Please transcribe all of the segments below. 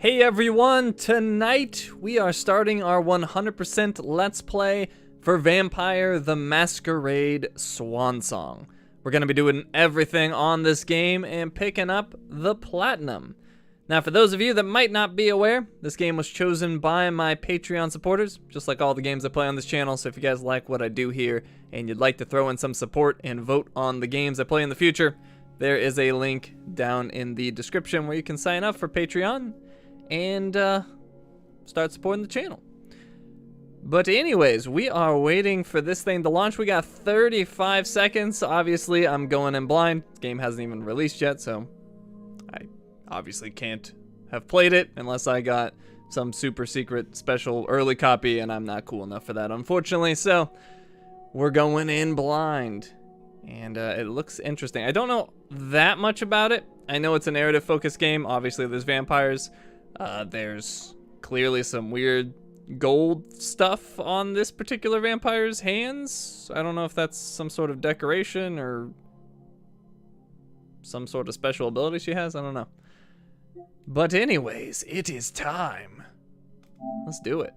Hey everyone, tonight we are starting our 100% Let's Play for Vampire the Masquerade Swansong. We're going to be doing everything on this game and picking up the Platinum. Now for those of you that might not be aware, this game was chosen by my Patreon supporters, just like all the games I play on this channel, so if you guys like what I do here and you'd like to throw in some support and vote on the games I play in the future, there is a link down in the description where you can sign up for Patreon and start supporting the channel. But anyways, we are waiting for this thing to launch. We got 35 seconds. Obviously, I'm going in blind. The game hasn't even released yet, so I obviously can't have played it unless I got some super secret special early copy, and I'm not cool enough for that, unfortunately. So we're going in blind, and it looks interesting. I don't know that much about it. I know it's a narrative-focused game. Obviously, there's vampires. There's clearly some weird gold stuff on this particular vampire's hands. I don't know if that's some sort of decoration or some sort of special ability she has. I don't know. But anyways, it is time. Let's do it.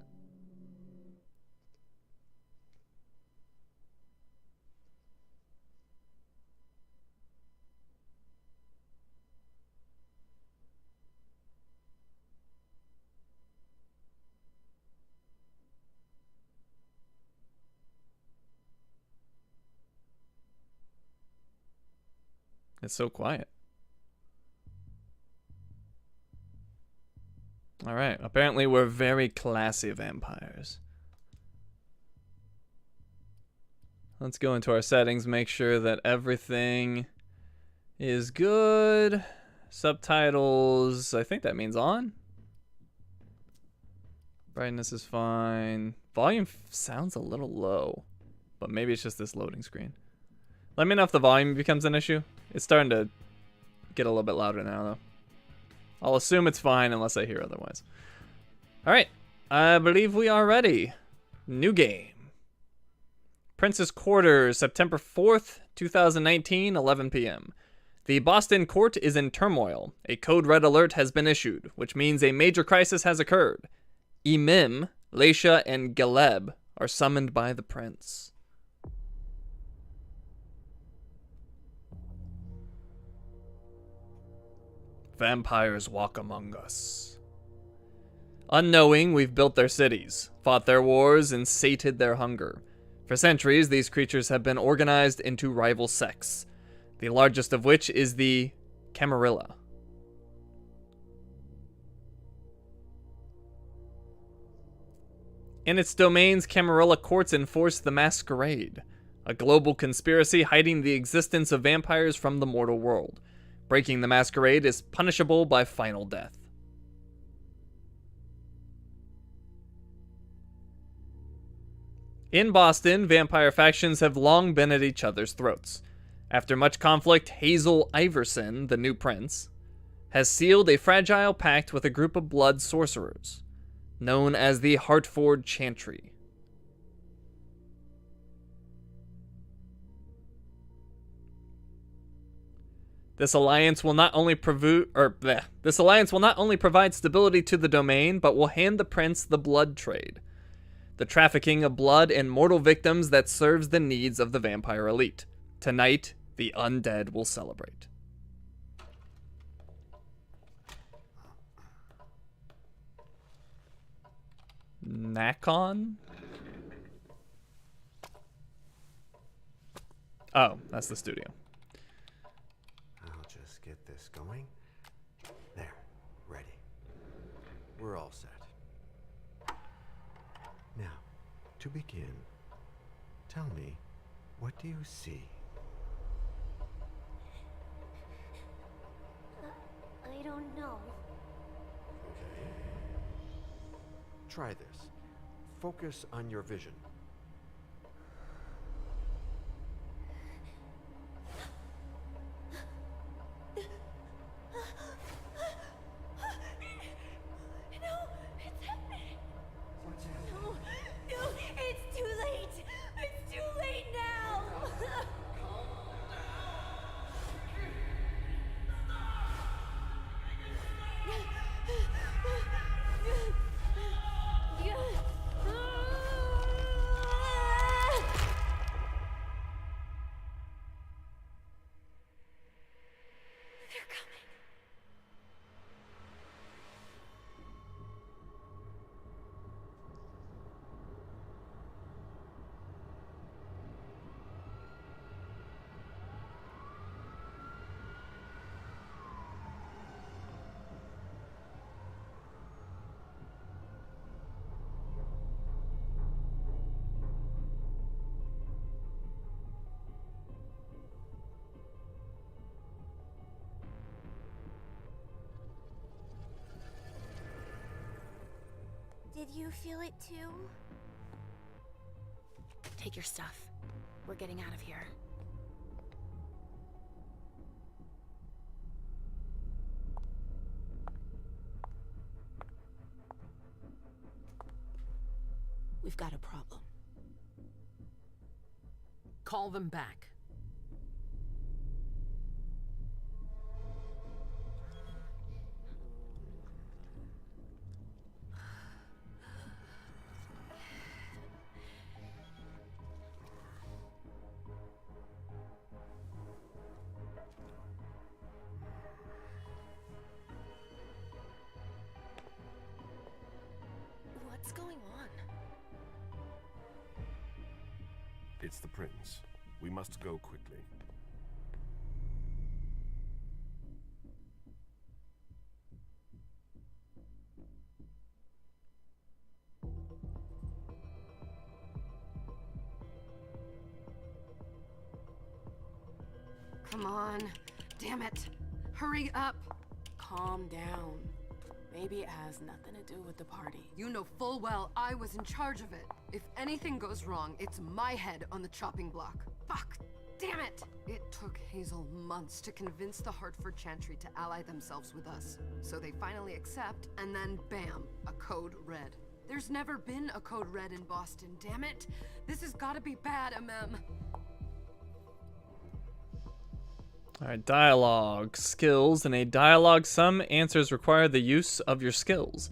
It's so quiet. All right, apparently we're very classy vampires. Let's go into our settings, make sure that everything is good. Subtitles, I think that means on. Brightness is fine. Volume sounds a little low, but maybe it's just this loading screen. Let me know if the volume becomes an issue. It's starting to get a little bit louder now, though. I'll assume it's fine unless I hear otherwise. All right, I believe we are ready. New game. Prince's Quarters, September 4th, 2019, 11 p.m. The Boston court is in turmoil. A code red alert has been issued, which means a major crisis has occurred. Emim, Leisha, and Galeb are summoned by the prince. Vampires walk among us. Unknowing, we've built their cities, fought their wars, and sated their hunger. For centuries, these creatures have been organized into rival sects, the largest of which is the Camarilla. In its domains, Camarilla courts enforce the Masquerade, a global conspiracy hiding the existence of vampires from the mortal world. Breaking the Masquerade is punishable by final death. In Boston, vampire factions have long been at each other's throats. After much conflict, Hazel Iverson, the new prince, has sealed a fragile pact with a group of blood sorcerers, known as the Hartford Chantry. This alliance will not only provide stability to the domain, but will hand the prince the blood trade, the trafficking of blood and mortal victims that serves the needs of the vampire elite. Tonight, the undead will celebrate. Nakon? Oh, that's the studio. Get this going. There, ready. We're all set. Now, to begin, tell me, what do you see? I don't know. Okay. Try this. Focus on your vision. They're coming. Did you feel it too? Take your stuff. We're getting out of here. We've got a problem. Call them back. What's going on? It's the prince. We must go quickly. Come on. Damn it. Hurry up. Calm down. Maybe it has nothing to do with the party. You know full well I was in charge of it. If anything goes wrong, it's my head on the chopping block. Fuck. Damn it! It took Hazel months to convince the Hartford Chantry to ally themselves with us. So they finally accept, and then bam, a code red. There's never been a code red in Boston, damn it! This has gotta be bad, MM. Alright, dialogue. Skills. In a dialogue, some answers require the use of your skills.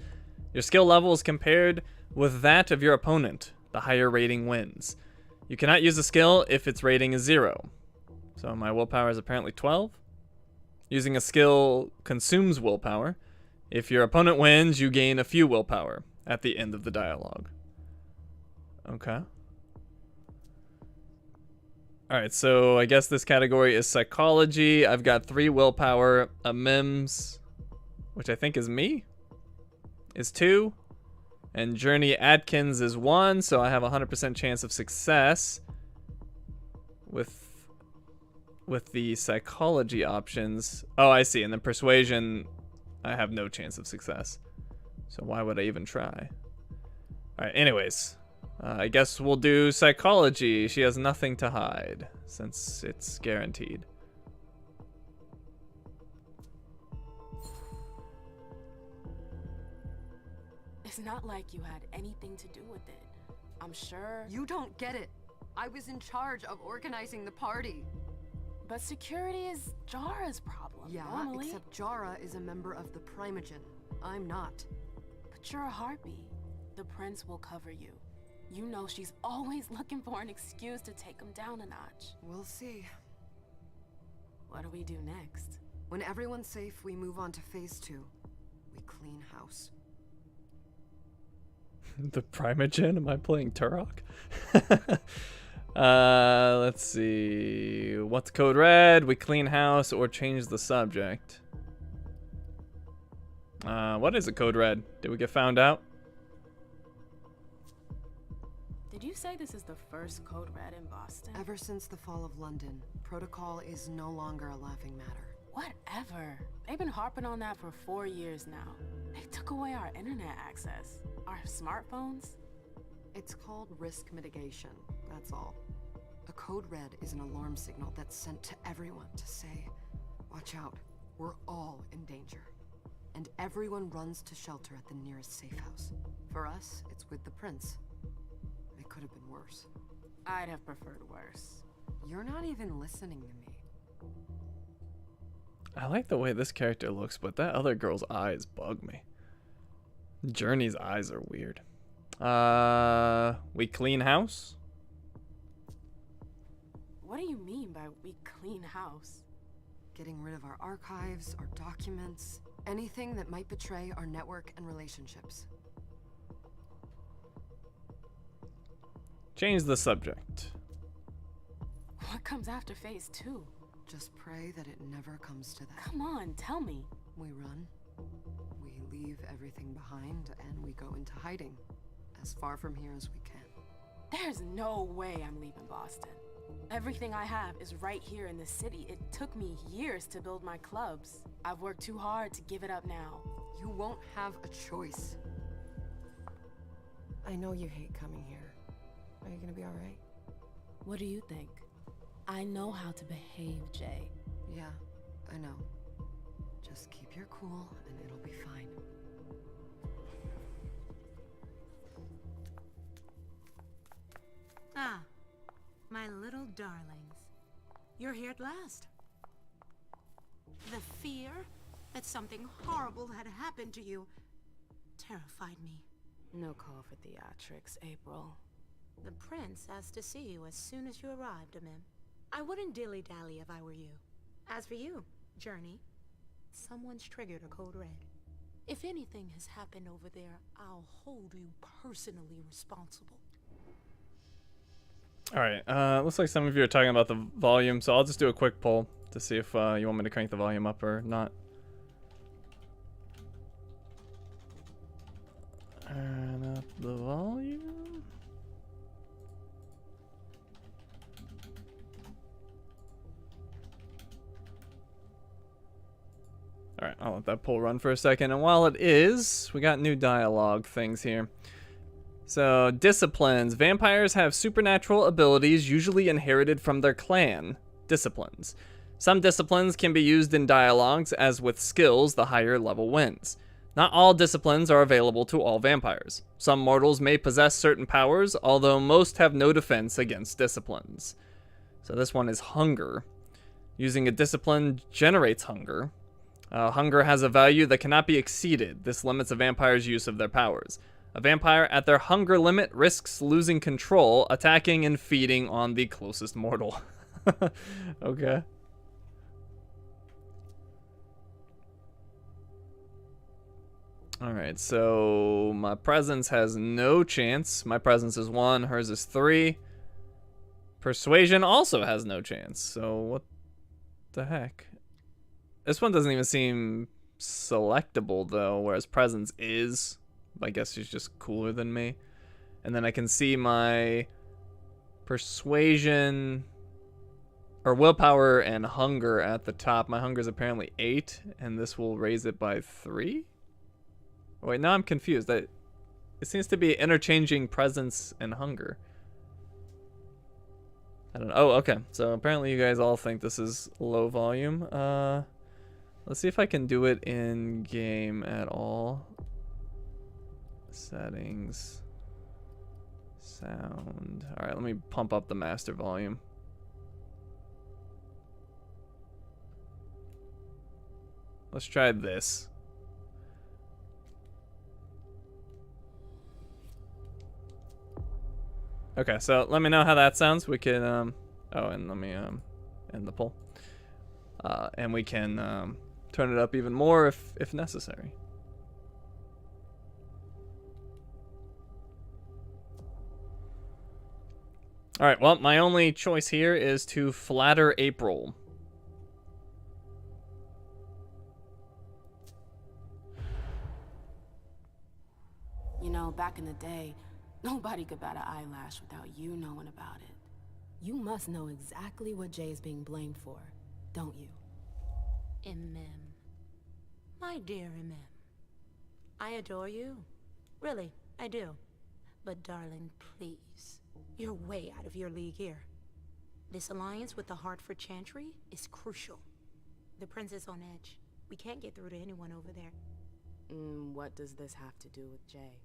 Your skill level is compared with that of your opponent. The higher rating wins. You cannot use a skill if its rating is 0. So my willpower is apparently 12. Using a skill consumes willpower. If your opponent wins, you gain a few willpower at the end of the dialogue. Okay. Alright, so I guess this category is psychology. I've got 3 willpower. A Mims, which I think is me, is 2. And Journey Atkins is 1, so I have a 100% chance of success with the psychology options. Oh, I see. And then Persuasion, I have no chance of success. So why would I even try? Alright, anyways. I guess we'll do psychology. She has nothing to hide, since it's guaranteed. It's not like you had anything to do with it. I'm sure. You don't get it. I was in charge of organizing the party. But security is Jara's problem. Yeah, normally. except Jara is a member of the Primogen. I'm not. But you're a harpy. The prince will cover you. You know she's always looking for an excuse to take him down a notch. We'll see. What do we do next? When everyone's safe, we move on to phase 2. We clean house. The Primogen? Am I playing Turok? Let's see. What's code red? We clean house or change the subject. What is a code red? Did we get found out? Did you say this is the first code red in Boston? Ever since the fall of London, protocol is no longer a laughing matter. Whatever. They've been harping on that for 4 years now. They took away our internet access. Our smartphones. It's called risk mitigation, that's all. A code red is an alarm signal that's sent to everyone to say, watch out, we're all in danger. And everyone runs to shelter at the nearest safe house. For us, it's with the prince. It could have been worse. I'd have preferred worse. You're not even listening to me. I like the way this character looks, but that other girl's eyes bug me. Journey's eyes are weird. We clean house? What do you mean by we clean house? getting rid of our archives, our documents, anything that might betray our network and relationships. Change the subject. What comes after phase 2? Just pray that it never comes to that. Come on, tell me. We run, we leave everything behind, and we go into hiding, as far from here as we can. There's no way I'm leaving Boston. Everything I have is right here in the city. It took me years to build my clubs. I've worked too hard to give it up now. You won't have a choice. I know you hate coming here. Are you gonna be alright? What do you think? I know how to behave, Jay. Yeah, I know. Just keep your cool and it'll be fine. Ah, my little darlings. You're here at last. The fear that something horrible had happened to you terrified me. No call for theatrics, April. The prince asked to see you as soon as you arrived, Amim. I wouldn't dilly-dally if I were you. As for you, Journey, someone's triggered a code red. If anything has happened over there, I'll hold you personally responsible. Alright, looks like some of you are talking about the volume, so I'll just do a quick poll to see if you want me to crank the volume up or not. Turn up the volume. Alright, I'll let that poll run for a second. And while it is, we got new dialogue things here. So, disciplines. Vampires have supernatural abilities usually inherited from their clan. Disciplines. Some disciplines can be used in dialogues, as with skills, the higher level wins. Not all disciplines are available to all vampires. Some mortals may possess certain powers, although most have no defense against disciplines. So this one is hunger. Using a discipline generates hunger. Hunger has a value that cannot be exceeded. This limits a vampire's use of their powers. A vampire at their hunger limit risks losing control, attacking and feeding on the closest mortal. Okay. Alright, so my presence has no chance. My presence is 1, hers is 3. Persuasion also has no chance. So what the heck? This one doesn't even seem selectable though, whereas presence is. I guess she's just cooler than me. And then I can see my persuasion or willpower and hunger at the top. My hunger is apparently 8, and this will raise it by 3? Wait, now I'm confused. It seems to be interchanging presence and hunger. I don't know. Oh, okay. So apparently you guys all think this is low volume. Let's see if I can do it in game at all. Settings. Sound. Alright, let me pump up the master volume. Let's try this. Okay, so let me know how that sounds. We can, oh, and let me, end the poll. And we can, turn it up even more if necessary. Alright, well, my only choice here is to flatter April. You know, back in the day, nobody could bat an eyelash without you knowing about it. You must know exactly what Jay is being blamed for, don't you? Imim. My dear Imim. I adore you. Really, I do. But darling, please. You're way out of your league here. This alliance with the Hartford Chantry is crucial. The prince is on edge. We can't get through to anyone over there. What does this have to do with Jay?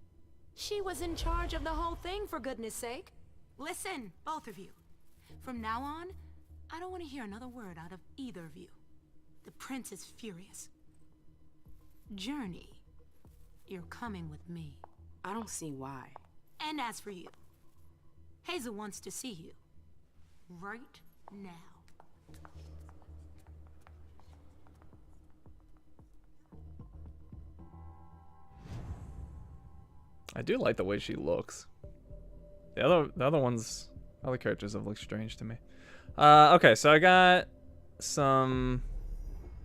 She was in charge of the whole thing, for goodness sake. Listen, both of you. From now on, I don't want to hear another word out of either of you. The prince is furious. Journey, you're coming with me. I don't see why. And as for you, Hazel wants to see you. Right now. I do like the way she looks. The other characters have looked strange to me. Okay, so I got some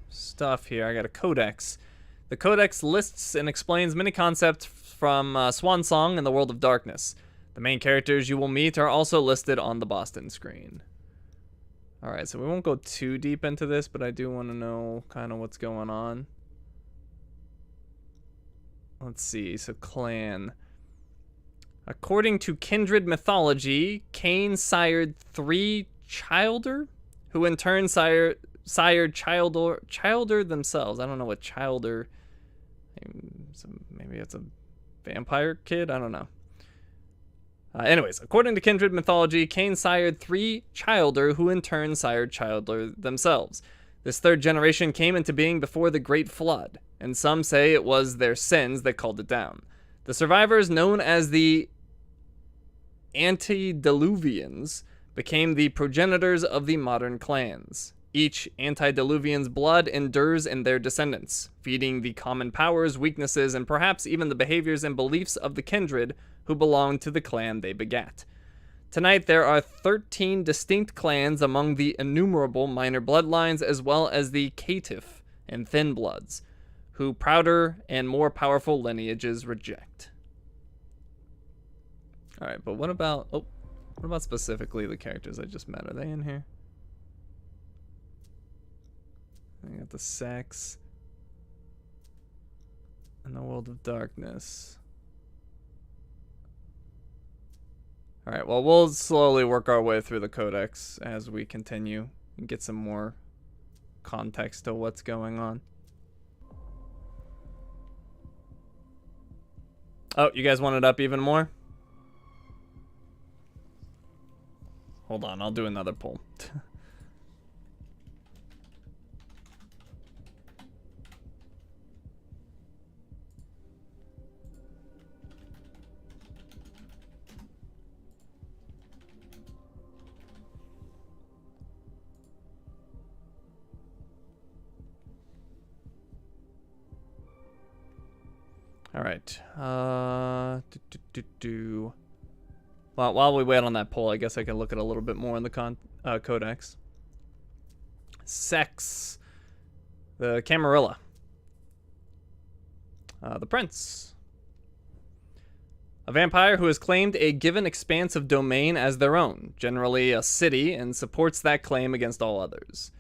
stuff here. I got a codex. The codex lists and explains many concepts from Swansong and the World of Darkness. The main characters you will meet are also listed on the Boston screen. Alright, so we won't go too deep into this, but I do want to know kind of what's going on. Let's see, so clan. According to kindred mythology, Cain sired 3 childer, who in turn sired childer themselves. I don't know what childer. Maybe it's a vampire kid. I don't know. Anyways, according to kindred mythology, Cain sired 3 childer, who in turn sired childer themselves. This third generation came into being before the Great Flood, and some say it was their sins that called it down. The survivors, known as the Antediluvians, became the progenitors of the modern clans. Each antediluvian's blood endures in their descendants, feeding the common powers, weaknesses, and perhaps even the behaviors and beliefs of the kindred who belonged to the clan they begat. Tonight, there are 13 distinct clans among the innumerable minor bloodlines, as well as the caitiff and thin bloods, who prouder and more powerful lineages reject. Alright, but what about specifically the characters I just met? Are they in here? I got the sex and the World of Darkness. Alright, well, we'll slowly work our way through the codex as we continue and get some more context to what's going on. Oh, you guys want it up even more? Hold on, I'll do another poll. All right. Well, while we wait on that poll, I guess I can look at a little bit more in the codex. Sex. The Camarilla. The Prince. A vampire who has claimed a given expanse of domain as their own, generally a city, and supports that claim against all others.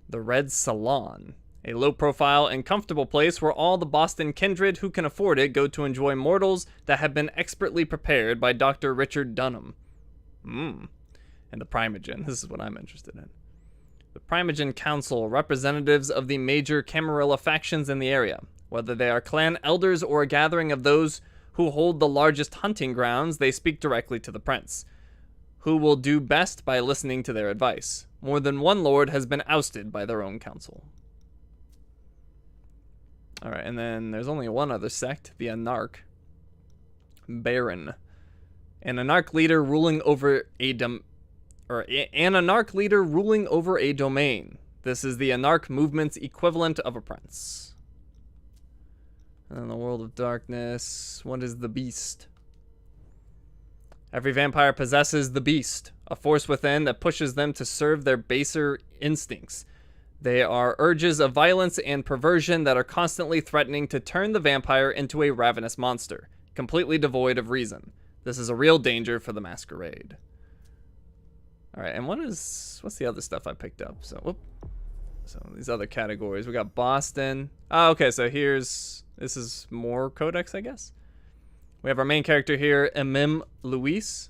The Red Salon. A low-profile and comfortable place where all the Boston kindred who can afford it go to enjoy mortals that have been expertly prepared by Dr. Richard Dunham. And the Primogen. This is what I'm interested in. The Primogen Council, representatives of the major Camarilla factions in the area. Whether they are clan elders or a gathering of those who hold the largest hunting grounds, they speak directly to the prince, who will do best by listening to their advice. More than one lord has been ousted by their own council. Alright, and then there's only one other sect, the Anarch. Baron. An Anarch leader ruling over a domain. This is the Anarch movement's equivalent of a prince. And then the World of Darkness. What is the Beast? Every vampire possesses the Beast, a force within that pushes them to serve their baser instincts. They are urges of violence and perversion that are constantly threatening to turn the vampire into a ravenous monster, completely devoid of reason. This is a real danger for the Masquerade. Alright, and what's the other stuff I picked up? So these other categories. We got Boston. Oh, okay, so this is more Codex, I guess. We have our main character here, Emim Louise.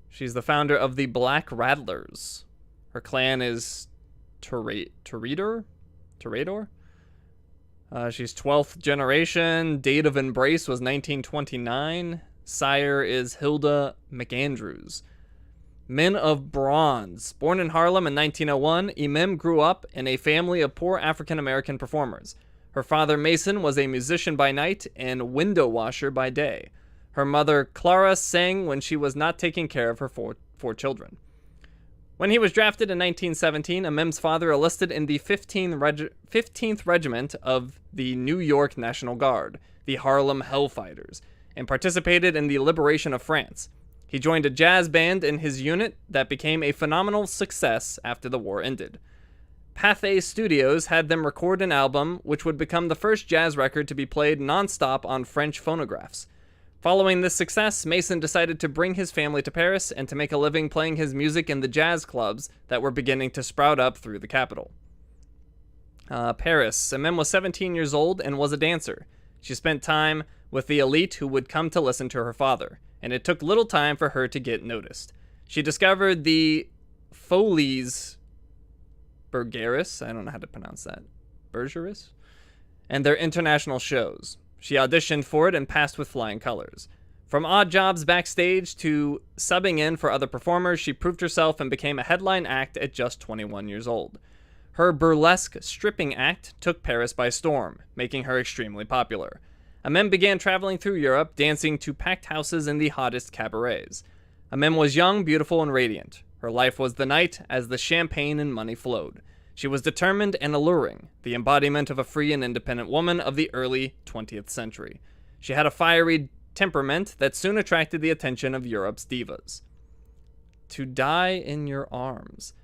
She's the founder of the Black Rattlers. Her clan is Toreador? She's 12th generation. Date of embrace was 1929. Sire is Hilda McAndrews. Men of Bronze. Born in Harlem in 1901, Emim grew up in a family of poor African-American performers. Her father, Mason, was a musician by night and window washer by day. Her mother, Clara, sang when she was not taking care of her four children. When he was drafted in 1917, Emim's father enlisted in the 15th Regiment of the New York National Guard, the Harlem Hellfighters. and participated in the liberation of France. He joined a jazz band in his unit that became a phenomenal success after the war ended. Pathé Studios had them record an album which would become the first jazz record to be played non-stop on French phonographs. Following this success, Mason decided to bring his family to Paris and to make a living playing his music in the jazz clubs that were beginning to sprout up through the capital. Paris. Mem was 17 years old and was a dancer. She spent time with the elite who would come to listen to her father, and it took little time for her to get noticed. She discovered the Folies Bergerac, I don't know how to pronounce that, Bergerac, and their international shows. She auditioned for it and passed with flying colors. From odd jobs backstage to subbing in for other performers, she proved herself and became a headline act at just 21 years old. Her burlesque stripping act took Paris by storm, making her extremely popular. Amem began traveling through Europe, dancing to packed houses in the hottest cabarets. Amem was young, beautiful, and radiant. Her life was the night as the champagne and money flowed. She was determined and alluring, the embodiment of a free and independent woman of the early 20th century. She had a fiery temperament that soon attracted the attention of Europe's divas. To Die in Your Arms.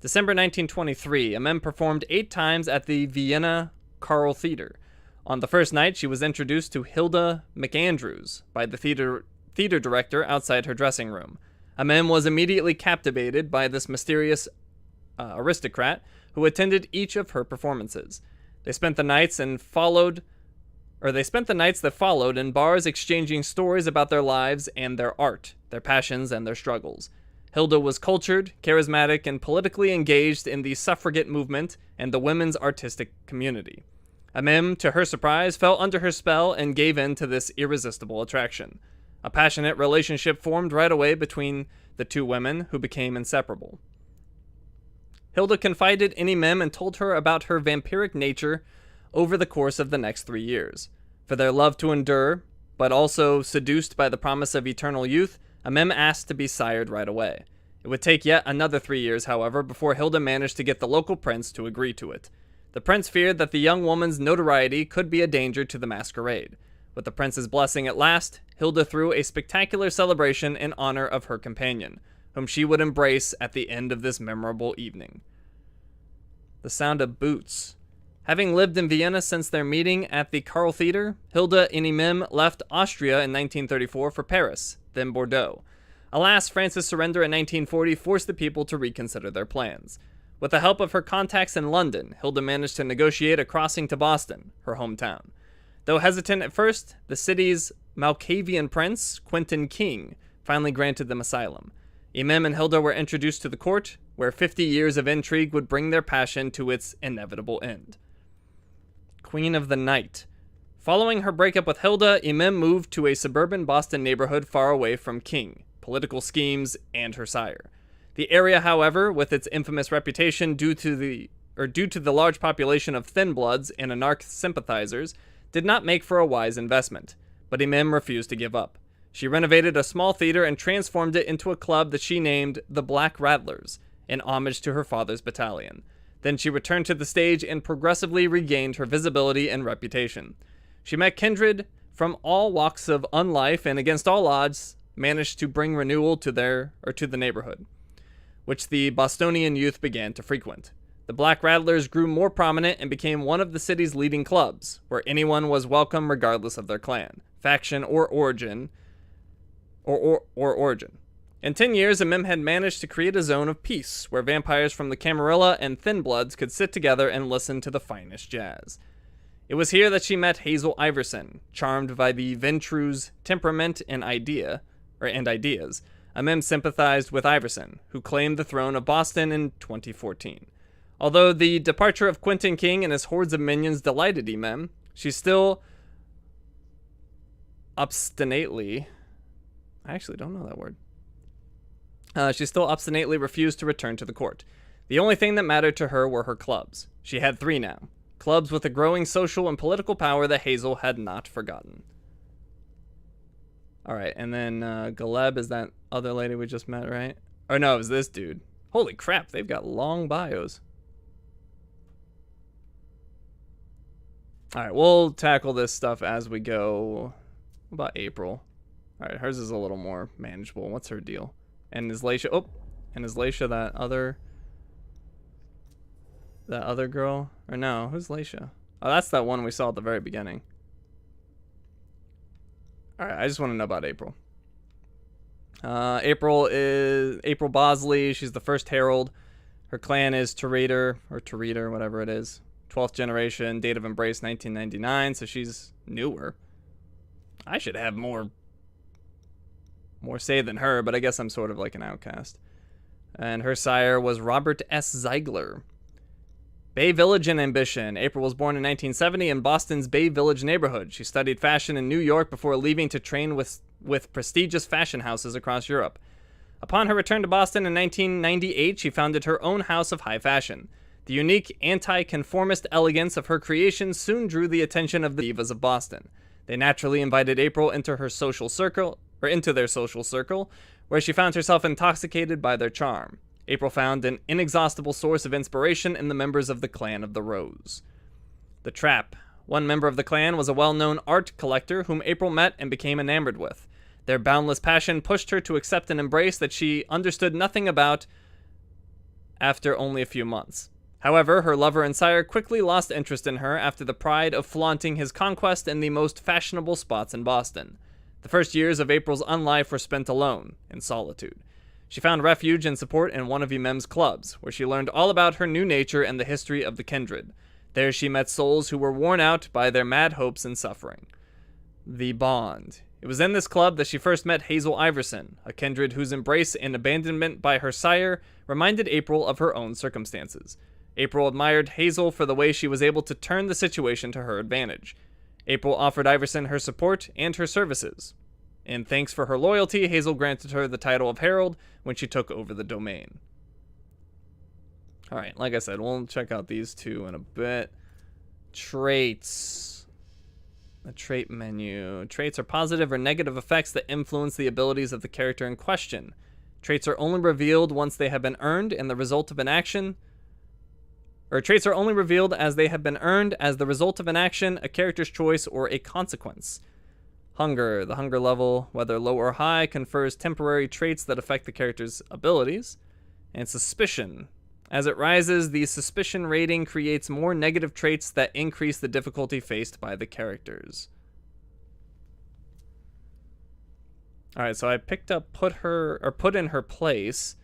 December 1923, Amem performed 8 times at the Vienna Carl Theater. On the first night, she was introduced to Hilda McAndrews by the theater director outside her dressing room. Amem was immediately captivated by this mysterious aristocrat who attended each of her performances. They spent the nights that followed in bars exchanging stories about their lives and their art, their passions and their struggles. Hilda was cultured, charismatic, and politically engaged in the suffragette movement and the women's artistic community. Amem, to her surprise, fell under her spell and gave in to this irresistible attraction. A passionate relationship formed right away between the two women, who became inseparable. Hilda confided in Amem and told her about her vampiric nature over the course of the next 3 years. For their love to endure, but also seduced by the promise of eternal youth, Amem asked to be sired right away. It would take yet another 3 years, however, before Hilda managed to get the local prince to agree to it. The prince feared that the young woman's notoriety could be a danger to the masquerade. With the prince's blessing at last, Hilda threw a spectacular celebration in honor of her companion, whom she would embrace at the end of this memorable evening. The Sound of Boots. Having lived in Vienna since their meeting at the Carl Theater, Hilda and Amem left Austria in 1934 for Paris, then Bordeaux. Alas, France's surrender in 1940 forced the people to reconsider their plans. With the help of her contacts in London, Hilda managed to negotiate a crossing to Boston, her hometown. Though hesitant at first, the city's Malkavian prince, Quentin King, finally granted them asylum. Amem and Hilda were introduced to the court, where 50 years of intrigue would bring their passion to its inevitable end. Queen of the Night. Following her breakup with Hilda, Amem moved to a suburban Boston neighborhood far away from King, political schemes, and her sire. The area, however, with its infamous reputation due to the large population of thin bloods and anarch sympathizers, did not make for a wise investment. But Amem refused to give up. She renovated a small theater and transformed it into a club that she named the Black Rattlers, in homage to her father's battalion. Then she returned to the stage and progressively regained her visibility and reputation. She met kindred from all walks of unlife and against all odds managed to bring renewal to the neighborhood, which the Bostonian youth began to frequent. The Black Rattlers grew more prominent and became one of the city's leading clubs, where anyone was welcome regardless of their clan, faction, or origin. In 10 years, Amem had managed to create a zone of peace, where vampires from the Camarilla and Thin Bloods could sit together and listen to the finest jazz. It was here that she met Hazel Iverson, charmed by the Ventrue's temperament and ideas. Amem sympathized with Iverson, who claimed the throne of Boston in 2014. Although the departure of Quentin King and his hordes of minions delighted Amem, she still obstinately... I actually don't know that word. She still obstinately refused to return to the court. The only thing that mattered to her were her clubs. She had 3 now. Clubs with a growing social and political power that Hazel had not forgotten. Alright, and then Galeb is that other lady we just met, right? Or no, it was this dude. Holy crap, they've got long bios. Alright, we'll tackle this stuff as we go. What about April? All right, hers is a little more manageable. What's her deal? And is Laisha... Oh, and is Laisha that other girl? Or no, who's Laisha? Oh, that's that one we saw at the very beginning. All right, I just want to know about April. April is April Bosley. She's the first herald. Her clan is Tereader, or Tereader, whatever it is. 12th generation, date of embrace 1999, so she's newer. I should have more say than her, but I guess I'm sort of like an outcast. And her sire was Robert S. Ziegler. Bay Village and ambition. April was born in 1970 in Boston's Bay Village neighborhood. She studied fashion in New York before leaving to train with prestigious fashion houses across Europe. Upon her return to Boston in 1998, she founded her own house of high fashion. The unique anti-conformist elegance of her creations soon drew the attention of the divas of Boston. They naturally invited April into their social circle, where she found herself intoxicated by their charm. April found an inexhaustible source of inspiration in the members of the Clan of the Rose. The Trap. One member of the clan was a well-known art collector whom April met and became enamored with. Their boundless passion pushed her to accept an embrace that she understood nothing about after only a few months. However, her lover and sire quickly lost interest in her after the pride of flaunting his conquest in the most fashionable spots in Boston. The first years of April's unlife were spent alone, in solitude. She found refuge and support in one of Emem's clubs, where she learned all about her new nature and the history of the kindred. There she met souls who were worn out by their mad hopes and suffering. The Bond. It was in this club that she first met Hazel Iverson, a kindred whose embrace and abandonment by her sire reminded April of her own circumstances. April admired Hazel for the way she was able to turn the situation to her advantage. April offered Iverson her support and her services. In thanks for her loyalty, Hazel granted her the title of Herald when she took over the domain. Alright, like I said, we'll check out these two in a bit. Traits. The trait menu. Traits are positive or negative effects that influence the abilities of the character in question. Traits are only revealed once they have been earned and the result of an action. Or traits are only revealed as they have been earned as the result of an action, a character's choice, or a consequence. Hunger. The hunger level, whether low or high, confers temporary traits that affect the character's abilities. And suspicion. As it rises, the suspicion rating creates more negative traits that increase the difficulty faced by the characters. Alright, so I picked up put in her place.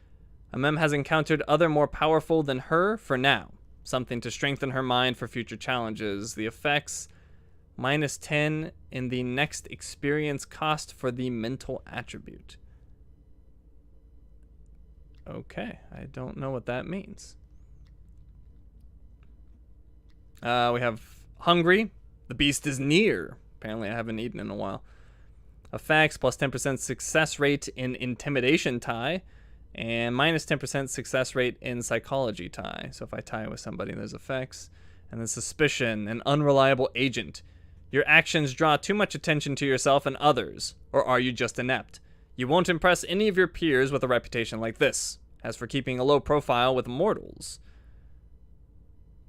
Emem has encountered other more powerful than her for now. Something to strengthen her mind for future challenges. The effects, -10 in the next experience cost for the mental attribute. Okay, I don't know what that means. We have hungry. The beast is near. Apparently I haven't eaten in a while. Effects, plus 10% success rate in intimidation tie, and minus 10% success rate in psychology tie. So if I tie with somebody, there's effects. And then suspicion, an unreliable agent. Your actions draw too much attention to yourself and others, or are you just inept? You won't impress any of your peers with a reputation like this. As for keeping a low profile with mortals.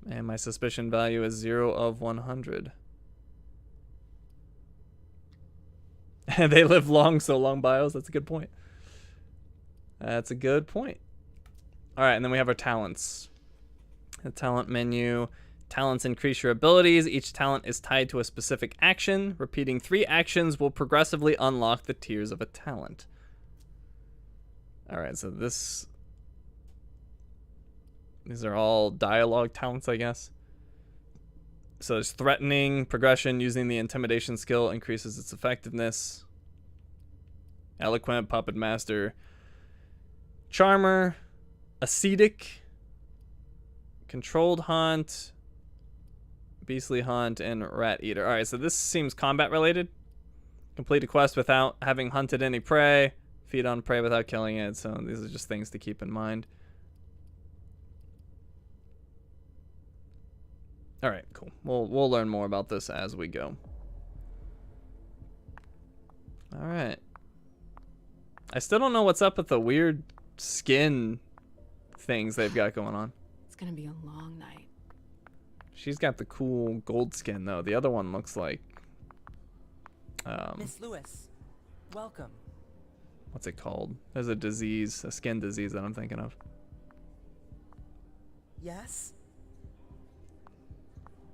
And my suspicion value is 0 of 100. And they live long, so long bios. That's a good point. That's a good point. Alright, and then we have our talents. The talent menu. Talents increase your abilities. Each talent is tied to a specific action. Repeating 3 actions will progressively unlock the tiers of a talent. Alright, so these are all dialogue talents, I guess. So there's threatening, progression using the intimidation skill increases its effectiveness. Eloquent, puppet master. Charmer, ascetic, controlled hunt, beastly hunt, and rat eater. Alright, so this seems combat related. Complete a quest without having hunted any prey. Feed on prey without killing it. So these are just things to keep in mind. All right, cool. We'll learn more about this as we go. All right. I still don't know what's up with the weird skin things they've got going on. It's gonna be a long night. She's got the cool gold skin though. The other one looks like Miss Lewis, welcome. What's it called? There's a disease, a skin disease that I'm thinking of. Yes?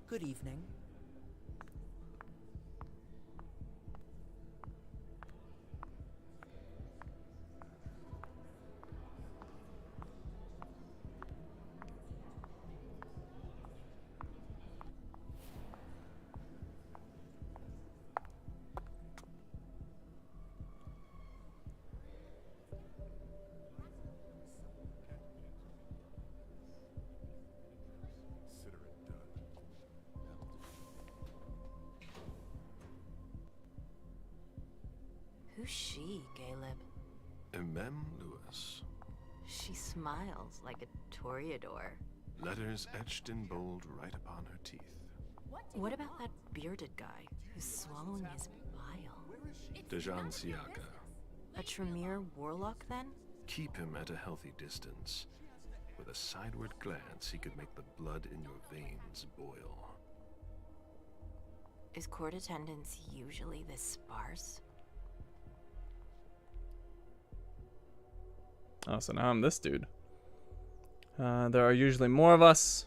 Good evening. Consider it done. Who's she, Caleb? Mem Lewis. She smiles like a toreador. Letters etched in bold right upon her teeth. What about that bearded guy who's swallowing his bile? Dejan Siaka. A Tremere warlock, then? Keep him at a healthy distance. With a sideward glance, he could make the blood in your veins boil. Is court attendance usually this sparse? Oh, so now I'm this dude. There are usually more of us.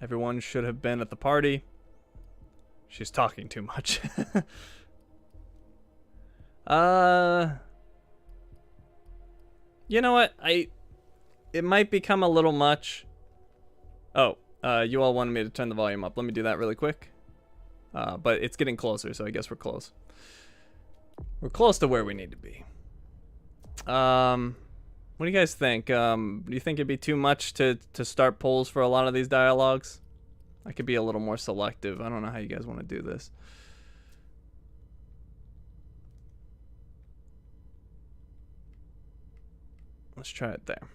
Everyone should have been at the party. She's talking too much. You know what? It might become a little much. Oh, you all wanted me to turn the volume up. Let me do that really quick. But it's getting closer, so I guess we're close. We're close to where we need to be. What do you guys think? Do you think it'd be too much to start polls for a lot of these dialogues? I could be a little more selective. I don't know how you guys want to do this. Let's try it there.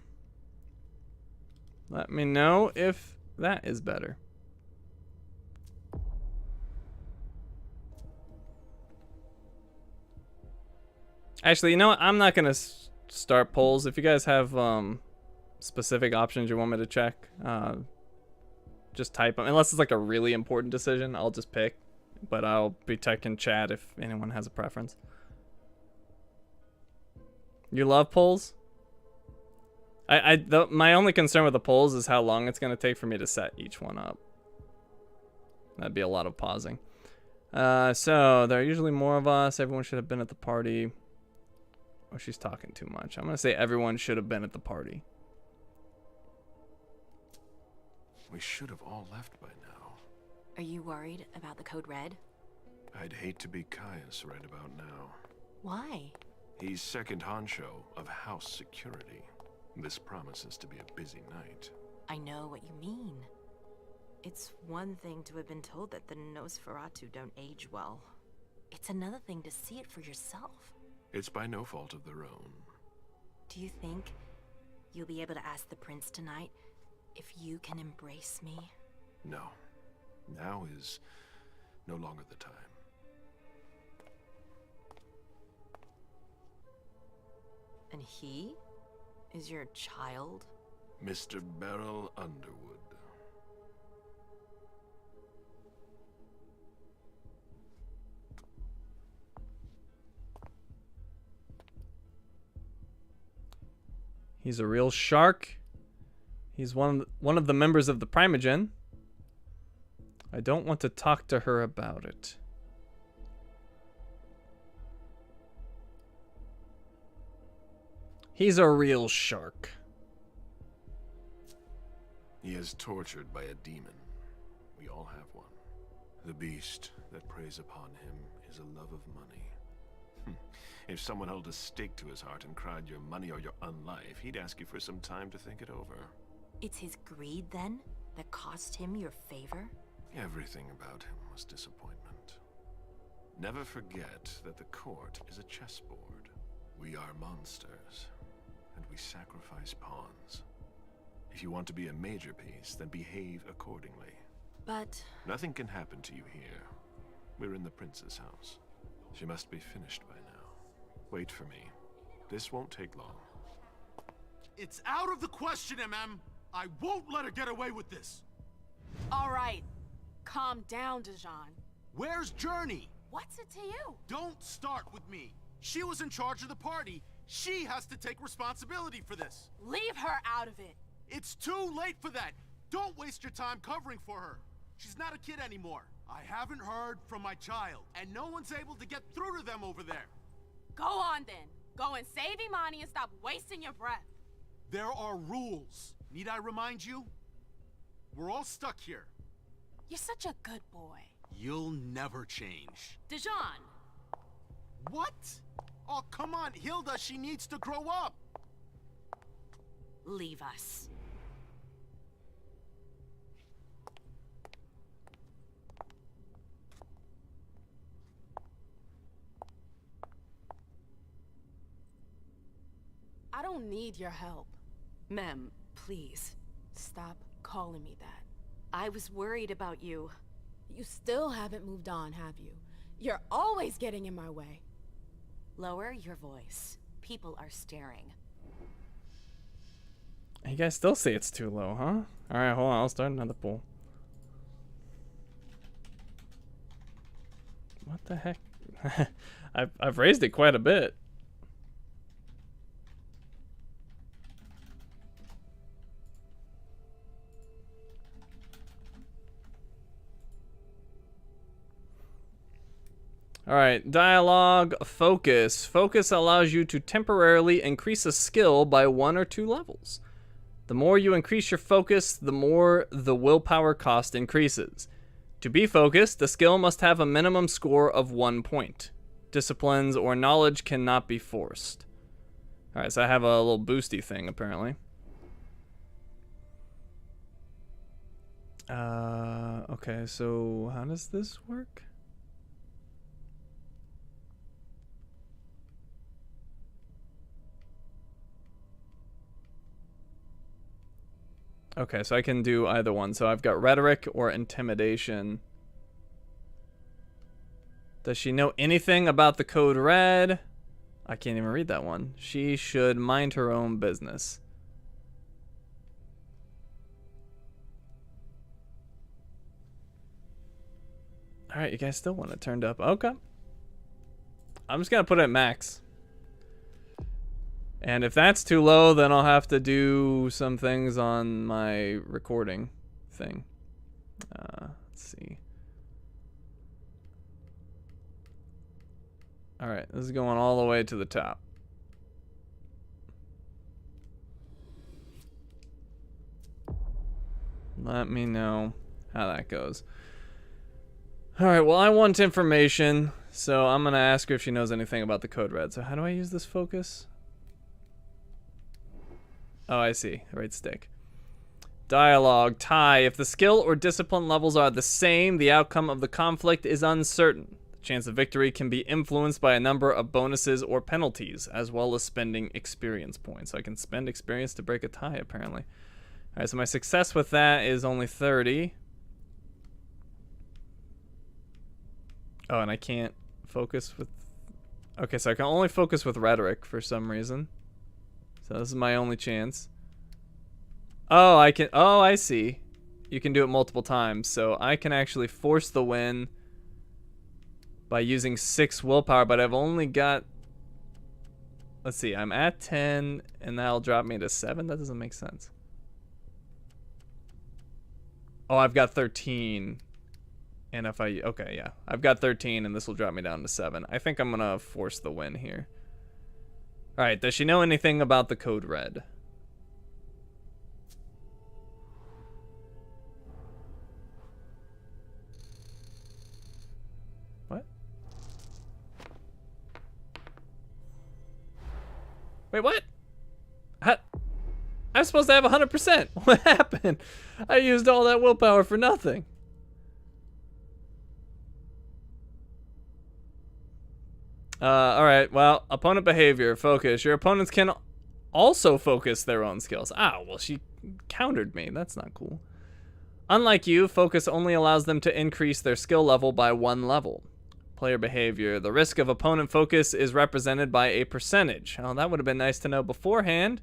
Let me know if that is better. Actually, you know what? I'm not going to start polls. If you guys have specific options you want me to check, just type them. Unless it's like a really important decision, I'll just pick. But I'll be checking chat if anyone has a preference. You love polls? My only concern with the polls is how long it's going to take for me to set each one up. That'd be a lot of pausing. So there are usually more of us. Everyone should have been at the party. Oh, she's talking too much. I'm going to say everyone should have been at the party. We should have all left by now. Are you worried about the Code Red? I'd hate to be Caius right about now. Why? He's second honcho of house security. This promises to be a busy night. I know what you mean. It's one thing to have been told that the Nosferatu don't age well. It's another thing to see it for yourself. It's by no fault of their own. Do you think you'll be able to ask the prince tonight if you can embrace me? No. Now is no longer the time. And he is your child? Mr. Beryl Underwood. He's a real shark. He's one of the members of the Primogen. I don't want to talk to her about it. He's a real shark. He is tortured by a demon. We all have one. The beast that preys upon him is a love of money. If someone held a stake to his heart and cried your money or your unlife, he'd ask you for some time to think it over. It's his greed, then, that cost him your favor? Everything about him was disappointment. Never forget that the court is a chessboard. We are monsters, and we sacrifice pawns. If you want to be a major piece, then behave accordingly. But... nothing can happen to you here. We're in the prince's house. She must be finished by now. Wait for me. This won't take long. It's out of the question, MM. I won't let her get away with this. All right. Calm down, Dejan. Where's Journey? What's it to you? Don't start with me. She was in charge of the party. She has to take responsibility for this. Leave her out of it. It's too late for that. Don't waste your time covering for her. She's not a kid anymore. I haven't heard from my child, and no one's able to get through to them over there. Go on then. Go and save Imani and stop wasting your breath. There are rules. Need I remind you? We're all stuck here. You're such a good boy. You'll never change. Dijon! What? Oh, come on, Hilda, she needs to grow up. Leave us. I don't need your help. Mem, please. Stop calling me that. I was worried about you. You still haven't moved on, have you? You're always getting in my way. Lower your voice. People are staring. You guys still say it's too low, huh? Alright, hold on. I'll start another poll. What the heck? I've raised it quite a bit. Alright, dialogue, focus. Focus allows you to temporarily increase a skill by 1 or 2 levels. The more you increase your focus, the more the willpower cost increases. To be focused, the skill must have a minimum score of 1 point. Disciplines or knowledge cannot be forced. Alright, so I have a little boosty thing, apparently. Okay, so how does this work? Okay, so I can do either one. So I've got rhetoric or intimidation. Does she know anything about the code red? I can't even read that one. She should mind her own business. Alright, you guys still want it turned up. Okay. I'm just going to put it at max. And if that's too low, then I'll have to do some things on my recording thing. Let's see. Alright, this is going all the way to the top. Let me know how that goes. Alright, well, I want information, so I'm going to ask her if she knows anything about the code red. So how do I use this focus? Oh, I see. Right stick. Dialogue. Tie. If the skill or discipline levels are the same, the outcome of the conflict is uncertain. The chance of victory can be influenced by a number of bonuses or penalties, as well as spending experience points. So I can spend experience to break a tie, apparently. Alright, so my success with that is only 30. Oh, and I can't focus with... Okay, so I can only focus with rhetoric for some reason. So this is my only chance. Oh, I can... Oh, I see. You can do it multiple times. So I can actually force the win by using 6 willpower, but I've only got... Let's see. I'm at 10, and that'll drop me to 7? That doesn't make sense. Oh, I've got 13. And if I... Okay, yeah. I've got 13, and this will drop me down to 7. I think I'm going to force the win here. Alright, does she know anything about the code red? What? Wait, what? I'm supposed to have 100%. What happened? I used all that willpower for nothing. Alright, well, opponent behavior, focus. Your opponents can also focus their own skills. Ah, well, she countered me. That's not cool. Unlike you, focus only allows them to increase their skill level by 1 level. Player behavior. The risk of opponent focus is represented by a percentage. Oh, that would have been nice to know beforehand.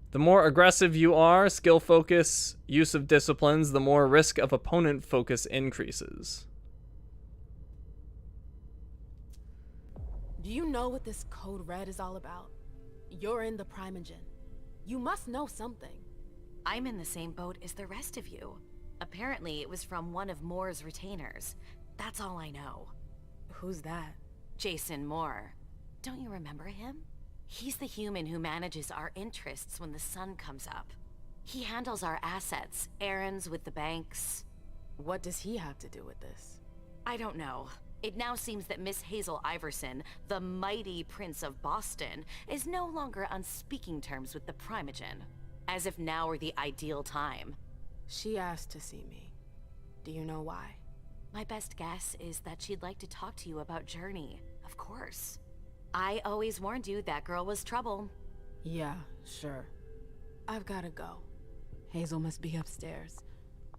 The more aggressive you are, skill focus, use of disciplines, the more risk of opponent focus increases. Do you know what this Code Red is all about? You're in the Primogen. You must know something. I'm in the same boat as the rest of you. Apparently, it was from one of Moore's retainers. That's all I know. Who's that? Jason Moore. Don't you remember him? He's the human who manages our interests when the sun comes up. He handles our assets, errands with the banks. What does he have to do with this? I don't know. It now seems that Miss Hazel Iverson, the mighty Prince of Boston, is no longer on speaking terms with the Primogen. As if now were the ideal time. She asked to see me. Do you know why? My best guess is that she'd like to talk to you about Journey, of course. I always warned you that girl was trouble. Yeah, sure. I've gotta go. Hazel must be upstairs.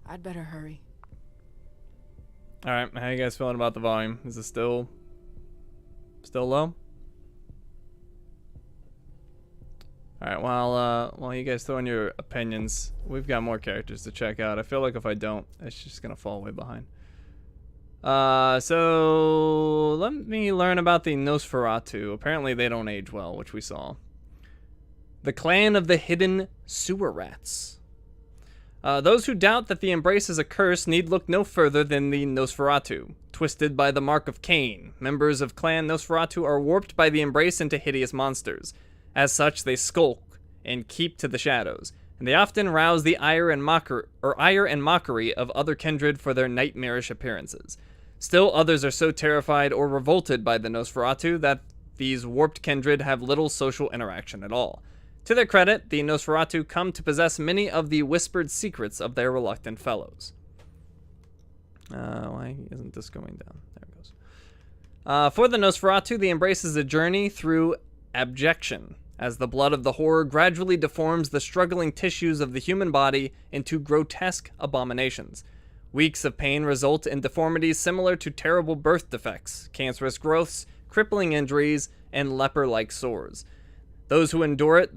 I'd better hurry. Alright, how you guys feeling about the volume? Is it still low? Alright, while you guys throw in your opinions, we've got more characters to check out. I feel like if I don't, it's just gonna fall way behind. So let me learn about the Nosferatu. Apparently they don't age well, which we saw. The Clan of the Hidden Sewer Rats. Those who doubt that the Embrace is a curse need look no further than the Nosferatu. Twisted by the mark of Cain, members of Clan Nosferatu are warped by the Embrace into hideous monsters. As such, they skulk and keep to the shadows, and they often rouse the ire and mockery of other kindred for their nightmarish appearances. Still, others are so terrified or revolted by the Nosferatu that these warped kindred have little social interaction at all. To their credit, the Nosferatu come to possess many of the whispered secrets of their reluctant fellows. Why isn't this going down? There it goes. For the Nosferatu, the Embrace is a journey through abjection, as the blood of the horror gradually deforms the struggling tissues of the human body into grotesque abominations. Weeks of pain result in deformities similar to terrible birth defects, cancerous growths, crippling injuries, and leper-like sores. Those who endure it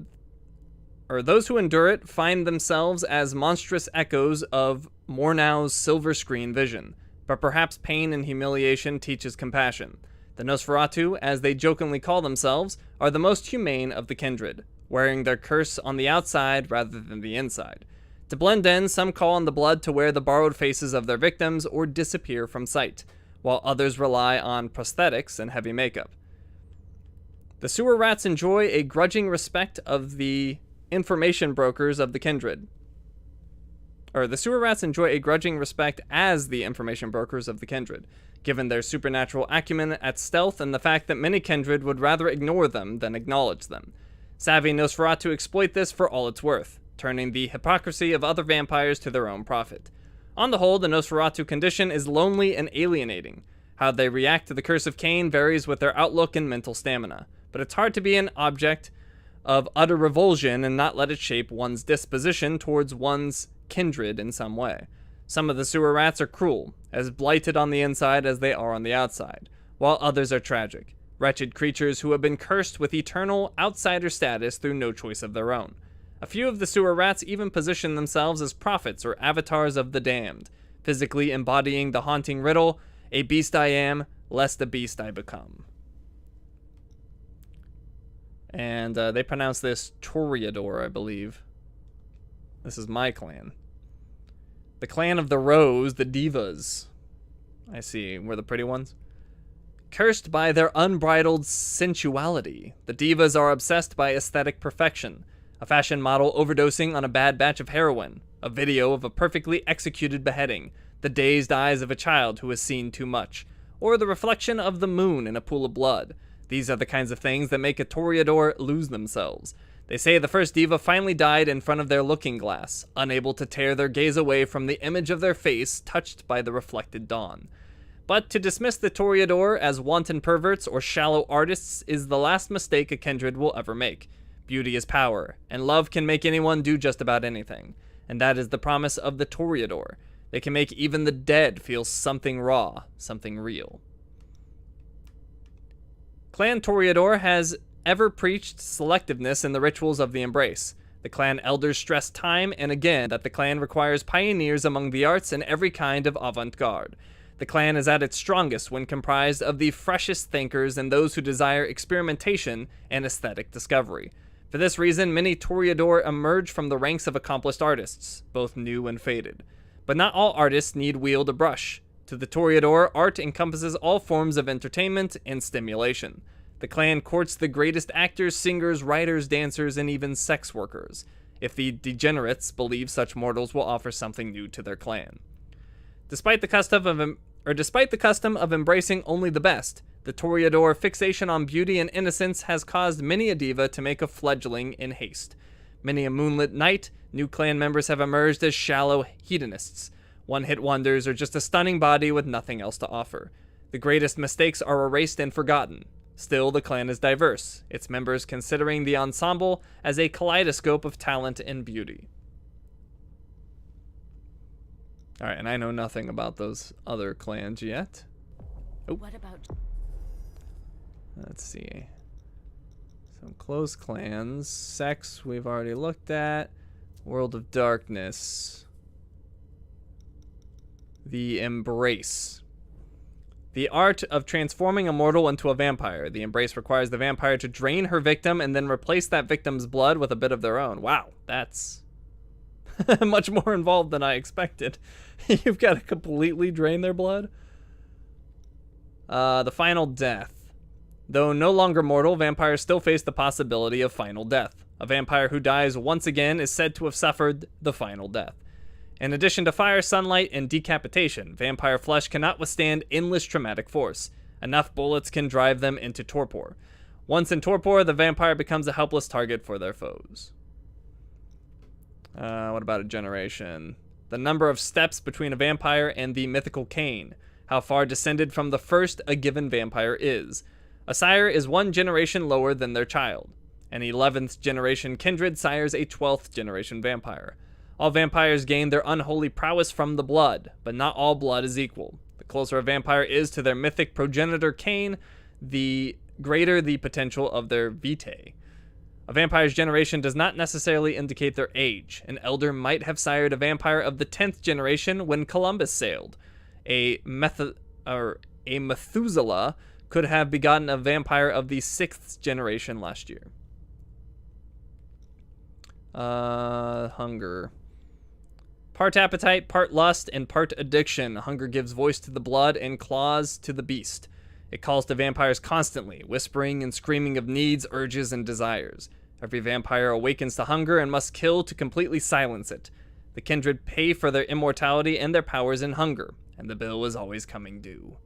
find themselves as monstrous echoes of Murnau's silver screen vision, but perhaps pain and humiliation teaches compassion. The Nosferatu, as they jokingly call themselves, are the most humane of the kindred, wearing their curse on the outside rather than the inside. To blend in, some call on the blood to wear the borrowed faces of their victims or disappear from sight, while others rely on prosthetics and heavy makeup. The sewer rats enjoy a grudging respect of the information brokers of the kindred. The sewer rats enjoy a grudging respect as the information brokers of the kindred, given their supernatural acumen at stealth and the fact that many kindred would rather ignore them than acknowledge them. Savvy Nosferatu exploit this for all it's worth, turning the hypocrisy of other vampires to their own profit. On the whole, the Nosferatu condition is lonely and alienating. How they react to the curse of Cain varies with their outlook and mental stamina, but it's hard to be an object of utter revulsion and not let it shape one's disposition towards one's kindred in some way. Some of the sewer rats are cruel, as blighted on the inside as they are on the outside, while others are tragic, wretched creatures who have been cursed with eternal outsider status through no choice of their own. A few of the sewer rats even position themselves as prophets or avatars of the damned, physically embodying the haunting riddle, "A beast I am, lest a beast I become." And they pronounce this Toreador, I believe. This is my clan. The Clan of the Rose, the Divas. I see, we're the pretty ones. Cursed by their unbridled sensuality, the Divas are obsessed by aesthetic perfection. A fashion model overdosing on a bad batch of heroin, a video of a perfectly executed beheading, the dazed eyes of a child who has seen too much, or the reflection of the moon in a pool of blood. These are the kinds of things that make a Toreador lose themselves. They say the first diva finally died in front of their looking glass, unable to tear their gaze away from the image of their face touched by the reflected dawn. But to dismiss the Toreador as wanton perverts or shallow artists is the last mistake a kindred will ever make. Beauty is power, and love can make anyone do just about anything. And that is the promise of the Toreador. They can make even the dead feel something raw, something real. Clan Toreador has ever preached selectiveness in the rituals of the Embrace. The clan elders stress time and again that the clan requires pioneers among the arts and every kind of avant-garde. The clan is at its strongest when comprised of the freshest thinkers and those who desire experimentation and aesthetic discovery. For this reason, many toreador emerge from the ranks of accomplished artists, both new and faded. But not all artists need wield a brush. To the toreador, art encompasses all forms of entertainment and stimulation. The clan courts the greatest actors, singers, writers, dancers, and even sex workers, if the degenerates believe such mortals will offer something new to their clan. Despite the custom of embracing only the best, the toreador fixation on beauty and innocence has caused many a diva to make a fledgling in haste. Many a moonlit night, new clan members have emerged as shallow hedonists, one-hit wonders, or just a stunning body with nothing else to offer. The greatest mistakes are erased and forgotten. Still, the clan is diverse, its members considering the ensemble as a kaleidoscope of talent and beauty. Alright, and I know nothing about those other clans yet. Oh. What about... Let's see. Some close clans. Sex, we've already looked at. World of Darkness. The Embrace. The art of transforming a mortal into a vampire. The Embrace requires the vampire to drain her victim and then replace that victim's blood with a bit of their own. Wow, that's much more involved than I expected. You've got to completely drain their blood. The Final Death. Though no longer mortal, vampires still face the possibility of final death. A vampire who dies once again is said to have suffered the final death. In addition to fire, sunlight, and decapitation, vampire flesh cannot withstand endless traumatic force. Enough bullets can drive them into torpor. Once in torpor, the vampire becomes a helpless target for their foes. What about a generation? The number of steps between a vampire and the mythical Cain. How far descended from the first a given vampire is. A sire is one generation lower than their child. An 11th generation kindred sires a 12th generation vampire. All vampires gain their unholy prowess from the blood, but not all blood is equal. The closer a vampire is to their mythic progenitor Cain, the greater the potential of their vitae. A vampire's generation does not necessarily indicate their age. An elder might have sired a vampire of the 10th generation when Columbus sailed. A Methuselah could have begotten a vampire of the 6th generation last year. Hunger. Part appetite, part lust, and part addiction. Hunger gives voice to the blood and claws to the beast. It calls to vampires constantly, whispering and screaming of needs, urges, and desires. Every vampire awakens to hunger and must kill to completely silence it. The kindred pay for their immortality and their powers in hunger, and the bill is always coming due.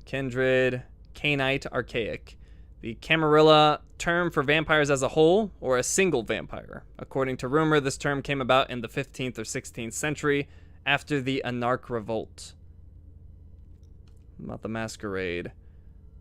Kindred, Cainite, Archaic. The Camarilla term for vampires as a whole, or a single vampire. According to rumor, this term came about in the 15th or 16th century after the Anarch Revolt. About the Masquerade.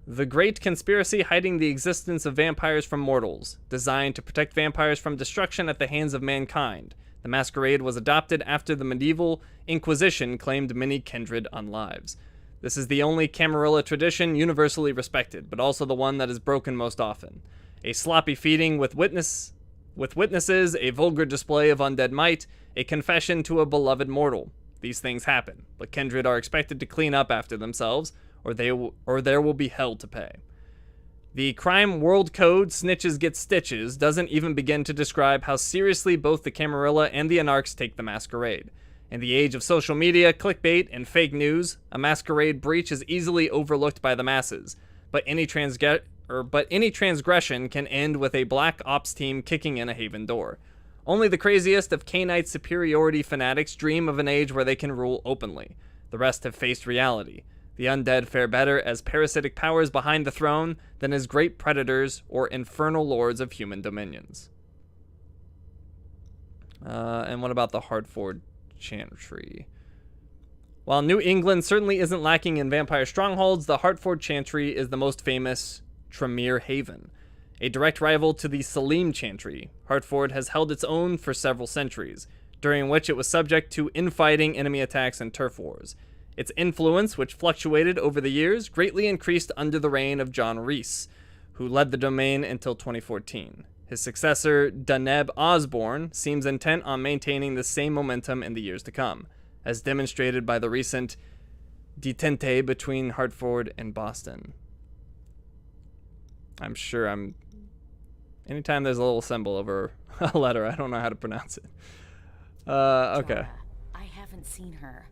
The great conspiracy hiding the existence of vampires from mortals, designed to protect vampires from destruction at the hands of mankind. The Masquerade was adopted after the medieval Inquisition claimed many kindred unlives. This is the only Camarilla tradition universally respected, but also the one that is broken most often. A sloppy feeding with witnesses, a vulgar display of undead might, a confession to a beloved mortal. These things happen, but kindred are expected to clean up after themselves, or there will be hell to pay. The crime world code, Snitches Get Stitches, doesn't even begin to describe how seriously both the Camarilla and the Anarchs take the Masquerade. In the age of social media, clickbait, and fake news, a Masquerade breach is easily overlooked by the masses, but any transgression can end with a black ops team kicking in a haven door. Only the craziest of Cainite superiority fanatics dream of an age where they can rule openly. The rest have faced reality. The undead fare better as parasitic powers behind the throne than as great predators or infernal lords of human dominions. And what about the Hartford Chantry? While New England certainly isn't lacking in vampire strongholds, the Hartford Chantry is the most famous Tremere Haven. A direct rival to the Salim Chantry, Hartford has held its own for several centuries, during which it was subject to infighting, enemy attacks, and turf wars. Its influence, which fluctuated over the years, greatly increased under the reign of John Rees, who led the domain until 2014. His successor, Daneb Osborne, seems intent on maintaining the same momentum in the years to come. as demonstrated by the recent detente between Hartford and Boston. I'm sure anytime there's a little symbol over a letter, I don't know how to pronounce it. Okay. Dora, I haven't seen her.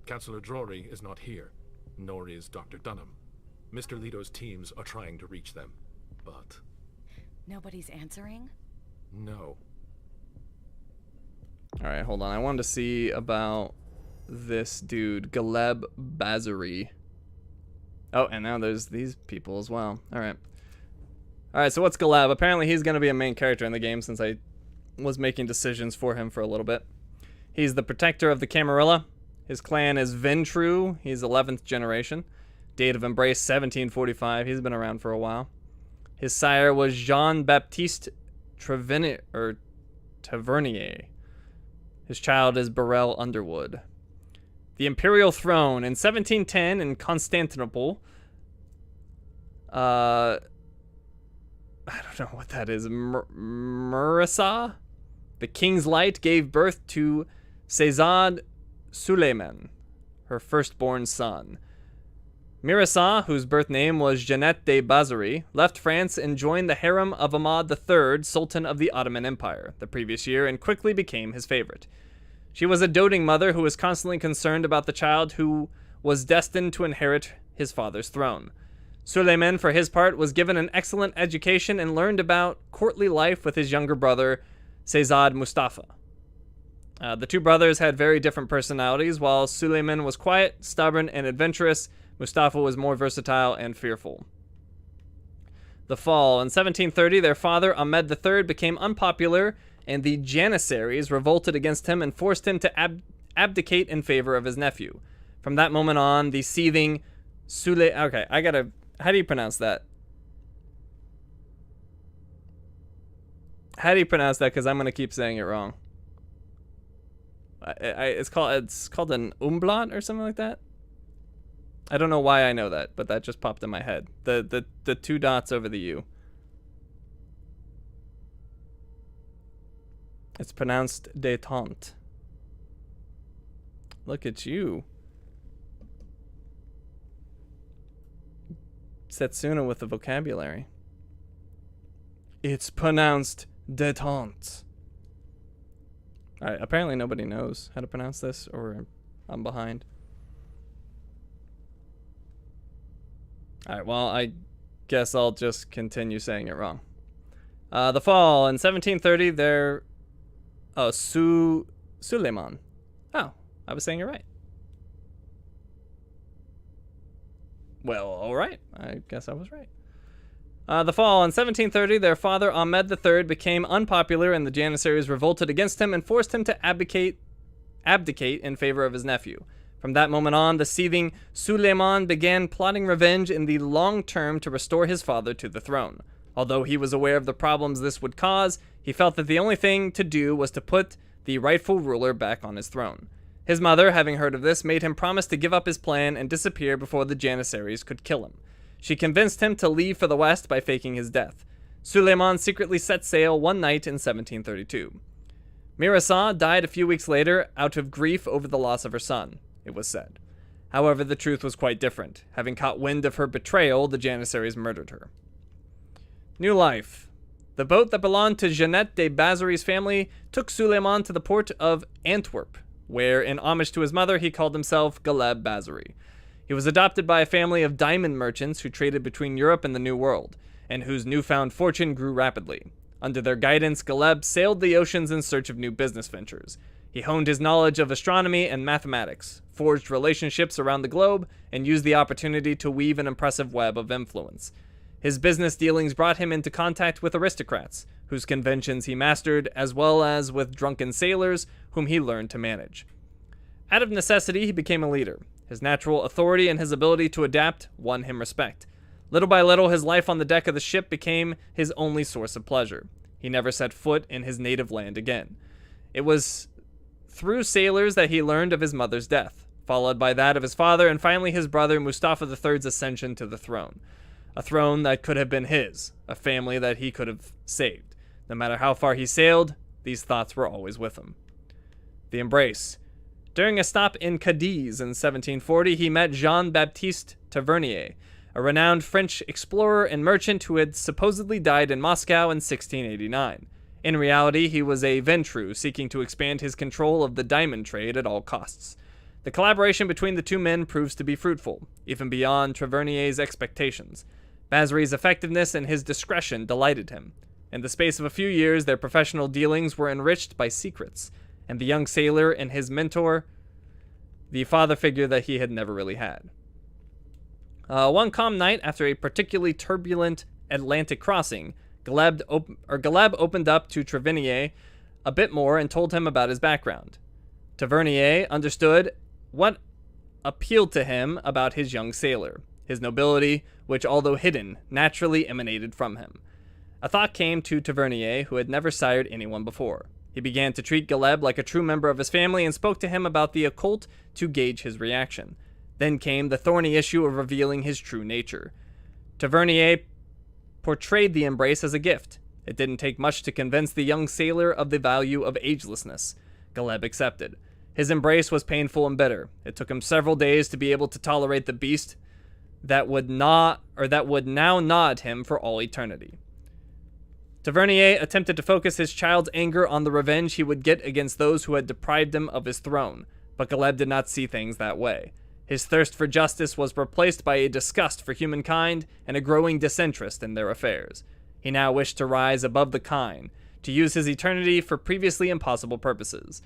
Councillor Drury is not here, nor is Dr. Dunham. Mr. Leto's teams are trying to reach them, but... Nobody's answering? No. Alright, hold on. I wanted to see about this dude, Galeb Bazari. Oh, and now there's these people as well. Alright. Alright, so what's Galeb? Apparently he's going to be a main character in the game since I was making decisions for him for a little bit. He's the protector of the Camarilla. His clan is Ventru. He's 11th generation. Date of embrace 1745. He's been around for a while. His sire was Jean-Baptiste Tavernier. His child is Burrell Underwood. The imperial throne in 1710 in Constantinople. I don't know what that is. Murasa? The king's light gave birth to Seyzad Suleiman, her firstborn son. Mirasa, whose birth name was Jeannette de Bazari, left France and joined the harem of Ahmad III, Sultan of the Ottoman Empire, the previous year and quickly became his favorite. She was a doting mother who was constantly concerned about the child who was destined to inherit his father's throne. Suleiman, for his part, was given an excellent education and learned about courtly life with his younger brother, Seyzad Mustafa. The two brothers had very different personalities. While Suleiman was quiet, stubborn, and adventurous, Mustafa was more versatile and fearful. The fall. In 1730, their father, Ahmed III, became unpopular, and the Janissaries revolted against him and forced him to abdicate in favor of his nephew. From that moment on, the seething Okay, how do you pronounce that? How do you pronounce that? Because I'm going to keep saying it wrong. It's called an umlaut or something like that. I don't know why I know that, but that just popped in my head. The two dots over the U. It's pronounced détente. Look at you. Setsuna with the vocabulary. It's pronounced détente. Alright, apparently nobody knows how to pronounce this, or I'm behind. Alright, well, I guess I'll just continue saying it wrong. The fall. In 1730, there... Oh, Suleiman. Oh, I was saying it right. Well, alright. I guess I was right. The fall. In 1730, their father, Ahmed III, became unpopular and the Janissaries revolted against him and forced him to abdicate in favor of his nephew. From that moment on, the seething Suleiman began plotting revenge in the long term to restore his father to the throne. Although he was aware of the problems this would cause, he felt that the only thing to do was to put the rightful ruler back on his throne. His mother, having heard of this, made him promise to give up his plan and disappear before the Janissaries could kill him. She convinced him to leave for the west by faking his death. Suleiman secretly set sail one night in 1732. Mirasa died a few weeks later out of grief over the loss of her son, it was said. However, the truth was quite different. Having caught wind of her betrayal, the Janissaries murdered her. New life. The boat that belonged to Jeannette de Bazari's family took Suleiman to the port of Antwerp, where, in homage to his mother, he called himself Galeb Bazari. He was adopted by a family of diamond merchants who traded between Europe and the New World, and whose newfound fortune grew rapidly. Under their guidance, Galeb sailed the oceans in search of new business ventures. He honed his knowledge of astronomy and mathematics, forged relationships around the globe, and used the opportunity to weave an impressive web of influence. His business dealings brought him into contact with aristocrats, whose conventions he mastered, as well as with drunken sailors, whom he learned to manage. Out of necessity, he became a leader. His natural authority and his ability to adapt won him respect. Little by little, his life on the deck of the ship became his only source of pleasure. He never set foot in his native land again. It was through sailors that he learned of his mother's death, followed by that of his father, and finally his brother Mustafa III's ascension to the throne. A throne that could have been his, a family that he could have saved. No matter how far he sailed, these thoughts were always with him. The embrace. During a stop in Cadiz in 1740, he met Jean-Baptiste Tavernier, a renowned French explorer and merchant who had supposedly died in Moscow in 1689. In reality, he was a ventru seeking to expand his control of the diamond trade at all costs. The collaboration between the two men proves to be fruitful, even beyond Tavernier's expectations. Basri's effectiveness and his discretion delighted him. In the space of a few years, their professional dealings were enriched by secrets, and the young sailor and his mentor, the father figure that he had never really had. One calm night, after a particularly turbulent Atlantic crossing, Galeb opened up to Tavernier a bit more and told him about his background. Tavernier understood what appealed to him about his young sailor, his nobility, which, although hidden, naturally emanated from him. A thought came to Tavernier, who had never sired anyone before. He began to treat Galeb like a true member of his family and spoke to him about the occult to gauge his reaction. Then came the thorny issue of revealing his true nature. Tavernier portrayed the embrace as a gift. It didn't take much to convince the young sailor of the value of agelessness. Galeb accepted. His embrace was painful and bitter. It took him several days to be able to tolerate the beast that would now gnaw at him for all eternity. Tavernier attempted to focus his child's anger on the revenge he would get against those who had deprived him of his throne, but Galeb did not see things that way. His thirst for justice was replaced by a disgust for humankind and a growing disinterest in their affairs. He now wished to rise above the kine, to use his eternity for previously impossible purposes.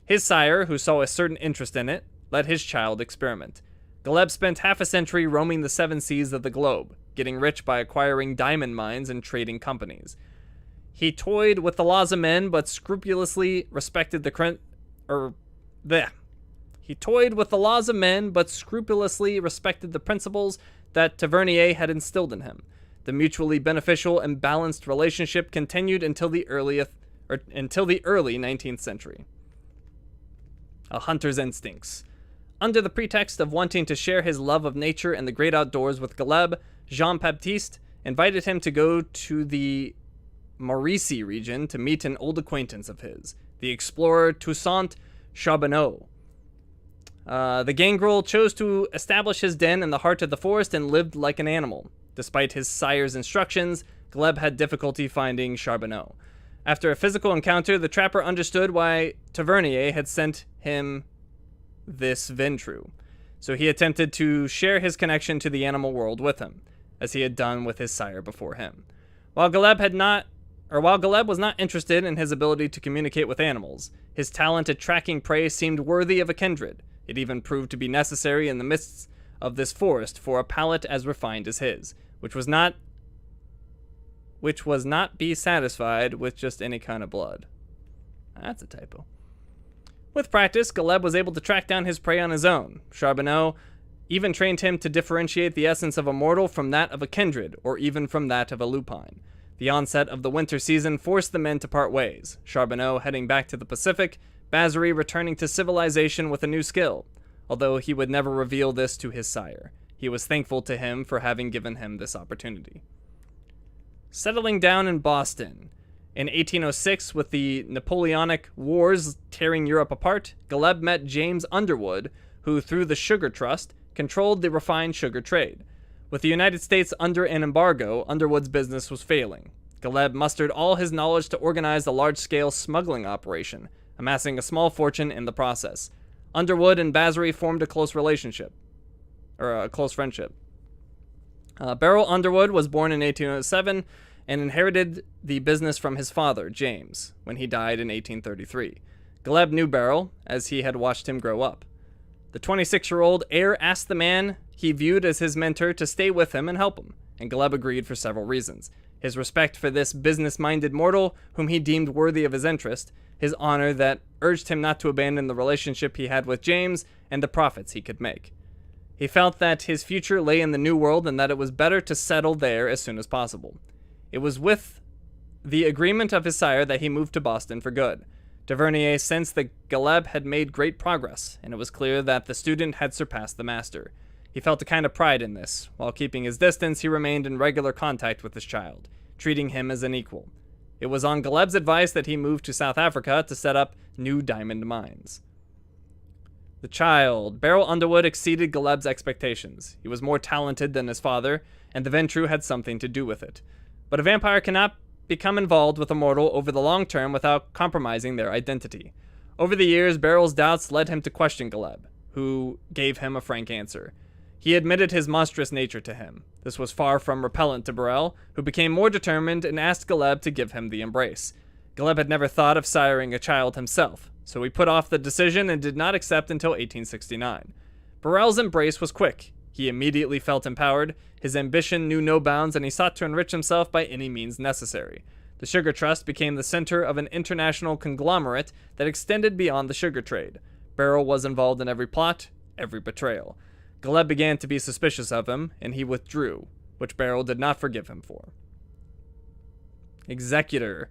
His sire, who saw a certain interest in it, let his child experiment. Galeb spent half a century roaming the seven seas of the globe, getting rich by acquiring diamond mines and trading companies. He toyed with the laws of men, but scrupulously respected the principles that Tavernier had instilled in him. The mutually beneficial and balanced relationship continued until the early 19th century. A hunter's instincts. Under the pretext of wanting to share his love of nature and the great outdoors with Galeb, Jean-Baptiste invited him to go to the Mauricie region to meet an old acquaintance of his, the explorer Toussaint Charbonneau. The gangrel chose to establish his den in the heart of the forest and lived like an animal. Despite his sire's instructions, Galeb had difficulty finding Charbonneau. After a physical encounter, the trapper understood why Tavernier had sent him this ventru, so he attempted to share his connection to the animal world with him, as he had done with his sire before him. While Galeb was not interested in his ability to communicate with animals, his talent at tracking prey seemed worthy of a kindred. It even proved to be necessary in the midst of this forest for a palate as refined as his, which was not be satisfied with just any kind of blood. That's a typo. With practice, Galeb was able to track down his prey on his own. Charbonneau even trained him to differentiate the essence of a mortal from that of a kindred, or even from that of a lupine. The onset of the winter season forced the men to part ways, Charbonneau heading back to the Pacific, Basri returning to civilization with a new skill, although he would never reveal this to his sire. He was thankful to him for having given him this opportunity. Settling down in Boston. In 1806, with the Napoleonic Wars tearing Europe apart, Galeb met James Underwood, who, through the Sugar Trust, controlled the refined sugar trade. With the United States under an embargo, Underwood's business was failing. Galeb mustered all his knowledge to organize a large-scale smuggling operation, amassing a small fortune in the process. Underwood and Basri formed a close friendship. Beryl Underwood was born in 1807 and inherited the business from his father, James, when he died in 1833. Galeb knew Beryl, as he had watched him grow up. The 26-year-old heir asked the man he viewed as his mentor to stay with him and help him, and Galeb agreed for several reasons. His respect for this business-minded mortal, whom he deemed worthy of his interest, his honor that urged him not to abandon the relationship he had with James, and the profits he could make. He felt that his future lay in the New World and that it was better to settle there as soon as possible. It was with the agreement of his sire that he moved to Boston for good. Tavernier sensed that Galeb had made great progress, and it was clear that the student had surpassed the master. He felt a kind of pride in this. While keeping his distance, he remained in regular contact with his child, treating him as an equal. It was on Galeb's advice that he moved to South Africa to set up new diamond mines. The child. Beryl Underwood exceeded Gleb's expectations. He was more talented than his father, and the Ventrue had something to do with it. But a vampire cannot become involved with a mortal over the long term without compromising their identity. Over the years, Beryl's doubts led him to question Gleb, who gave him a frank answer. He admitted his monstrous nature to him. This was far from repellent to Beryl, who became more determined and asked Gleb to give him the embrace. Gleb had never thought of siring a child himself, so he put off the decision and did not accept until 1869. Beryl's embrace was quick. He immediately felt empowered, his ambition knew no bounds, and he sought to enrich himself by any means necessary. The Sugar Trust became the center of an international conglomerate that extended beyond the sugar trade. Beryl was involved in every plot, every betrayal. Gleb began to be suspicious of him, and he withdrew, which Beryl did not forgive him for. Executor.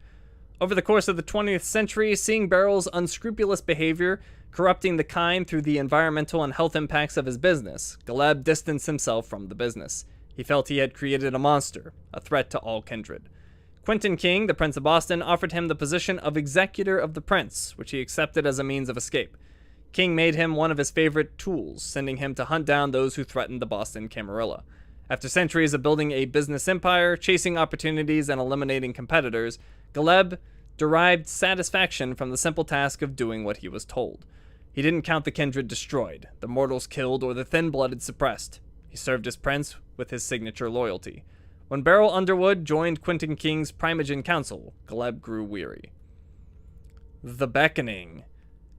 Over the course of the 20th century, seeing Beryl's unscrupulous behavior corrupting the kind through the environmental and health impacts of his business, Gleb distanced himself from the business. He felt he had created a monster, a threat to all kindred. Quentin King, the Prince of Boston, offered him the position of executor of the prince, which he accepted as a means of escape. King made him one of his favorite tools, sending him to hunt down those who threatened the Boston Camarilla. After centuries of building a business empire, chasing opportunities, and eliminating competitors, Gleb derived satisfaction from the simple task of doing what he was told. He didn't count the kindred destroyed, the mortals killed, or the thin-blooded suppressed. He served his prince with his signature loyalty. When Beryl Underwood joined Quentin King's Primogen Council, Gleb grew weary. The Beckoning.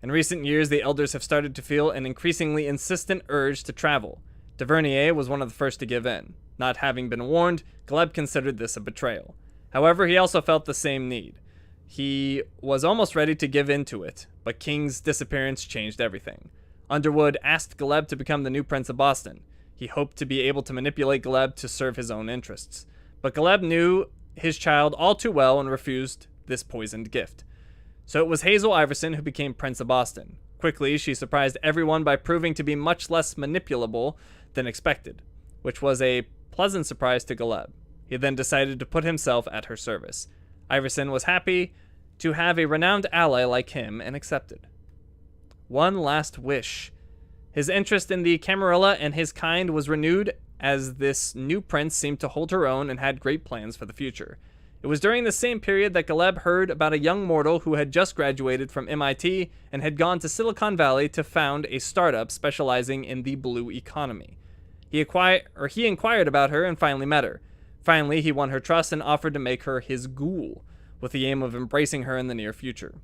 In recent years, the elders have started to feel an increasingly insistent urge to travel. Tavernier was one of the first to give in. Not having been warned, Gleb considered this a betrayal. However, he also felt the same need. He was almost ready to give in to it, but King's disappearance changed everything. Underwood asked Gleb to become the new Prince of Boston. He hoped to be able to manipulate Gleb to serve his own interests. But Gleb knew his child all too well and refused this poisoned gift. So it was Hazel Iverson who became Prince of Boston. Quickly, she surprised everyone by proving to be much less manipulable than expected, which was a pleasant surprise to Gleb. He then decided to put himself at her service. Iverson was happy to have a renowned ally like him and accepted. One last wish. His interest in the Camarilla and his kind was renewed as this new prince seemed to hold her own and had great plans for the future. It was during the same period that Gleb heard about a young mortal who had just graduated from MIT and had gone to Silicon Valley to found a startup specializing in the blue economy. He inquired about her and finally met her. Finally, he won her trust and offered to make her his ghoul, with the aim of embracing her in the near future.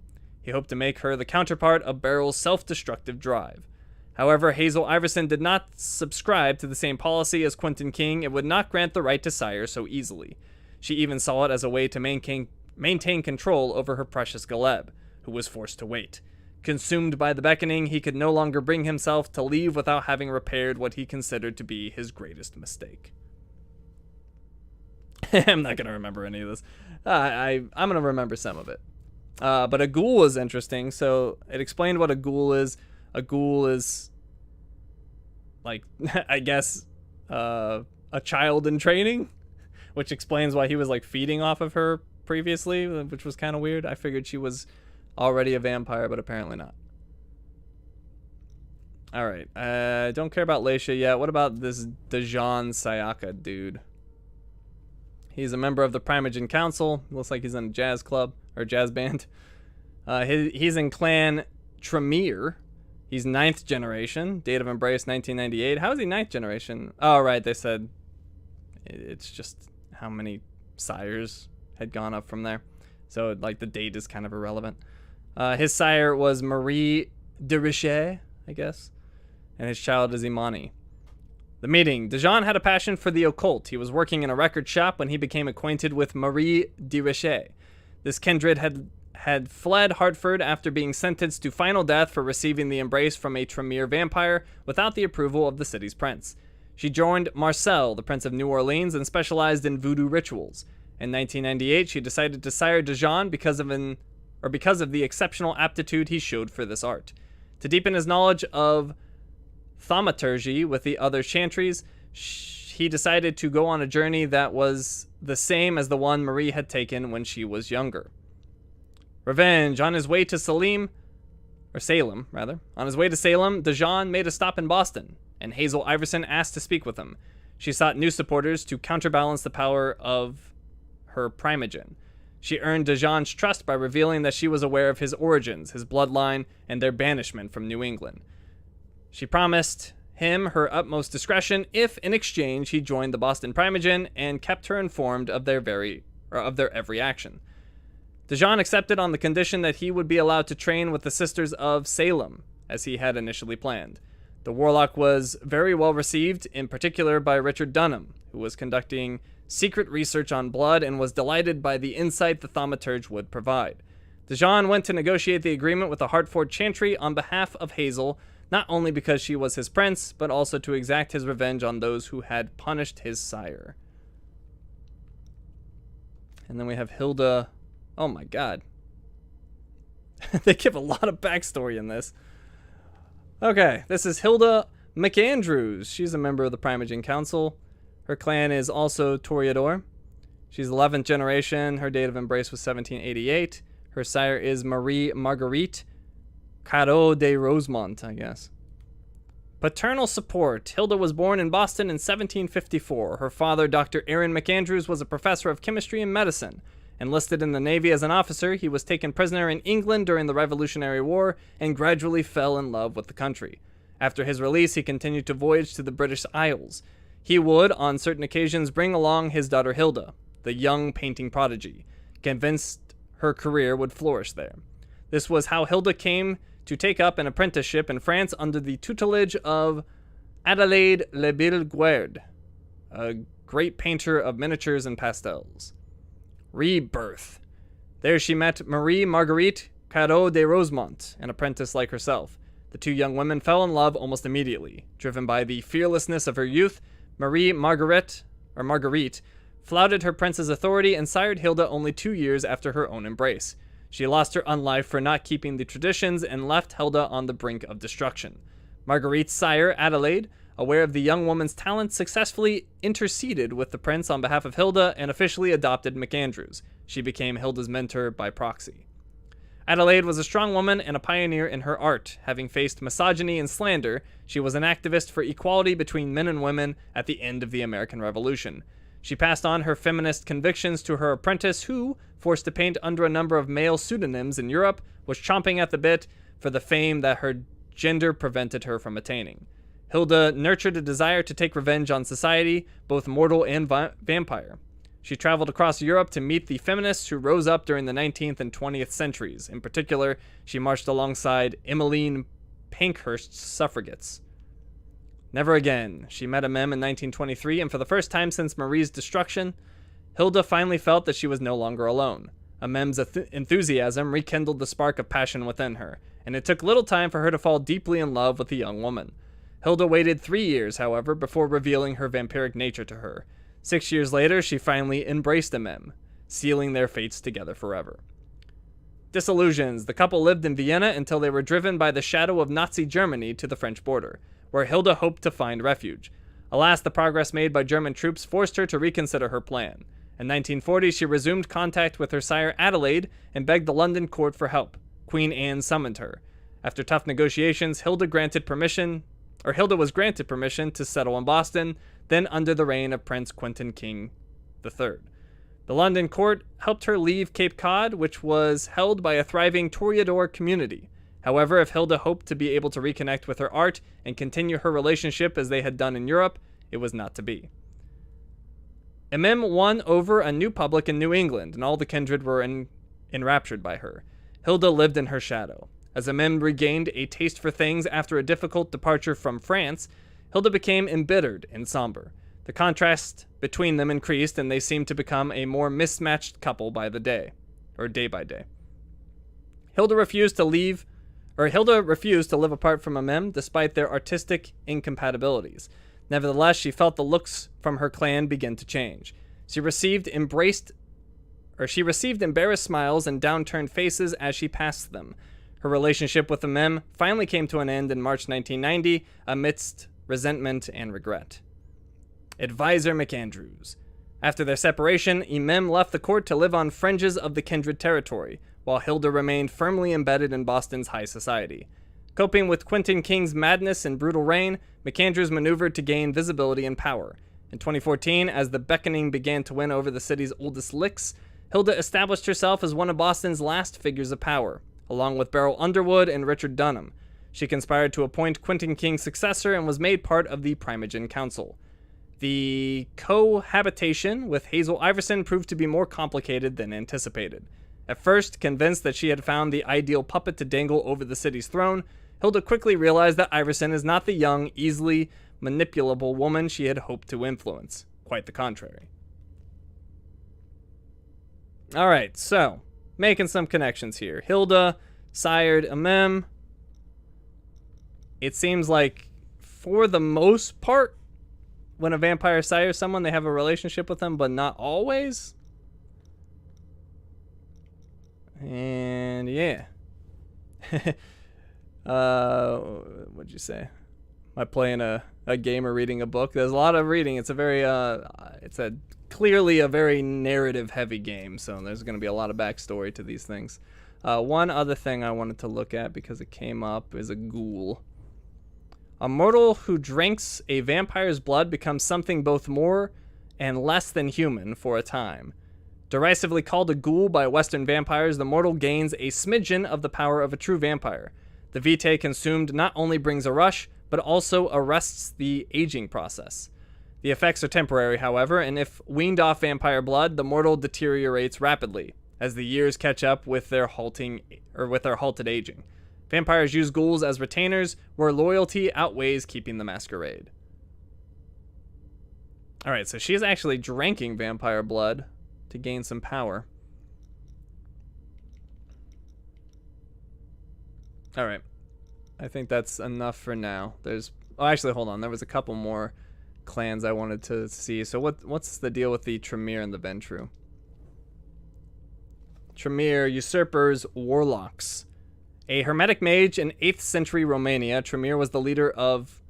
He hoped to make her the counterpart of Beryl's self-destructive drive. However, Hazel Iverson did not subscribe to the same policy as Quentin King and would not grant the right to sire so easily. She even saw it as a way to maintain control over her precious Gleb, who was forced to wait. Consumed by the beckoning, he could no longer bring himself to leave without having repaired what he considered to be his greatest mistake. I'm not going to remember any of this. I'm going to remember some of it. But a ghoul is interesting. So it explained what a ghoul is. A ghoul is, like, I guess, a child in training, which explains why he was, like, feeding off of her previously, which was kind of weird. I figured she was already a vampire, but apparently not. All right. Don't care about Leisha yet. What about this Dejan Sayaka dude? He's a member of the Primogen Council. Looks like he's in a jazz club or jazz band. He's in Clan Tremere. He's 9th generation. Date of embrace 1998. How is he 9th generation? Oh, right. They said it's just how many sires had gone up from there. So, like, the date is kind of irrelevant. His sire was Marie de Richet, I guess. And his child is Imani. The meeting. Dejan had a passion for the occult. He was working in a record shop when he became acquainted with Marie de Richet. This kindred had fled Hartford after being sentenced to final death for receiving the embrace from a Tremere vampire without the approval of the city's prince. She joined Marcel, the Prince of New Orleans, and specialized in voodoo rituals. In 1998, she decided to sire Dejan because of the exceptional aptitude he showed for this art. To deepen his knowledge of thaumaturgy with the other chantries, he decided to go on a journey that was the same as the one Marie had taken when she was younger. Revenge. On his way to Salem, or Salem, rather. On his way to Salem, DeJean made a stop in Boston, and Hazel Iverson asked to speak with him. She sought new supporters to counterbalance the power of her primogen. She earned DeJean's trust by revealing that she was aware of his origins, his bloodline, and their banishment from New England. She promised him her utmost discretion if, in exchange, he joined the Boston primogen and kept her informed of their every action. DeJean accepted on the condition that he would be allowed to train with the Sisters of Salem, as he had initially planned. The warlock was very well received, in particular by Richard Dunham, who was conducting secret research on blood and was delighted by the insight the thaumaturge would provide. DeJean went to negotiate the agreement with the Hartford Chantry on behalf of Hazel, not only because she was his prince, but also to exact his revenge on those who had punished his sire. And then we have Hilda. Oh my god. They give a lot of backstory in this. Okay, this is Hilda McAndrews. She's a member of the Primogen Council. Her clan is also Toreador. She's 11th generation. Her date of embrace was 1788. Her sire is Marie Marguerite Caro de Rosemont, I guess. Paternal support. Hilda was born in Boston in 1754. Her father, Dr. Aaron McAndrews, was a professor of chemistry and medicine. Enlisted in the Navy as an officer, he was taken prisoner in England during the Revolutionary War and gradually fell in love with the country. After his release, he continued to voyage to the British Isles. He would, on certain occasions, bring along his daughter Hilda, the young painting prodigy, convinced her career would flourish there. This was how Hilda came to take up an apprenticeship in France under the tutelage of Adelaide Le Bilguerd, a great painter of miniatures and pastels. Rebirth. There she met Marie Marguerite Caro de Rosemont, an apprentice like herself. The two young women fell in love almost immediately. Driven by the fearlessness of her youth, Marie Marguerite flouted her prince's authority and sired Hilda only 2 years after her own embrace. She lost her unlife for not keeping the traditions and left Hilda on the brink of destruction. Marguerite's sire, Adelaide, aware of the young woman's talent, successfully interceded with the prince on behalf of Hilda and officially adopted McAndrews. She became Hilda's mentor by proxy. Adelaide was a strong woman and a pioneer in her art. Having faced misogyny and slander, she was an activist for equality between men and women at the end of the American Revolution. She passed on her feminist convictions to her apprentice who, forced to paint under a number of male pseudonyms in Europe, was chomping at the bit for the fame that her gender prevented her from attaining. Hilda nurtured a desire to take revenge on society, both mortal and vampire. She traveled across Europe to meet the feminists who rose up during the 19th and 20th centuries. In particular, she marched alongside Emmeline Pankhurst's suffragettes. Never again. She met Amem in 1923, and for the first time since Marie's destruction, Hilda finally felt that she was no longer alone. Amem's enthusiasm rekindled the spark of passion within her, and it took little time for her to fall deeply in love with the young woman. Hilda waited 3 years, however, before revealing her vampiric nature to her. 6 years later, she finally embraced Amem, sealing their fates together forever. Disillusions. The couple lived in Vienna until they were driven by the shadow of Nazi Germany to the French border, where Hilda hoped to find refuge. Alas, the progress made by German troops forced her to reconsider her plan. In 1940, she resumed contact with her sire Adelaide and begged the London court for help. Queen Anne summoned her. After tough negotiations, Hilda was granted permission to settle in Boston, then under the reign of Prince Quentin King III. The London court helped her leave Cape Cod, which was held by a thriving Toreador community. However, if Hilda hoped to be able to reconnect with her art and continue her relationship as they had done in Europe, it was not to be. Amem won over a new public in New England, and all the kindred were enraptured by her. Hilda lived in her shadow. As Amem regained a taste for things after a difficult departure from France, Hilda became embittered and somber. The contrast between them increased, and they seemed to become a more mismatched couple by the day by day. Hilda refused to live apart from Amem despite their artistic incompatibilities. Nevertheless, she felt the looks from her clan begin to change. She received embarrassed smiles and downturned faces as she passed them. Her relationship with Amem finally came to an end in March 1990 amidst resentment and regret. Advisor McAndrews. After their separation, Amem left the court to live on fringes of the kindred territory. while Hilda remained firmly embedded in Boston's high society. Coping with Quentin King's madness and brutal reign, McAndrews maneuvered to gain visibility and power. In 2014, as the Beckoning began to win over the city's oldest licks, Hilda established herself as one of Boston's last figures of power, along with Beryl Underwood and Richard Dunham. She conspired to appoint Quentin King's successor and was made part of the Primogen Council. The cohabitation with Hazel Iverson proved to be more complicated than anticipated. At first, convinced that she had found the ideal puppet to dangle over the city's throne, Hilda quickly realized that Iverson is not the young, easily manipulable woman she had hoped to influence. Quite the contrary. Alright, so, making some connections here. Hilda sired Amem. It seems like, for the most part, when a vampire sires someone, they have a relationship with them, but not always. And yeah. What'd you say? Am I playing a game or reading a book? There's a lot of reading. It's a very clearly a very narrative heavy game, so there's going to be a lot of backstory to these things. One other thing I wanted to look at because it came up is a ghoul. A mortal who drinks a vampire's blood becomes something both more and less than human for a time. Derisively called a ghoul by Western vampires, the mortal gains a smidgen of the power of a true vampire. The vitae consumed not only brings a rush, but also arrests the aging process. The effects are temporary, however, and if weaned off vampire blood, the mortal deteriorates rapidly as the years catch up with their halted aging. Vampires use ghouls as retainers, where loyalty outweighs keeping the masquerade. Alright, so she's actually drinking vampire blood to gain some power. Alright. I think that's enough for now. Oh, actually, hold on. There was a couple more clans I wanted to see. So what's the deal with the Tremere and the Ventru? Tremere, usurpers, warlocks. A hermetic mage in 8th century Romania, Tremere was the leader of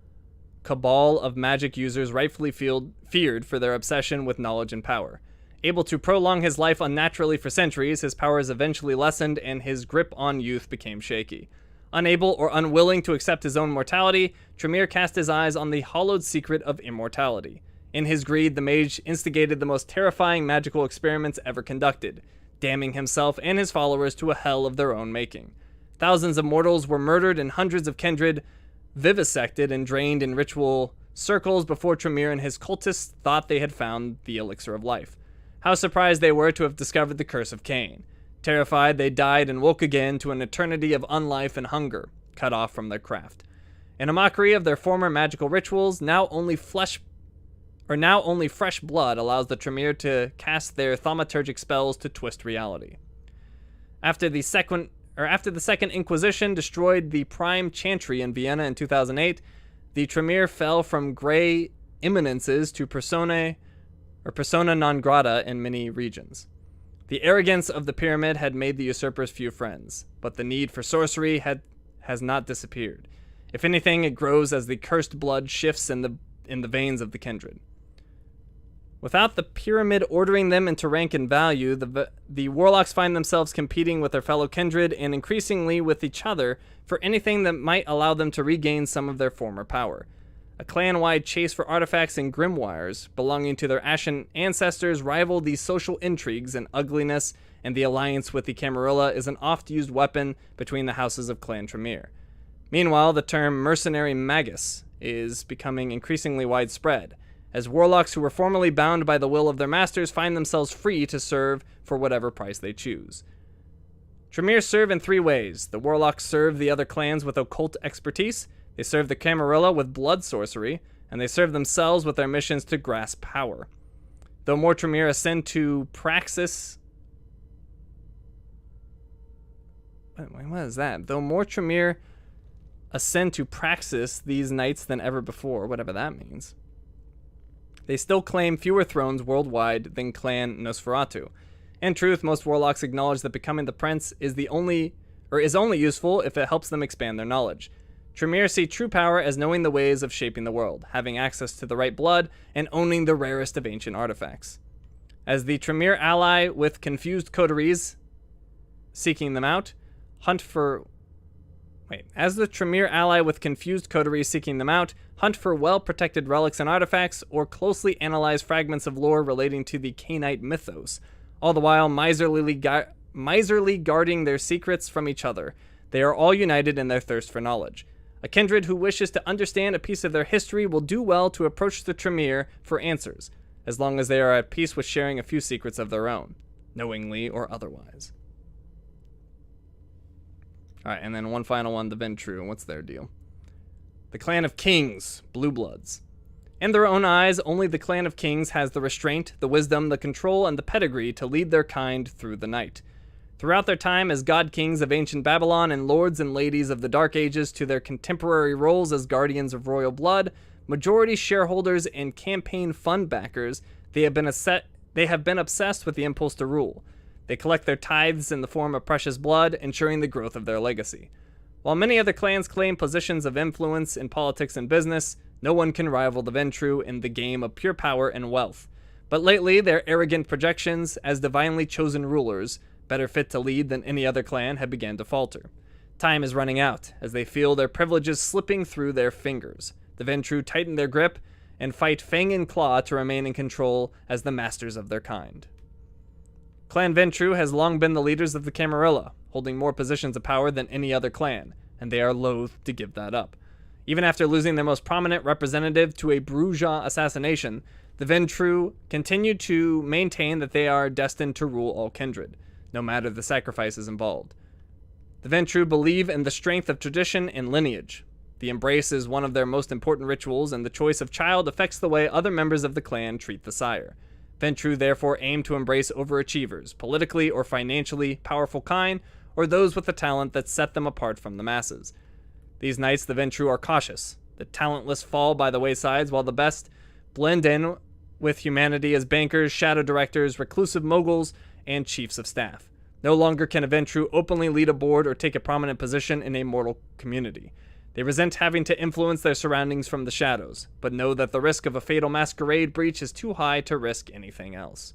cabal of magic users rightfully feared for their obsession with knowledge and power. Able to prolong his life unnaturally for centuries, his powers eventually lessened and his grip on youth became shaky. Unable or unwilling to accept his own mortality, Tremere cast his eyes on the hallowed secret of immortality. In his greed, the mage instigated the most terrifying magical experiments ever conducted, damning himself and his followers to a hell of their own making. Thousands of mortals were murdered and hundreds of kindred vivisected and drained in ritual circles before Tremere and his cultists thought they had found the elixir of life. How surprised they were to have discovered the curse of Cain. Terrified, they died and woke again to an eternity of unlife and hunger, cut off from their craft. In a mockery of their former magical rituals, now only fresh blood allows the Tremere to cast their thaumaturgic spells to twist reality. After the Second Inquisition destroyed the Prime Chantry in Vienna in 2008, the Tremere fell from gray eminences to persona non grata in many regions. The arrogance of the pyramid had made the usurpers few friends, but the need for sorcery has not disappeared. If anything, it grows as the cursed blood shifts in the veins of the kindred. Without the pyramid ordering them into rank and value, the warlocks find themselves competing with their fellow kindred and increasingly with each other for anything that might allow them to regain some of their former power. A clan-wide chase for artifacts and grimoires belonging to their ashen ancestors rival the social intrigues and ugliness, and the alliance with the Camarilla is an oft-used weapon between the houses of Clan Tremere. Meanwhile, the term mercenary magus is becoming increasingly widespread, as warlocks who were formerly bound by the will of their masters find themselves free to serve for whatever price they choose. Tremere serve in 3 ways. The warlocks serve the other clans with occult expertise, they serve the Camarilla with blood sorcery, and they serve themselves with their missions to grasp power. Though more Tremere ascend to praxis... What is that? Though more Tremere ascend to praxis these nights than ever before, whatever that means, they still claim fewer thrones worldwide than Clan Nosferatu. In truth, most warlocks acknowledge that becoming the prince is only useful if it helps them expand their knowledge. Tremere see true power as knowing the ways of shaping the world, having access to the right blood, and owning the rarest of ancient artifacts. As the Tremere ally with confused coteries, seeking them out, hunt for... As the Tremere ally with confused coteries seeking them out, hunt for well-protected relics and artifacts, or closely analyze fragments of lore relating to the Cainite mythos, all the while miserly guarding their secrets from each other. They are all united in their thirst for knowledge. A kindred who wishes to understand a piece of their history will do well to approach the Tremere for answers, as long as they are at peace with sharing a few secrets of their own, knowingly or otherwise. Alright, and then one final one, the Ventru. What's their deal? The Clan of Kings, Blue Bloods. In their own eyes, only the Clan of Kings has the restraint, the wisdom, the control, and the pedigree to lead their kind through the night. Throughout their time as god kings of ancient Babylon and lords and ladies of the Dark Ages to their contemporary roles as guardians of royal blood, majority shareholders, and campaign fund backers, they have been obsessed with the impulse to rule. They collect their tithes in the form of precious blood, ensuring the growth of their legacy. While many other clans claim positions of influence in politics and business, no one can rival the Ventru in the game of pure power and wealth. But lately, their arrogant projections as divinely chosen rulers, better fit to lead than any other clan, have begun to falter. Time is running out, as they feel their privileges slipping through their fingers. The Ventru tighten their grip and fight fang and claw to remain in control as the masters of their kind. Clan Ventru has long been the leaders of the Camarilla, holding more positions of power than any other clan, and they are loath to give that up. Even after losing their most prominent representative to a Bruja assassination, the Ventru continue to maintain that they are destined to rule all kindred, no matter the sacrifices involved. The Ventru believe in the strength of tradition and lineage. The embrace is one of their most important rituals, and the choice of child affects the way other members of the clan treat the sire. Ventru therefore aim to embrace overachievers, politically or financially powerful kind, or those with the talent that set them apart from the masses. These nights the Ventru are cautious. The talentless fall by the waysides, while the best blend in with humanity as bankers, shadow directors, reclusive moguls, and chiefs of staff. No longer can a Ventru openly lead a board or take a prominent position in a mortal community. They resent having to influence their surroundings from the shadows, but know that the risk of a fatal masquerade breach is too high to risk anything else.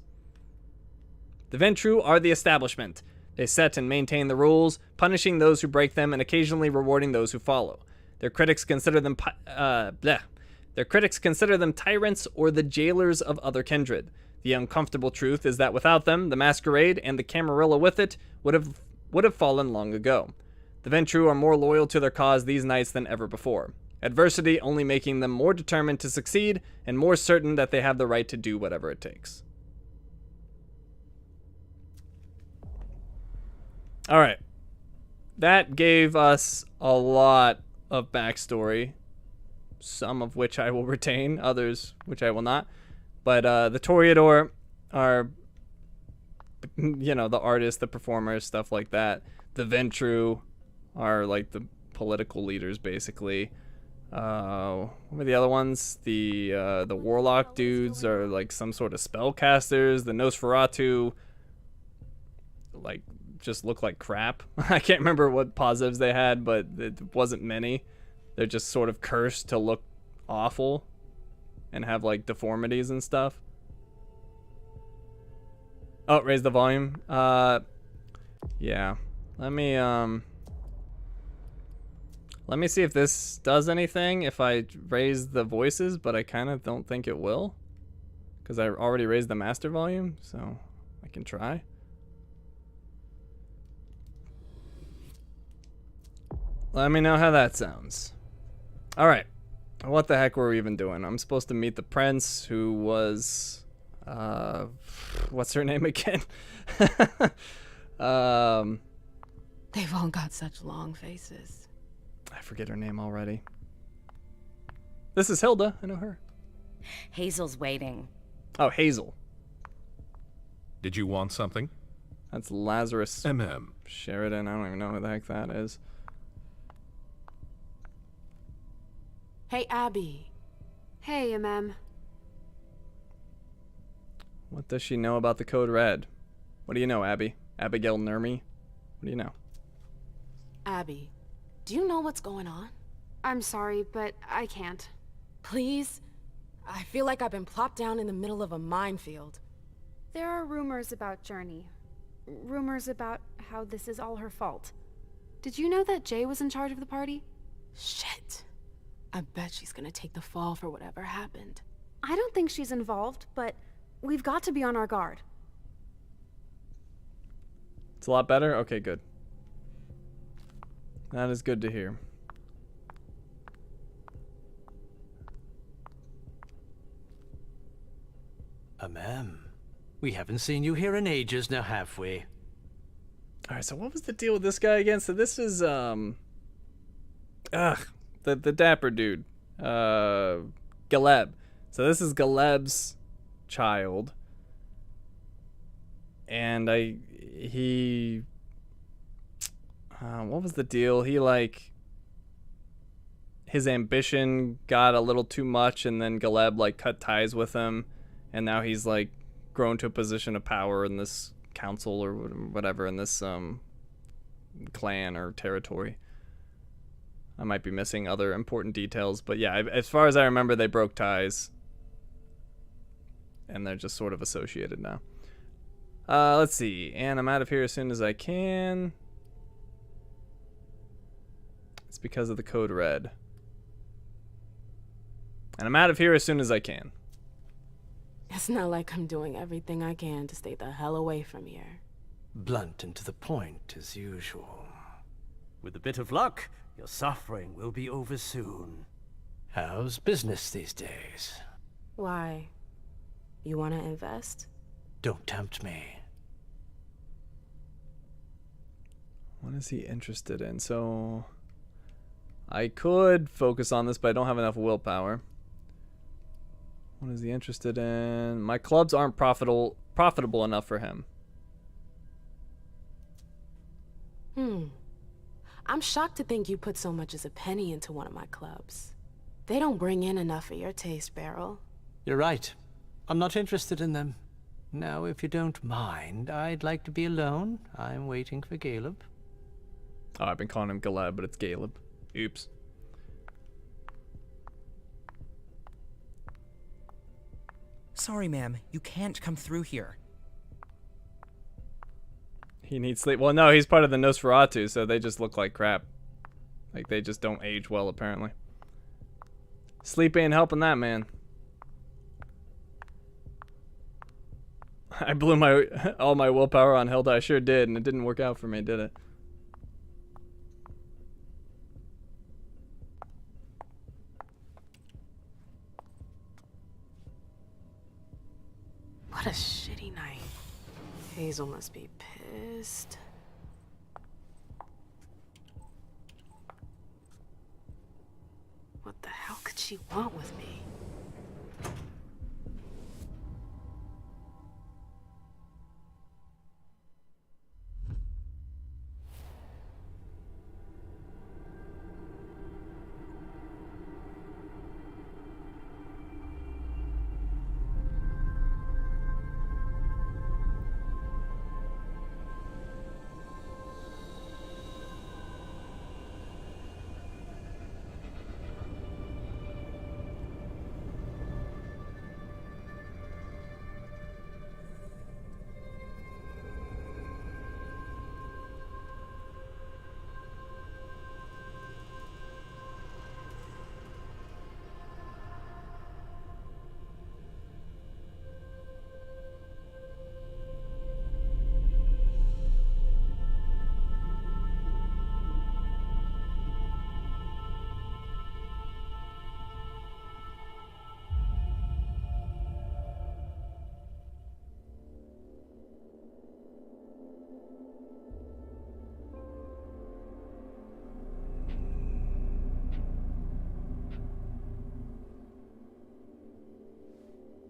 The Ventru are the establishment. They set and maintain the rules, punishing those who break them and occasionally rewarding those who follow. Their critics consider them tyrants or the jailers of other kindred. The uncomfortable truth is that without them, the Masquerade and the Camarilla with it would have fallen long ago. The Ventru are more loyal to their cause these nights than ever before. Adversity only making them more determined to succeed and more certain that they have the right to do whatever it takes. Alright. That gave us a lot of backstory. Some of which I will retain, others which I will not. But the Toreador are, the artists, the performers, stuff like that. The Ventru are like the political leaders, basically. What were the other ones? The Warlock dudes are like some sort of spellcasters. The Nosferatu, like, just look like crap. I can't remember what positives they had, but it wasn't many. They're just sort of cursed to look awful and have like deformities and stuff. Oh, raise the volume. Yeah. Let me see if this does anything if I raise the voices, but I kind of don't think it will, because I already raised the master volume, so I can try. Let me know how that sounds. Alright. What the heck were we even doing? I'm supposed to meet the prince, who was... what's her name again? They've all got such long faces. I forget her name already. This is Hilda. I know her. Hazel's waiting. Oh, Hazel. Did you want something? That's Lazarus MM. Sheridan. I don't even know who the heck that is. Hey, Abby. Hey, What does she know about the Code Red? What do you know, Abby? Abigail Nurmi? What do you know? Abby, do you know what's going on? I'm sorry, but I can't. Please? I feel like I've been plopped down in the middle of a minefield. There are rumors about Journey. rumors about how this is all her fault. Did you know that Jay was in charge of the party? Shit. I bet she's gonna take the fall for whatever happened. I don't think she's involved, but we've got to be on our guard. It's a lot better? Okay, good. That is good to hear. We haven't seen you here in ages now, have we? Alright, so what was the deal with this guy again? So this is, the dapper dude. Galeb. So this is Galeb's child. And what was the deal? He, like, his ambition got a little too much, and then Galeb, like, cut ties with him, and now he's, like, grown to a position of power in this council or whatever, in this, clan or territory. I might be missing other important details, but yeah, as far as I remember, they broke ties, and they're just sort of associated now. Let's see, and I'm out of here as soon as I can. It's because of the code red. And I'm out of here as soon as I can. It's not like I'm doing everything I can to stay the hell away from here. Blunt and to the point, as usual. With a bit of luck, your suffering will be over soon. How's business these days? Why? You want to invest? Don't tempt me. What is he interested in? So I could focus on this, but I don't have enough willpower. What is he interested in? My clubs aren't profitable enough for him. I'm shocked to think you put so much as a penny into one of my clubs. They don't bring in enough for your taste, Beryl. You're right. I'm not interested in them. Now, if you don't mind, I'd like to be alone. I'm waiting for Caleb. Oh, I've been calling him Galeb, but it's Caleb. Oops. Sorry, ma'am. You can't come through here. He needs sleep. Well, no, he's part of the Nosferatu, so they just look like crap. Like, they just don't age well, apparently. Sleep ain't helping that, man. I blew all my willpower on Hilda. I sure did, and it didn't work out for me, did it? What a shitty night. Hazel must be pissed. What the hell could she want with me?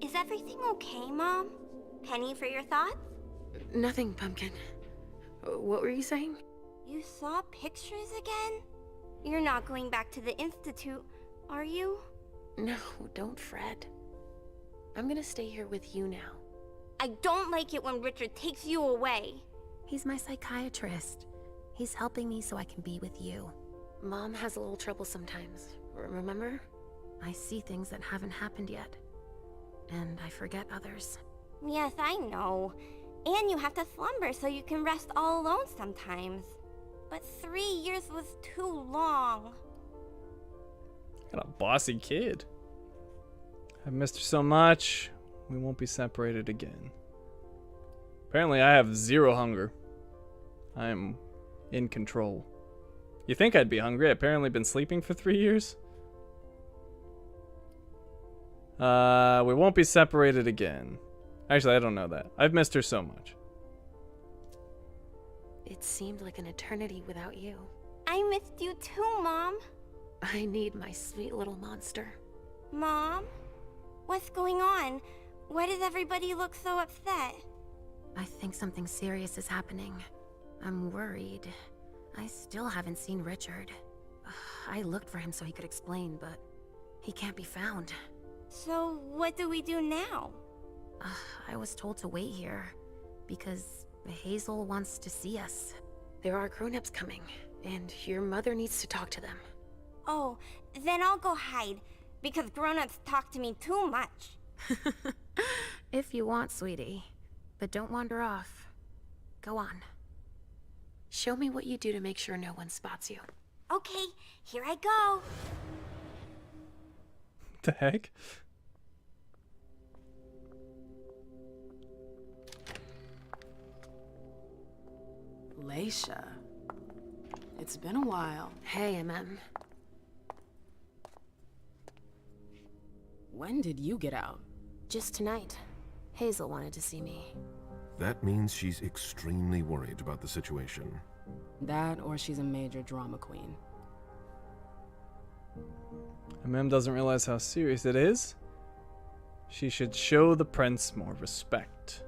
Is everything okay, Mom? Penny for your thoughts? Nothing, Pumpkin. What were you saying? You saw pictures again? You're not going back to the Institute, are you? No, don't fret. I'm gonna stay here with you now. I don't like it when Richard takes you away. He's my psychiatrist. He's helping me so I can be with you. Mom has a little trouble sometimes, remember? I see things that haven't happened yet. And I forget others. Yes, I know. And you have to slumber so you can rest all alone sometimes. But 3 years was too long. Got a bossy kid. I've missed her so much. We won't be separated again. Apparently I have zero hunger. I am in control. You think I'd be hungry? I've apparently been sleeping for 3 years. We won't be separated again. Actually, I don't know that. I've missed her so much. It seemed like an eternity without you. I missed you too, Mom. I need my sweet little monster. Mom? What's going on? Why does everybody look so upset? I think something serious is happening. I'm worried. I still haven't seen Richard. I looked for him so he could explain, but he can't be found. So what do we do now? I was told to wait here because Hazel wants to see us. There are grown-ups coming, and your mother needs to talk to them. Oh, then I'll go hide, because grown-ups talk to me too much. If you want, sweetie. But don't wander off. Go on. Show me what you do to make sure no one spots you. Okay, here I go. The heck? Leisha. It's been a while. Hey, MM. When did you get out? Just tonight. Hazel wanted to see me. That means she's extremely worried about the situation. That, or she's a major drama queen. MM doesn't realize how serious it is. She should show the prince more respect.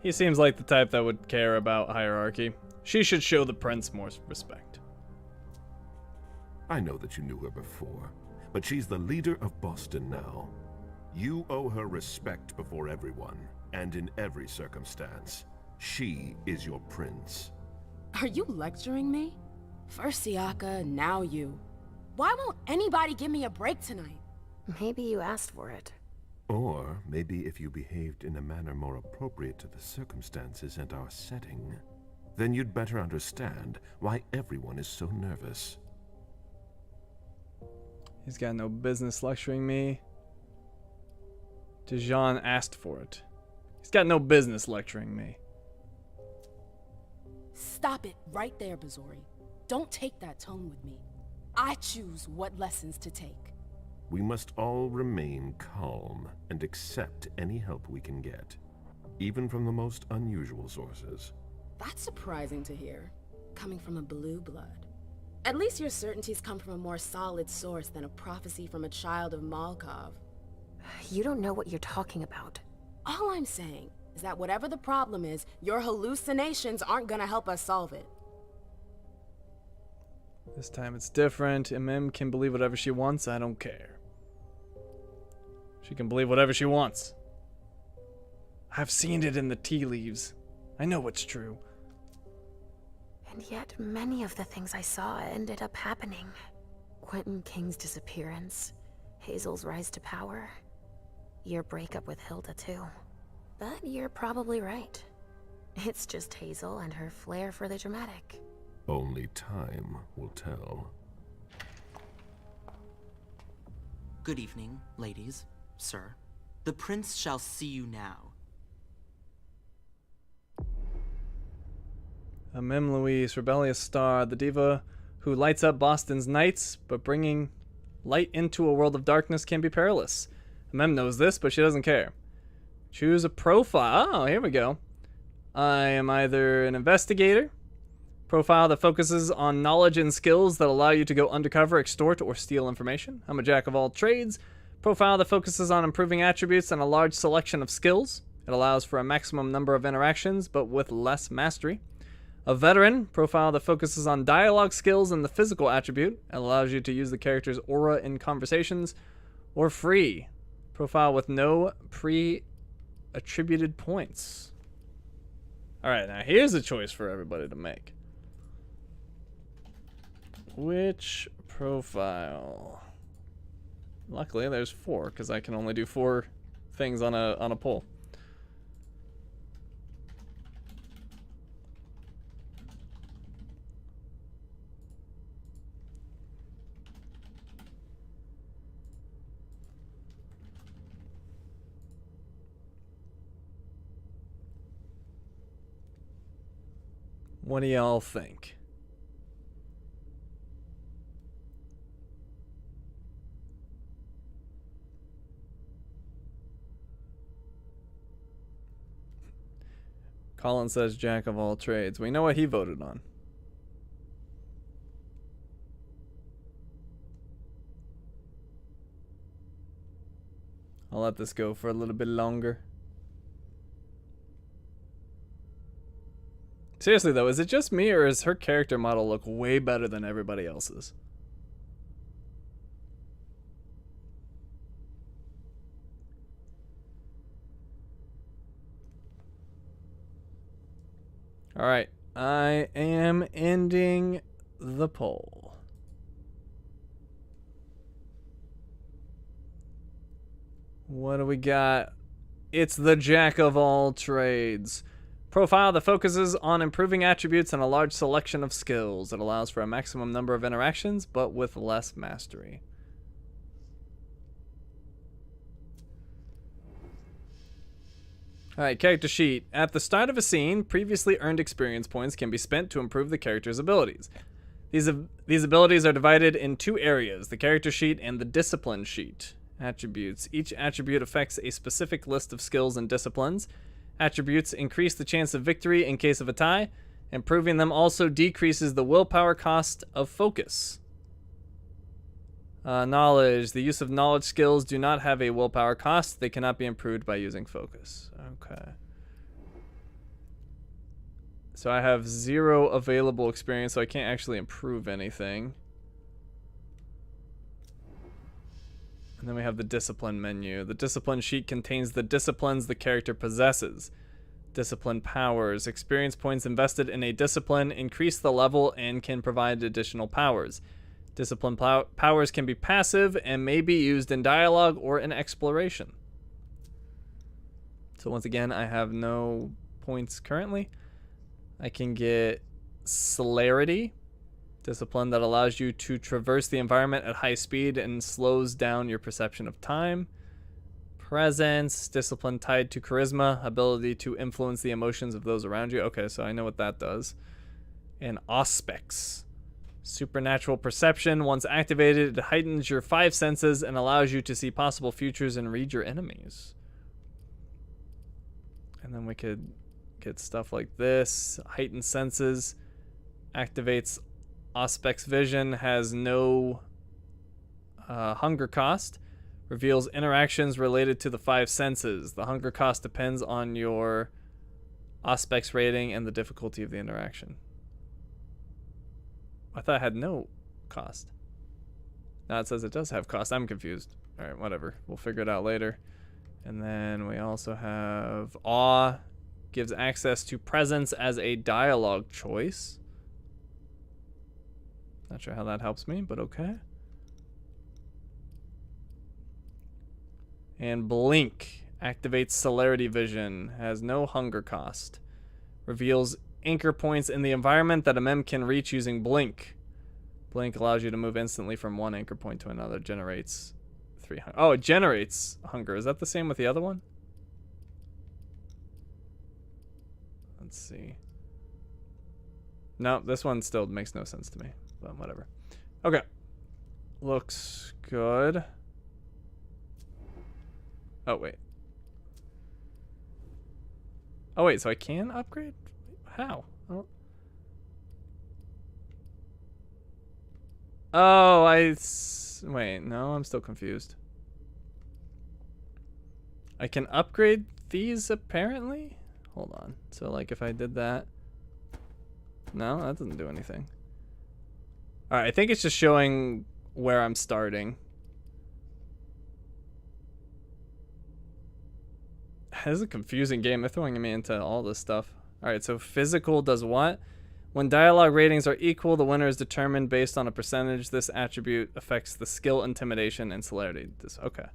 He seems like the type that would care about hierarchy. She should show the prince more respect. I know that you knew her before, but she's the leader of Boston now. You owe her respect before everyone, and in every circumstance. She is your prince. Are you lecturing me? First Siaka, now you. Why won't anybody give me a break tonight? Maybe you asked for it. Or maybe if you behaved in a manner more appropriate to the circumstances and our setting, then you'd better understand why everyone is so nervous. He's got no business lecturing me. Dijon asked for it. He's got no business lecturing me. Stop it right there, Bazori. Don't take that tone with me. I choose what lessons to take. We must all remain calm and accept any help we can get, even from the most unusual sources. That's surprising to hear, coming from a blue blood. At least your certainties come from a more solid source than a prophecy from a child of Malkov. You don't know what you're talking about. All I'm saying is that whatever the problem is, your hallucinations aren't gonna help us solve it. This time it's different. MM can believe whatever she wants. I don't care. She can believe whatever she wants. I've seen it in the tea leaves. I know what's true. And yet, many of the things I saw ended up happening. Quentin King's disappearance, Hazel's rise to power, your breakup with Hilda too. But you're probably right. It's just Hazel and her flair for the dramatic. Only time will tell. Good evening, ladies, sir. The prince shall see you now. Mem Louise, rebellious star, the diva who lights up Boston's nights, but bringing light into a world of darkness can be perilous. Mem knows this, but she doesn't care. Choose a profile. Oh, here we go. I am either an investigator, profile that focuses on knowledge and skills that allow you to go undercover, extort, or steal information. I'm a jack of all trades. Profile that focuses on improving attributes and a large selection of skills. It allows for a maximum number of interactions, but with less mastery. A veteran, profile that focuses on dialogue skills and the physical attribute. It allows you to use the character's aura in conversations. Or free, profile with no pre-attributed points. Alright, now here's a choice for everybody to make. Which profile? Luckily, there's 4, because I can only do 4 things on a poll. What do y'all think? Colin says jack of all trades. We know what he voted on. I'll let this go for a little bit longer. Seriously though, is it just me or is her character model look way better than everybody else's? Alright, I am ending the poll. What do we got? It's the jack of all trades. Profile that focuses on improving attributes and a large selection of skills. It allows for a maximum number of interactions, but with less mastery. Alright, character sheet. At the start of a scene, previously earned experience points can be spent to improve the character's abilities. These abilities are divided in two areas, the character sheet and the discipline sheet. Attributes. Each attribute affects a specific list of skills and disciplines. Attributes increase the chance of victory in case of a tie. Improving them also decreases the willpower cost of focus. Knowledge. The use of knowledge skills do not have a willpower cost. They cannot be improved by using focus. Okay. So I have 0 available experience, so I can't actually improve anything. And then we have the discipline menu. The discipline sheet contains the disciplines the character possesses. Discipline powers. Experience points invested in a discipline increase the level and can provide additional powers. Discipline powers can be passive and may be used in dialogue or in exploration. So once again, I have no points currently. I can get celerity. Discipline that allows you to traverse the environment at high speed and slows down your perception of time. Presence, discipline tied to charisma, ability to influence the emotions of those around you. Okay, so I know what that does. And Auspex, supernatural perception. Once activated, it heightens your 5 senses and allows you to see possible futures and read your enemies. And then we could get stuff like this. Heightened senses activates Auspex vision, has no hunger cost, reveals interactions related to the 5 senses. The hunger cost depends on your Auspex rating and the difficulty of the interaction. I thought it had no cost. Now it says it does have cost. I'm confused. Alright, whatever. We'll figure it out later. And then we also have Awe. Gives access to presence as a dialogue choice. Not sure how that helps me, but okay. And Blink activates celerity vision, has no hunger cost. Reveals anchor points in the environment that a mem can reach using Blink. Blink allows you to move instantly from one anchor point to another. Generates 300. Oh, it generates hunger. Is that the same with the other one? Let's see. No, this one still makes no sense to me. But whatever. Okay. Looks good. Oh, wait. Oh, wait. So I can upgrade? How? Oh, wait. No, I'm still confused. I can upgrade these, apparently? Hold on. So, like, if I did that... No, that doesn't do anything. Alright, I think it's just showing where I'm starting. This is a confusing game. They're throwing me into all this stuff. Alright, so physical does what? When dialogue ratings are equal, the winner is determined based on a percentage. This attribute affects the skill, intimidation, and celerity. Okay.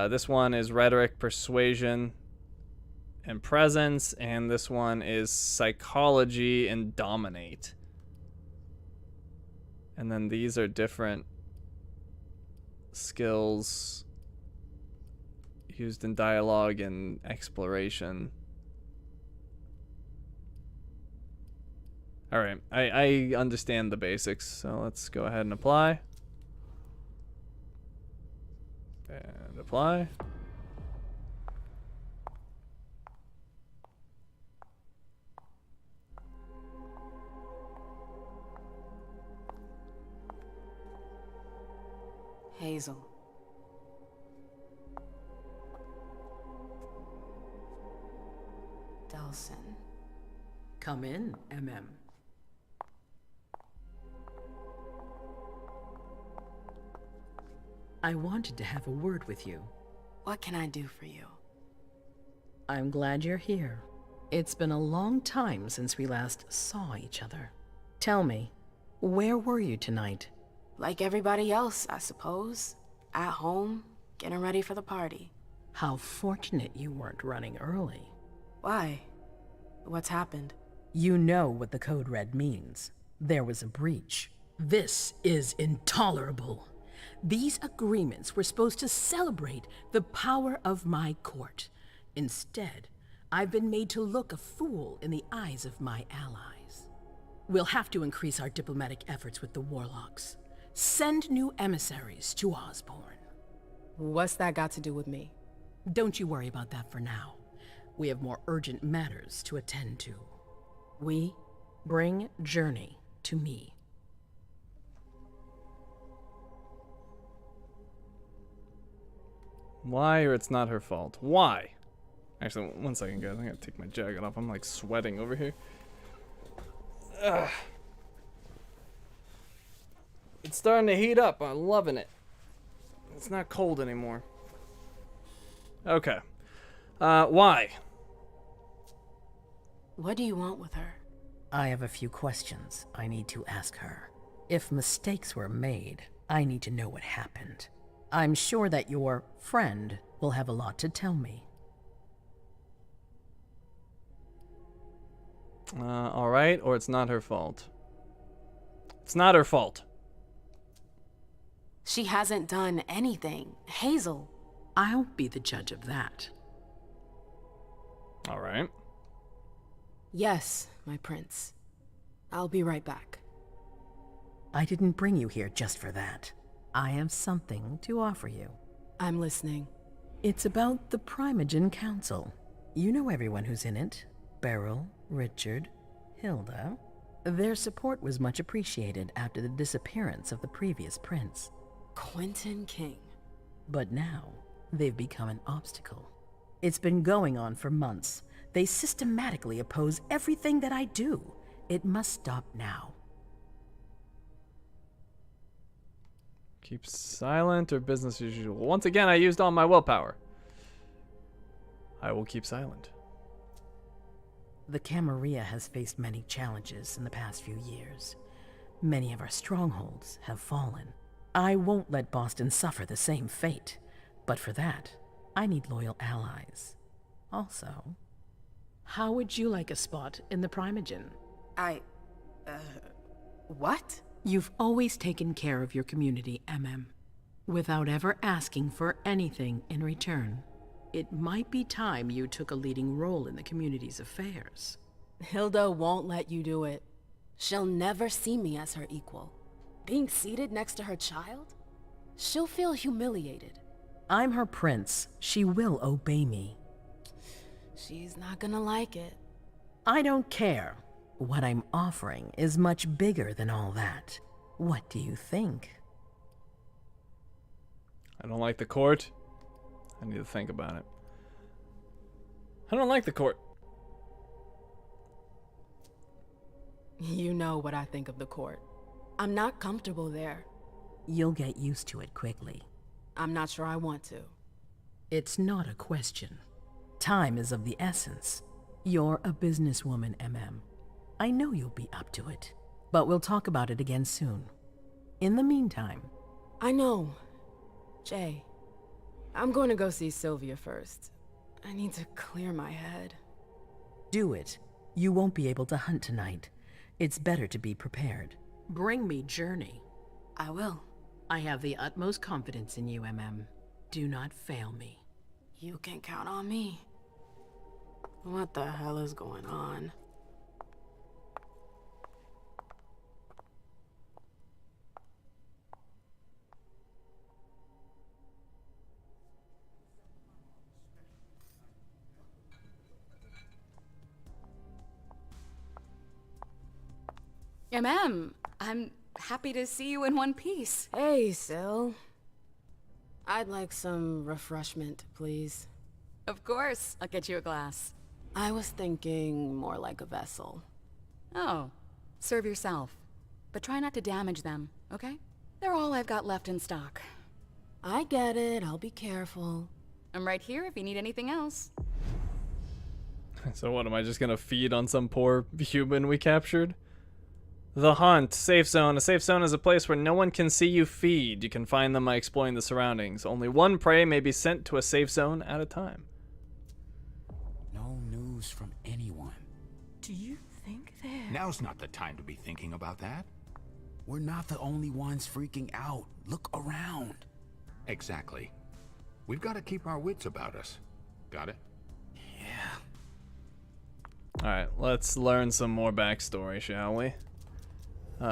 This one is rhetoric, persuasion, and presence. And this one is psychology and dominate. And then these are different skills used in dialogue and exploration. Alright, I understand the basics, so let's go ahead and apply. And apply. Hazel. Delson. Come in, MM. I wanted to have a word with you. What can I do for you? I'm glad you're here. It's been a long time since we last saw each other. Tell me, where were you tonight? Like everybody else, I suppose. At home, getting ready for the party. How fortunate you weren't running early. Why? What's happened? You know what the Code Red means. There was a breach. This is intolerable. These agreements were supposed to celebrate the power of my court. Instead, I've been made to look a fool in the eyes of my allies. We'll have to increase our diplomatic efforts with the Warlocks. Send new emissaries to Osborne. What's that got to do with me? Don't you worry about that for now. We have more urgent matters to attend to. We bring Journey to me. Why, or it's not her fault? Why? Actually, one second, guys. I gotta take my jacket off. I'm like sweating over here. Ugh. It's starting to heat up. I'm loving it. It's not cold anymore. Okay. Why? What do you want with her? I have a few questions I need to ask her. If mistakes were made, I need to know what happened. I'm sure that your friend will have a lot to tell me. Alright, or it's not her fault. It's not her fault. She hasn't done anything. Hazel. I'll be the judge of that. Alright. Yes, my prince. I'll be right back. I didn't bring you here just for that. I have something to offer you. I'm listening. It's about the Primogen Council. You know everyone who's in it. Beryl, Richard, Hilda. Their support was much appreciated after the disappearance of the previous prince. Quentin King. But now, they've become an obstacle. It's been going on for months. They systematically oppose everything that I do. It must stop now. Keep silent or business as usual. Once again, I used all my willpower. I will keep silent. The Camarilla has faced many challenges in the past few years. Many of our strongholds have fallen. I won't let Boston suffer the same fate. But for that, I need loyal allies. Also, how would you like a spot in the Primogen? What? You've always taken care of your community, MM, without ever asking for anything in return. It might be time you took a leading role in the community's affairs. Hilda won't let you do it. She'll never see me as her equal. Being seated next to her child? She'll feel humiliated. I'm her prince. She will obey me. She's not gonna like it. I don't care. What I'm offering is much bigger than all that. What do you think? I don't like the court. I need to think about it. I don't like the court. You know what I think of the court. I'm not comfortable there. You'll get used to it quickly. I'm not sure I want to. It's not a question. Time is of the essence. You're a businesswoman, MM. I know you'll be up to it, but we'll talk about it again soon. In the meantime... I know. Jay, I'm going to go see Sylvia first. I need to clear my head. Do it. You won't be able to hunt tonight. It's better to be prepared. Bring me Journey. I will. I have the utmost confidence in you, MM. Do not fail me. You can count on me. What the hell is going on? I'm happy to see you in one piece. Hey, Syl. I'd like some refreshment, please. Of course, I'll get you a glass. I was thinking more like a vessel. Oh, serve yourself. But try not to damage them, okay? They're all I've got left in stock. I get it, I'll be careful. I'm right here if you need anything else. So what, am I just gonna feed on some poor human we captured? The Hunt, safe zone. A safe zone is a place where no one can see you feed. You can find them by exploring the surroundings. Only one prey may be sent to a safe zone at a time. No news from anyone. Do you think they're... Now's not the time to be thinking about that. We're not the only ones freaking out. Look around. Exactly. We've got to keep our wits about us. Got it? Yeah. Alright, let's learn some more backstory, shall we?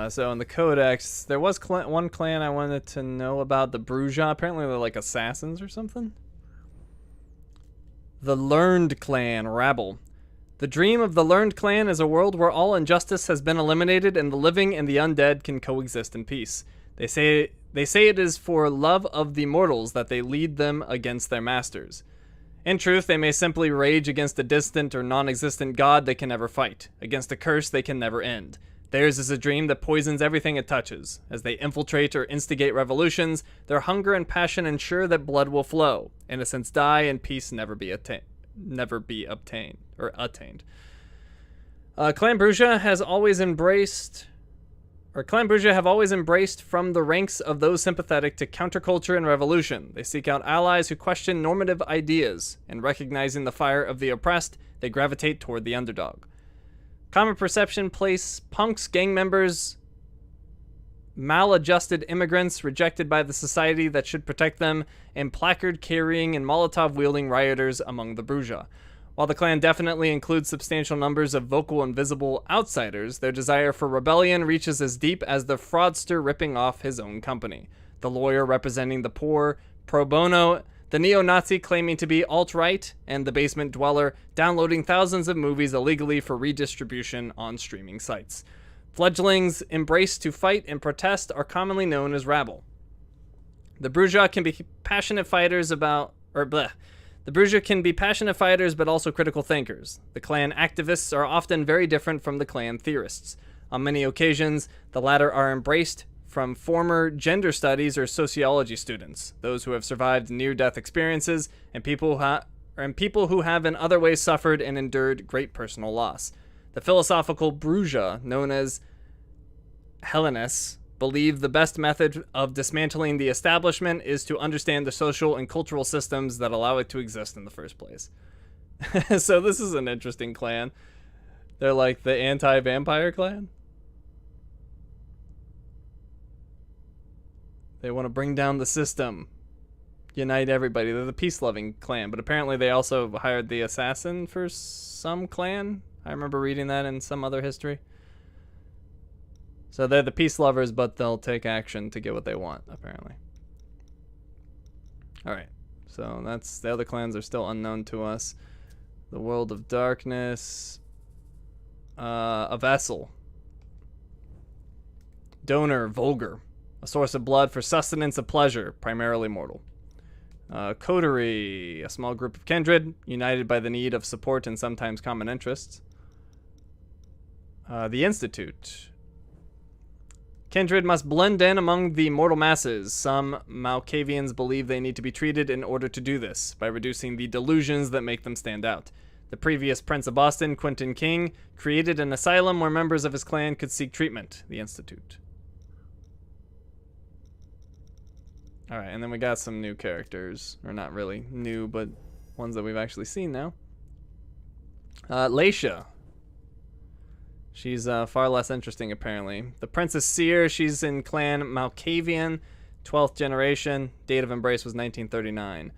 So in the Codex, there was one clan I wanted to know about, the Bruja. Apparently they're like assassins or something. The Learned Clan, Rabble. The dream of the Learned Clan is a world where all injustice has been eliminated and the living and the undead can coexist in peace. They say it is for love of the mortals that they lead them against their masters. In truth, they may simply rage against a distant or non-existent god they can never fight, against a curse they can never end. Theirs is a dream that poisons everything it touches. As they infiltrate or instigate revolutions, their hunger and passion ensure that blood will flow, innocents die, and peace never be attained. Clan Bruja have always embraced from the ranks of those sympathetic to counterculture and revolution. They seek out allies who question normative ideas, and recognizing the fire of the oppressed, they gravitate toward the underdog. Common perception place punks, gang members, maladjusted immigrants rejected by the society that should protect them, and placard-carrying and Molotov-wielding rioters among the Bruja. While the clan definitely includes substantial numbers of vocal and visible outsiders, their desire for rebellion reaches as deep as the fraudster ripping off his own company, the lawyer representing the poor pro bono, the neo-Nazi claiming to be alt-right, and the basement dweller downloading thousands of movies illegally for redistribution on streaming sites. Fledglings embraced to fight and protest are commonly known as rabble. The Bruja can be passionate fighters but also critical thinkers. The clan activists are often very different from the clan theorists. On many occasions, the latter are embraced from former gender studies or sociology students, those who have survived near-death experiences, and people who have in other ways suffered and endured great personal loss. The philosophical Bruja, known as Hellenists, believe the best method of dismantling the establishment is to understand the social and cultural systems that allow it to exist in the first place. So this is an interesting clan. They're like the anti-vampire clan. They want to bring down the system. Unite everybody. They're the peace-loving clan, but apparently they also hired the assassin for some clan. I remember reading that in some other history. So they're the peace lovers, but they'll take action to get what they want, apparently. Alright, so that's the other clans are still unknown to us. The World of Darkness. A vessel. Donor, vulgar. A source of blood for sustenance of pleasure, primarily mortal. Coterie, a small group of kindred, united by the need of support and sometimes common interests. The Institute. Kindred must blend in among the mortal masses. Some Malkavians believe they need to be treated in order to do this, by reducing the delusions that make them stand out. The previous Prince of Boston, Quentin King, created an asylum where members of his clan could seek treatment, the Institute. Alright, and then we got some new characters. Or not really new, but ones that we've actually seen now. Laisha. She's far less interesting, apparently. The Princess Seer, she's in clan Malkavian, 12th generation. Date of embrace was 1939.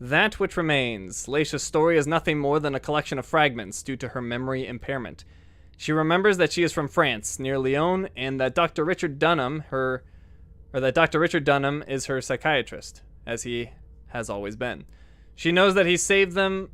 That which remains. Laisha's story is nothing more than a collection of fragments due to her memory impairment. She remembers that she is from France, near Lyon, and that Dr. Richard Dunham is her psychiatrist, as he has always been. She knows that he saved them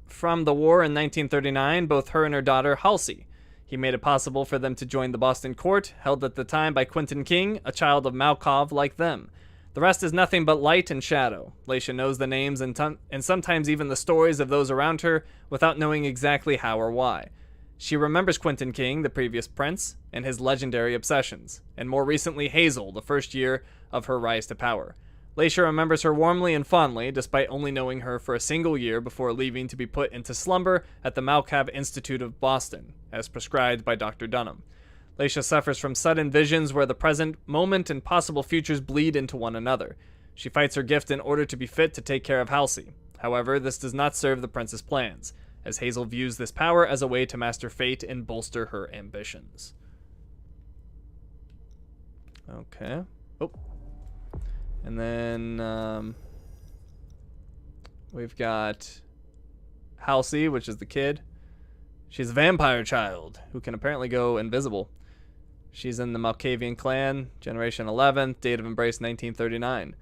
from the war in 1939, both her and her daughter, Halsey. He made it possible for them to join the Boston court, held at the time by Quentin King, a child of Malkov like them. The rest is nothing but light and shadow. Leisha knows the names and sometimes even the stories of those around her without knowing exactly how or why. She remembers Quentin King, the previous prince, and his legendary obsessions, and more recently Hazel, the first year of her rise to power. Leisha remembers her warmly and fondly, despite only knowing her for a single year before leaving to be put into slumber at the Malkav Institute of Boston, as prescribed by Dr. Dunham. Leisha suffers from sudden visions where the present moment and possible futures bleed into one another. She fights her gift in order to be fit to take care of Halsey. However, this does not serve the prince's plans, as Hazel views this power as a way to master fate and bolster her ambitions. Okay. Oh. And then we've got Halsey, which is the kid. She's a vampire child who can apparently go invisible. She's in the Malkavian clan, Generation 11, date of embrace 1939.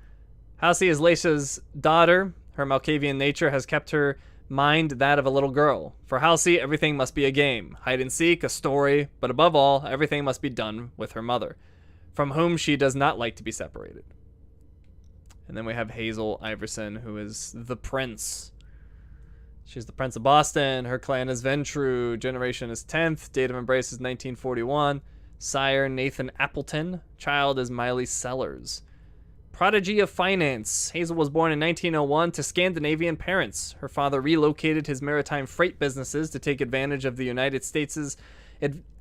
Halsey is Leisha's daughter. Her Malkavian nature has kept her mind that of a little girl. For Halsey, everything must be a game, hide and seek, a story, but above all, everything must be done with her mother, from whom she does not like to be separated. And then we have Hazel Iverson, who is the prince. She's the Prince of Boston. Her clan is Ventru. Generation is 10th. Date of embrace is 1941. Sire Nathan Appleton. Child is Miley Sellers. Prodigy of finance. Hazel was born in 1901 to Scandinavian parents. Her father relocated his maritime freight businesses to take advantage of the United States'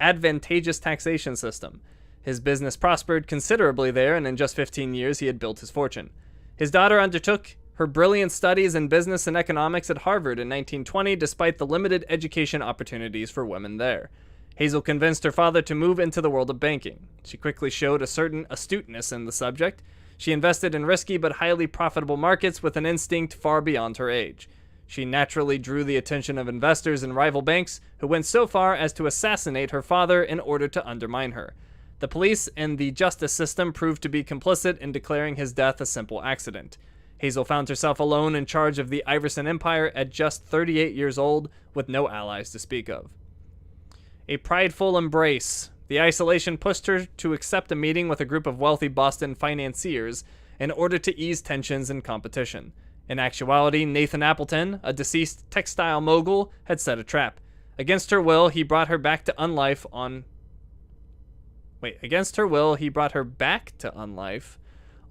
advantageous taxation system. His business prospered considerably there, and in just 15 years he had built his fortune. His daughter undertook her brilliant studies in business and economics at Harvard in 1920, despite the limited education opportunities for women there. Hazel convinced her father to move into the world of banking. She quickly showed a certain astuteness in the subject. She invested in risky but highly profitable markets with an instinct far beyond her age. She naturally drew the attention of investors in rival banks, who went so far as to assassinate her father in order to undermine her. The police and the justice system proved to be complicit in declaring his death a simple accident. Hazel found herself alone in charge of the Iverson Empire at just 38 years old, with no allies to speak of. A prideful embrace. The isolation pushed her to accept a meeting with a group of wealthy Boston financiers in order to ease tensions and competition. In actuality, Nathan Appleton, a deceased textile mogul, had set a trap. Against her will, he brought her back to unlife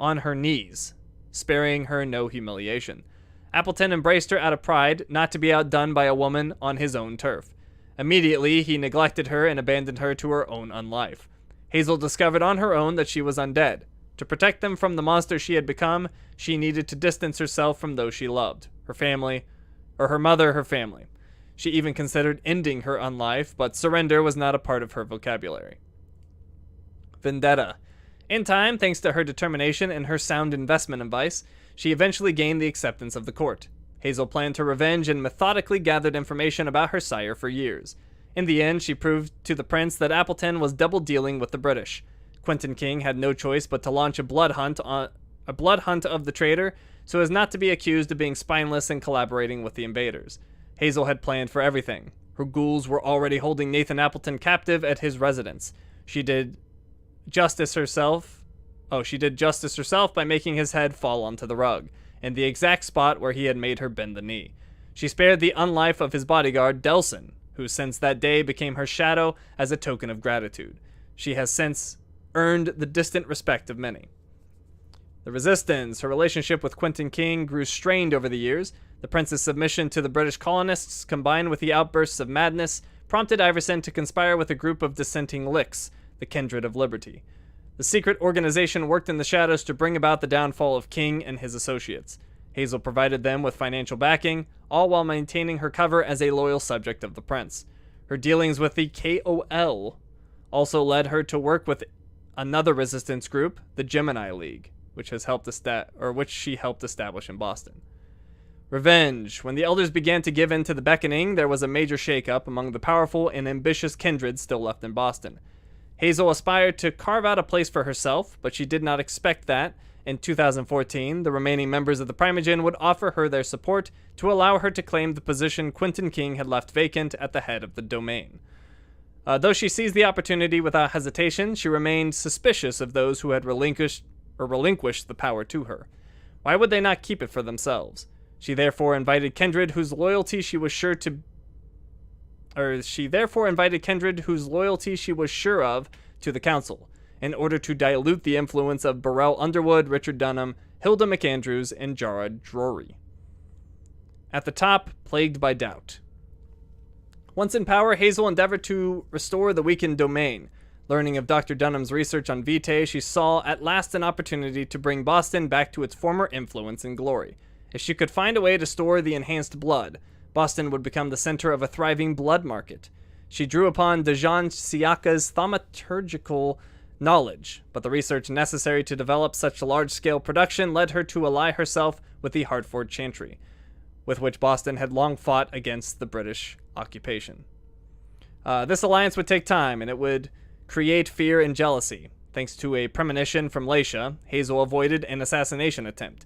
on her knees, sparing her no humiliation. Appleton embraced her out of pride, not to be outdone by a woman on his own turf. Immediately, he neglected her and abandoned her to her own unlife. Hazel discovered on her own that she was undead. To protect them from the monster she had become, she needed to distance herself from those she loved, her family, or her mother, her family. She even considered ending her unlife, but surrender was not a part of her vocabulary. Vendetta. In time, thanks to her determination and her sound investment advice, she eventually gained the acceptance of the court. Hazel planned her revenge and methodically gathered information about her sire for years. In the end, she proved to the prince that Appleton was double-dealing with the British. Quentin King had no choice but to launch a blood hunt of the traitor, so as not to be accused of being spineless and collaborating with the invaders. Hazel had planned for everything. Her ghouls were already holding Nathan Appleton captive at his residence. She did justice herself by making his head fall onto the rug, in the exact spot where he had made her bend the knee. She spared the unlife of his bodyguard, Delson, who since that day became her shadow as a token of gratitude. She has since earned the distant respect of many. The resistance. Her relationship with Quentin King grew strained over the years. The prince's submission to the British colonists, combined with the outbursts of madness, prompted Iverson to conspire with a group of dissenting Licks, the Kindred of Liberty. The secret organization worked in the shadows to bring about the downfall of King and his associates. Hazel provided them with financial backing, all while maintaining her cover as a loyal subject of the prince. Her dealings with the KOL also led her to work with another resistance group, the Gemini League, which she helped establish in Boston. Revenge. When the elders began to give in to the beckoning, there was a major shakeup among the powerful and ambitious kindred still left in Boston. Hazel aspired to carve out a place for herself, but she did not expect that, in 2014, the remaining members of the Primogen would offer her their support to allow her to claim the position Quentin King had left vacant at the head of the domain. Though she seized the opportunity without hesitation, she remained suspicious of those who had relinquished the power to her. Why would they not keep it for themselves? She therefore invited kindred whose loyalty she was sure of to the council, in order to dilute the influence of Burrell Underwood, Richard Dunham, Hilda McAndrews, and Jara Drury. At the top, plagued by doubt. Once in power, Hazel endeavored to restore the weakened domain. Learning of Dr. Dunham's research on Vitae, she saw at last an opportunity to bring Boston back to its former influence and glory. If she could find a way to store the enhanced blood, Boston would become the center of a thriving blood market. She drew upon Dejan Siaka's thaumaturgical knowledge, but the research necessary to develop such large-scale production led her to ally herself with the Hartford Chantry, with which Boston had long fought against the British occupation. This alliance would take time, and it would create fear and jealousy. Thanks to a premonition from Laisha, Hazel avoided an assassination attempt,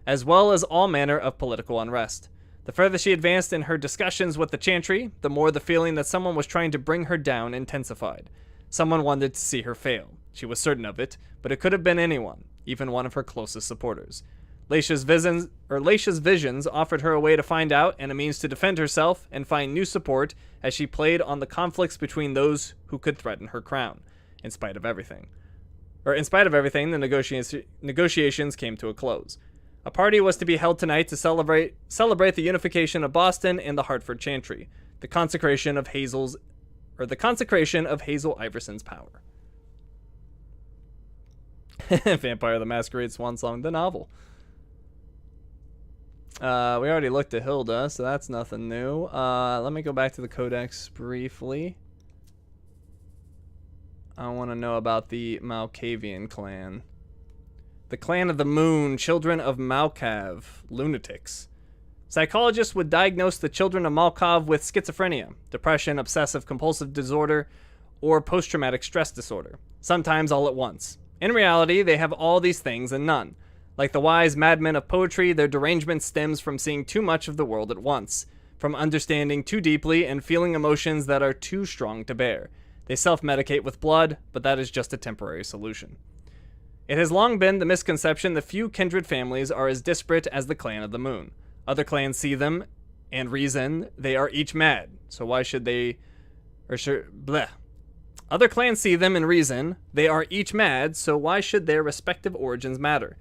as well as all manner of political unrest. The further she advanced in her discussions with the Chantry, the more the feeling that someone was trying to bring her down intensified. Someone wanted to see her fail. She was certain of it, but it could have been anyone, even one of her closest supporters. Laisha's visions offered her a way to find out and a means to defend herself and find new support as she played on the conflicts between those who could threaten her crown. In spite of everything, the negotiations came to a close. A party was to be held tonight to celebrate the unification of Boston and the Hartford Chantry, the consecration of Hazel Iverson's power. Vampire the Masquerade Swansong, the novel. We already looked at Hilda, so that's nothing new. Let me go back to the Codex briefly. I want to know about the Malkavian clan. The Clan of the Moon, Children of Malkav, lunatics. Psychologists would diagnose the children of Malkav with schizophrenia, depression, obsessive-compulsive disorder, or post-traumatic stress disorder, sometimes all at once. In reality, they have all these things and none. Like the wise madmen of poetry, their derangement stems from seeing too much of the world at once, from understanding too deeply and feeling emotions that are too strong to bear. They self-medicate with blood, but that is just a temporary solution. It has long been the misconception that few kindred families are as disparate as the Clan of the Moon. Other clans see them and reason they are each mad, so why should they... Other clans see them and reason they are each mad, so why should their respective origins matter?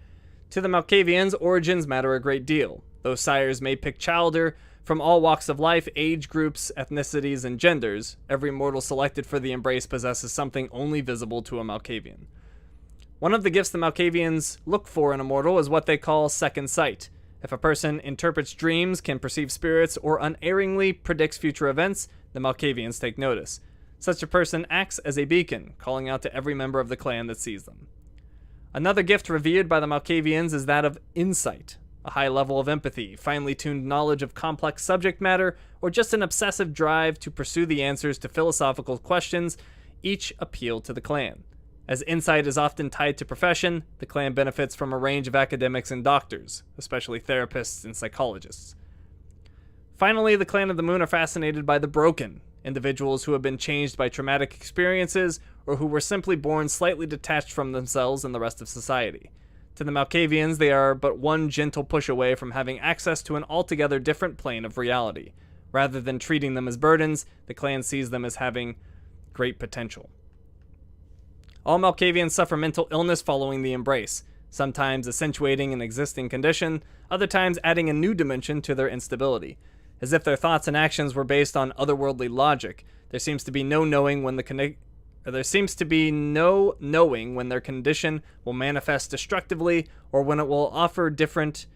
To the Malkavians, origins matter a great deal. Though sires may pick childer from all walks of life, age groups, ethnicities, and genders, every mortal selected for the embrace possesses something only visible to a Malkavian. One of the gifts the Malkavians look for in a mortal is what they call second sight. If a person interprets dreams, can perceive spirits, or unerringly predicts future events, the Malkavians take notice. Such a person acts as a beacon, calling out to every member of the clan that sees them. Another gift revered by the Malkavians is that of insight, a high level of empathy, finely tuned knowledge of complex subject matter, or just an obsessive drive to pursue the answers to philosophical questions. Each appeal to the clan. As insight is often tied to profession, the clan benefits from a range of academics and doctors, especially therapists and psychologists. Finally, the Clan of the Moon are fascinated by the broken, individuals who have been changed by traumatic experiences or who were simply born slightly detached from themselves and the rest of society. To the Malkavians, they are but one gentle push away from having access to an altogether different plane of reality. Rather than treating them as burdens, the clan sees them as having great potential. All Malkavians suffer mental illness following the embrace, sometimes accentuating an existing condition, other times adding a new dimension to their instability. As if their thoughts and actions were based on otherworldly logic, there seems to be no knowing when their condition will manifest destructively or when it will offer different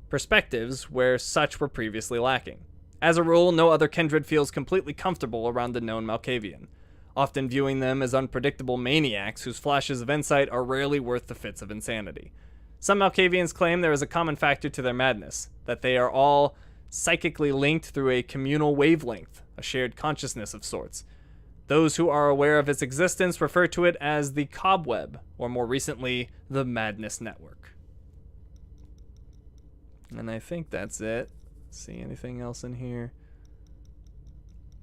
perspectives where such were previously lacking. As a rule, no other kindred feels completely comfortable around the known Malkavian, often viewing them as unpredictable maniacs whose flashes of insight are rarely worth the fits of insanity. Some Malkavians claim there is a common factor to their madness, that they are all psychically linked through a communal wavelength, a shared consciousness of sorts. Those who are aware of its existence refer to it as the Cobweb, or more recently, the Madness Network. And I think that's it. See anything else in here?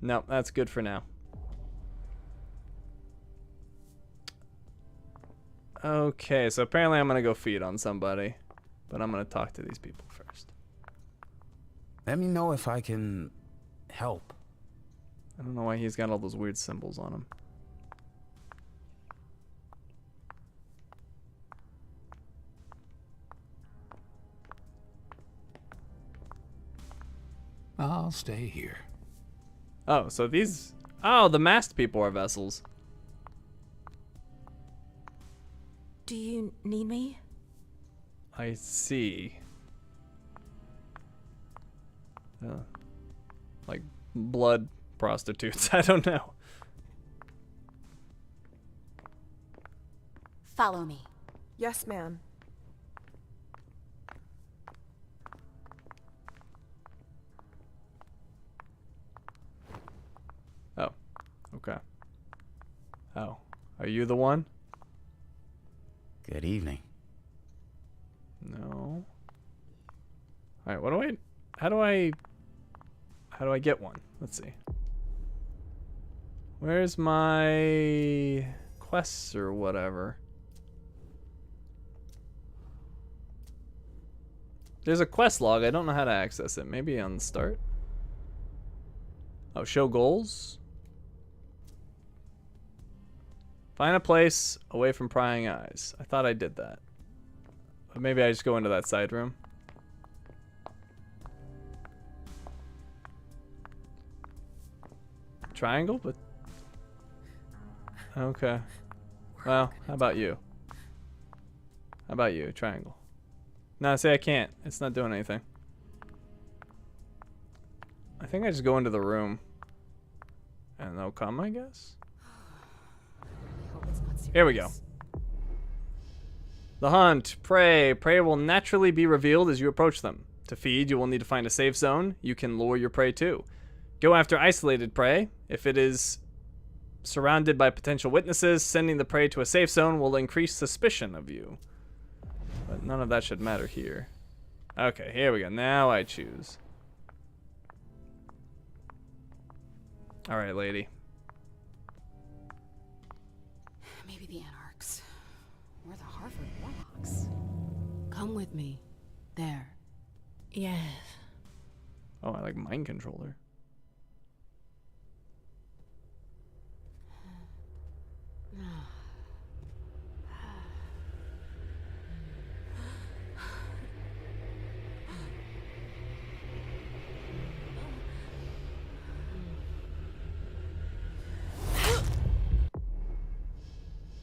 No, that's good for now. Okay, so apparently I'm gonna go feed on somebody, but I'm gonna talk to these people first. Let me know if I can help. I don't know why he's got all those weird symbols on him. I'll stay here. Oh, so these... Oh, the masked people are vessels. Do you need me? I see. Like blood prostitutes. I don't know. Follow me. Yes, ma'am. Oh, okay. Oh, are you the one? Good evening. No. Alright, what do I... How do I get one? Let's see. Where's my quests or whatever? There's a quest log. I don't know how to access it. Maybe on the start. Oh, show goals. Find a place away from prying eyes. I thought I did that. But maybe I just go into that side room. Triangle, but... Okay. Well, how about you? How about you? Triangle. No, see, I can't. It's not doing anything. I think I just go into the room. And they'll come, I guess? Here we go. The hunt. Prey. Prey will naturally be revealed as you approach them. To feed, you will need to find a safe zone. You can lure your prey too. Go after isolated prey. If it is surrounded by potential witnesses, sending the prey to a safe zone will increase suspicion of you. But none of that should matter here. Okay, here we go. Now I choose. Alright, lady. Maybe the Anarchs. Or the Harvard Warlocks. Come with me. There. Yes. Oh, I like mind controller.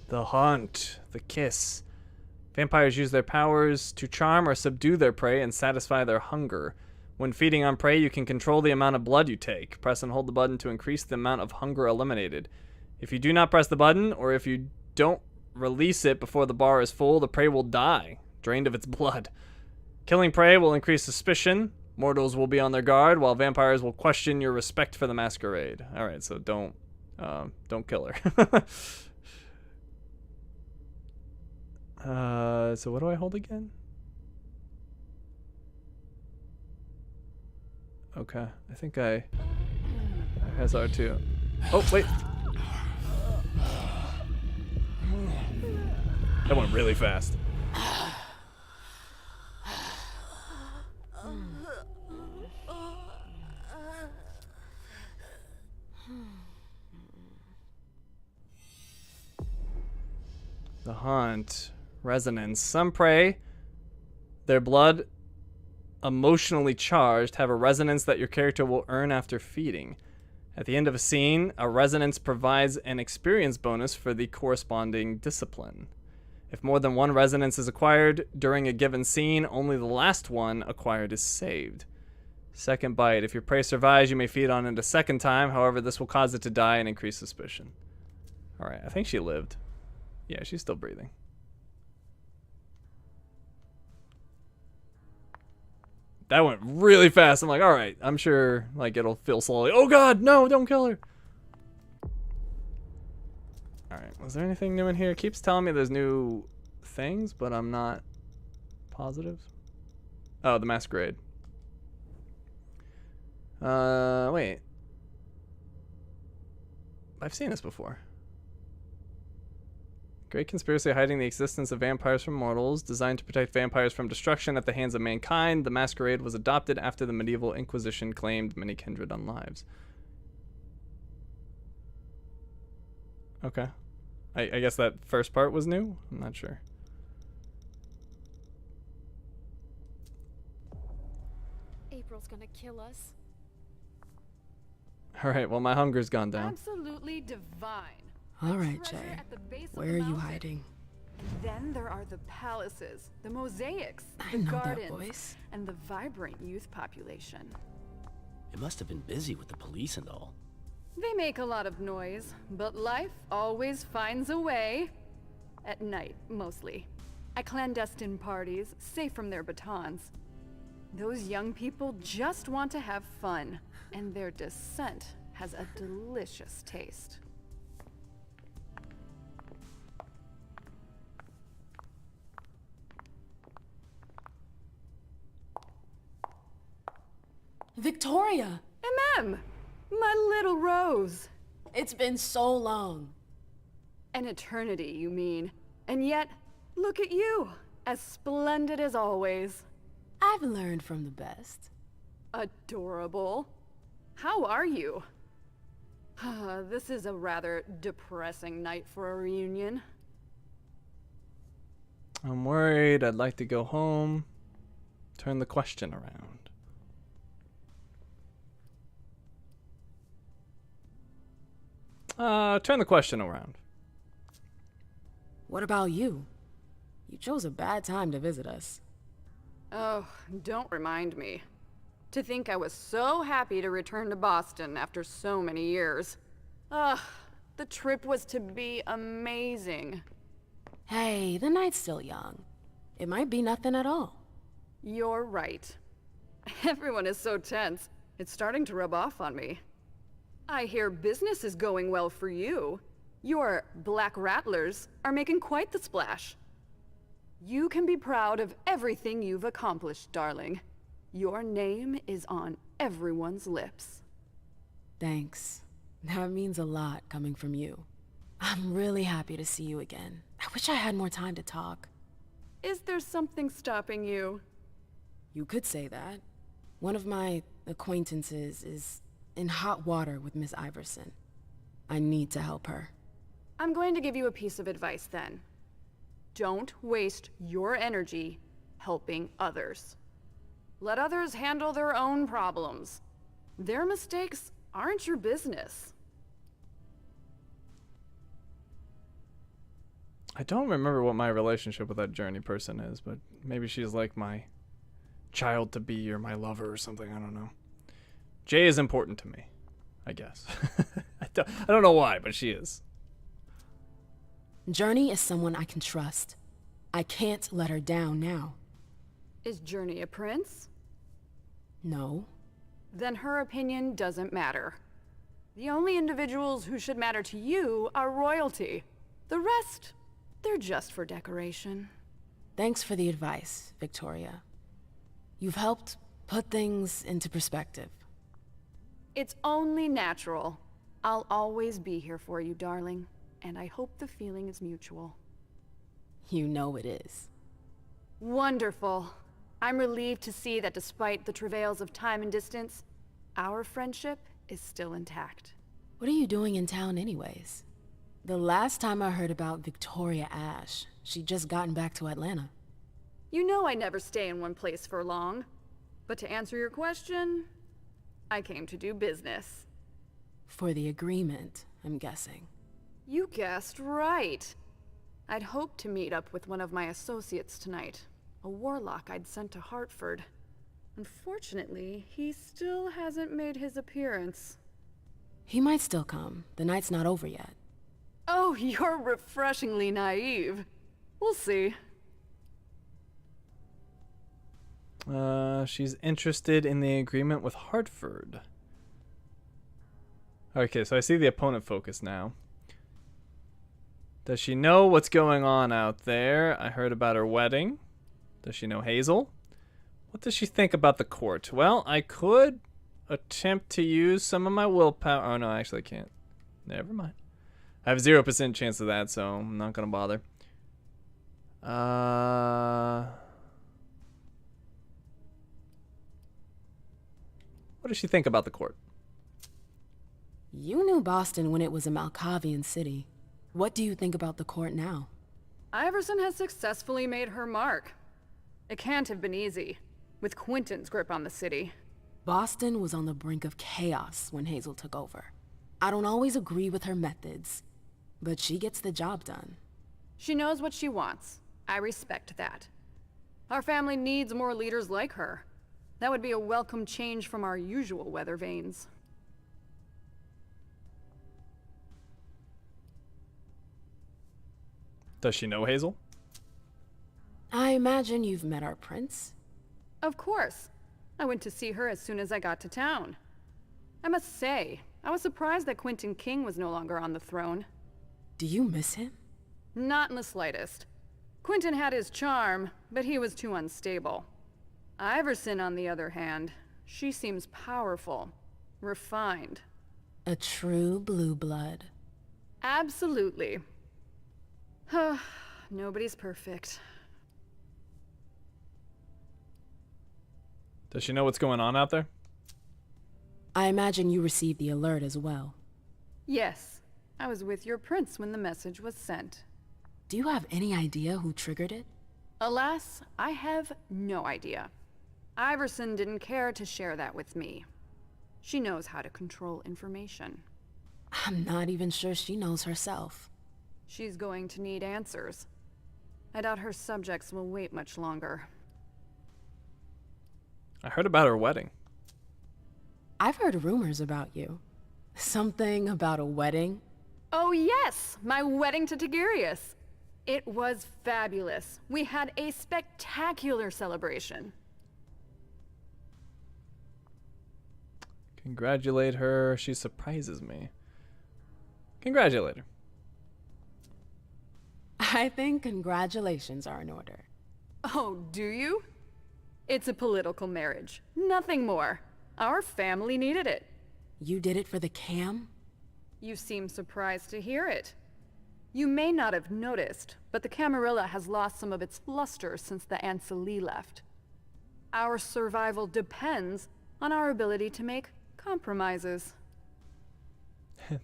The hunt. The kiss. Vampires use their powers to charm or subdue their prey and satisfy their hunger. When feeding on prey, you can control the amount of blood you take. Press and hold the button to increase the amount of hunger eliminated. If you do not press the button, or if you don't release it before the bar is full, the prey will die, drained of its blood. Killing prey will increase suspicion. Mortals will be on their guard, while vampires will question your respect for the masquerade. Alright, so don't kill her. So what do I hold again? Okay, I think I has R2. Oh, wait. That went really fast. The hunt. Resonance. Some prey, their blood emotionally charged, have a resonance that your character will earn after feeding. At the end of a scene, a resonance provides an experience bonus for the corresponding discipline. If more than one resonance is acquired during a given scene, only the last one acquired is saved. Second bite. If your prey survives, you may feed on it a second time. However, this will cause it to die and increase suspicion. Alright, I think she lived. Yeah, she's still breathing. That went really fast. I'm like, all right, I'm sure like it'll feel slowly. Oh God, no, don't kill her. All right, was there anything new in here? It keeps telling me there's new things, but I'm not positive. Oh, the Masquerade. Wait. I've seen this before. Great conspiracy hiding the existence of vampires from mortals, designed to protect vampires from destruction at the hands of mankind. The Masquerade was adopted after the medieval Inquisition claimed many kindred unlives. Okay. I guess that first part was new? I'm not sure. April's gonna kill us. Alright, well my hunger's gone down. Absolutely divine. All right, Jay. Where are you hiding? Then there are the palaces, the mosaics, I the know that gardens, voice. and the vibrant youth population. It must have been busy with the police and all. They make a lot of noise, but life always finds a way. At night, mostly. At clandestine parties, safe from their batons. Those young people just want to have fun, and their descent has a delicious taste. Victoria! MM! My little Rose! It's been so long. An eternity, you mean. And yet, look at you! As splendid as always. I've learned from the best. Adorable. How are you? This is a rather depressing night for a reunion. I'm worried. I'd like to go home. Turn the question around. Turn the question around. What about you? You chose a bad time to visit us. Oh, don't remind me. To think I was so happy to return to Boston after so many years. Ugh, the trip was to be amazing. Hey, the night's still young. It might be nothing at all. You're right. Everyone is so tense. It's starting to rub off on me. I hear business is going well for you. Your Black Rattlers are making quite the splash. You can be proud of everything you've accomplished, darling. Your name is on everyone's lips. Thanks. That means a lot coming from you. I'm really happy to see you again. I wish I had more time to talk. Is there something stopping you? You could say that. One of my acquaintances is in hot water with Miss Iverson. I need to help her. I'm going to give you a piece of advice then. Don't waste your energy helping others. Let others handle their own problems. Their mistakes aren't your business. I don't remember what my relationship with that Journey person is, but maybe she's like my child-to-be or my lover or something. I don't know. Jay is important to me, I guess. I don't know why, but she is. Journey is someone I can trust. I can't let her down now. Is Journey a prince? No. Then her opinion doesn't matter. The only individuals who should matter to you are royalty. The rest, they're just for decoration. Thanks for the advice, Victoria. You've helped put things into perspective. It's only natural. I'll always be here for you, darling. And I hope the feeling is mutual. You know it is. Wonderful. I'm relieved to see that despite the travails of time and distance, our friendship is still intact. What are you doing in town anyways? The last time I heard about Victoria Ash, she'd just gotten back to Atlanta. You know I never stay in one place for long. But to answer your question, I came to do business. For the agreement, I'm guessing. You guessed right. I'd hoped to meet up with one of my associates tonight, a warlock I'd sent to Hartford. Unfortunately, he still hasn't made his appearance. He might still come. The night's not over yet. Oh, you're refreshingly naive. We'll see. She's interested in the agreement with Hartford. Okay, so I see the opponent focus now. Does she know what's going on out there? I heard about her wedding. Does she know Hazel? What does she think about the court? Well, I could attempt to use some of my willpower. Oh, no, actually I can't. Never mind. I have 0% chance of that, so I'm not gonna bother. What does she think about the court? You knew Boston when it was a Malkavian city. What do you think about the court now? Iverson has successfully made her mark. It can't have been easy, with Quentin's grip on the city. Boston was on the brink of chaos when Hazel took over. I don't always agree with her methods, but she gets the job done. She knows what she wants. I respect that. Our family needs more leaders like her. That would be a welcome change from our usual weather vanes. Does she know Hazel? I imagine you've met our prince. Of course. I went to see her as soon as I got to town. I must say, I was surprised that Quentin King was no longer on the throne. Do you miss him? Not in the slightest. Quentin had his charm, but he was too unstable. Iverson, on the other hand, she seems powerful, refined. A true blue blood. Absolutely. Nobody's perfect. Does she know what's going on out there? I imagine you received the alert as well. Yes, I was with your prince when the message was sent. Do you have any idea who triggered it? Alas, I have no idea. Iverson didn't care to share that with me. She knows how to control information. I'm not even sure she knows herself. She's going to need answers. I doubt her subjects will wait much longer. I heard about her wedding. I've heard rumors about you. Something about a wedding? Oh yes, my wedding to Tigurius. It was fabulous. We had a spectacular celebration. Congratulate her. She surprises me. Congratulate her. I think congratulations are in order. Oh, do you? It's a political marriage. Nothing more. Our family needed it. You did it for the cam? You seem surprised to hear it. You may not have noticed, but the Camarilla has lost some of its luster since the Ancili left. Our survival depends on our ability to make compromises.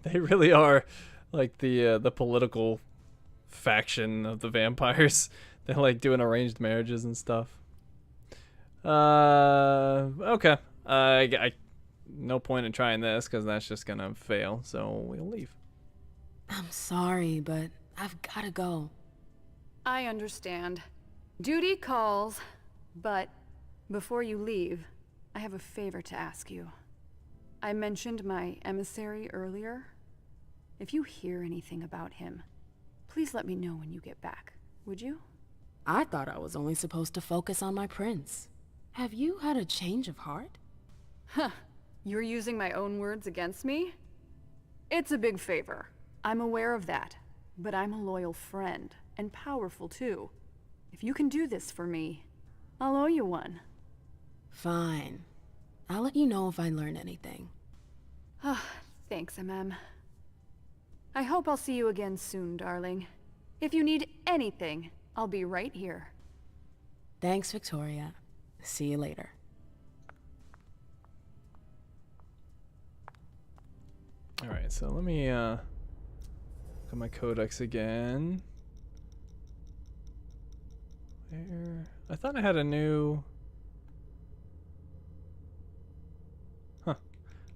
They really are like the political faction of the vampires. They're like doing arranged marriages and stuff. Okay. I no point in trying this because that's just gonna fail, so we'll leave. I'm sorry, but I've gotta go. I understand. Duty calls, but before you leave, I have a favor to ask you. I mentioned my emissary earlier. If you hear anything about him, please let me know when you get back, would you? I thought I was only supposed to focus on my prince. Have you had a change of heart? Huh. You're using my own words against me? It's a big favor. I'm aware of that. But I'm a loyal friend, and powerful too. If you can do this for me, I'll owe you one. Fine. I'll let you know if I learn anything. Thanks, MM. I hope I'll see you again soon, darling. If you need anything, I'll be right here. Thanks, Victoria. See you later. Alright, so let me look at my Codex again. Where? I thought I had a new... Huh.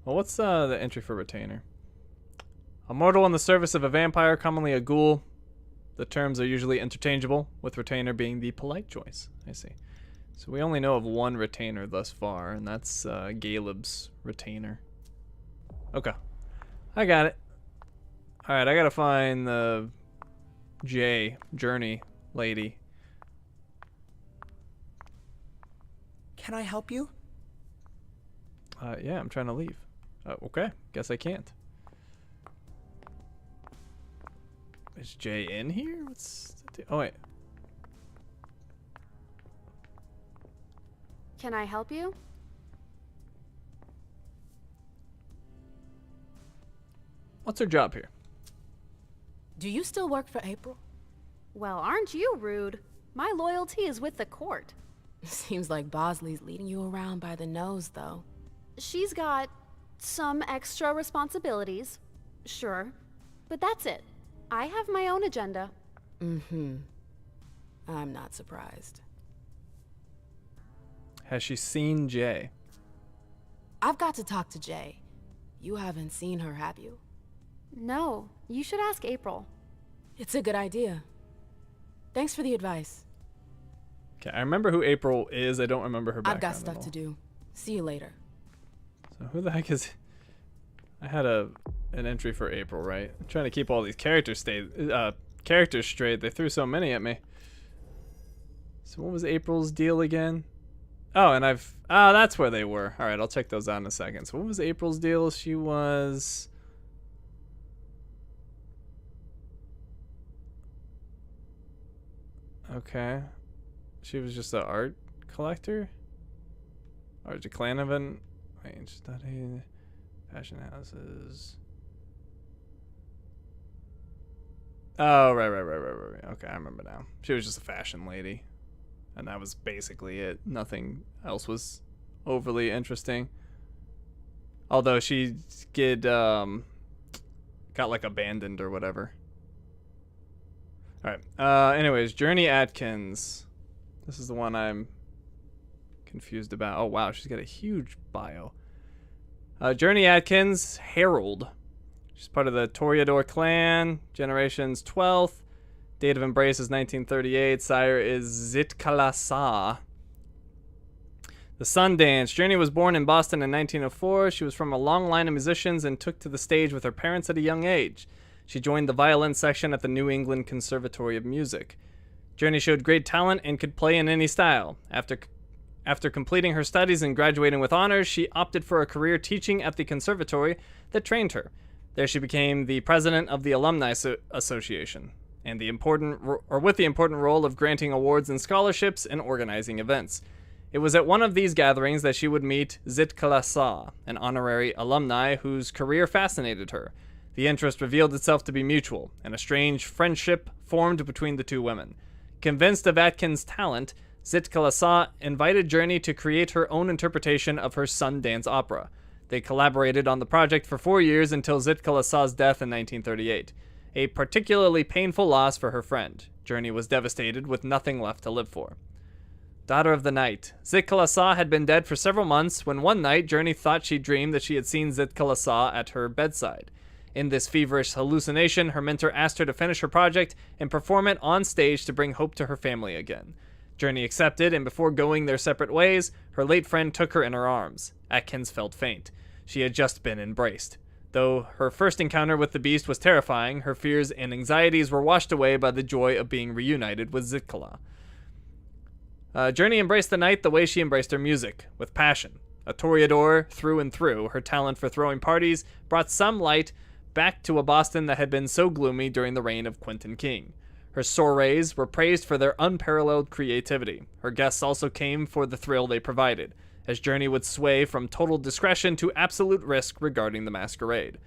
Well, what's the entry for retainer? A mortal in the service of a vampire, commonly a ghoul. The terms are usually interchangeable, with retainer being the polite choice. I see. So we only know of one retainer thus far, and that's Galeb's retainer. Okay. I got it. Alright, I gotta find the Journey lady. Can I help you? Yeah, I'm trying to leave. Okay, guess I can't. Is Jay in here? Oh, wait. Can I help you? What's her job here? Do you still work for April? Well, aren't you rude? My loyalty is with the court. Seems like Bosley's leading you around by the nose, though. She's got some extra responsibilities, sure, but that's it. I have my own agenda. Mm-hmm. I'm not surprised. Has she seen Jay? I've got to talk to Jay. You haven't seen her, have you? No, you should ask April. It's a good idea. Thanks for the advice. Okay, I remember who April is. I don't remember her background. I've got stuff to do. See you later. So who the heck is... I had an entry for April, right? I'm trying to keep all these characters straight. They threw so many at me. So what was April's deal again? Oh, and that's where they were. All right, I'll check those out in a second. So what was April's deal? She was... Okay. She was just an art collector? Art to clan event? Wait, study... Fashion houses... Oh, right. Okay, I remember now. She was just a fashion lady. And that was basically it. Nothing else was overly interesting. Although she got like abandoned or whatever. Alright. Anyways, Journey Atkins. This is the one I'm confused about. Oh, wow. She's got a huge bio. Journey Atkins, Herald. She's part of the Toreador clan, generation's 12th. Date of embrace is 1938. Sire is Zitkalasa. The Sundance. Journey was born in Boston in 1904. She was from a long line of musicians and took to the stage with her parents at a young age. She joined the violin section at the New England Conservatory of Music. Journey showed great talent and could play in any style. After completing her studies and graduating with honors, she opted for a career teaching at the conservatory that trained her. There she became the president of the Alumni Association, and with the important role of granting awards and scholarships and organizing events. It was at one of these gatherings that she would meet Zitkalasa, an honorary alumni whose career fascinated her. The interest revealed itself to be mutual, and a strange friendship formed between the two women. Convinced of Atkins' talent, Zitkalasa invited Journey to create her own interpretation of her Sundance opera. They collaborated on the project for 4 years until Zitkalasa's death in 1938. A particularly painful loss for her friend. Journey was devastated with nothing left to live for. Daughter of the Night. Zitkalasa had been dead for several months when one night Journey thought she dreamed that she had seen Zitkalasa at her bedside. In this feverish hallucination, her mentor asked her to finish her project and perform it on stage to bring hope to her family again. Journey accepted, and before going their separate ways, her late friend took her in her arms. Atkins felt faint. She had just been embraced. Though her first encounter with the beast was terrifying, her fears and anxieties were washed away by the joy of being reunited with Zitkala. Journey embraced the night the way she embraced her music, with passion. A Toreador through and through, her talent for throwing parties brought some light back to a Boston that had been so gloomy during the reign of Quentin King. Her soirees were praised for their unparalleled creativity. Her guests also came for the thrill they provided, as Journey would sway from total discretion to absolute risk regarding the masquerade.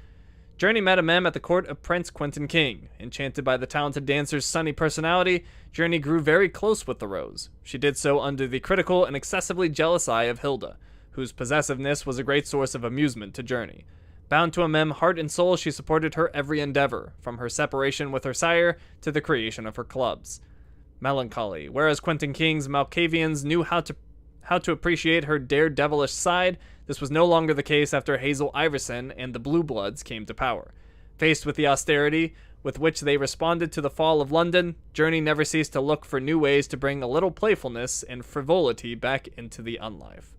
Journey met a mem at the court of Prince Quentin King. Enchanted by the talented dancer's sunny personality, Journey grew very close with the Rose. She did so under the critical and excessively jealous eye of Hilda, whose possessiveness was a great source of amusement to Journey. Bound to a mem heart and soul, she supported her every endeavor, from her separation with her sire to the creation of her clubs. Melancholy. Whereas Quentin King's Malkavians knew how to appreciate her daredevilish side, this was no longer the case after Hazel Iverson and the Blue Bloods came to power. Faced with the austerity with which they responded to the fall of London, Journey never ceased to look for new ways to bring a little playfulness and frivolity back into the unlife.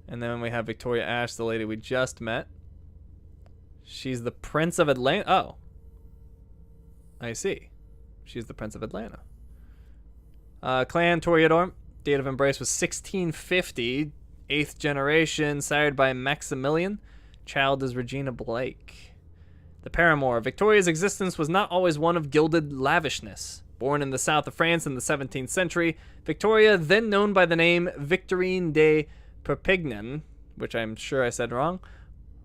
And then we have Victoria Ash, the lady we just met. She's the Prince of Atlanta. Oh. I see. She's the Prince of Atlanta. Clan Toreador. Date of embrace was 1650. 8th generation, sired by Maximilian. Child is Regina Blake. The paramour. Victoria's existence was not always one of gilded lavishness. Born in the south of France in the 17th century, Victoria, then known by the name Victorine de Perpignan, which I'm sure I said wrong,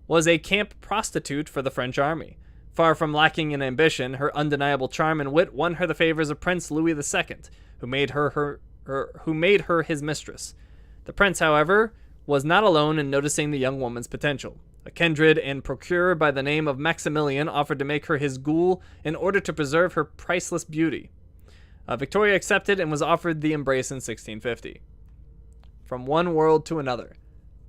was a camp prostitute for the French army. Far from lacking in ambition, her undeniable charm and wit won her the favors of Prince Louis II, who made her his mistress. The prince, however, was not alone in noticing the young woman's potential. A kindred and procurer by the name of Maximilian offered to make her his ghoul in order to preserve her priceless beauty. Victoria accepted and was offered the embrace in 1650. From one world to another.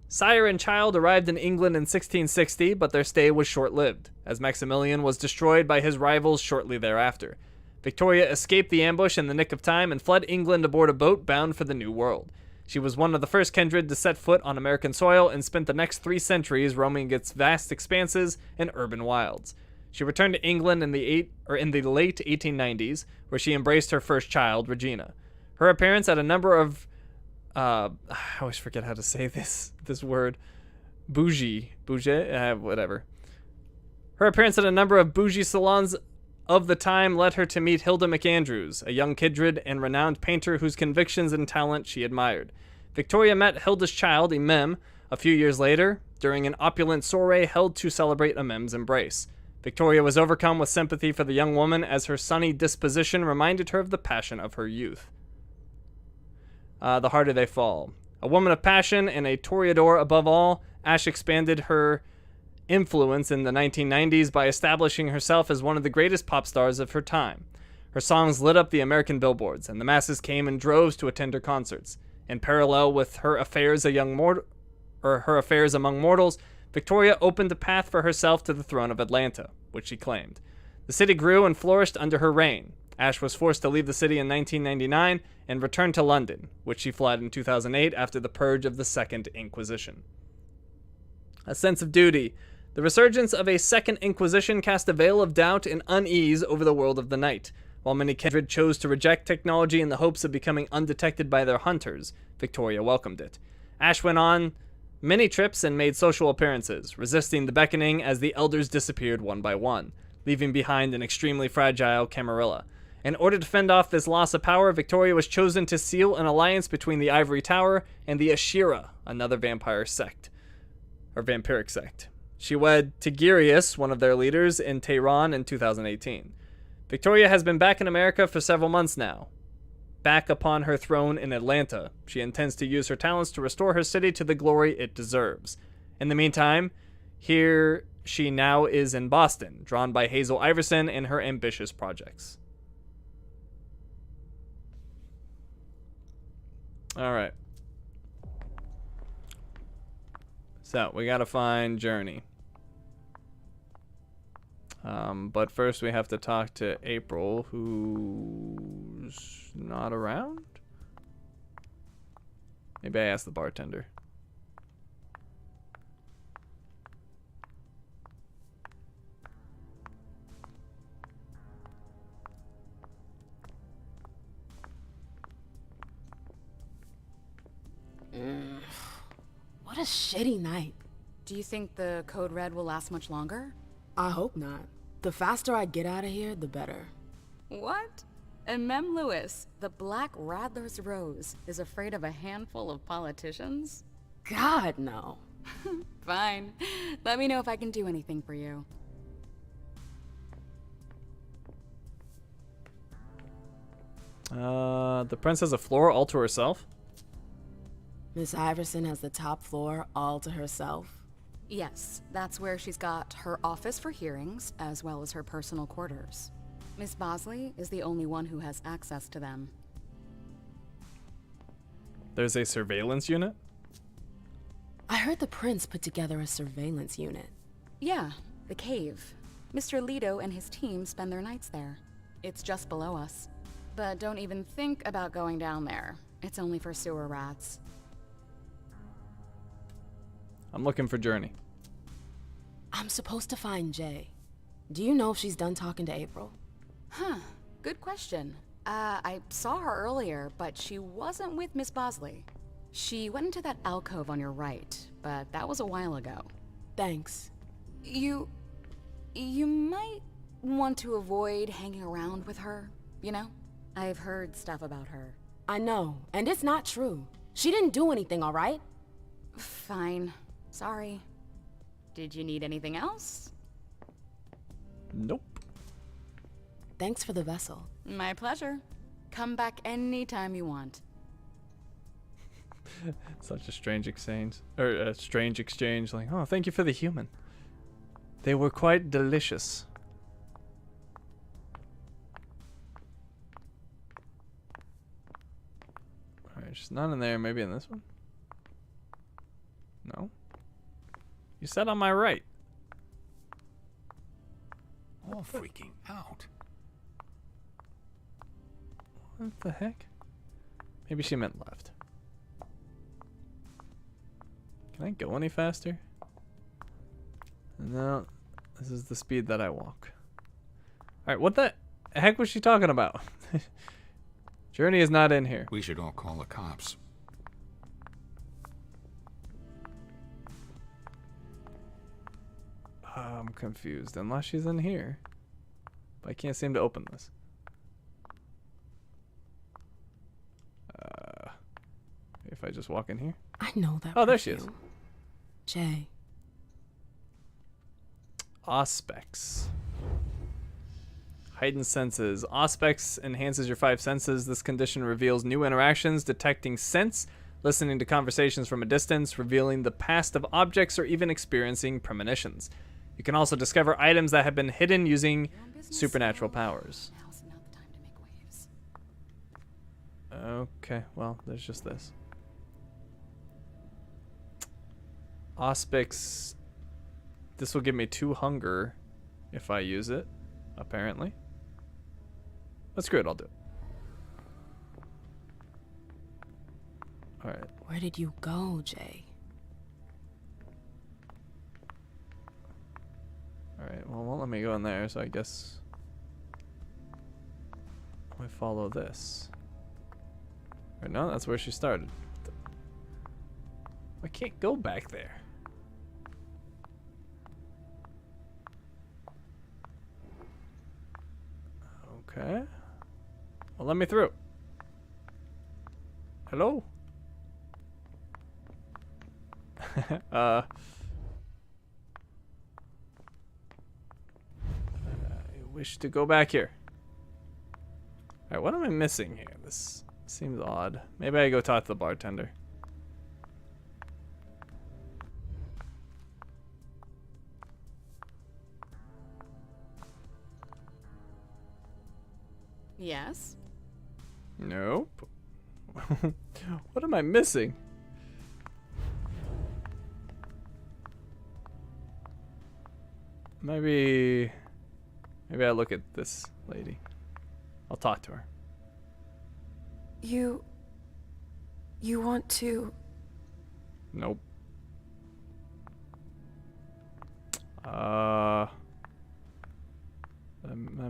Sire and child arrived in England in 1660, but their stay was short-lived, as Maximilian was destroyed by his rivals shortly thereafter. Victoria escaped the ambush in the nick of time and fled England aboard a boat bound for the New World. She was one of the first kindred to set foot on American soil and spent the next 3 centuries roaming its vast expanses and urban wilds. She returned to England in the late 1890s, where she embraced her first child, Regina. Her appearance at a number of I always forget how to say this word. Bougie, whatever. Her appearance at a number of bougie salons of the time led her to meet Hilda McAndrews, a young kindred and renowned painter whose convictions and talent she admired. Victoria met Hilda's child, Emem, a few years later, during an opulent soiree held to celebrate Emem's embrace. Victoria was overcome with sympathy for the young woman as her sunny disposition reminded her of the passion of her youth. The harder they fall. A woman of passion and a toreador above all, Ash expanded her influence in the 1990s by establishing herself as one of the greatest pop stars of her time. Her songs lit up the American billboards, and the masses came in droves to attend her concerts. In parallel with her affairs among mortals, Victoria opened a path for herself to the throne of Atlanta, which she claimed. The city grew and flourished under her reign. Ash was forced to leave the city in 1999 and returned to London, which she fled in 2008 after the purge of the Second Inquisition. A sense of duty. The resurgence of a Second Inquisition cast a veil of doubt and unease over the world of the night. While many kindred chose to reject technology in the hopes of becoming undetected by their hunters, Victoria welcomed it. Ash went on many trips and made social appearances, resisting the beckoning as the elders disappeared one by one, leaving behind an extremely fragile Camarilla. In order to fend off this loss of power, Victoria was chosen to seal an alliance between the Ivory Tower and the Ashira, another vampiric sect. She wed Tigirius, one of their leaders, in Tehran in 2018. Victoria has been back in America for several months now. Back upon her throne in Atlanta, she intends to use her talents to restore her city to the glory it deserves. In the meantime, here she now is in Boston, drawn by Hazel Iverson and her ambitious projects. Alright. So, we gotta find Journey. But first we have to talk to April, who's not around? Maybe I ask the bartender. What a shitty night. Do you think the Code Red will last much longer? I hope not. The faster I get out of here, the better. What? And Mem Lewis, the Black Rattler's Rose, is afraid of a handful of politicians? God, no. Fine. Let me know if I can do anything for you. The prince has a floor all to herself? Miss Iverson has the top floor all to herself? Yes, that's where she's got her office for hearings, as well as her personal quarters. Miss Bosley is the only one who has access to them. There's a surveillance unit? I heard the prince put together a surveillance unit. Yeah, the cave. Mr. Leto and his team spend their nights there. It's just below us. But don't even think about going down there. It's only for sewer rats. I'm looking for Journey. I'm supposed to find Jay. Do you know if she's done talking to April? Huh, good question. I saw her earlier, but she wasn't with Miss Bosley. She went into that alcove on your right, but that was a while ago. Thanks. You might want to avoid hanging around with her, you know? I've heard stuff about her. I know, and it's not true. She didn't do anything, all right? Fine. Sorry. Did you need anything else? Nope. Thanks for the vessel. My pleasure. Come back anytime you want. Such a strange exchange. Or a strange exchange. Like, oh, thank you for the human. They were quite delicious. Alright, there's none in there. Maybe in this one? No? You said on my right. All freaking out. What the heck? Maybe she meant left. Can I go any faster? No, this is the speed that I walk. Alright, what the heck was she talking about? Journey is not in here. We should all call the cops. I'm confused. Unless she's in here. But I can't seem to open this. If I just walk in here? I know that. Oh, there she is. Jay. Auspex. Heightened senses. Auspex enhances your 5 senses. This condition reveals new interactions, detecting scents, listening to conversations from a distance, revealing the past of objects, or even experiencing premonitions. You can also discover items that have been hidden using supernatural powers. Okay, well, there's just this. Auspex. This will give me 2 hunger if I use it, apparently. But screw it, I'll do it. Alright. Where did you go, Jay? Alright, well, it won't let me go in there, so I guess I follow this. Or no, that's where she started. I can't go back there. Okay. Well, let me through. Hello? I wish to go back here. Alright, what am I missing here? This seems odd. Maybe I go talk to the bartender. Yes? Nope. What am I missing? Maybe I look at this lady. I'll talk to her. You want to... Nope. Let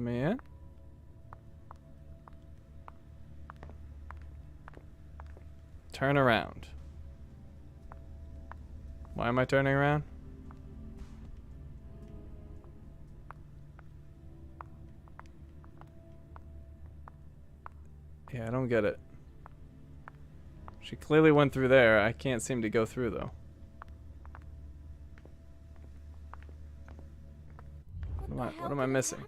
me in? Turn around. Why am I turning around? Yeah, I don't get it. She clearly went through there. I can't seem to go through, though. What am I missing?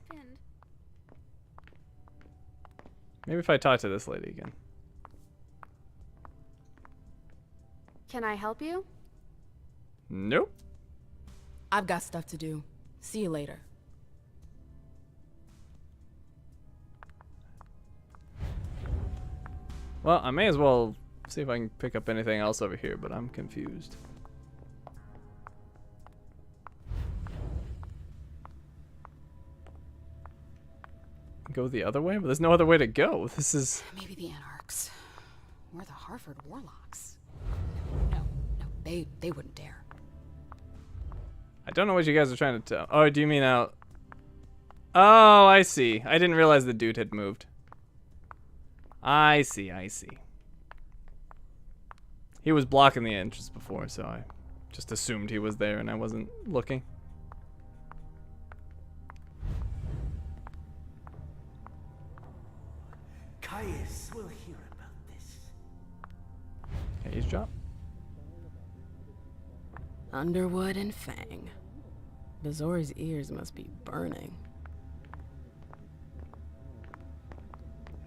Maybe if I talk to this lady again. Can I help you? Nope. I've got stuff to do. See you later. Well, I may as well see if I can pick up anything else over here, but I'm confused. Go the other way? But there's no other way to go. This is... Maybe the Anarchs. Or the Harford Warlocks. No, they wouldn't dare. I don't know what you guys are trying to tell. Oh, do you mean out? Oh, I see. I didn't realize the dude had moved. I see. He was blocking the entrance before, so I just assumed he was there and I wasn't looking. Caius will hear about this. Okay, he's dropped. Underwood and Fang. Bazor's ears must be burning.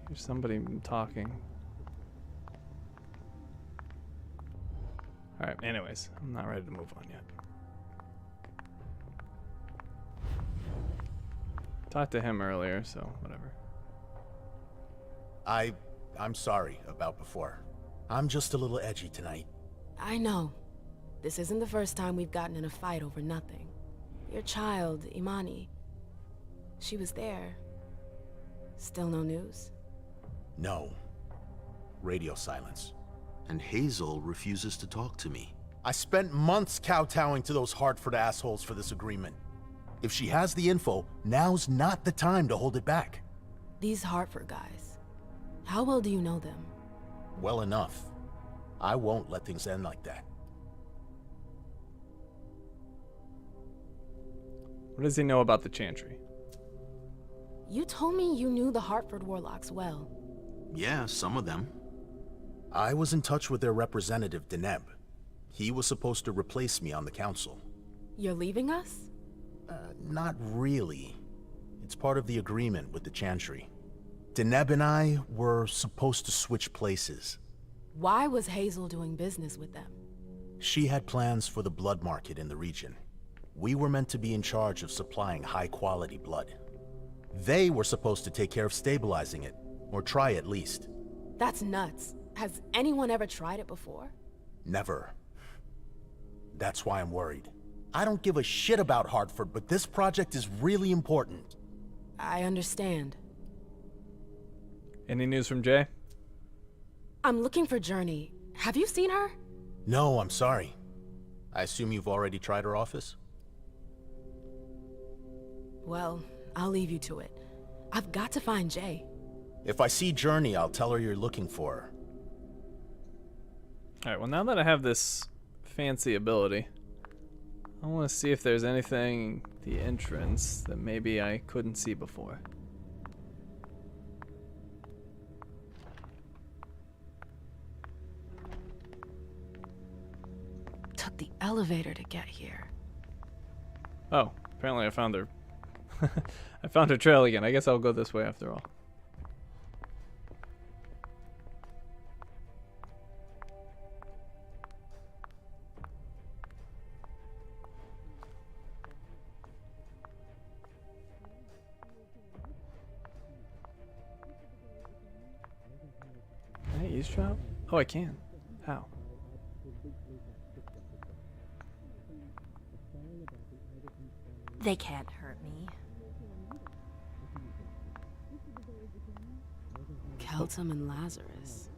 There's somebody talking. Alright, anyways, I'm not ready to move on yet. Talked to him earlier, so whatever. I'm sorry about before. I'm just a little edgy tonight. I know. This isn't the first time we've gotten in a fight over nothing. Your child, Imani. She was there. Still no news? No. Radio silence. And Hazel refuses to talk to me. I spent months kowtowing to those Hartford assholes for this agreement. If she has the info, now's not the time to hold it back. These Hartford guys. How well do you know them? Well enough. I won't let things end like that. What does he know about the Chantry? You told me you knew the Hartford Warlocks well. Yeah, some of them. I was in touch with their representative, Deneb. He was supposed to replace me on the council. You're leaving us? Not really. It's part of the agreement with the Chantry. Deneb and I were supposed to switch places. Why was Hazel doing business with them? She had plans for the blood market in the region. We were meant to be in charge of supplying high-quality blood. They were supposed to take care of stabilizing it, or try at least. That's nuts. Has anyone ever tried it before? Never. That's why I'm worried. I don't give a shit about Hartford, but this project is really important. I understand. Any news from Jay? I'm looking for Journey. Have you seen her? No, I'm sorry. I assume you've already tried her office? Well, I'll leave you to it. I've got to find Jay. If I see Journey, I'll tell her you're looking for her. Alright, well now that I have this fancy ability, I want to see if there's anything at the entrance that maybe I couldn't see before. Took the elevator to get here. Oh, apparently I found her. I found her trail again. I guess I'll go this way after all. Can I eavesdrop? Oh, I can. How? They can't hurt me. Keltum and Lazarus.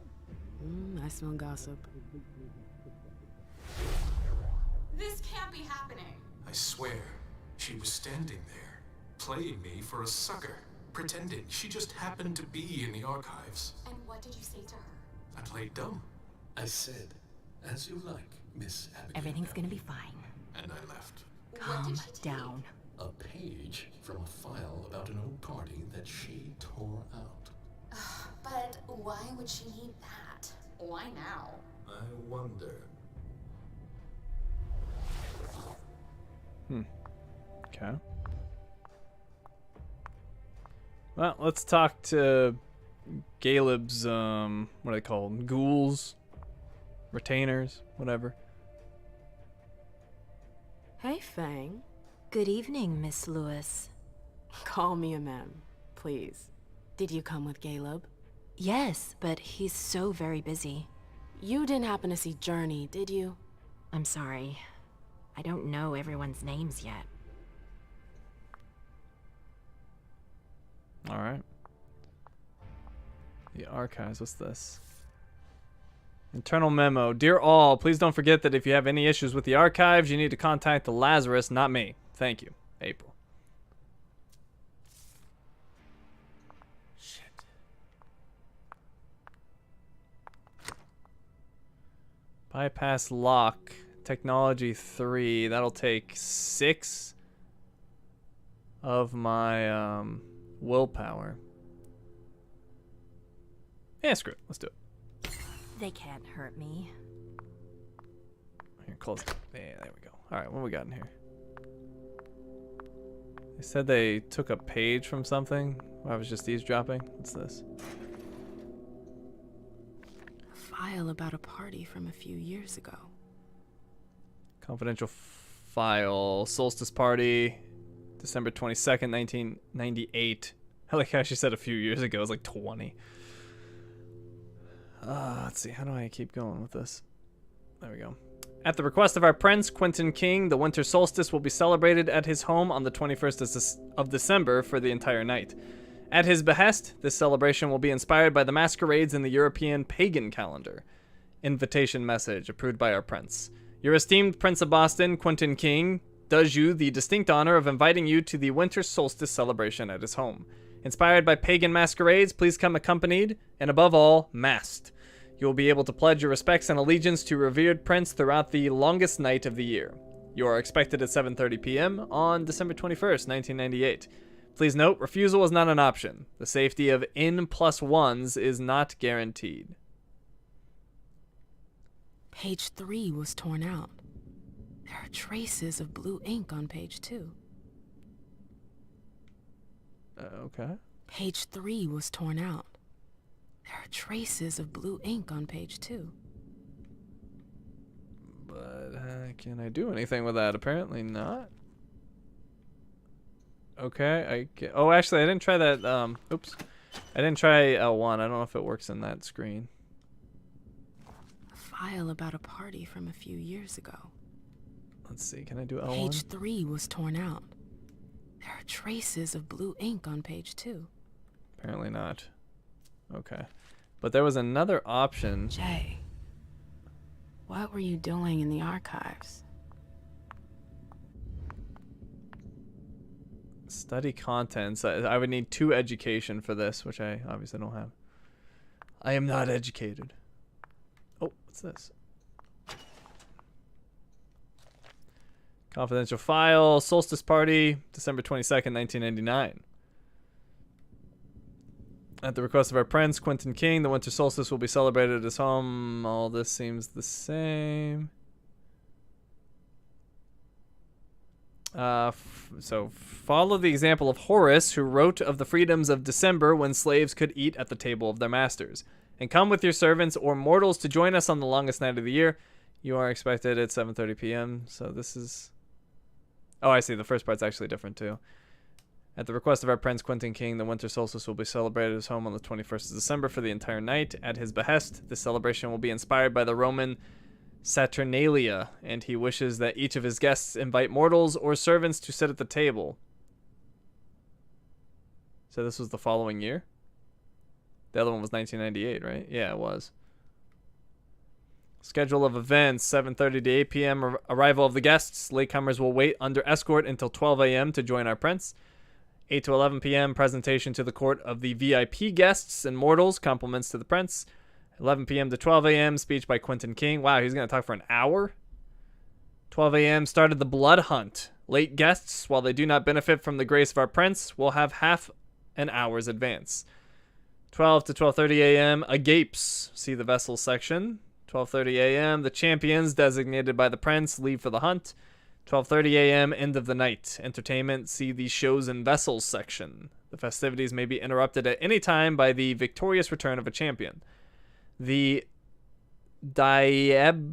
I smell gossip. This can't be happening. I swear, she was standing there, playing me for a sucker, pretending she just happened to be in the archives. And what did you say to her? I played dumb. I said, as you like, Miss Abigail. Everything's gonna be fine. And I left. Calm down. A page from a file about an old party that she tore out. But why would she need that? Why now? I wonder. Okay. Well, let's talk to Caleb's, what are they called? Ghouls? Retainers? Whatever. Hey, Fang. Good evening, Miss Lewis. Call me a ma'am, please. Did you come with Caleb? Yes, but he's so very busy. You didn't happen to see Journey, did you? I'm sorry. I don't know everyone's names yet. Alright. The archives, what's this? Internal memo. Dear all, please don't forget that if you have any issues with the archives, you need to contact the Lazarus, not me. Thank you. April. Shit. Bypass lock. Technology 3. That'll take 6 of my willpower. Yeah, screw it. Let's do it. They can't hurt me. Here, close it. Yeah, there we go. Alright, what we got in here? They said they took a page from something. I was just eavesdropping. What's this? file about a party from a few years ago. Confidential file. Solstice party. December 22nd, 1998. I like how she said a few years ago. It was like 20. Let's see. How do I keep going with this? There we go. At the request of our prince, Quentin King, the winter solstice will be celebrated at his home on the 21st of December for the entire night. At his behest, this celebration will be inspired by the masquerades in the European pagan calendar. Invitation message approved by our prince. Your esteemed Prince of Boston, Quentin King, does you the distinct honor of inviting you to the winter solstice celebration at his home. Inspired by pagan masquerades, please come accompanied, and above all, masked. You will be able to pledge your respects and allegiance to revered prince throughout the longest night of the year. You are expected at 7:30 p.m. on December 21st, 1998. Please note, refusal is not an option. The safety of N+1s is not guaranteed. Page 3 was torn out. There are traces of blue ink on page 2. Okay. Page 3 was torn out. There are traces of blue ink on page 2. But can I do anything with that? Apparently not. Okay, oh, actually, I didn't try that. Oops. I didn't try L1. I don't know if it works in that screen. A file about a party from a few years ago. Let's see. Can I do L1? Page 3 was torn out. There are traces of blue ink on page 2. Apparently not. Okay. But there was another option. Jay, what were you doing in the archives? Study contents. I would need 2 education for this, which I obviously don't have. I am not educated. Oh, what's this? Confidential file. Solstice party. December 22nd, 1999. At the request of our prince, Quentin King, the winter solstice will be celebrated at his home. All this seems the same. So follow the example of Horace, who wrote of the freedoms of December when slaves could eat at the table of their masters. And come with your servants or mortals to join us on the longest night of the year. You are expected at 7:30 p.m. So this is... Oh, I see. The first part's actually different too. At the request of our Prince Quentin King, the winter solstice will be celebrated at his home on the 21st of December for the entire night. At his behest, this celebration will be inspired by the Roman Saturnalia, and he wishes that each of his guests invite mortals or servants to sit at the table. So this was the following year? The other one was 1998, right? Yeah, it was. Schedule of events, 7:30 to 8 p.m. Arrival of the guests. Latecomers will wait under escort until 12 a.m. to join our prince. 8 to 11 p.m. presentation to the court of the VIP guests and mortals, compliments to the prince. 11 p.m. to 12 a.m. speech by Quentin King. Wow, he's going to talk for an hour? 12 a.m. started the blood hunt. Late guests, while they do not benefit from the grace of our prince, will have half an hour's advance. 12 to 12:30 a.m. agapes. See the vessels section. 12:30 a.m. the champions designated by the prince leave for the hunt. 12:30 a.m. end of the night. Entertainment. See the shows and vessels section. The festivities may be interrupted at any time by the victorious return of a champion. The diablerie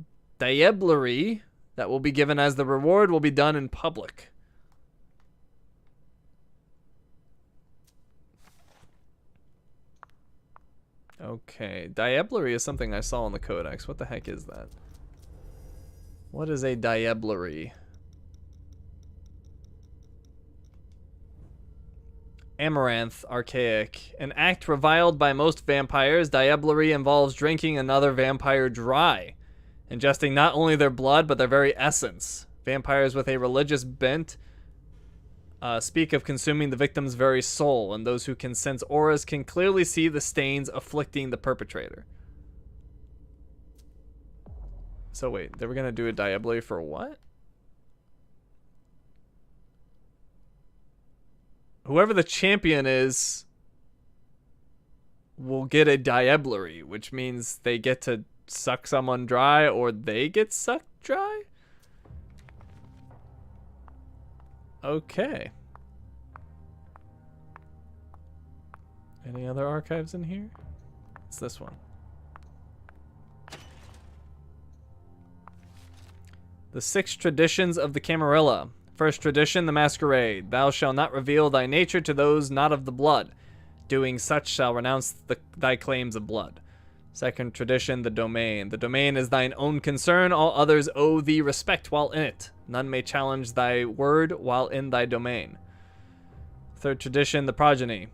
that will be given as the reward will be done in public. Okay, diablerie is something I saw in the Codex. What the heck is that? What is a diablerie? Amaranth, archaic. An act reviled by most vampires, diablerie involves drinking another vampire dry, ingesting not only their blood but their very essence. Vampires with a religious bent speak of consuming the victim's very soul, and those who can sense auras can clearly see the stains afflicting the perpetrator. So wait, they were gonna do a diablerie for what? Whoever the champion is will get a diablerie, which means they get to suck someone dry or they get sucked dry? Okay. Any other archives in here? It's this one. The 6 traditions of the Camarilla. First tradition, the Masquerade. Thou shalt not reveal thy nature to those not of the blood. Doing such shall renounce thy claims of blood. Second tradition, the Domain. The Domain is thine own concern. All others owe thee respect while in it. None may challenge thy word while in thy domain. Third tradition, the Progeny.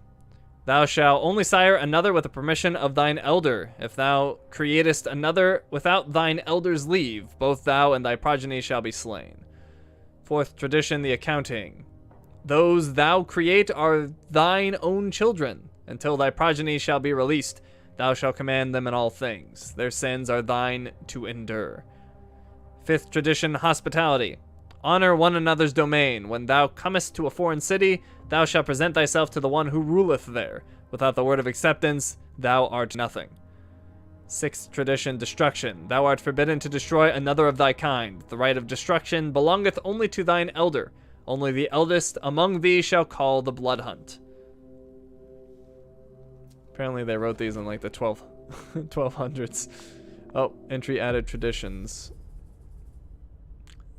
Thou shalt only sire another with the permission of thine elder. If thou createst another without thine elder's leave, both thou and thy progeny shall be slain. Fourth tradition, the Accounting. Those thou create are thine own children. Until thy progeny shall be released, thou shalt command them in all things. Their sins are thine to endure. Fifth tradition, Hospitality. Honor one another's domain. When thou comest to a foreign city, thou shalt present thyself to the one who ruleth there. Without the word of acceptance, thou art nothing. Sixth tradition, Destruction. Thou art forbidden to destroy another of thy kind. The right of destruction belongeth only to thine elder. Only the eldest among thee shall call the blood hunt. Apparently they wrote these in like the 1200s. Oh, entry added traditions.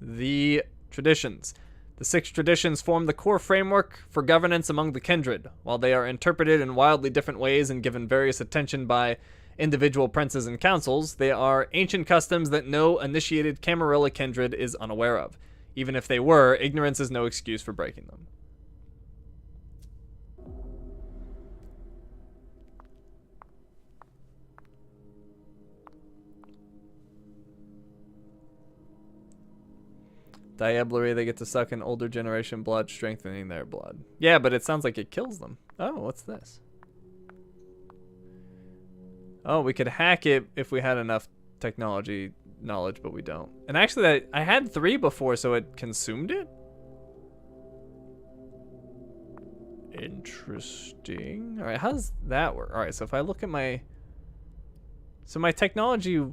The traditions. The 6 traditions form the core framework for governance among the kindred. While they are interpreted in wildly different ways and given various attention by individual princes and councils, they are ancient customs that no initiated Camarilla kindred is unaware of. Even if they were, ignorance is no excuse for breaking them. Diablerie, they get to suck an older generation blood, strengthening their blood. Yeah, but it sounds like it kills them. Oh, what's this? Oh, we could hack it if we had enough technology knowledge, but we don't. And actually, I had 3 before, so it consumed it? Interesting. All right, how does that work? All right, so if I look at my... So my technology...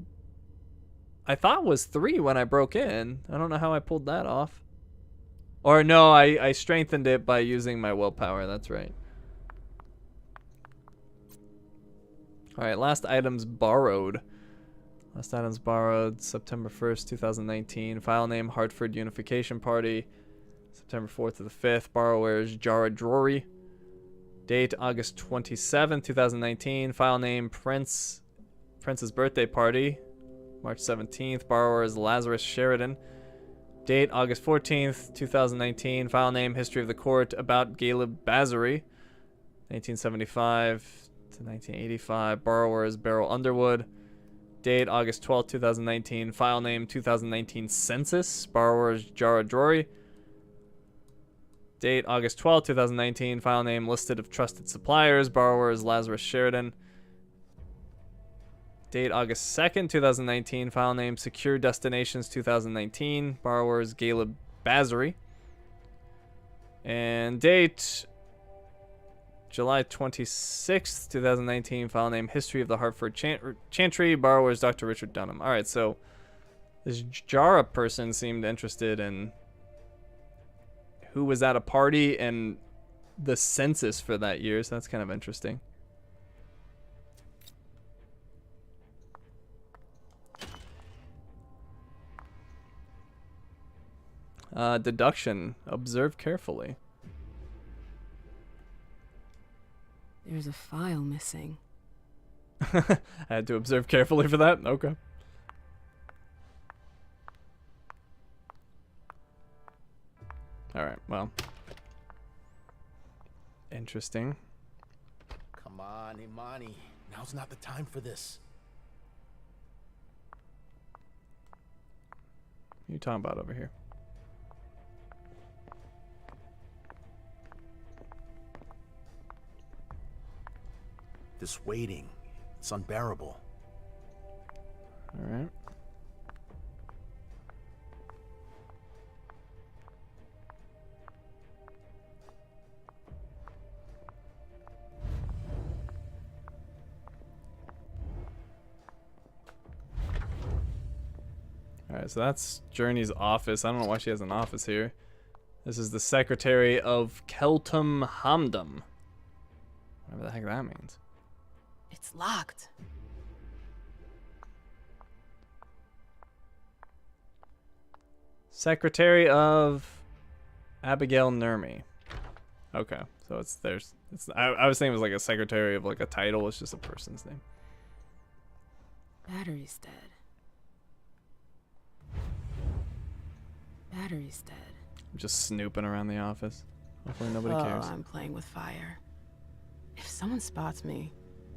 I thought was 3 when I broke in. I don't know how I pulled that off. Or no, I strengthened it by using my willpower. That's right. Alright, last items borrowed. Last items borrowed, September 1st, 2019. File name, Hartford Unification Party. September 4th to the 5th. Borrowers, Jara Drury. Date, August 27th, 2019. File name, Prince's Birthday Party. March 17th. Borrower is Lazarus Sheridan. Date, August 14th, 2019. File name, History of the Court, about Caleb Bazary. 1975 to 1985. Borrower is Beryl Underwood. Date, August 12th, 2019. File name, 2019 Census. Borrower is Jara Drury. Date, August 12th, 2019. File name, Listed of Trusted Suppliers. Borrower is Lazarus Sheridan. Date, August 2nd, 2019. File name, Secure Destinations 2019. Borrower is Caleb Bazary. And date, July 26th, 2019. File name, History of the Hartford Chantry. Borrower is Dr. Richard Dunham. Alright, so this Jara person seemed interested in who was at a party and the census for that year, so that's kind of interesting. Deduction. Observe carefully. There's a file missing. I had to observe carefully for that? Okay. Alright, well. Interesting. Come on, Imani. Now's not the time for this. What are you talking about over here? This waiting, it's unbearable. All right. All right, so that's Journey's office. I don't know why she has an office here. This is the Secretary of Keltum Hamdum. Whatever the heck that means. It's locked. Secretary of Abigail Nurmi. Okay, so I was thinking it was like a secretary of like a title. It's just a person's name. Battery's dead. Battery's dead. I'm just snooping around the office. Hopefully nobody cares. I'm playing with fire. If someone spots me...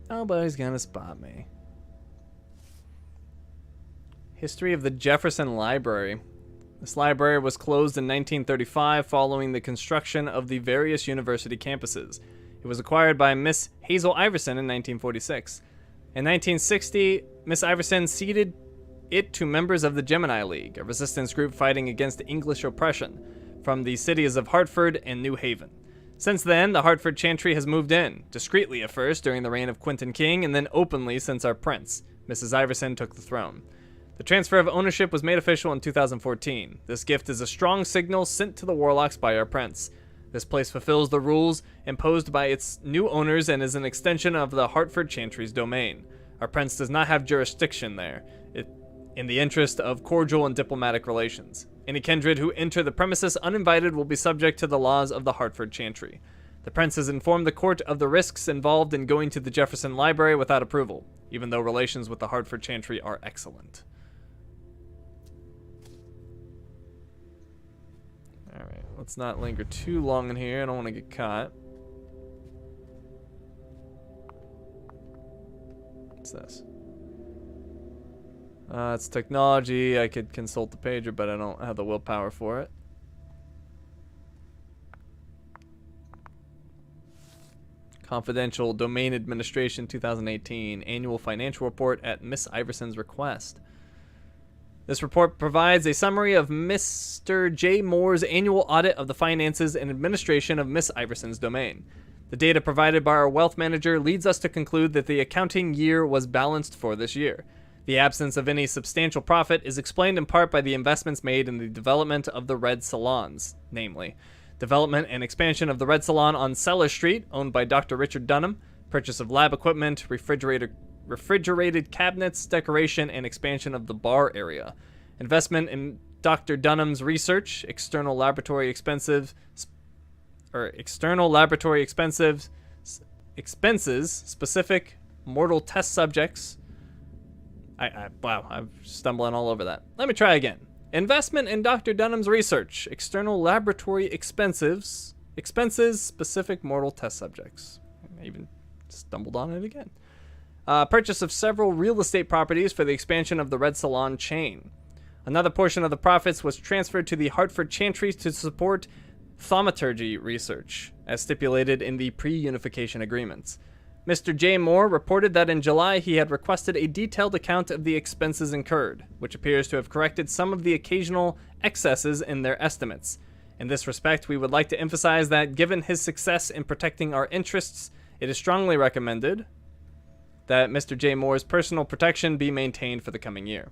Nobody's gonna spot me. History of the Jefferson Library. This library was closed in 1935 following the construction of the various university campuses. It was acquired by Miss Hazel Iverson in 1946. In 1960, Miss Iverson ceded it to members of the Gemini League, a resistance group fighting against English oppression, from the cities of Hartford and New Haven. Since then, the Hartford Chantry has moved in, discreetly at first during the reign of Quentin King, and then openly since our prince, Mrs. Iverson, took the throne. The transfer of ownership was made official in 2014. This gift is a strong signal sent to the Warlocks by our prince. This place fulfills the rules imposed by its new owners and is an extension of the Hartford Chantry's domain. Our prince does not have jurisdiction there, in the interest of cordial and diplomatic relations. Any kindred who enter the premises uninvited will be subject to the laws of the Hartford Chantry. The prince has informed the court of the risks involved in going to the Jefferson Library without approval, even though relations with the Hartford Chantry are excellent. Alright, let's not linger too long in here. I don't want to get caught. What's this? It's technology. I could consult the pager, but I don't have the willpower for it. Confidential Domain Administration 2018 Annual Financial Report at Miss Iverson's request. This report provides a summary of Mr. J. Moore's annual audit of the finances and administration of Miss Iverson's domain. The data provided by our wealth manager leads us to conclude that the accounting year was balanced for this year. The absence of any substantial profit is explained in part by the investments made in the development of the Red Salons, namely, development and expansion of the Red Salon on Cellar Street, owned by Dr. Richard Dunham, purchase of lab equipment, refrigerated cabinets, decoration, and expansion of the bar area, investment in Dr. Dunham's research, external laboratory expenses, specific mortal test subjects. Wow, I'm stumbling all over that. Let me try again. Investment in Dr. Dunham's research, external laboratory expenses, specific mortal test subjects. I even stumbled on it again. Purchase of several real estate properties for the expansion of the Red Salon chain. Another portion of the profits was transferred to the Hartford Chantry to support thaumaturgy research, as stipulated in the pre-unification agreements. Mr. J. Moore reported that in July he had requested a detailed account of the expenses incurred, which appears to have corrected some of the occasional excesses in their estimates. In this respect, we would like to emphasize that given his success in protecting our interests, it is strongly recommended that Mr. J. Moore's personal protection be maintained for the coming year.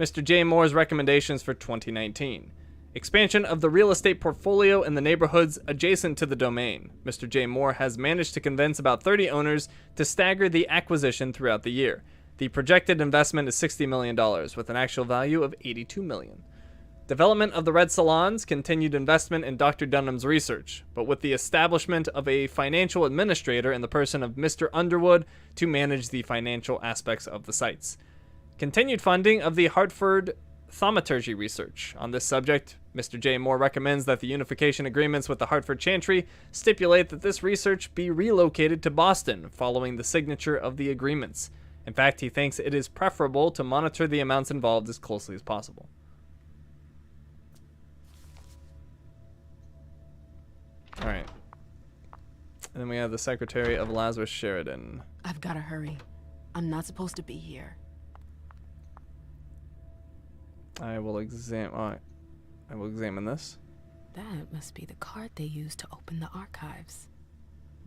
Mr. J. Moore's recommendations for 2019. Expansion of the real estate portfolio in the neighborhoods adjacent to the domain. Mr. J. Moore has managed to convince about 30 owners to stagger the acquisition throughout the year. The projected investment is $60 million, with an actual value of $82 million. Development of the Red Salons, continued investment in Dr. Dunham's research, but with the establishment of a financial administrator in the person of Mr. Underwood to manage the financial aspects of the sites. Continued funding of the Hartford thaumaturgy research. On this subject, Mr. J. Moore recommends that the unification agreements with the Hartford Chantry stipulate that this research be relocated to Boston following the signature of the agreements. In fact, he thinks it is preferable to monitor the amounts involved as closely as possible. All right. And then we have the Secretary of Lazarus Sheridan. I've got to hurry. I'm not supposed to be here. I will examine this. That must be the card they used to open the archives.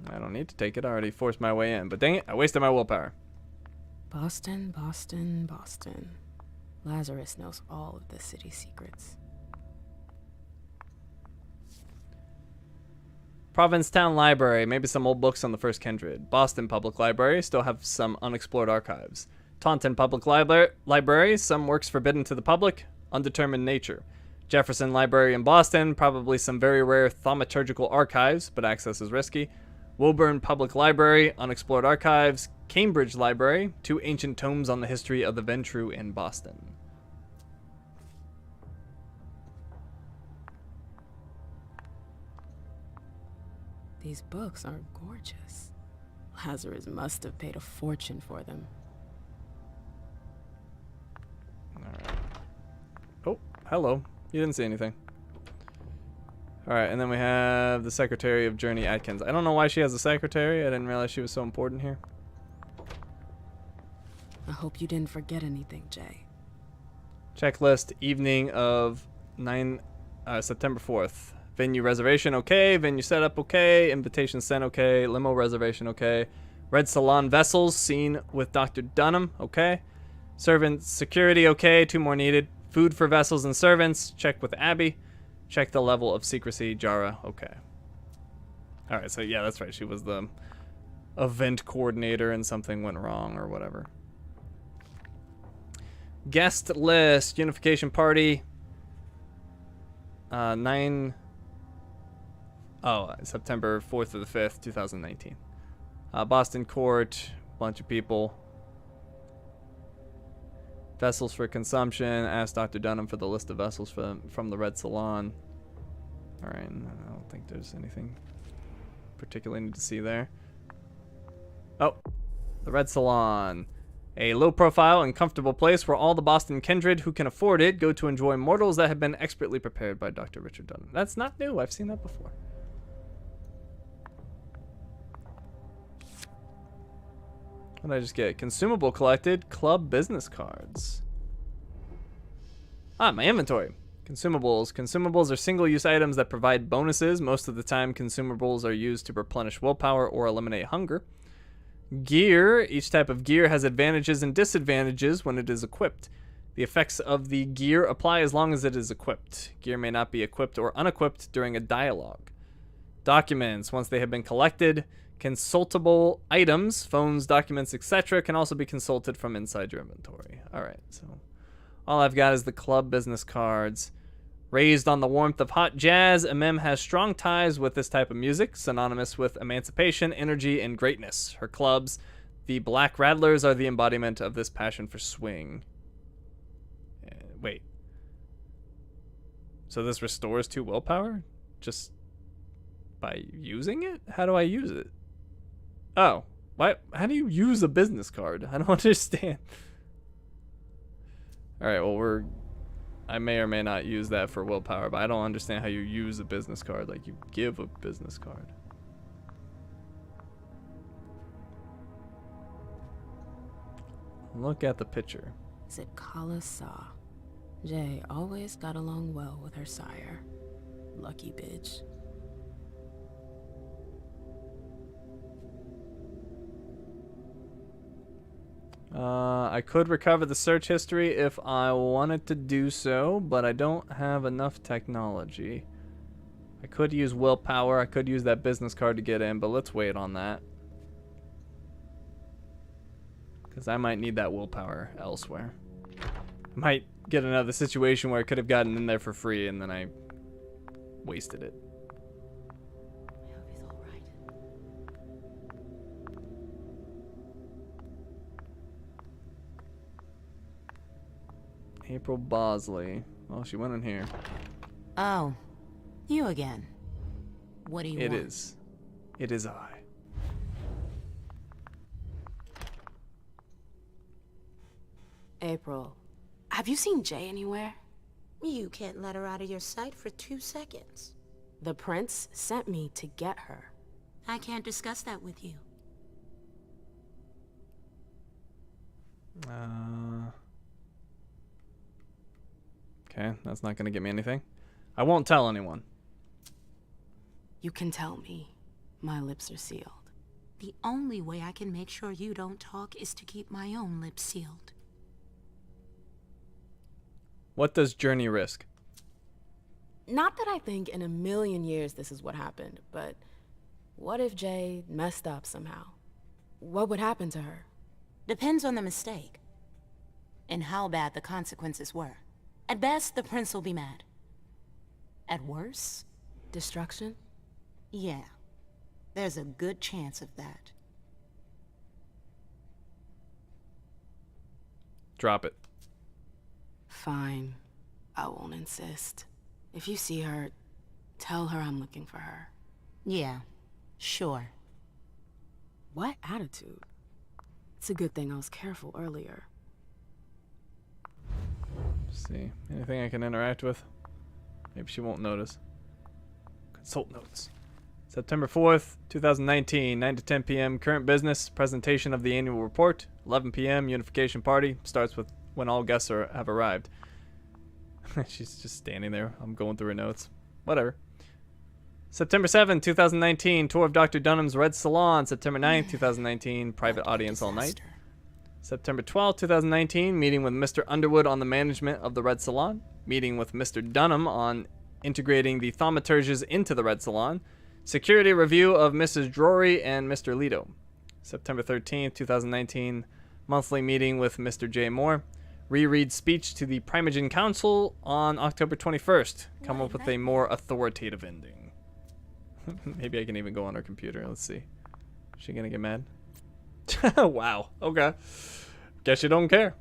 I don't need to take it. I already forced my way in. But dang it, I wasted my willpower. Boston, Boston, Boston. Lazarus knows all of the city secrets. Provincetown Library. Maybe some old books on the First Kindred. Boston Public Library. Still have some unexplored archives. Taunton Public Library. Some works forbidden to the public. Undetermined nature. Jefferson Library in Boston, probably some very rare thaumaturgical archives, but access is risky. Woburn Public Library, unexplored archives. Cambridge Library, 2 ancient tomes on the history of the Ventrue in Boston. These books are gorgeous. Lazarus must have paid a fortune for them. Alright. Oh, hello. You didn't see anything. Alright, and then we have the Secretary of Journey Atkins. I don't know why she has a secretary. I didn't realize she was so important here. I hope you didn't forget anything, Jay. Checklist, evening of September 4th. Venue reservation, okay. Venue setup, okay. Invitation sent, okay. Limo reservation, okay. Red Salon vessels, seen with Dr. Dunham, okay. Servant security, okay. 2 more needed. Food for vessels and servants, check with Abby. Check the level of secrecy, Jara, okay. Alright, so yeah, that's right. She was the event coordinator and something went wrong or whatever. Guest list, unification party. September 4th to the 5th, 2019. Boston Court, bunch of people. Vessels for consumption. Ask Dr. Dunham for the list of vessels from the Red Salon. Alright, I don't think there's anything particularly need to see there. Oh, the Red Salon. A low-profile and comfortable place where all the Boston kindred who can afford it go to enjoy mortals that have been expertly prepared by Dr. Richard Dunham. That's not new. I've seen that before. What did I just get? Consumable collected. Club business cards. Ah, my inventory. Consumables. Consumables are single-use items that provide bonuses. Most of the time, consumables are used to replenish willpower or eliminate hunger. Gear. Each type of gear has advantages and disadvantages when it is equipped. The effects of the gear apply as long as it is equipped. Gear may not be equipped or unequipped during a dialogue. Documents. Once they have been collected, consultable items, phones, documents, etc. can also be consulted from inside your inventory. Alright, so all I've got is the club business cards. Raised on the warmth of hot jazz, MM has strong ties with this type of music, synonymous with emancipation, energy, and greatness. Her clubs, the Black Rattlers, are the embodiment of this passion for swing. Wait. So this restores 2 willpower? Just by using it? How do I use it? Oh. What? How do you use a business card? I don't understand. Alright, well I may or may not use that for willpower, but I don't understand how you use a business card. Like, you give a business card. Look at the picture. Is it Kala Sa? Jay always got along well with her sire. Lucky bitch. I could recover the search history if I wanted to do so, but I don't have enough technology. I could use willpower. I could use that business card to get in, but let's wait on that. Because I might need that willpower elsewhere. I might get another situation where I could have gotten in there for free and then I wasted it. April Bosley. Well, she went in here. Oh, you again. What do you want? It is. It is I. April, have you seen Jay anywhere? You can't let her out of your sight for 2 seconds. The prince sent me to get her. I can't discuss that with you. Okay, that's not gonna get me anything. I won't tell anyone. You can tell me. My lips are sealed. The only way I can make sure you don't talk is to keep my own lips sealed. What does Journey risk? Not that I think in a million years this is what happened, but what if Jay messed up somehow? What would happen to her? Depends on the mistake. And how bad the consequences were. At best, the prince will be mad. At worst, Destruction? yeah. There's a good chance of that. Drop it. Fine. I won't insist. If you see her, tell her I'm looking for her. Yeah, sure. What attitude? It's a good thing I was careful earlier. Let's see. Anything I can interact with? Maybe she won't notice. Consult notes. September 4th, 2019, 9 to 10 p.m. Current business. Presentation of the annual report. 11 p.m. Unification party. Starts with when all guests have arrived. She's just standing there. I'm going through her notes. Whatever. September 7th, 2019. Tour of Dr. Dunham's Red Salon. September 9th, 2019. Private audience all night. September 12th, 2019. Meeting with Mr. Underwood on the management of the Red Salon. Meeting with Mr. Dunham on integrating the thaumaturges into the Red Salon. Security review of Mrs. Drury and Mr. Leto. September 13th, 2019. Monthly meeting with Mr. J. Moore. Reread speech to the Primogen Council on October 21st. Come up with a more authoritative ending. Maybe I can even go on her computer. Let's see. Is she gonna get mad? Wow. Okay. Guess you don't care.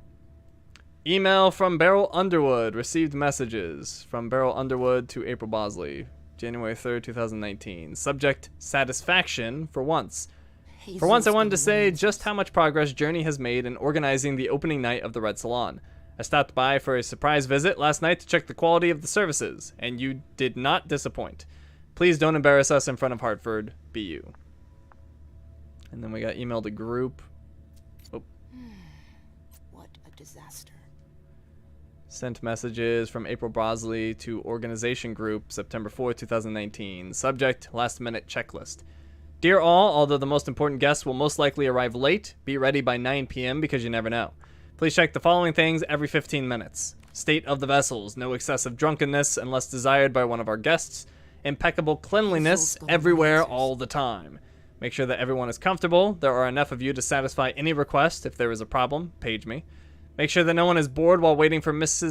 Email from Beryl Underwood. Received messages from Beryl Underwood to April Bosley. January 3rd, 2019. Subject, satisfaction for once. For once, I wanted to say just how much progress Journey has made in organizing the opening night of the Red Salon. I stopped by for a surprise visit last night to check the quality of the services, and you did not disappoint. Please don't embarrass us in front of Hartford. Be you. And then we got email to group. Oh. What a disaster. Sent messages from April Bosley to organization group, September 4th, 2019. Subject, last minute checklist. Dear all, although the most important guests will most likely arrive late, be ready by 9 p.m. because you never know. Please check the following things every 15 minutes. State of the vessels, no excessive drunkenness unless desired by one of our guests. Impeccable cleanliness everywhere all the time. Make sure that everyone is comfortable. There are enough of you to satisfy any request. If there is a problem, page me. Make sure that no one is bored while waiting for Miss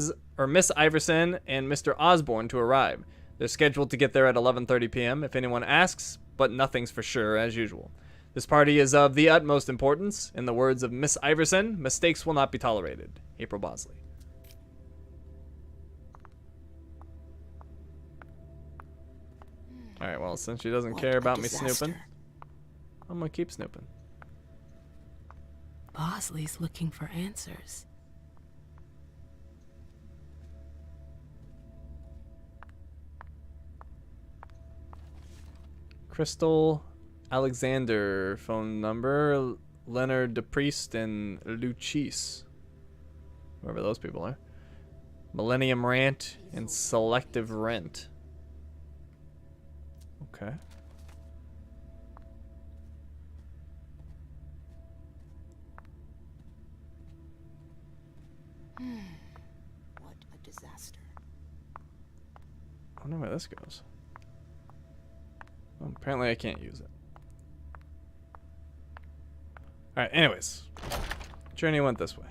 Iverson and Mr. Osborne to arrive. They're scheduled to get there at 11:30 p.m. if anyone asks, but nothing's for sure as usual. This party is of the utmost importance. In the words of Miss Iverson, mistakes will not be tolerated. April Bosley. Alright, well, since she doesn't care about me snooping, I'm gonna keep snooping. Bosley's looking for answers. Crystal Alexander, phone number, Leonard DePriest and Luchise. Whoever those people are. Millennium Rant and Selective Rent. Okay. What a disaster. I wonder where this goes. Well, apparently I can't use it. Alright, anyways. Journey went this way.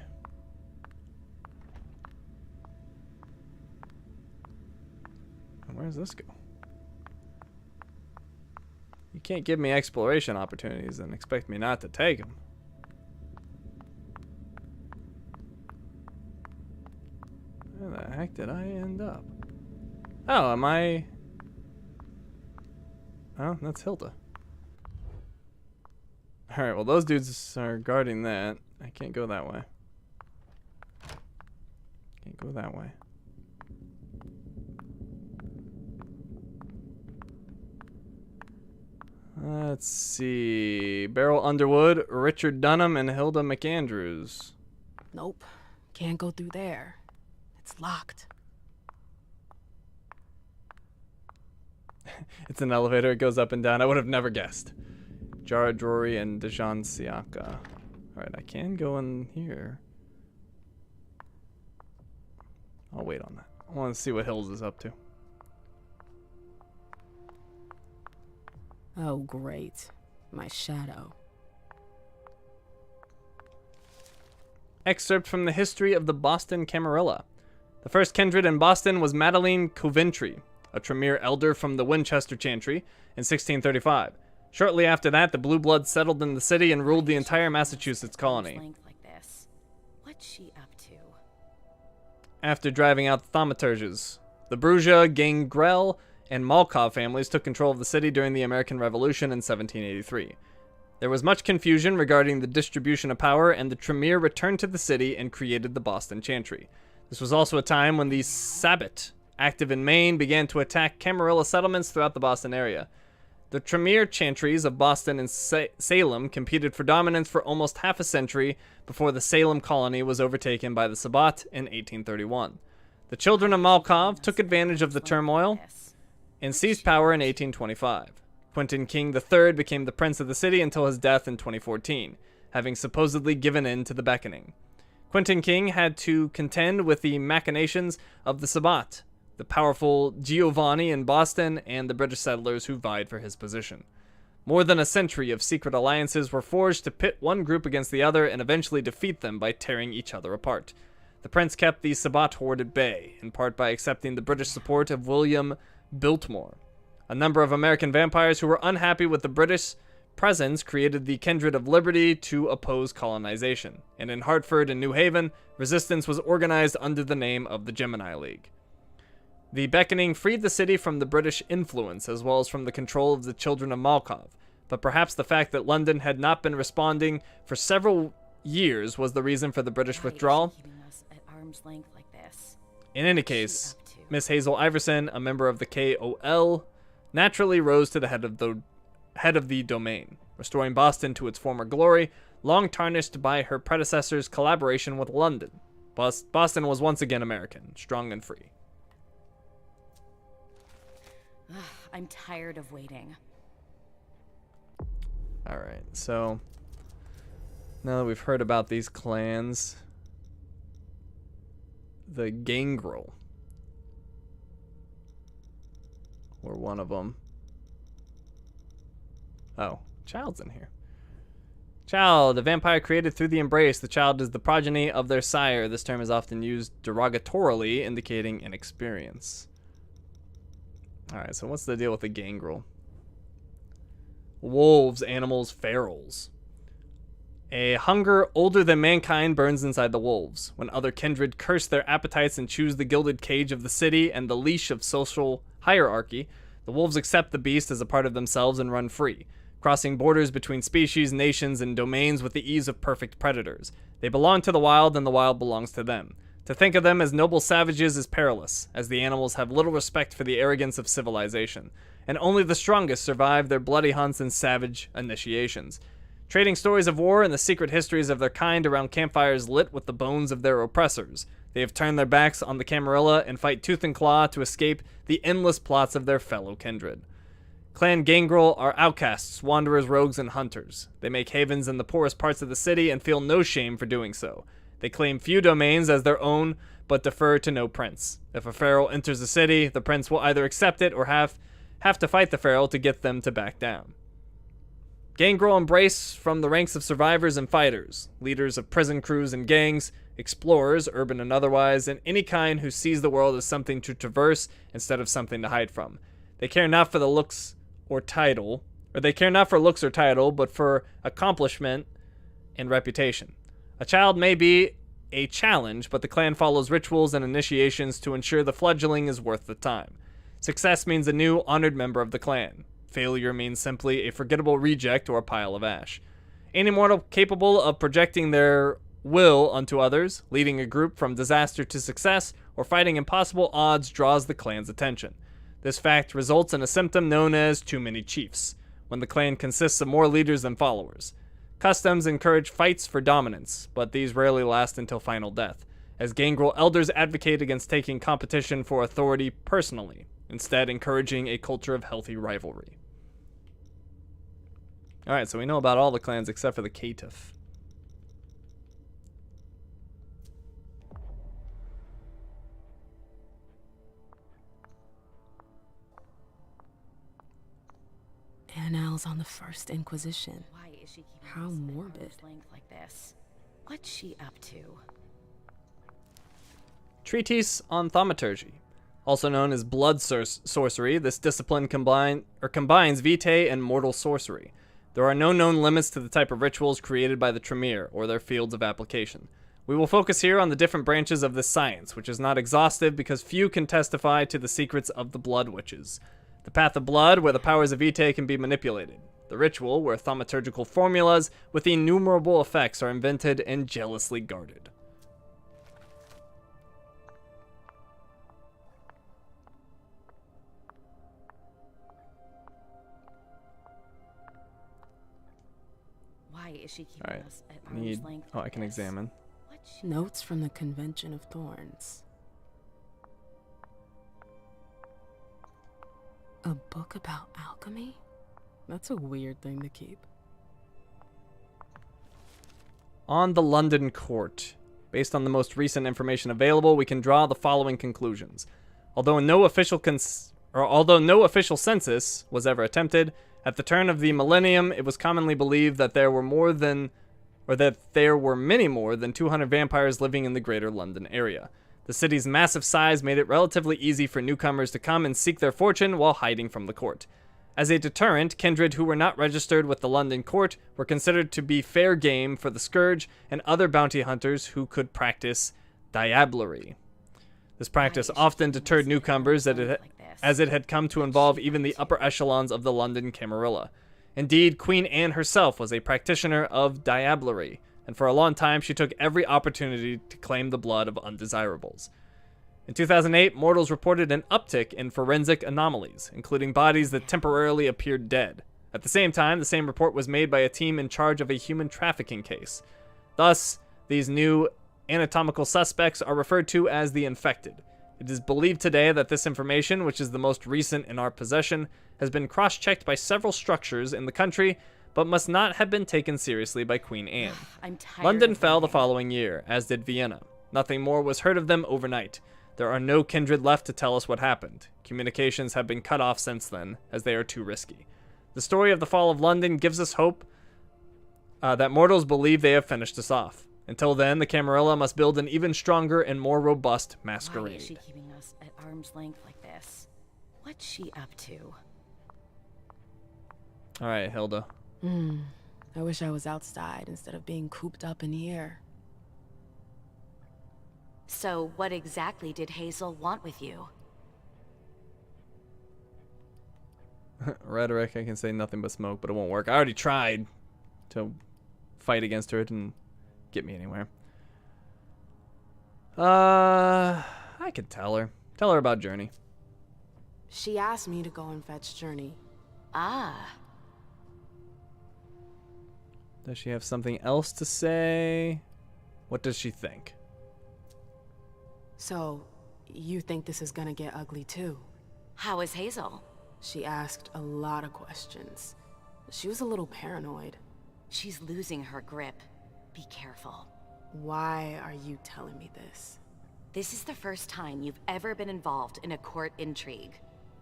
And where does this go? You can't give me exploration opportunities and expect me not to take them. Where the heck did I end up? Oh, am I... Oh, that's Hilda. Alright, well those dudes are guarding that. I can't go that way. Can't go that way. Let's see. Beryl Underwood, Richard Dunham, and Hilda McAndrews. Nope. Can't go through there. It's locked. It's an elevator. It goes up and down. I would have never guessed. Jara Drury and Dejan Siaka. Alright, I can go in here. I'll wait on that. I want to see what Hills is up to. Oh, great. My shadow. Excerpt from the history of the Boston Camarilla. The first kindred in Boston was Madeline Coventry, a Tremere elder from the Winchester Chantry, in 1635. Shortly after that, the Blue Bloods settled in the city and ruled the entire Massachusetts colony. What's she up to? After driving out the thaumaturges, the Bruja, Gangrel, and Malkov families took control of the city during the American Revolution in 1783. There was much confusion regarding the distribution of power, and the Tremere returned to the city and created the Boston Chantry. This was also a time when the Sabbat, active in Maine, began to attack Camarilla settlements throughout the Boston area. The Tremere chantries of Boston and Salem competed for dominance for almost half a century before the Salem colony was overtaken by the Sabbat in 1831. The children of Malkov took advantage of the turmoil and seized power in 1825. Quentin King III became the prince of the city until his death in 2014, having supposedly given in to the beckoning. Quentin King had to contend with the machinations of the Sabbat, the powerful Giovanni in Boston, and the British settlers who vied for his position. More than a century of secret alliances were forged to pit one group against the other and eventually defeat them by tearing each other apart. The prince kept the Sabbat horde at bay, in part by accepting the British support of William Biltmore. A number of American vampires who were unhappy with the British presence created the Kindred of Liberty to oppose colonization, and in Hartford and New Haven, resistance was organized under the name of the Gemini League. The beckoning freed the city from the British influence as well as from the control of the children of Malkov, but perhaps the fact that London had not been responding for several years was the reason for the British withdrawal. In any case, Miss Hazel Iverson, a member of the KOL, naturally rose to the head of the domain, restoring Boston to its former glory, long tarnished by her predecessor's collaboration with London. Boston was once again American, strong and free. I'm tired of waiting. Alright, so now that we've heard about these clans, the Gangrel were one of them. Oh, Child's in here. Child, a vampire created through the embrace. The child is the progeny of their sire. This term is often used derogatorily, indicating inexperience. Alright, so what's the deal with the Gangrel? Wolves, animals, ferals. A hunger older than mankind burns inside the wolves. When other kindred curse their appetites and choose the gilded cage of the city and the leash of social hierarchy, the wolves accept the beast as a part of themselves and run free, crossing borders between species, nations, and domains with the ease of perfect predators. They belong to the wild, and the wild belongs to them. To think of them as noble savages is perilous, as the animals have little respect for the arrogance of civilization, and only the strongest survive their bloody hunts and savage initiations. Trading stories of war and the secret histories of their kind around campfires lit with the bones of their oppressors, they have turned their backs on the Camarilla and fight tooth and claw to escape the endless plots of their fellow kindred. Clan Gangrel are outcasts, wanderers, rogues, and hunters. They make havens in the poorest parts of the city and feel no shame for doing so. They claim few domains as their own, but defer to no prince. If a feral enters the city, the prince will either accept it or have to fight the feral to get them to back down. Gangrel embrace from the ranks of survivors and fighters, leaders of prison crews and gangs, explorers, urban and otherwise, and any kind who sees the world as something to traverse instead of something to hide from. They care not for looks or title, but for accomplishment and reputation. A child may be a challenge, but the clan follows rituals and initiations to ensure the fledgling is worth the time. Success means a new, honored member of the clan. Failure means simply a forgettable reject or a pile of ash. Any mortal capable of projecting their will unto others, leading a group from disaster to success, or fighting impossible odds draws the clan's attention. This fact results in a symptom known as too many chiefs, when the clan consists of more leaders than followers. Customs encourage fights for dominance, but these rarely last until final death, as Gangrel elders advocate against taking competition for authority personally, instead encouraging a culture of healthy rivalry. Alright, so we know about all the clans except for the Caitiff. Annals on the First Inquisition. Why is she keeping How us at morbid. arm's length like this? What's she up to? Treatise on Thaumaturgy. Also known as blood sorcery, this discipline combines vitae and mortal sorcery. There are no known limits to the type of rituals created by the Tremere or their fields of application. We will focus here on the different branches of this science, which is not exhaustive because few can testify to the secrets of the blood witches. The path of blood, where the powers of vitae can be manipulated. The ritual, where thaumaturgical formulas with innumerable effects are invented and jealously guarded. Why is she keeping us at arm's Need. length Oh, like I can this? examine. Notes from the Convention of Thorns. A book about alchemy? That's a weird thing to keep. On the London court. Based on the most recent information available, we can draw the following conclusions. Although no official census was ever attempted, at the turn of the millennium, it was commonly believed that there were many more than 200 vampires living in the greater London area. The city's massive size made it relatively easy for newcomers to come and seek their fortune while hiding from the court. As a deterrent, kindred who were not registered with the London court were considered to be fair game for the Scourge and other bounty hunters who could practice diablerie. This practice often deterred newcomers as it had come to involve even the upper echelons of the London Camarilla. Indeed, Queen Anne herself was a practitioner of diablerie, and for a long time she took every opportunity to claim the blood of undesirables. In 2008, mortals reported an uptick in forensic anomalies, including bodies that temporarily appeared dead. At the same time, the same report was made by a team in charge of a human trafficking case. Thus, these new anatomical suspects are referred to as the infected. It is believed today that this information, which is the most recent in our possession, has been cross-checked by several structures in the country, but must not have been taken seriously by Queen Anne. London fell the following year, as did Vienna. Nothing more was heard of them overnight. There are no kindred left to tell us what happened. Communications have been cut off since then, as they are too risky. The story of the fall of London gives us hope that mortals believe they have finished us off. Until then, the Camarilla must build an even stronger and more robust masquerade. Why is she keeping us at arm's length like this? What's she up to? All right, Hilda. I wish I was outside instead of being cooped up in here. So, what exactly did Hazel want with you? Rhetoric, I can say nothing but smoke, but it won't work. I already tried to fight against her. It didn't get me anywhere. I could tell her. Tell her about Journey. She asked me to go and fetch Journey. Ah. Does she have something else to say? What does she think? So, you think this is gonna get ugly too? How is Hazel? She asked a lot of questions. She was a little paranoid. She's losing her grip. Be careful. Why are you telling me this? This is the first time you've ever been involved in a court intrigue.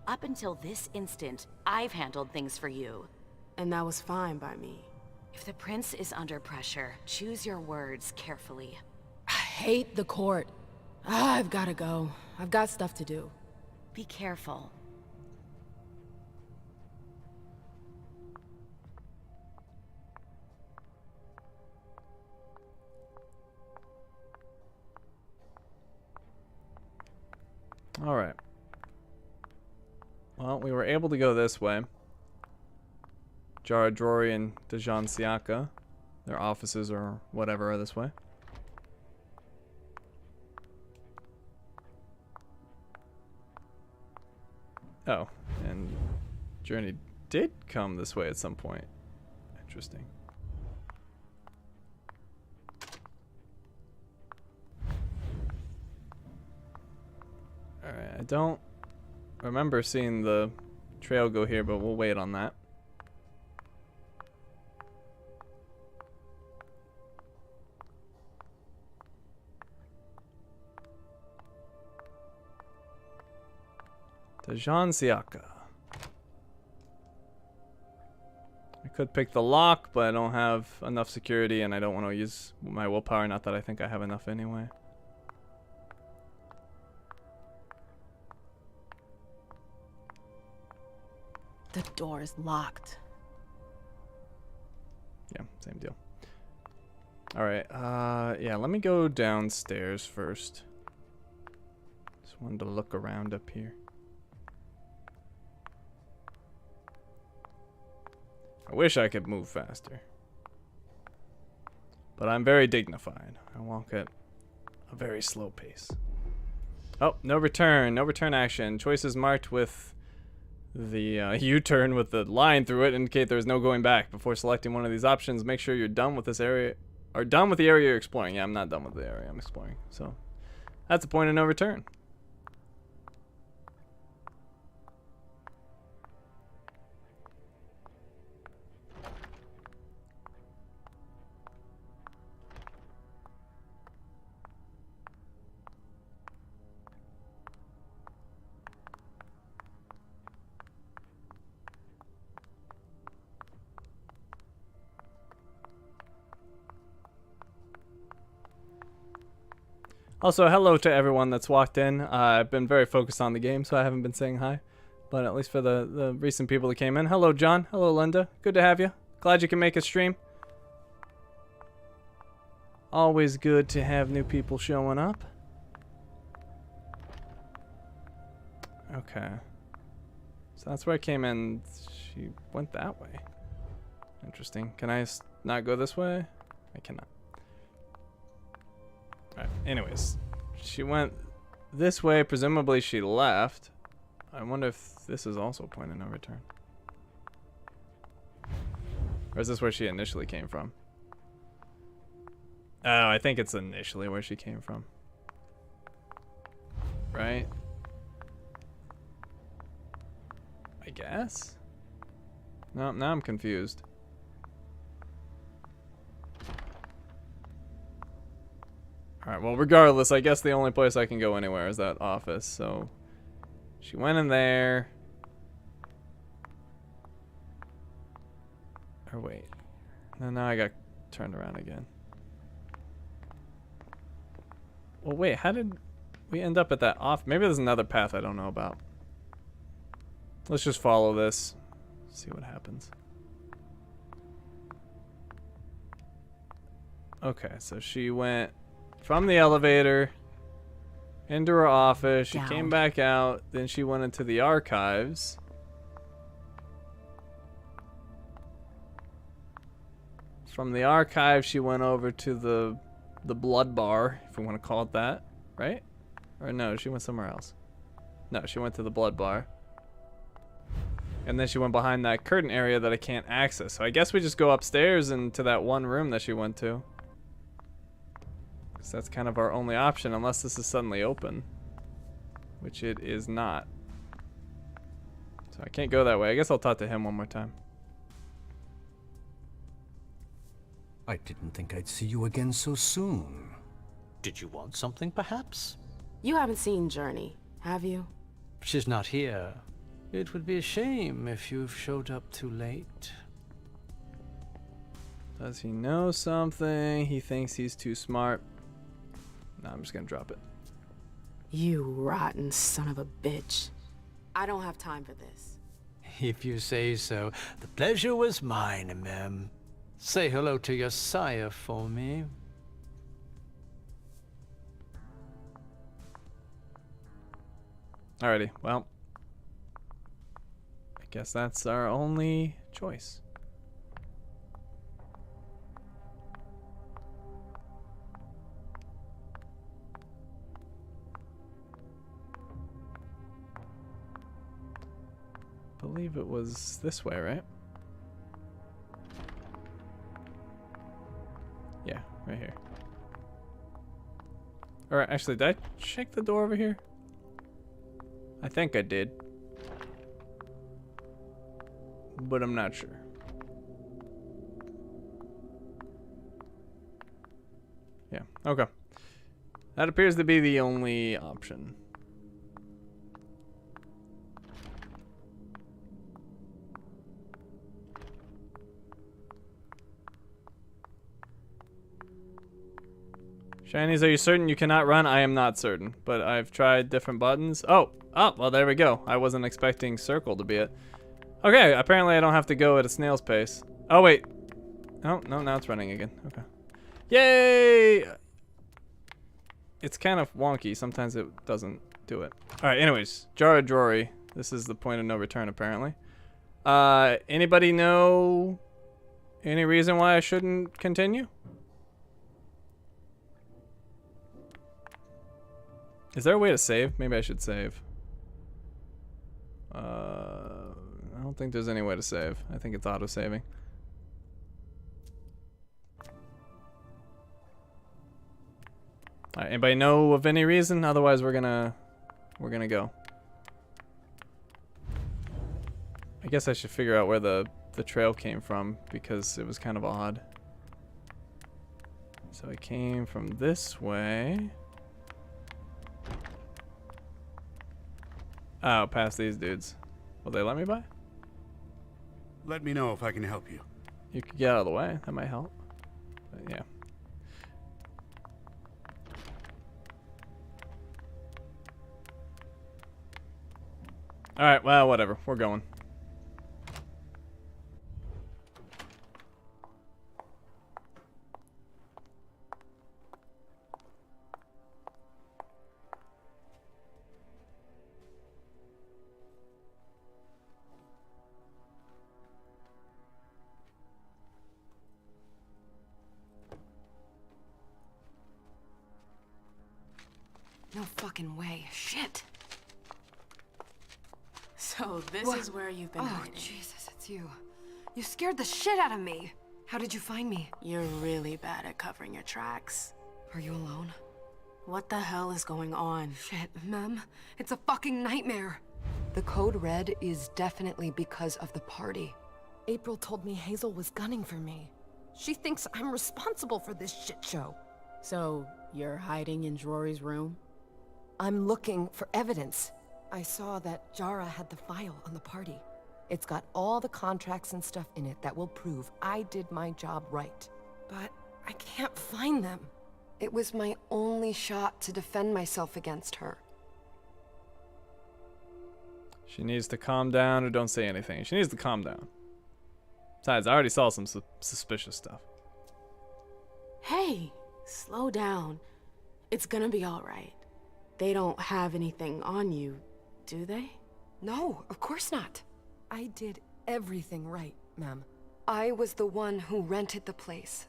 Up until this instant, I've handled things for you. And that was fine by me. If the prince is under pressure, choose your words carefully. I hate the court. I've gotta go. I've got stuff to do. Be careful. All right. Well, we were able to go this way. Jara Drory and Dejan Siaka, their offices or whatever are this way. Oh, and Journey did come this way at some point. Interesting. Alright, I don't remember seeing the trail go here, but we'll wait on that. Dejan Siaka. I could pick the lock, but I don't have enough security and I don't want to use my willpower, not that I think I have enough anyway. The door is locked. Yeah, same deal. Alright, yeah, let me go downstairs first. Just wanted to look around up here. I wish I could move faster. But I'm very dignified. I walk at a very slow pace. Oh, no return. No return action. Choices marked with the U-turn with the line through it indicate there is no going back. Before selecting one of these options, make sure you're done with this area, or done with the area you're exploring. Yeah, I'm not done with the area I'm exploring. So that's the point of no return. Also, hello to everyone that's walked in. I've been very focused on the game, so I haven't been saying hi. But at least for the recent people that came in. Hello, John. Hello, Linda. Good to have you. Glad you can make a stream. Always good to have new people showing up. Okay. So that's where I came in. She went that way. Interesting. Can I not go this way? I cannot. Alright, anyways. She went this way. Presumably she left. I wonder if this is also a point of no return. Or is this where she initially came from? Oh, I think it's initially where she came from. Right? I guess? No, now I'm confused. Alright, well, regardless, I guess the only place I can go anywhere is that office, so... She went in there... Or wait. No, now I got turned around again. Well, wait, how did we end up at that off? Maybe there's another path I don't know about. Let's just follow this. See what happens. Okay, so she went from the elevator into her office. She came back out. Then she went into the archives. From the archives, she went over to the blood bar, if we want to call it that, right? Or no, she went somewhere else. No, she went to the blood bar. And then she went behind that curtain area that I can't access. So I guess we just go upstairs and to that one room that she went to. Because that's kind of our only option, unless this is suddenly open. Which it is not. So I can't go that way. I guess I'll talk to him one more time. I didn't think I'd see you again so soon. Did you want something, perhaps? You haven't seen Journey, have you? She's not here. It would be a shame if you've showed up too late. Does he know something? He thinks he's too smart. No, I'm just gonna drop it. You rotten son of a bitch. I don't have time for this. If you say so. The pleasure was mine, Mem. Say hello to your sire for me. Alrighty, well. I guess that's our only choice. I believe it was this way, right? Yeah, right here. Alright, actually, did I check the door over here? I think I did. But I'm not sure. Yeah, okay. That appears to be the only option. Shinies, are you certain you cannot run? I am not certain, but I've tried different buttons. Oh, well, there we go. I wasn't expecting circle to be it. Okay, apparently I don't have to go at a snail's pace. Oh, wait. Oh, no, now it's running again. Okay. Yay! It's kind of wonky. Sometimes it doesn't do it. Alright, anyways. Jara Drory. This is the point of no return, apparently. Anybody know any reason why I shouldn't continue? Is there a way to save? Maybe I should save. I don't think there's any way to save. I think it's auto-saving. Alright, anybody know of any reason? Otherwise we're gonna go. I guess I should figure out where the trail came from because it was kind of odd. So it came from this way. Oh, past these dudes. Will they let me by? Let me know if I can help you. You could get out of the way. That might help. But yeah. Alright, well, whatever. We're going. No fucking way. Shit. So this What? is where you've been Oh, hiding. Jesus, it's you. You scared the shit out of me. How did you find me? You're really bad at covering your tracks. Are you alone? What the hell is going on? Shit, Mem. It's a fucking nightmare. The code red is definitely because of the party. April told me Hazel was gunning for me. She thinks I'm responsible for this shit show. So, you're hiding in Drory's room? I'm looking for evidence. I saw that Jara had the file on the party. It's got all the contracts and stuff in it that will prove I did my job right. But I can't find them. It was my only shot to defend myself against her. She needs to calm down or don't say anything. She needs to calm down. Besides, I already saw some suspicious stuff. Hey, slow down. It's gonna be alright. They don't have anything on you, do they? No, of course not. I did everything right, ma'am. I was the one who rented the place.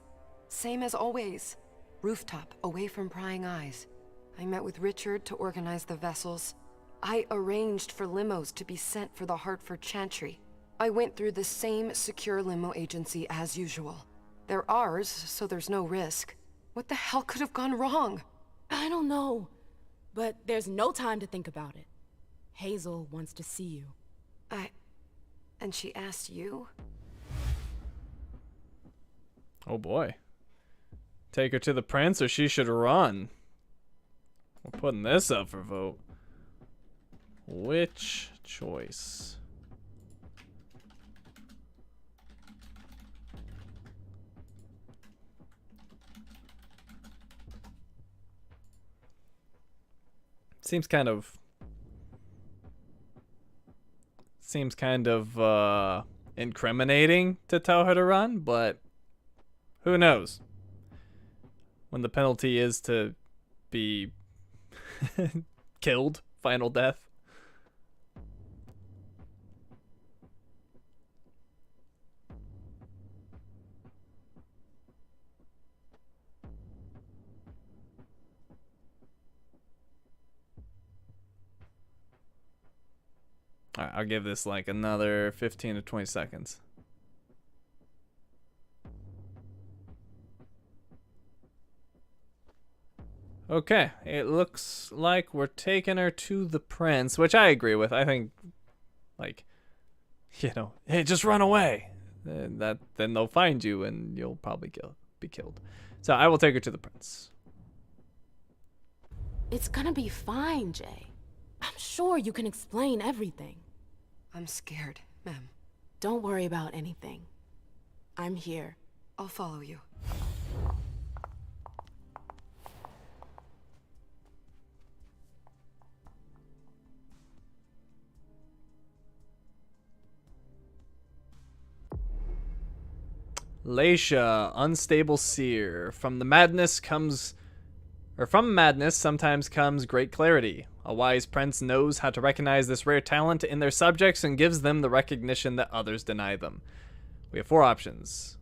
Same as always. Rooftop, away from prying eyes. I met with Richard to organize the vessels. I arranged for limos to be sent for the Hartford Chantry. I went through the same secure limo agency as usual. They're ours, so there's no risk. What the hell could have gone wrong? I don't know. But there's no time to think about it. Hazel wants to see you. And she asked you? Oh boy. Take her to the prince or she should run. We're putting this up for vote. Which choice? Seems kind of incriminating to tell her to run, but who knows? When the penalty is to be killed, final death. All right, I'll give this like another 15 to 20 seconds. Okay, it looks like we're taking her to the prince, which I agree with. I think, like, you know, hey, just run away. Then they'll find you and you'll probably be killed. So I will take her to the prince. It's gonna be fine, Jay. I'm sure you can explain everything. I'm scared, ma'am. Don't worry about anything. I'm here. I'll follow you. Laisha, unstable seer. From madness sometimes comes great clarity. A wise prince knows how to recognize this rare talent in their subjects and gives them the recognition that others deny them. We have 4 options.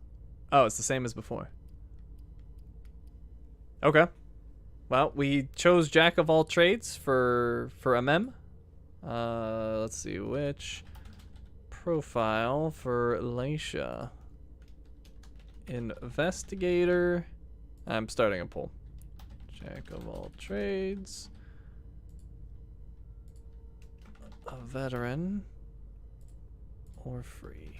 Oh, it's the same as before. Okay. Well, we chose Jack of all trades for MM. Let's see which profile for Laisha. Investigator. I'm starting a poll. Jack of all trades. A veteran. Or free.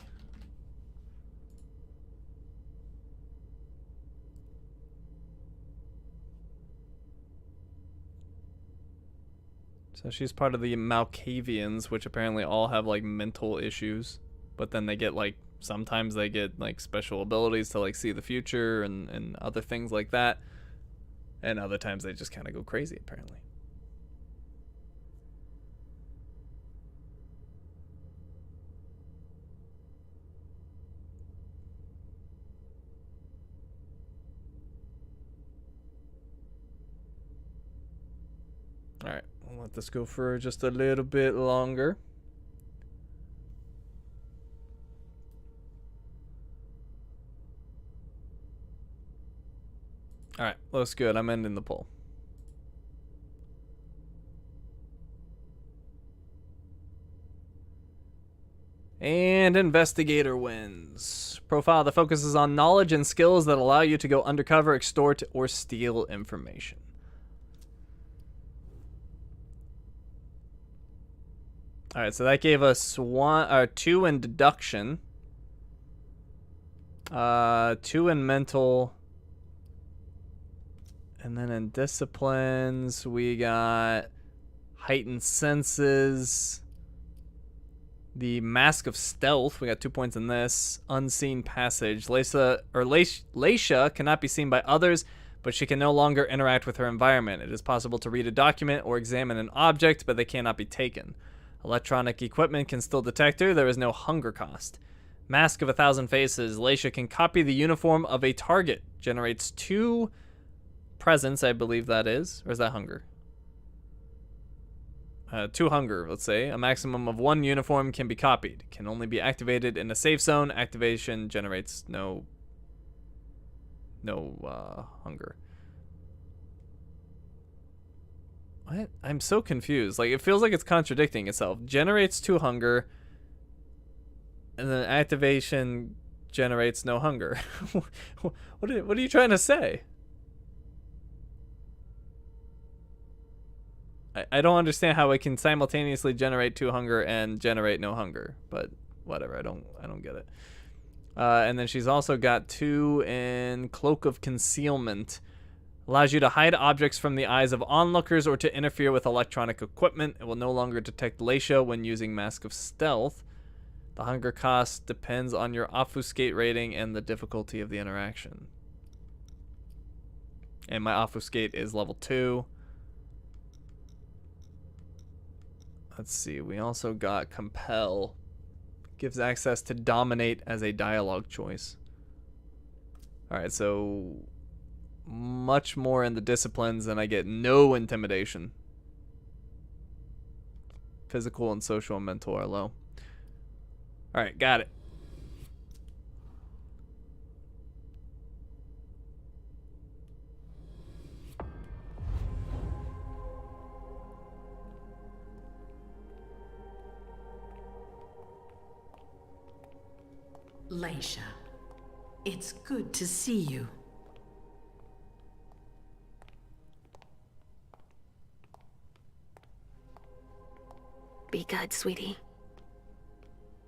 So she's part of the Malkavians, which apparently all have like mental issues. But then they get like, sometimes they get like special abilities to like see the future and other things like that. And other times they just kind of go crazy, apparently. Alright, we'll let this go for just a little bit longer. Alright, looks good. I'm ending the poll. And Investigator wins. Profile that focuses on knowledge and skills that allow you to go undercover, extort, or steal information. Alright, so that gave us 2 in deduction. 2 in mental. And then in disciplines, we got heightened senses. The Mask of Stealth, we got 2 points in this. Unseen passage. Laisha cannot be seen by others, but she can no longer interact with her environment. It is possible to read a document or examine an object, but they cannot be taken. Electronic equipment can still detect her. There is no hunger cost. Mask of 1,000 Faces. Laisha can copy the uniform of a target. Generates 2 presence, I believe that is. Or is that hunger? 2 hunger, let's say. A maximum of 1 uniform can be copied. Can only be activated in a safe zone. Activation generates no hunger. What? I'm so confused. Like, it feels like it's contradicting itself. Generates 2 hunger, and then activation generates no hunger. What are you trying to say? I don't understand how it can simultaneously generate 2 hunger and generate no hunger, but whatever. I don't get it. And then she's also got 2 in Cloak of Concealment. Allows you to hide objects from the eyes of onlookers or to interfere with electronic equipment. It will no longer detect Laisha when using Mask of Stealth. The hunger cost depends on your obfuscate rating and the difficulty of the interaction. And my obfuscate is level 2. Let's see, we also got Compel. Gives access to Dominate as a dialogue choice. Alright, so much more in the disciplines, and I get no intimidation. Physical and social and mental are low. Alright, got it. Laisha, it's good to see you. Be good, sweetie.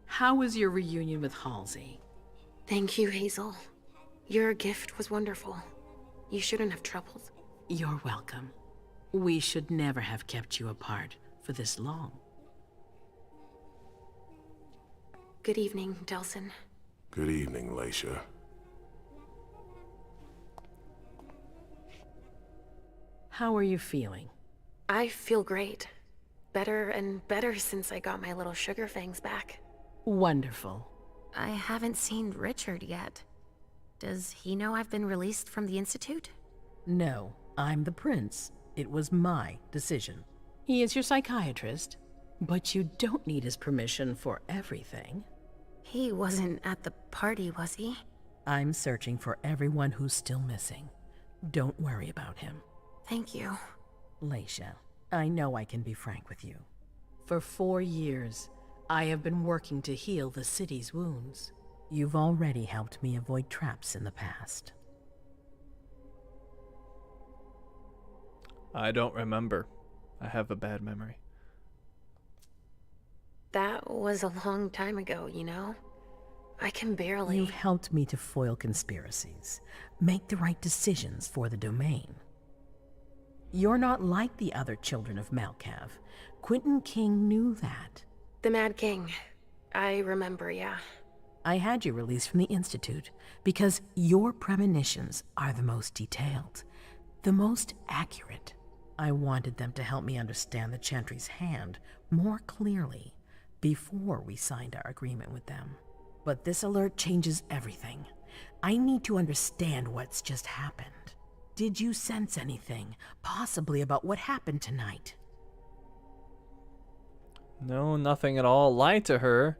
How was your reunion with Halsey? Thank you, Hazel. Your gift was wonderful. You shouldn't have troubled. You're welcome. We should never have kept you apart for this long. Good evening, Delsin. Good evening, Laisha. How are you feeling? I feel great. Better and better since I got my little sugar fangs back. Wonderful. I haven't seen Richard yet. Does he know I've been released from the Institute? No, I'm the prince. It was my decision. He is your psychiatrist, but you don't need his permission for everything. He wasn't at the party, was he? I'm searching for everyone who's still missing. Don't worry about him. Thank you. Leisha, I know I can be frank with you. For 4 years, I have been working to heal the city's wounds. You've already helped me avoid traps in the past. I don't remember. I have a bad memory. That was a long time ago, you know? I can barely... You've helped me to foil conspiracies, make the right decisions for the domain. You're not like the other children of Malkav. Quentin King knew that. The Mad King. I remember, yeah. I had you released from the Institute because your premonitions are the most detailed, the most accurate. I wanted them to help me understand the Chantry's hand more clearly before we signed our agreement with them. But this alert changes everything. I need to understand what's just happened. Did you sense anything, possibly about what happened tonight? No, nothing at all. Lie to her.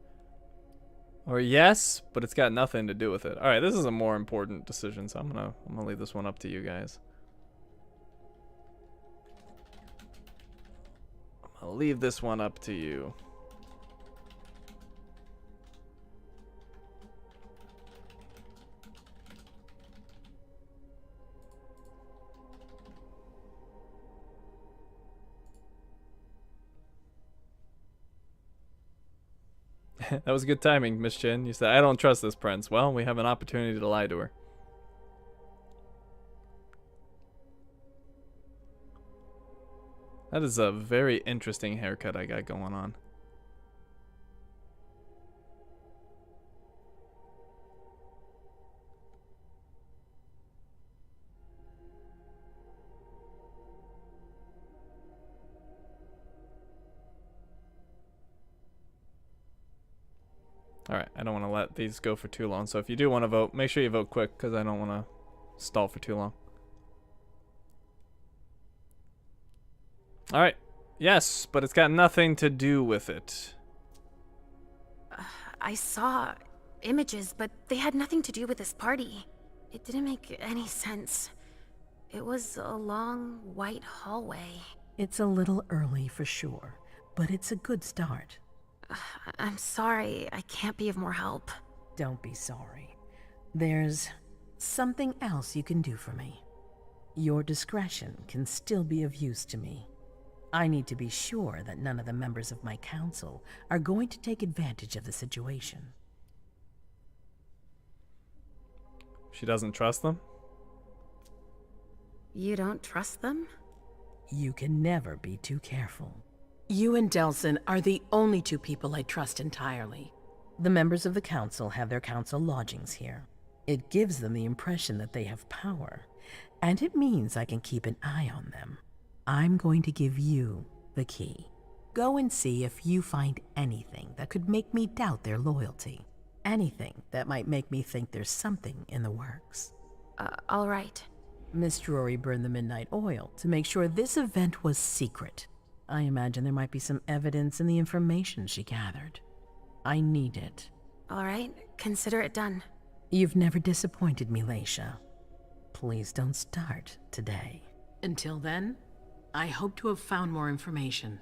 Or yes, but it's got nothing to do with it. Alright, this is a more important decision, so I'm gonna leave this one up to you guys. I'll leave this one up to you. That was good timing, Miss Chin. You said, I don't trust this prince. Well, we have an opportunity to lie to her. That is a very interesting haircut I got going on. Alright, I don't want to let these go for too long, so if you do want to vote, make sure you vote quick, because I don't want to stall for too long. Alright, yes, but it's got nothing to do with it. I saw images, but they had nothing to do with this party. It didn't make any sense. It was a long, white hallway. It's a little early for sure, but it's a good start. I'm sorry, I can't be of more help. Don't be sorry. There's something else you can do for me. Your discretion can still be of use to me. I need to be sure that none of the members of my council are going to take advantage of the situation. She doesn't trust them? You don't trust them? You can never be too careful. You and Delson are the only two people I trust entirely. The members of the council have their council lodgings here. It gives them the impression that they have power, and it means I can keep an eye on them. I'm going to give you the key. Go and see if you find anything that could make me doubt their loyalty. Anything that might make me think there's something in the works. All right. Miss Drury burned the midnight oil to make sure this event was secret. I imagine there might be some evidence in the information she gathered. I need it. All right, consider it done. You've never disappointed me, Leisha. Please don't start today. Until then, I hope to have found more information.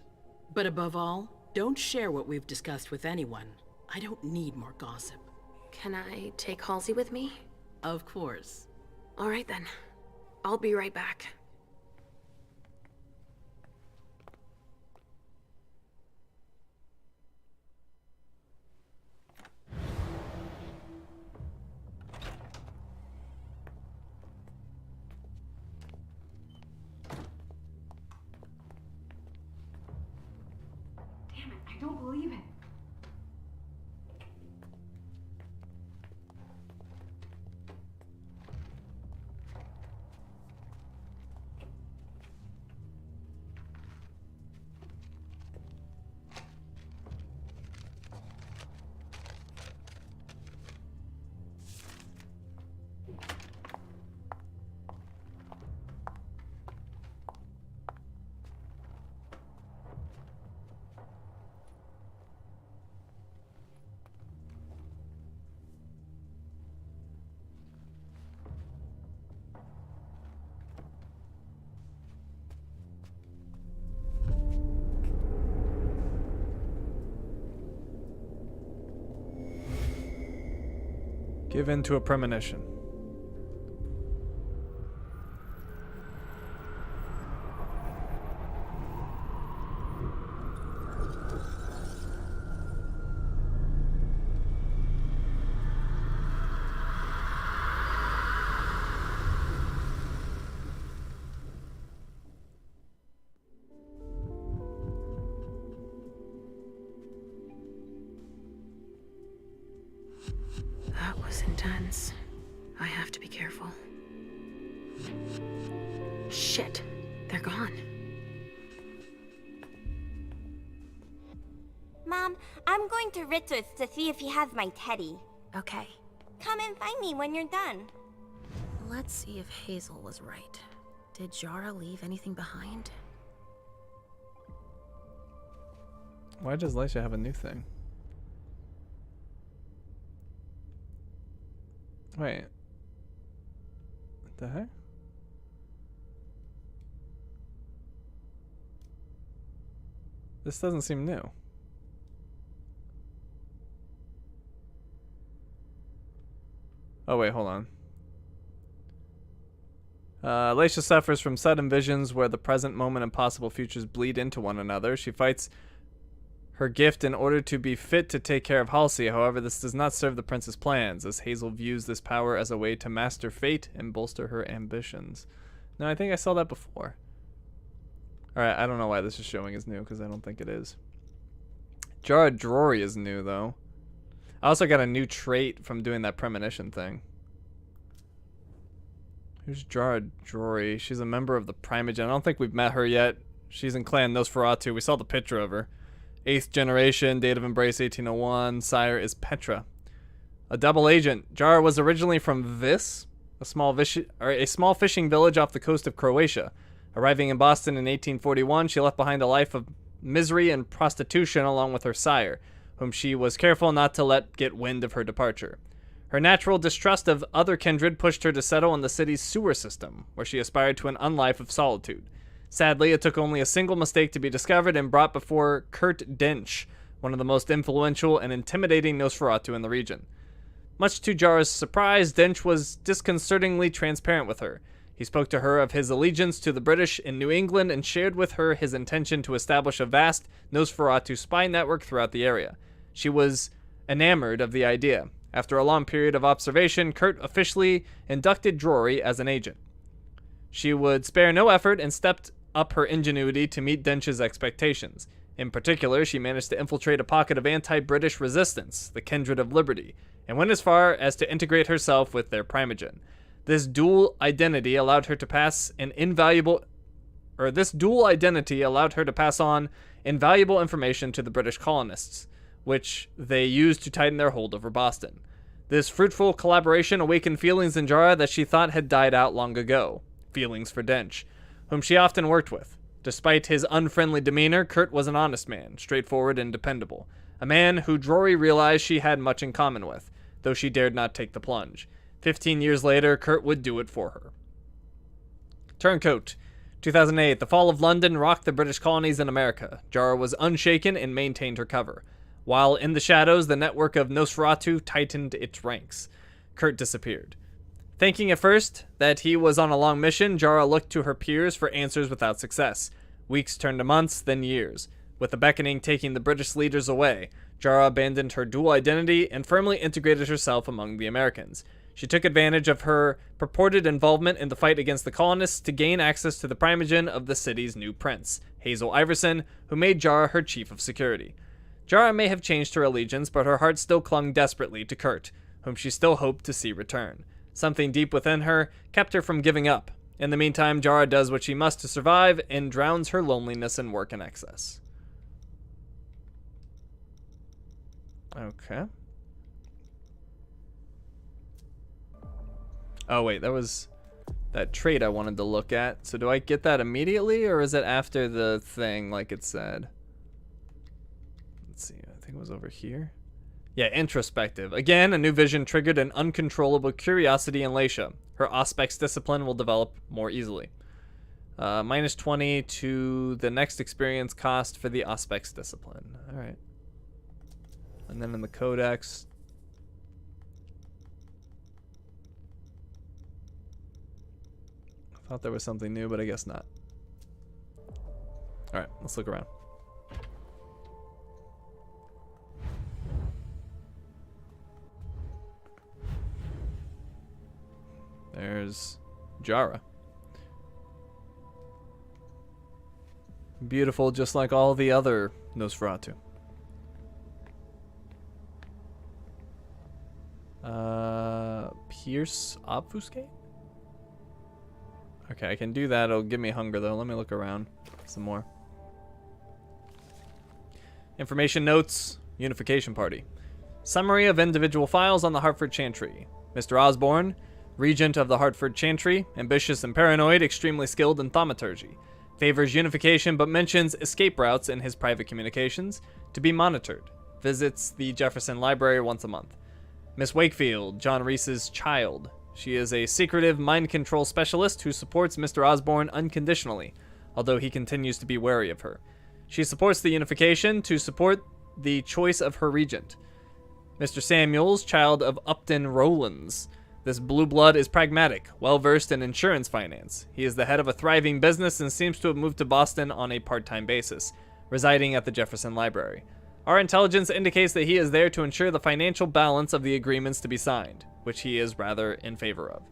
But above all, don't share what we've discussed with anyone. I don't need more gossip. Can I take Halsey with me? Of course. All right then. I'll be right back. I don't believe it. Give in to a premonition. That was intense. I have to be careful. Shit, they're gone. Mom, I'm going to Richard's to see if he has my teddy. Okay. Come and find me when you're done. Let's see if Hazel was right. Did Jara leave anything behind? Why does Leisha have a new thing? Wait. What the heck? This doesn't seem new. Oh wait, hold on. Leisha suffers from sudden visions where the present moment and possible futures bleed into one another. She fights her gift in order to be fit to take care of Halsey. However, this does not serve the prince's plans, as Hazel views this power as a way to master fate and bolster her ambitions. No, I think I saw that before. Alright, I don't know why this is showing as new, because I don't think it is. Jara Drory is new, though. I also got a new trait from doing that premonition thing. Who's Jara Drory? She's a member of the Primogen. I don't think we've met her yet. She's in Clan Nosferatu. We saw the picture of her. 8th generation, date of embrace 1801. Sire is Petra. A double agent. Jara was originally from Vis, a small fishing village off the coast of Croatia. Arriving in Boston in 1841, she left behind a life of misery and prostitution along with her sire, whom she was careful not to let get wind of her departure. Her natural distrust of other kindred pushed her to settle in the city's sewer system, where she aspired to an unlife of solitude. Sadly, it took only a single mistake to be discovered and brought before Kurt Dench, one of the most influential and intimidating Nosferatu in the region. Much to Jara's surprise, Dench was disconcertingly transparent with her. He spoke to her of his allegiance to the British in New England and shared with her his intention to establish a vast Nosferatu spy network throughout the area. She was enamored of the idea. After a long period of observation, Kurt officially inducted Drory as an agent. She would spare no effort and stepped up her ingenuity to meet Dench's expectations. In particular, she managed to infiltrate a pocket of anti-British resistance, the Kindred of Liberty, and went as far as to integrate herself with their Primogen. This dual identity allowed her to pass on invaluable information to the British colonists, which they used to tighten their hold over Boston. This fruitful collaboration awakened feelings in Jara that she thought had died out long ago. Feelings for Dench, whom she often worked with. Despite his unfriendly demeanor, Kurt was an honest man, straightforward and dependable. A man who Drory realized she had much in common with, though she dared not take the plunge. 15 years later, Kurt would do it for her. Turncoat. 2008. The fall of London rocked the British colonies in America. Jara was unshaken and maintained her cover. While in the shadows, the network of Nosferatu tightened its ranks. Kurt disappeared. Thinking at first that he was on a long mission, Jara looked to her peers for answers without success. Weeks turned to months, then years. With the beckoning taking the British leaders away, Jara abandoned her dual identity and firmly integrated herself among the Americans. She took advantage of her purported involvement in the fight against the colonists to gain access to the Primogen of the city's new prince, Hazel Iverson, who made Jara her chief of security. Jara may have changed her allegiance, but her heart still clung desperately to Kurt, whom she still hoped to see return. Something deep within her kept her from giving up. In the meantime, Jara does what she must to survive and drowns her loneliness in work and excess. Okay. Oh wait, that was that trait I wanted to look at. So do I get that immediately, or is it after the thing like it said? Let's see, I think it was over here. Yeah, introspective. Again, a new vision triggered an uncontrollable curiosity in Leisha. Her Auspex discipline will develop more easily. Minus 20 to the next experience cost for the Auspex discipline. Alright. And then in the Codex. Thought there was something new, but I guess not. Alright, let's look around. There's Jara. Beautiful, just like all the other Nosferatu. Pierce Obfuscate? Okay, I can do that. It'll give me hunger, though. Let me look around some more. Information notes. Unification Party. Summary of individual files on the Hartford Chantry. Mr. Osborne, Regent of the Hartford Chantry, ambitious and paranoid, extremely skilled in thaumaturgy. Favors unification but mentions escape routes in his private communications to be monitored. Visits the Jefferson Library once a month. Miss Wakefield, John Reese's child. She is a secretive mind control specialist who supports Mr. Osborne unconditionally, although he continues to be wary of her. She supports the unification to support the choice of her regent. Mr. Samuels, child of Upton Rowlands. This blue blood is pragmatic, well-versed in insurance finance. He is the head of a thriving business and seems to have moved to Boston on a part-time basis, residing at the Jefferson Library. Our intelligence indicates that he is there to ensure the financial balance of the agreements to be signed, which he is rather in favor of.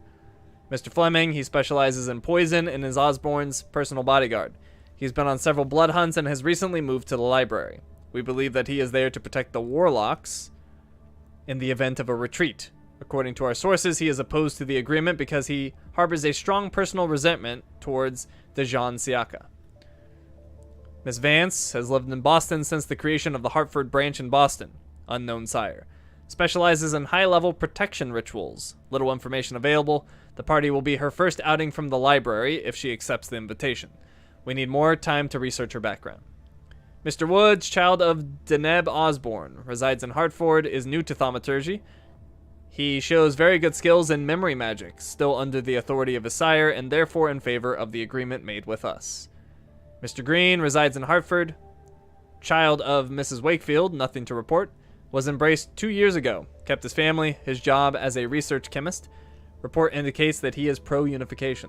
Mr. Fleming, he specializes in poison and is Osborne's personal bodyguard. He's been on several blood hunts and has recently moved to the library. We believe that he is there to protect the warlocks in the event of a retreat. According to our sources, he is opposed to the agreement because he harbors a strong personal resentment towards Dejan Siaka. Miss Vance has lived in Boston since the creation of the Hartford branch in Boston. Unknown sire. Specializes in high-level protection rituals. Little information available. The party will be her first outing from the library if she accepts the invitation. We need more time to research her background. Mr. Woods, child of Deneb Osborne, resides in Hartford, is new to thaumaturgy. He shows very good skills in memory magic, still under the authority of his sire, and therefore in favor of the agreement made with us. Mr. Green resides in Hartford. Child of Mrs. Wakefield, nothing to report. Was embraced 2 years ago. Kept his family, his job as a research chemist. Report indicates that he is pro-unification.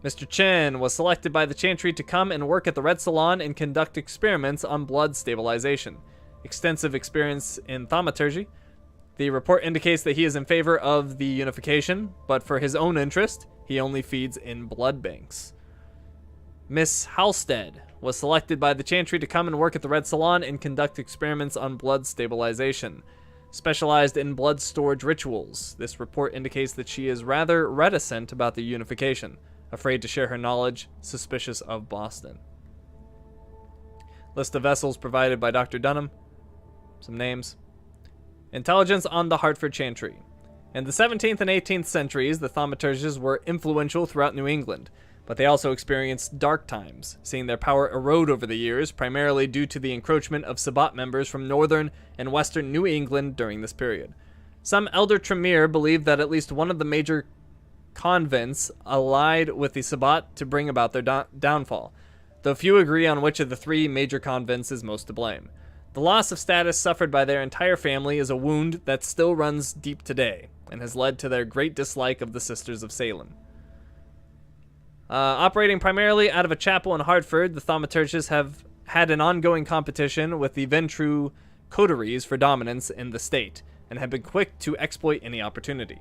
Mr. Chen was selected by the Chantry to come and work at the Red Salon and conduct experiments on blood stabilization. Extensive experience in thaumaturgy. The report indicates that he is in favor of the unification, but for his own interest, he only feeds in blood banks. Miss Halstead was selected by the Chantry to come and work at the Red Salon and conduct experiments on blood stabilization. Specialized in blood storage rituals. This report indicates that she is rather reticent about the unification, afraid to share her knowledge, suspicious of Boston. List of vessels provided by Dr. Dunham. Some names. Intelligence on the Hartford Chantry. In the 17th and 18th centuries, the thaumaturges were influential throughout New England, but they also experienced dark times, seeing their power erode over the years, primarily due to the encroachment of Sabbat members from northern and western New England during this period. Some Elder Tremere believed that at least one of the major convents allied with the Sabbat to bring about their downfall, though few agree on which of the three major convents is most to blame. The loss of status suffered by their entire family is a wound that still runs deep today, and has led to their great dislike of the Sisters of Salem. Operating primarily out of a chapel in Hartford, the thaumaturges have had an ongoing competition with the Ventru coteries for dominance in the state, and have been quick to exploit any opportunity.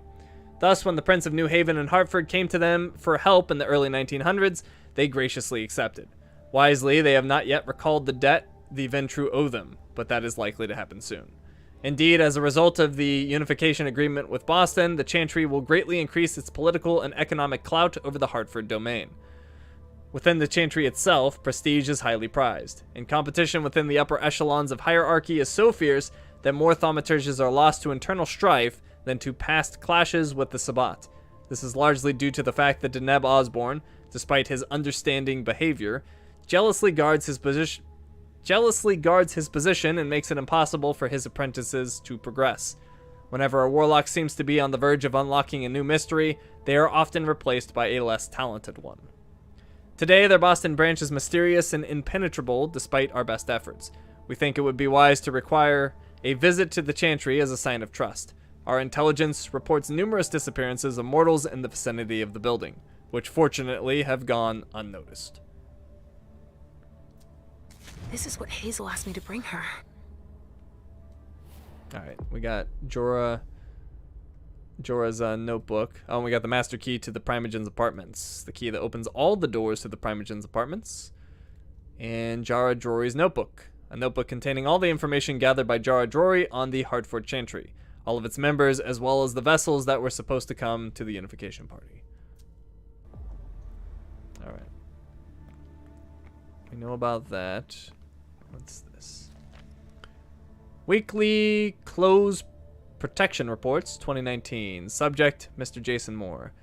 Thus, when the Prince of New Haven and Hartford came to them for help in the early 1900s, they graciously accepted. Wisely, they have not yet recalled the debt the Ventru owe them, but that is likely to happen soon. Indeed, as a result of the unification agreement with Boston, the Chantry will greatly increase its political and economic clout over the Hartford domain. Within the Chantry itself, prestige is highly prized, and competition within the upper echelons of hierarchy is so fierce that more thaumaturges are lost to internal strife than to past clashes with the Sabbat. This is largely due to the fact that Deneb Osborne, despite his understanding behavior, jealously guards his position and makes it impossible for his apprentices to progress. Whenever a warlock seems to be on the verge of unlocking a new mystery, they are often replaced by a less talented one. Today, their Boston branch is mysterious and impenetrable despite our best efforts. We think it would be wise to require a visit to the Chantry as a sign of trust. Our intelligence reports numerous disappearances of mortals in the vicinity of the building. which fortunately have gone unnoticed. This is what Hazel asked me to bring her. Alright, we got Jorah's notebook. Oh, and we got the master key to the Primogen's apartments. The key that opens all the doors to the Primogen's apartments. And Jara Drory's notebook. A notebook containing all the information gathered by Jara Drory on the Hartford Chantry. All of its members, as well as the vessels that were supposed to come to the unification party. Alright. We know about that. What's this? Weekly Close Protection Reports 2019. Subject, Mr. Jason Moore.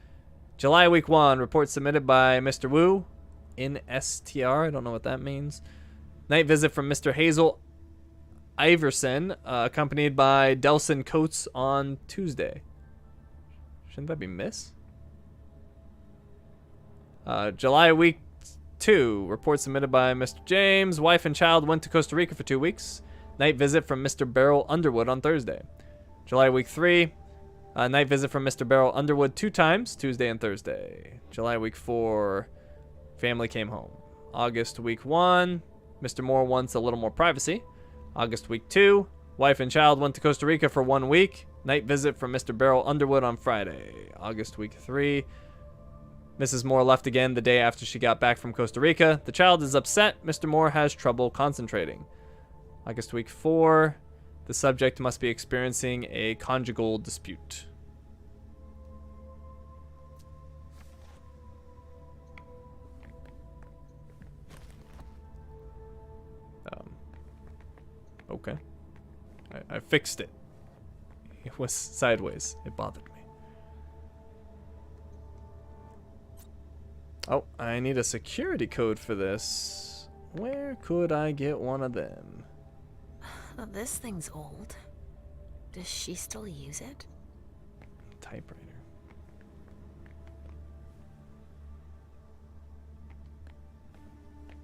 July Week 1. Report submitted by Mr. Wu. In STR. I don't know what that means. Night visit from Mr. Hazel Iverson, accompanied by Delson Coates on Tuesday. Shouldn't that be Miss? July Week 2. Report submitted by Mr. James. Wife and child went to Costa Rica for 2 weeks. Night visit from Mr. Beryl Underwood on Thursday. July Week 3. Night visit from Mr. Beryl Underwood 2 times, Tuesday and Thursday. July Week 4. Family came home. August Week 1. Mr. Moore wants a little more privacy. August Week 2. Wife and child went to Costa Rica for 1 week. Night visit from Mr. Beryl Underwood on Friday. August Week 3. Mrs. Moore left again the day after she got back from Costa Rica. The child is upset. Mr. Moore has trouble concentrating. August Week 4. The subject must be experiencing a conjugal dispute. Okay. I fixed it. It was sideways. It bothered me. Oh, I need a security code for this. Where could I get one of them? This thing's old. Does she still use it? Typewriter.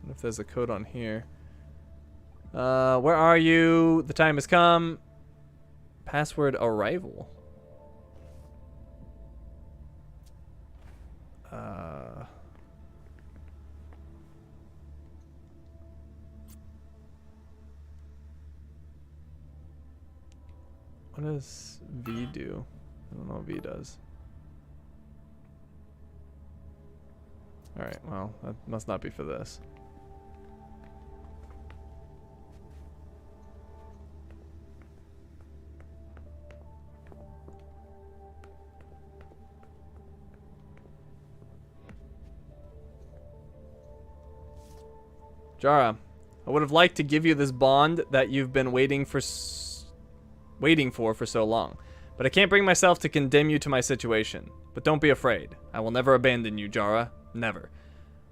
What if there's a code on here? Where are you? The time has come. Password arrival. What does V do? I don't know what V does. Alright, well, that must not be for this. Jara, I would have liked to give you this bond that you've been waiting for so long, but I can't bring myself to condemn you to my situation. But don't be afraid. I will never abandon you, Jara. Never.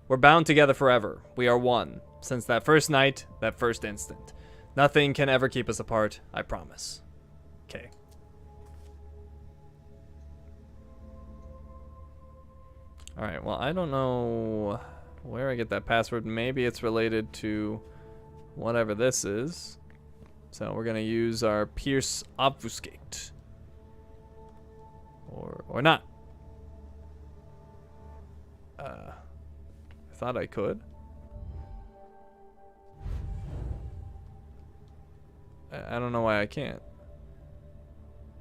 We're bound together forever. We are one. Since that first night, that first instant. Nothing can ever keep us apart, I promise. Okay. Alright, well, I don't know where I get that password. Maybe it's related to whatever this is. So we're going to use our Pierce Obfuscate. Or not. I thought I could. I don't know why I can't.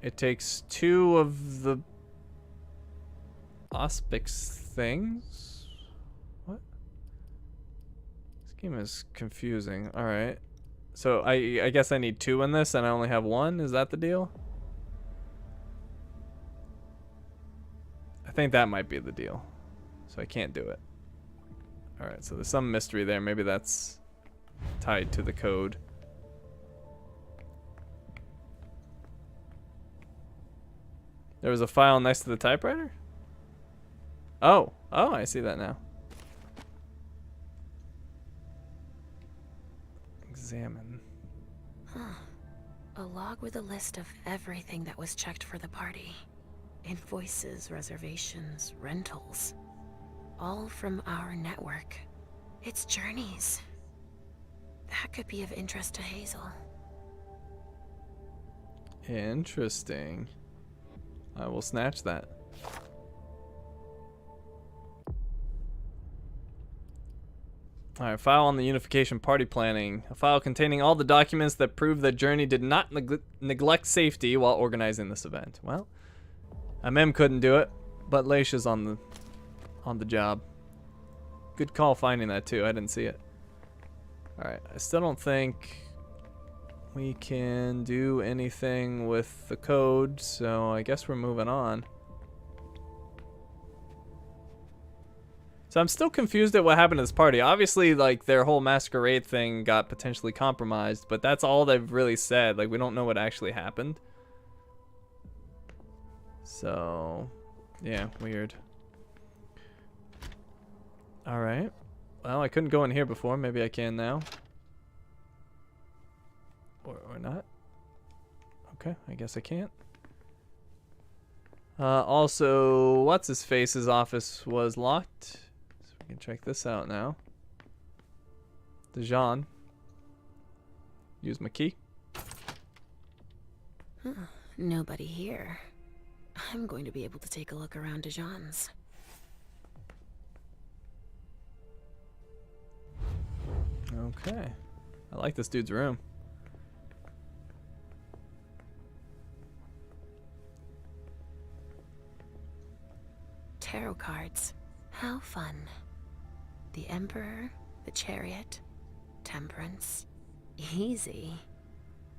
It takes 2 of the Auspix things? What? This game is confusing. Alright. So I guess I need 2 in this and I only have 1? Is that the deal? I think that might be the deal. So I can't do it. Alright, so there's some mystery there. Maybe that's tied to the code. There was a file next to the typewriter? Oh, I see that now. Examine. Huh. A log with a list of everything that was checked for the party. Invoices, reservations, rentals. All from our network. It's journeys. That could be of interest to Hazel. Interesting. I will snatch that. Alright, file on the unification party planning. A file containing all the documents that prove that Journey did not neglect safety while organizing this event. Well, MM couldn't do it, but Leisha's on the job. Good call finding that too. I didn't see it. Alright, I still don't think we can do anything with the code, so I guess we're moving on. So I'm still confused at what happened to this party. Obviously, like, their whole Masquerade thing got potentially compromised, but that's all they've really said. Like, we don't know what actually happened. So, yeah, weird. Alright. Well, I couldn't go in here before. Maybe I can now. Or not. Okay, I guess I can't. Also, what's-his-face's office was locked. We can check this out now. Dijon. Use my key. Nobody here. I'm going to be able to take a look around Dijon's. Okay. I like this dude's room. Tarot cards. How fun. The Emperor, the Chariot, Temperance. Easy.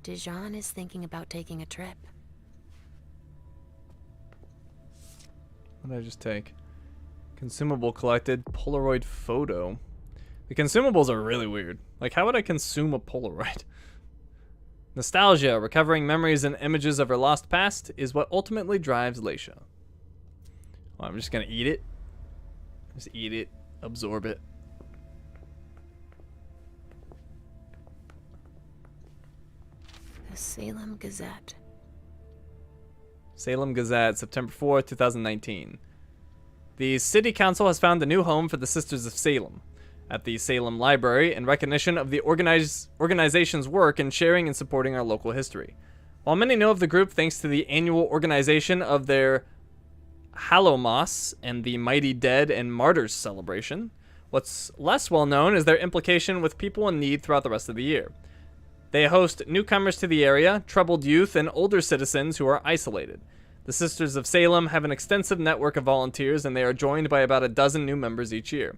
Dijon is thinking about taking a trip. What did I just take? Consumable collected. Polaroid photo. The consumables are really weird. Like, how would I consume a Polaroid? Nostalgia. Recovering memories and images of her lost past is what ultimately drives Leisha. Well, I'm just gonna eat it. Just eat it. Absorb it. The Salem Gazette. Salem Gazette, September 4th, 2019. The City Council has found a new home for the Sisters of Salem at the Salem Library in recognition of the organization's work in sharing and supporting our local history. While many know of the group thanks to the annual organization of their Hallowmas and the Mighty Dead and Martyrs celebration, what's less well known is their implication with people in need throughout the rest of the year. They host newcomers to the area, troubled youth, and older citizens who are isolated. The Sisters of Salem have an extensive network of volunteers, and they are joined by about a dozen new members each year.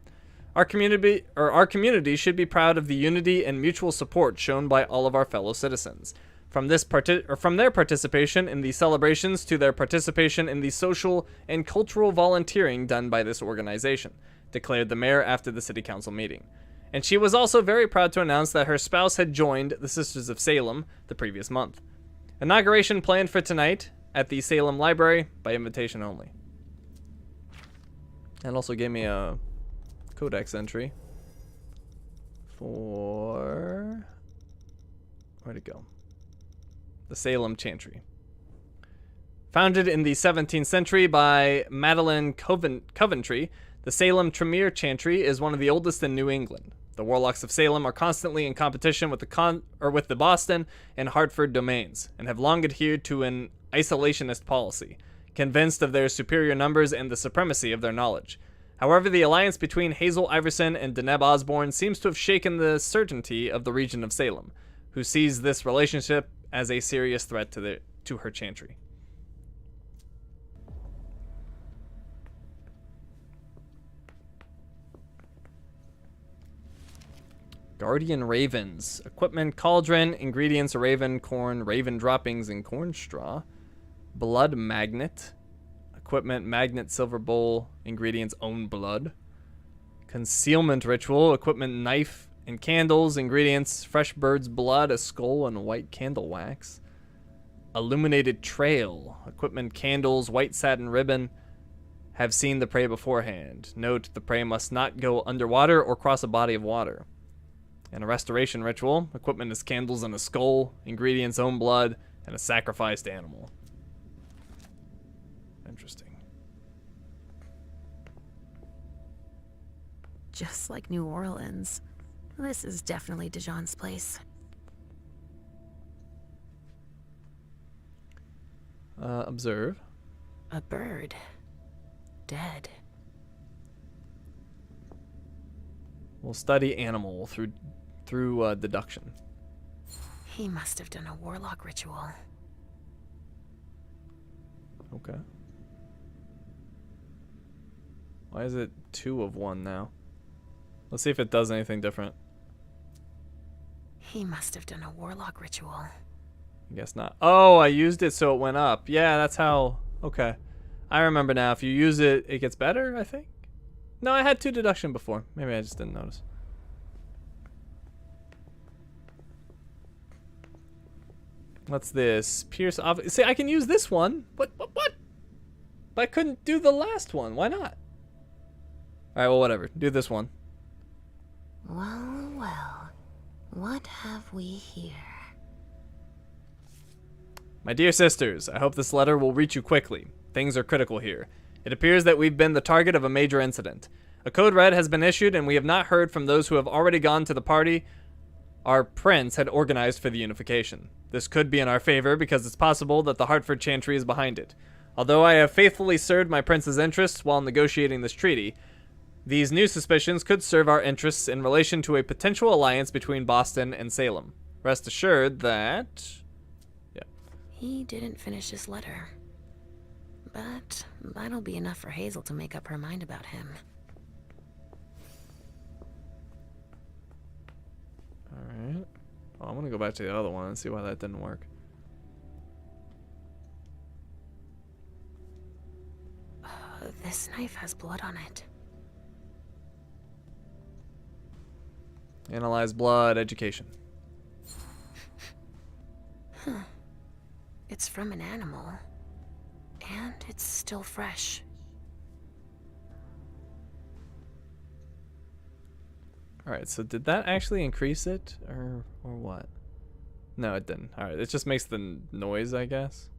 Our community should be proud of the unity and mutual support shown by all of our fellow citizens. From their participation in the celebrations to their participation in the social and cultural volunteering done by this organization, declared the mayor after the city council meeting. And she was also very proud to announce that her spouse had joined the Sisters of Salem the previous month. Inauguration planned for tonight at the Salem Library by invitation only. And also gave me a Codex entry for... where'd it go? The Salem Chantry. Founded in the 17th century by Madeline Coventry, the Salem Tremere Chantry is one of the oldest in New England. The Warlocks of Salem are constantly in competition with the Boston and Hartford domains, and have long adhered to an isolationist policy, convinced of their superior numbers and the supremacy of their knowledge. However, the alliance between Hazel Iverson and Deneb Osborne seems to have shaken the certainty of the region of Salem, who sees this relationship as a serious threat to her chantry. Guardian Ravens. Equipment, cauldron. Ingredients, raven, corn, raven droppings, and corn straw. Blood magnet. Equipment, magnet, silver bowl. Ingredients, own blood. Concealment ritual. Equipment, knife and candles. Ingredients, fresh bird's blood, a skull, and white candle wax. Illuminated trail. Equipment, candles, white satin ribbon. Have seen the prey beforehand. Note, the prey must not go underwater or cross a body of water. And a restoration ritual. Equipment is candles and a skull. Ingredients, own blood, and a sacrificed animal. Interesting. Just like New Orleans. This is definitely Dijon's place. Observe. A bird. Dead. We'll study animal through deduction. He must have done a warlock ritual. Okay. Why is it 2 of 1 now? Let's see if it does anything different. He must have done a warlock ritual. I guess not. Oh, I used it so it went up. Yeah, that's how... Okay. I remember now. If you use it, it gets better, I think? No, I had 2 deduction before. Maybe I just didn't notice. What's this? Pierce off. See, I can use this one. What? But I couldn't do the last one. Why not? Alright, well, whatever. Do this one. Well, well. What have we here? My dear sisters, I hope this letter will reach you quickly. Things are critical here. It appears that we've been the target of a major incident. A code red has been issued, and we have not heard from those who have already gone to the party our prince had organized for the unification. This could be in our favor because it's possible that the Hartford Chantry is behind it. Although I have faithfully served my prince's interests while negotiating this treaty, these new suspicions could serve our interests in relation to a potential alliance between Boston and Salem. Rest assured that... Yeah. He didn't finish his letter. But that'll be enough for Hazel to make up her mind about him. Alright. Oh, I'm gonna go back to the other one and see why that didn't work. This knife has blood on it. Analyze blood, education. Huh. It's from an animal. And it's still fresh. Alright, so did that actually increase it? Or what? No, it didn't. Alright, it just makes the noise, I guess.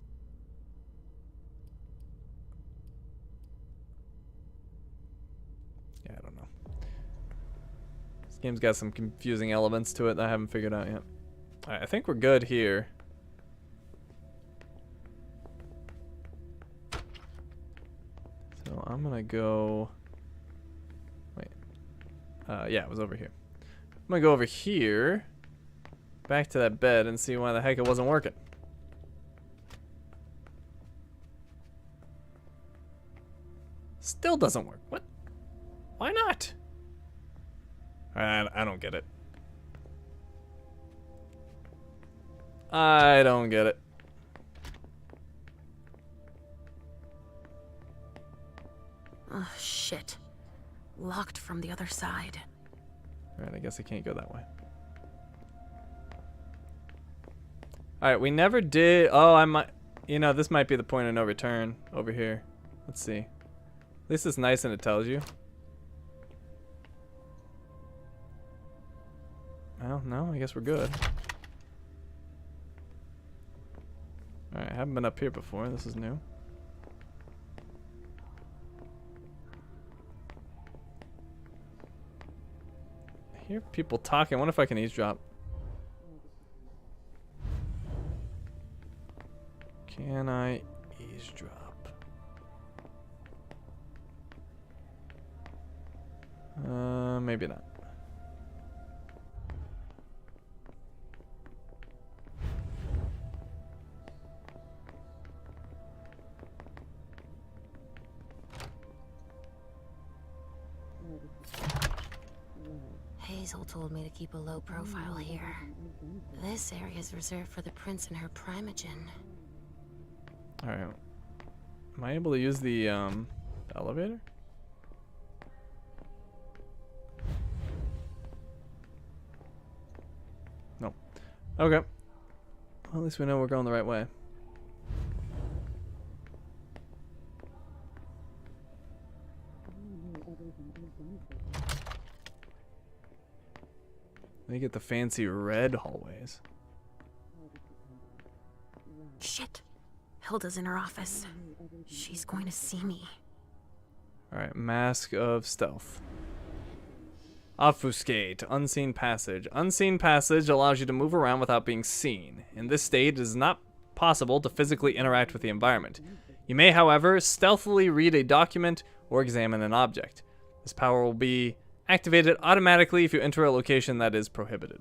Yeah, I don't know. This game's got some confusing elements to it that I haven't figured out yet. Alright, I think we're good here. So I'm gonna go... Wait. Yeah, it was over here. I'm gonna go over here, back to that bed, and see why the heck it wasn't working. Still doesn't work. What? Why not? I don't get it. I don't get it. Oh, shit. Locked from the other side. Alright, I guess I can't go that way. Alright, we never did... Oh, I might... You know, this might be the point of no return over here. Let's see. At least it's nice and it tells you. Well, no, I guess we're good. Alright, I haven't been up here before. This is new. I hear people talking. I wonder if I can eavesdrop. Can I eavesdrop? Maybe not. Hazel told me to keep a low profile here. This area is reserved for the prince and her primogen. Alright. Am I able to use the elevator? No. Okay. Well, at least we know we're going the right way. They get the fancy red hallways. Shit. Hilda's in her office. She's going to see me. Alright, mask of stealth. Obfuscate, unseen passage. Unseen passage allows you to move around without being seen. In this state, it is not possible to physically interact with the environment. You may, however, stealthily read a document or examine an object. This power will be activated automatically if you enter a location that is prohibited.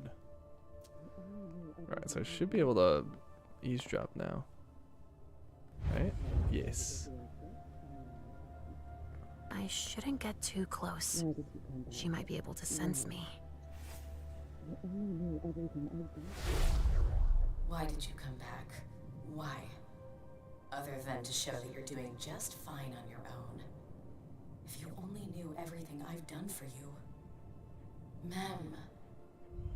Alright, so I should be able to eavesdrop now. Right? Yes. I shouldn't get too close. She might be able to sense me. Why did you come back? Why? Other than to show that you're doing just fine on your own. If you only knew everything I've done for you. Mem.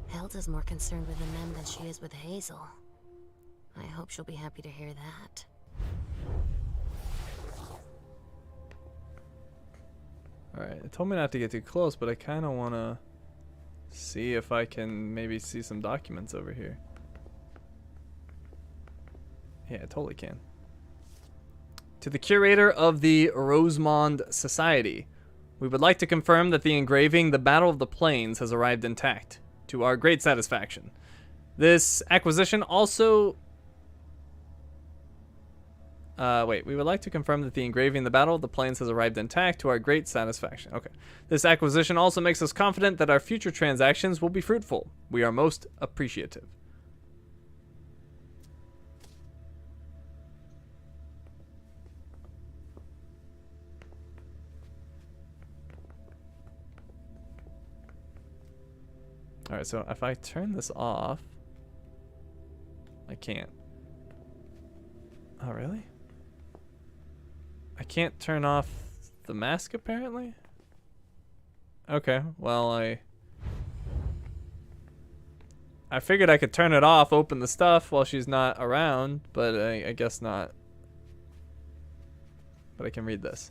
Hilda's more concerned with the Mem than she is with Hazel. I hope she'll be happy to hear that. Alright, it told me not to get too close, but I kind of want to see if I can maybe see some documents over here. Yeah, I totally can. To the curator of the Rosemond Society, we would like to confirm that the engraving The Battle of the Plains has arrived intact, to our great satisfaction. This acquisition also... we would like to confirm that the engraving The Battle of the Plains has arrived intact, to our great satisfaction. Okay. This acquisition also makes us confident that our future transactions will be fruitful. We are most appreciative. Alright, so if I turn this off, I can't. Oh, really? I can't turn off the mask, apparently? Okay, well, I figured I could turn it off, open the stuff while she's not around, but I guess not. But I can read this.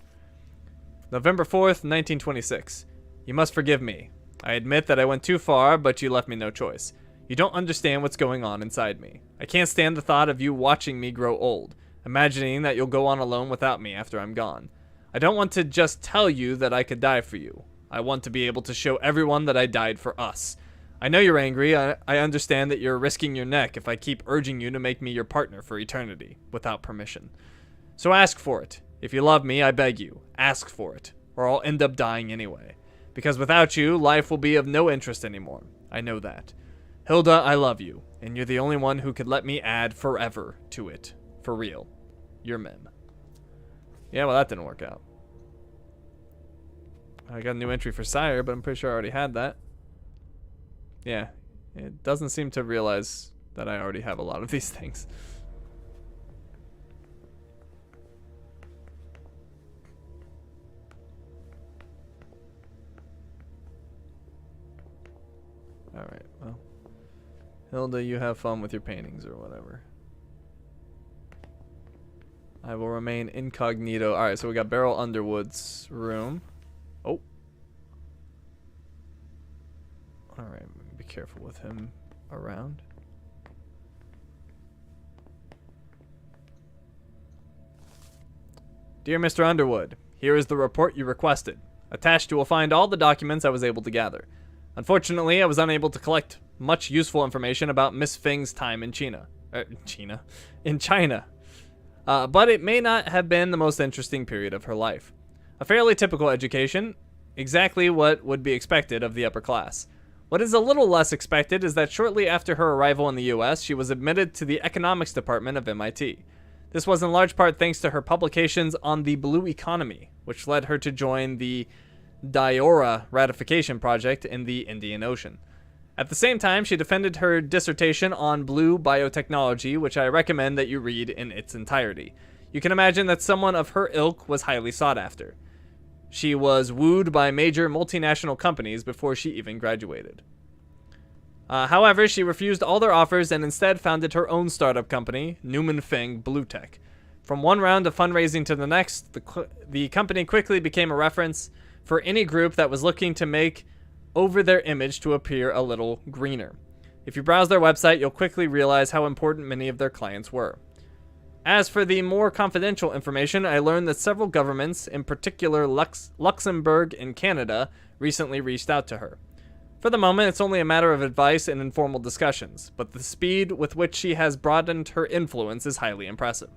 November 4th, 1926. You must forgive me. I admit that I went too far, but you left me no choice. You don't understand what's going on inside me. I can't stand the thought of you watching me grow old, imagining that you'll go on alone without me after I'm gone. I don't want to just tell you that I could die for you. I want to be able to show everyone that I died for us. I know you're angry. I understand that you're risking your neck if I keep urging you to make me your partner for eternity, without permission. So ask for it. If you love me, I beg you, ask for it, or I'll end up dying anyway. Because without you, life will be of no interest anymore. I know that. Hilda, I love you, and you're the only one who could let me add forever to it. For real. Your Mem. Yeah, well, that didn't work out. I got a new entry for Sire, but I'm pretty sure I already had that. Yeah, it doesn't seem to realize that I already have a lot of these things. Alright, well. Hilda, you have fun with your paintings or whatever. I will remain incognito. Alright, so we got Beryl Underwood's room. Oh. Alright, be careful with him around. Dear Mr. Underwood, here is the report you requested. Attached you will find all the documents I was able to gather. Unfortunately, I was unable to collect much useful information about Miss Fing's time in China. But it may not have been the most interesting period of her life. A fairly typical education, exactly what would be expected of the upper class. What is a little less expected is that shortly after her arrival in the US, she was admitted to the economics department of MIT. This was in large part thanks to her publications on the blue economy, which led her to join the Diora ratification project in the Indian Ocean. At the same time, she defended her dissertation on blue biotechnology, which I recommend that you read in its entirety. You can imagine that someone of her ilk was highly sought after. She was wooed by major multinational companies before she even graduated. However, she refused all their offers and instead founded her own startup company, Newman Fing Blue Tech. From one round of fundraising to the next, the company quickly became a reference for any group that was looking to make over their image to appear a little greener. If you browse their website, you'll quickly realize how important many of their clients were. As for the more confidential information, I learned that several governments, in particular Luxembourg and Canada, recently reached out to her. For the moment, it's only a matter of advice and informal discussions, but the speed with which she has broadened her influence is highly impressive.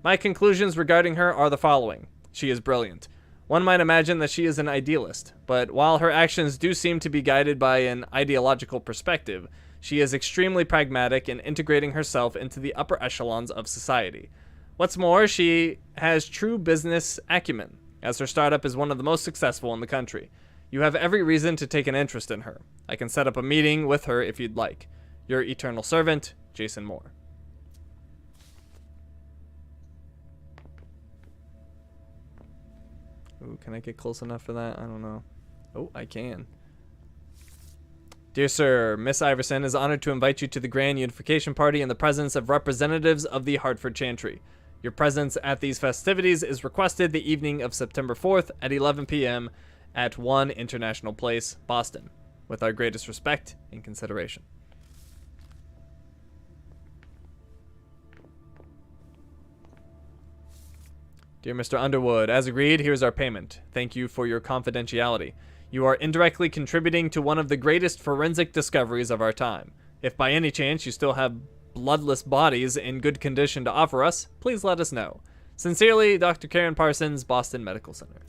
My conclusions regarding her are the following. She is brilliant. One might imagine that she is an idealist, but while her actions do seem to be guided by an ideological perspective, she is extremely pragmatic in integrating herself into the upper echelons of society. What's more, she has true business acumen, as her startup is one of the most successful in the country. You have every reason to take an interest in her. I can set up a meeting with her if you'd like. Your eternal servant, Jason Moore. Ooh, can I get close enough for that? I don't know. Oh, I can. Dear sir, Miss Iverson is honored to invite you to the Grand Unification Party in the presence of representatives of the Hartford Chantry. Your presence at these festivities is requested the evening of September 4th at 11 p.m. at 1 International Place, Boston. With our greatest respect and consideration. Dear Mr. Underwood, as agreed, here's our payment. Thank you for your confidentiality. You are indirectly contributing to one of the greatest forensic discoveries of our time. If by any chance you still have bloodless bodies in good condition to offer us, please let us know. Sincerely, Dr. Karen Parsons, Boston Medical Center.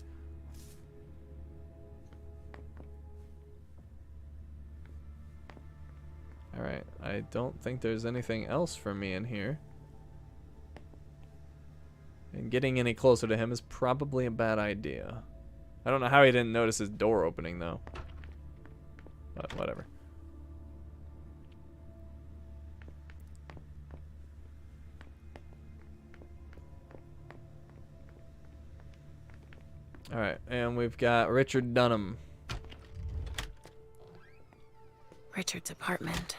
Alright, I don't think there's anything else for me in here. And getting any closer to him is probably a bad idea. I don't know how he didn't notice his door opening, though. But whatever. Alright, and we've got Richard Dunham. Richard's apartment.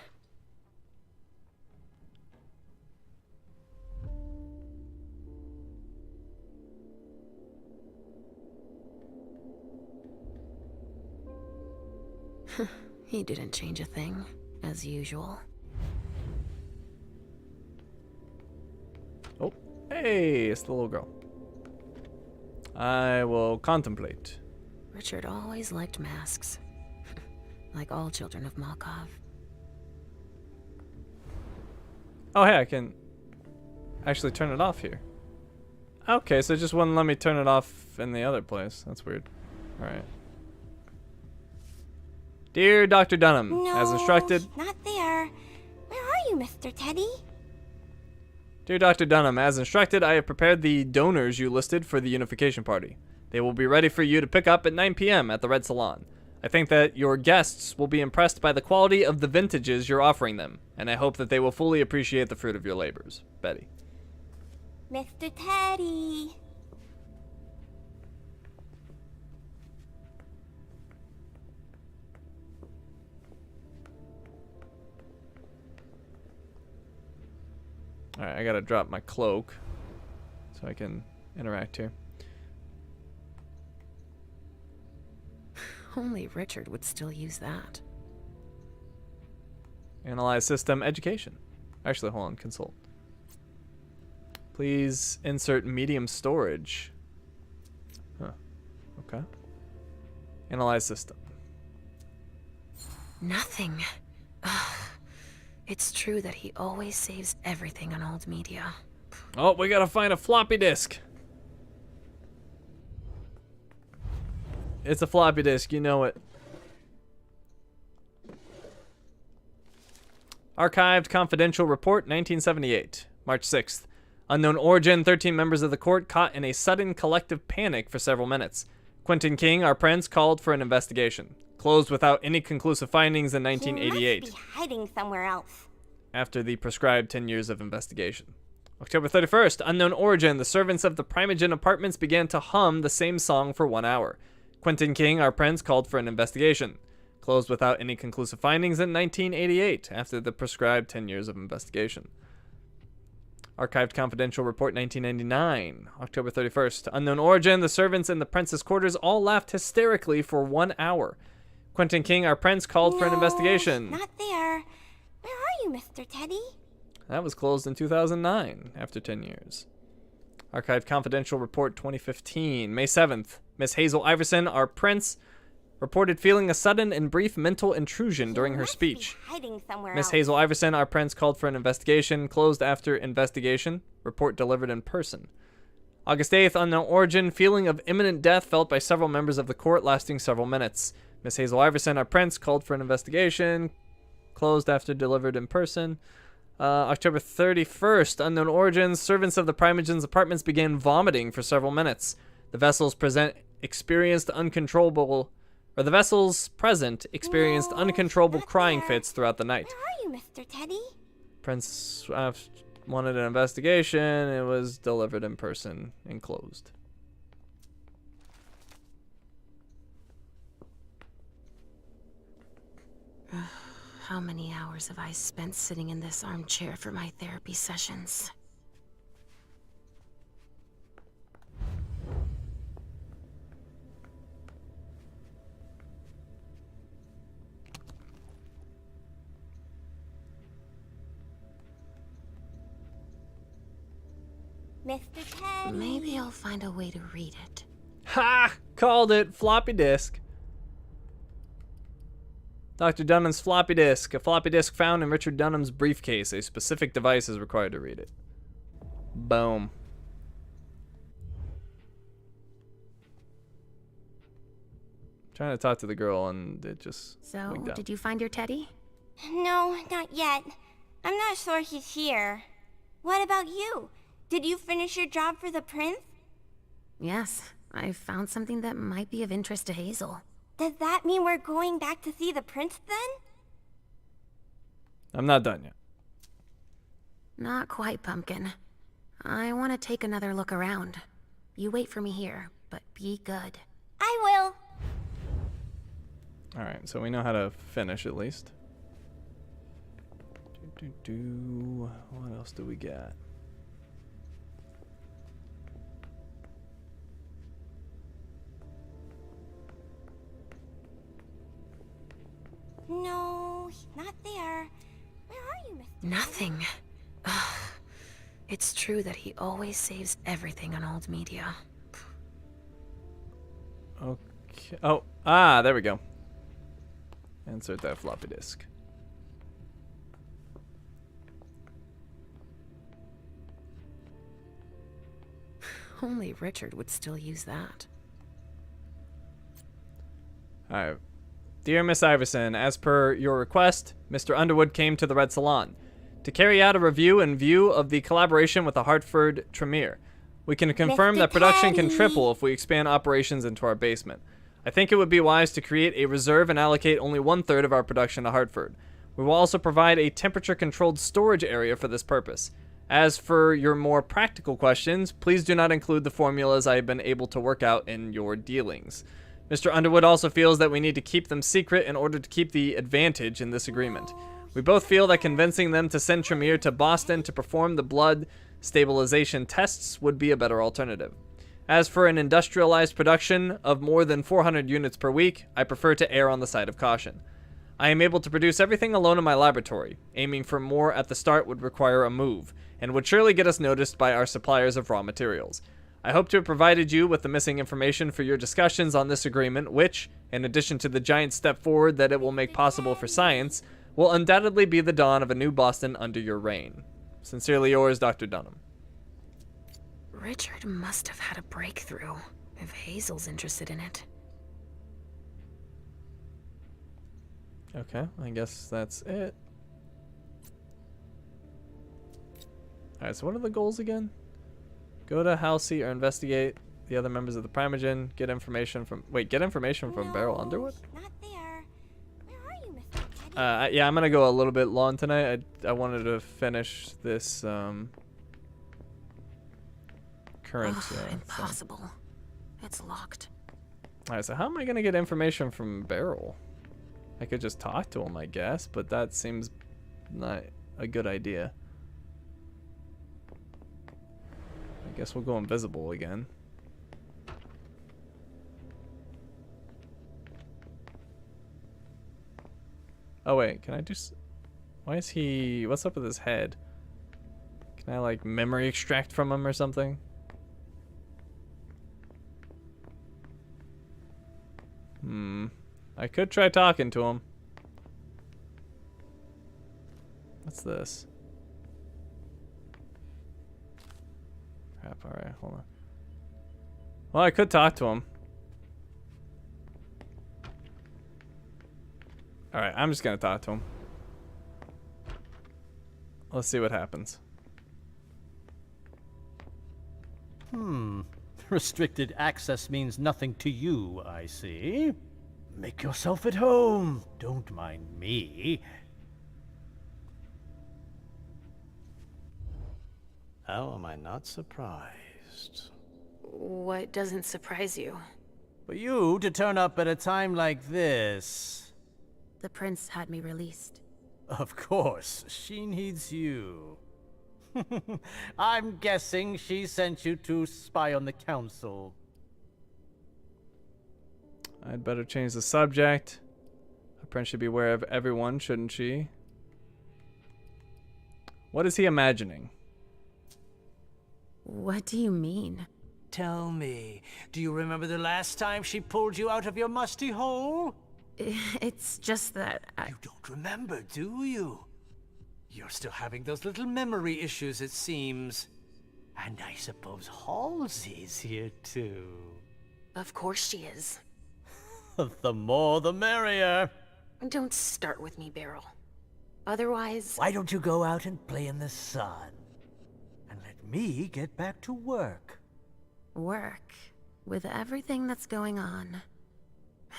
He didn't change a thing, as usual. Oh, hey, it's the little girl. I will contemplate. Richard always liked masks. Like all children of Malkov. Oh, hey, I can actually turn it off here. Okay, so it just wouldn't let me turn it off in the other place. That's weird. Alright. Dear Dr. Dunham, No, as instructed... not there. Where are you, Mr. Teddy? Dear Dr. Dunham, as instructed, I have prepared the donors you listed for the unification party. They will be ready for you to pick up at 9 p.m. at the Red Salon. I think that your guests will be impressed by the quality of the vintages you're offering them, and I hope that they will fully appreciate the fruit of your labors. Betty. Mr. Teddy. Alright, I gotta drop my cloak so I can interact here. Only Richard would still use that. Analyze system education. Actually, hold on, consult. Please insert medium storage. Huh. Okay. Analyze system. Nothing. Ugh. It's true that he always saves everything on old media. Oh, we gotta find a floppy disk. It's a floppy disk, you know it. Archived Confidential Report, 1978, March 6th. Unknown origin, 13 members of the court caught in a sudden collective panic for several minutes. Quentin King, our prince, called for an investigation. Closed without any conclusive findings in 1988. He must be hiding somewhere else. After the prescribed 10 years of investigation. October 31st, unknown origin, the servants of the Primogen apartments began to hum the same song for 1 hour. Quentin King, our prince, called for an investigation. Closed without any conclusive findings in 1988, after the prescribed 10 years of investigation. Archived Confidential Report 1999, October 31st. Unknown origin, the servants in the prince's quarters all laughed hysterically for 1 hour. Quentin King, our prince, called for an investigation. Not there. Where are you, Mr. Teddy? That was closed in 2009, after 10 years. Archived Confidential Report 2015, May 7th. Miss Hazel Iverson, our prince, reported feeling a sudden and brief mental intrusion during her speech. Hiding somewhere Miss else. Hazel Iverson, our prince, called for an investigation. Closed after investigation. Report delivered in person. August 8th, unknown origin, feeling of imminent death felt by several members of the court lasting several minutes. Miss Hazel Iverson, our prince, called for an investigation. Closed after delivered in person. October 31st, unknown origins, servants of the Primogen's apartments began vomiting for several minutes. The vessels present experienced uncontrollable crying fits throughout the night. Where are you, Mr. Teddy? Prince wanted an investigation. It was delivered in person and closed. How many hours have I spent sitting in this armchair for my therapy sessions? Mr. Teddy. Maybe I'll find a way to read it. Ha! Called it. Floppy disk. Dr. Dunham's floppy disk. A floppy disk found in Richard Dunham's briefcase. A specific device is required to read it. Boom. Trying to talk to the girl and it just So, winked out. did you find your teddy? No, not yet. I'm not sure he's here. What about you? Did you finish your job for the prince? Yes, I found something that might be of interest to Hazel. Does that mean we're going back to see the prince then? I'm not done yet. Not quite, Pumpkin. I want to take another look around. You wait for me here, but be good. I will. Alright, so we know how to finish at least. What else do we got? No, he's not there. Where are you, Mr. Nothing. Ugh. It's true that he always saves everything on old media. Okay. Oh, there we go. Insert that floppy disk. Only Richard would still use that. Alright. Dear Miss Iverson, as per your request, Mr. Underwood came to the Red Salon to carry out a review in view of the collaboration with the Hartford Tremere. We can confirm that production can triple if we expand operations into our basement. I think it would be wise to create a reserve and allocate only 1/3 of our production to Hartford. We will also provide a temperature-controlled storage area for this purpose. As for your more practical questions, please do not include the formulas I have been able to work out in your dealings. Mr. Underwood also feels that we need to keep them secret in order to keep the advantage in this agreement. We both feel that convincing them to send Tremere to Boston to perform the blood stabilization tests would be a better alternative. As for an industrialized production of more than 400 units per week, I prefer to err on the side of caution. I am able to produce everything alone in my laboratory. Aiming for more at the start would require a move, and would surely get us noticed by our suppliers of raw materials. I hope to have provided you with the missing information for your discussions on this agreement, which, in addition to the giant step forward that it will make possible for science, will undoubtedly be the dawn of a new Boston under your reign. Sincerely yours, Dr. Dunham. Richard must have had a breakthrough, if Hazel's interested in it. Okay, I guess that's it. Alright, so what are the goals again? Go to Halsey or investigate the other members of the Primogen. Get information from... Wait, get information from Beryl Underwood? Not there. Where are you, Mr. Teddy? Yeah, I'm gonna go a little bit long tonight. I wanted to finish this, current, impossible. It's locked. Alright, so how am I gonna get information from Beryl? I could just talk to him, I guess, but that seems not a good idea. I guess we'll go invisible again. Oh wait, can I just... Why is he... What's up with his head? Can I like memory extract from him or something? I could try talking to him. What's this? Crap, alright, hold on. Well, I could talk to him. Alright, I'm just gonna talk to him. Let's see what happens. Restricted access means nothing to you, I see. Make yourself at home. Don't mind me. How am I not surprised? What doesn't surprise you? For you to turn up at a time like this. The prince had me released. Of course, she needs you. I'm guessing she sent you to spy on the council. I'd better change the subject. A prince should be aware of everyone, shouldn't she? What is he imagining? What do you mean? Tell me, do you remember the last time she pulled you out of your musty hole? It's just that You don't remember, do you? You're still having those little memory issues, it seems. And I suppose Halsey's here, too. Of course she is. The more the merrier. Don't start with me, Beryl. Otherwise... Why don't you go out and play in the sun? And let me get back to work. Work? With everything that's going on.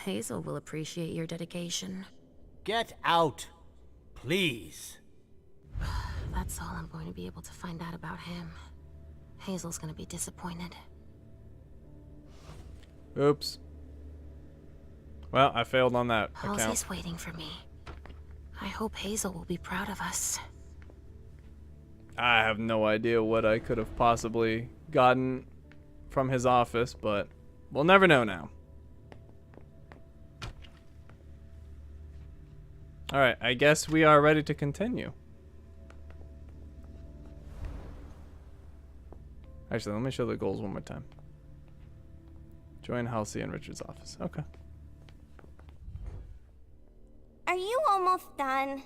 Hazel will appreciate your dedication. Get out, please. That's all I'm going to be able to find out about him. Hazel's gonna be disappointed. Oops. Well, I failed on that account. Halsey's waiting for me. I hope Hazel will be proud of us. I have no idea what I could have possibly gotten from his office, but we'll never know now. Alright, I guess we are ready to continue. Actually, let me show the goals one more time. Join Halsey and Richard's office. Okay. Are you almost done?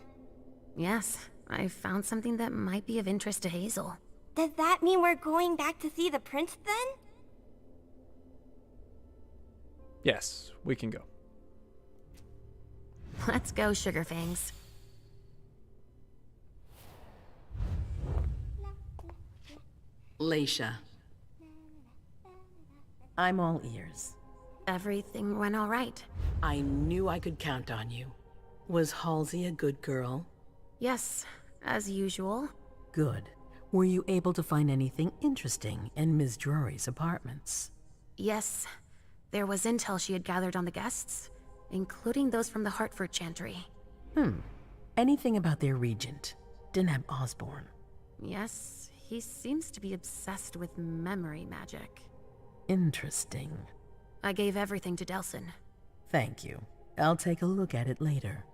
Yes, I found something that might be of interest to Hazel. Does that mean we're going back to see the prince then? Yes, we can go. Let's go, Sugarfangs. Leisha. I'm all ears. Everything went all right. I knew I could count on you. Was Halsey a good girl? Yes, as usual. Good. Were you able to find anything interesting in Ms. Drury's apartments? Yes, there was intel she had gathered on the guests, including those from the Hartford Chantry. Anything about their regent, Deneb Osborne? Yes, he seems to be obsessed with memory magic. Interesting. I gave everything to Delsin. Thank you. I'll take a look at it later.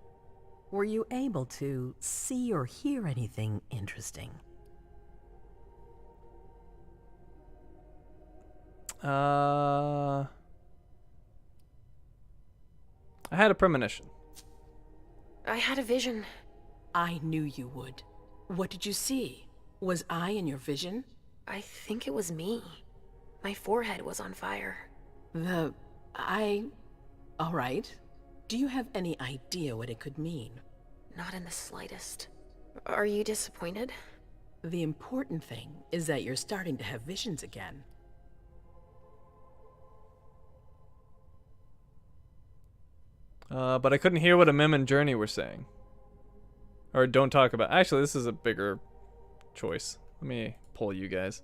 Were you able to see or hear anything interesting? I had a premonition. I had a vision. I knew you would. What did you see? Was I in your vision? I think it was me. My forehead was on fire. All right. Do you have any idea what it could mean? Not in the slightest. Are you disappointed? The important thing is that you're starting to have visions again. But I couldn't hear what Mim and Journey were saying. Or don't talk about. Actually, this is a bigger choice. Let me pull you guys.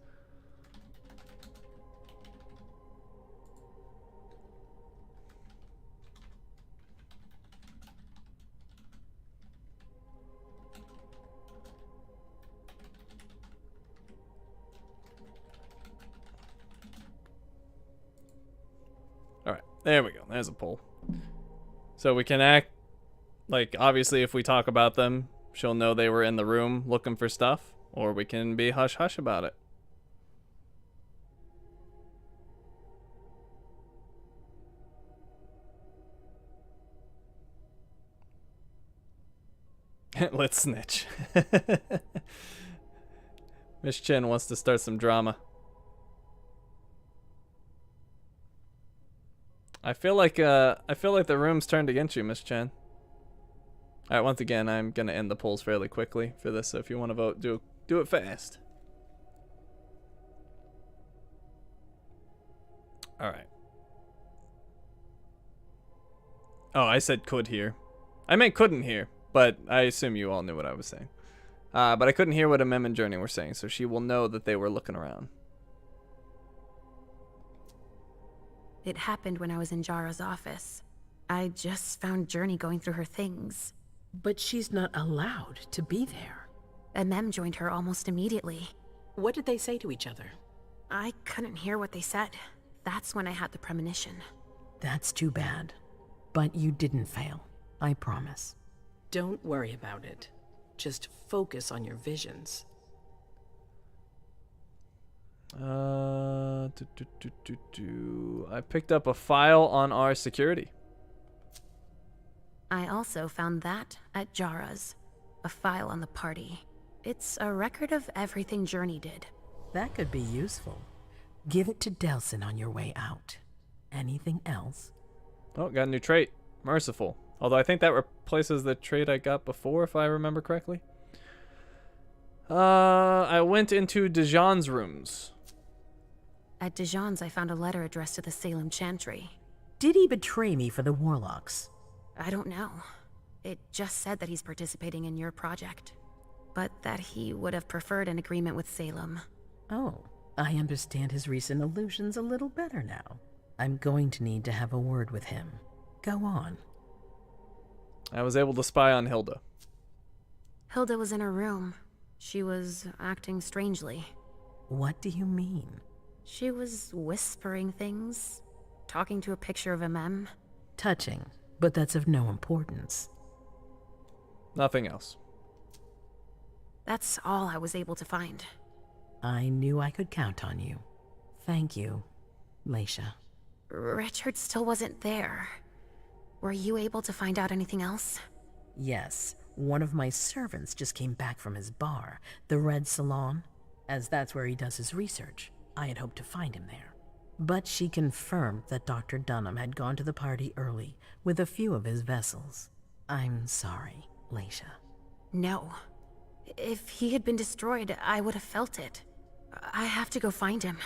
Alright, there we go. There's a poll. So we can act like, obviously, if we talk about them, she'll know they were in the room looking for stuff, or we can be hush-hush about it. Let's snitch. Miss Chin wants to start some drama. I feel like the room's turned against you, Miss Chen. All right, once again, I'm gonna end the polls fairly quickly for this. So if you want to vote, do it fast. All right. Oh, I said could hear. I meant couldn't hear, but I assume you all knew what I was saying. But I couldn't hear what Mem and Journey were saying, so she will know that they were looking around. It happened when I was in Jara's office. I just found Journey going through her things. But she's not allowed to be there. Mem joined her almost immediately. What did they say to each other? I couldn't hear what they said. That's when I had the premonition. That's too bad. But you didn't fail, I promise. Don't worry about it. Just focus on your visions. I picked up a file on our security. I also found that at Jara's. A file on the party. It's a record of everything Journey did. That could be useful. Give it to Delsin on your way out. Anything else? Oh, got a new trait. Merciful. Although I think that replaces the trait I got before, if I remember correctly. I went into Dijon's rooms. At Dijon's, I found a letter addressed to the Salem Chantry. Did he betray me for the Warlocks? I don't know. It just said that he's participating in your project. But that he would have preferred an agreement with Salem. Oh, I understand his recent illusions a little better now. I'm going to need to have a word with him. Go on. I was able to spy on Hilda. Hilda was in her room. She was acting strangely. What do you mean? She was whispering things, talking to a picture of Mem. Touching, but that's of no importance. Nothing else. That's all I was able to find. I knew I could count on you. Thank you, Leisha. Richard still wasn't there. Were you able to find out anything else? Yes, one of my servants just came back from his bar, the Red Salon, as that's where he does his research. I had hoped to find him there. But she confirmed that Dr. Dunham had gone to the party early with a few of his vessels. I'm sorry, Leisha. No. If he had been destroyed, I would have felt it. I have to go find him.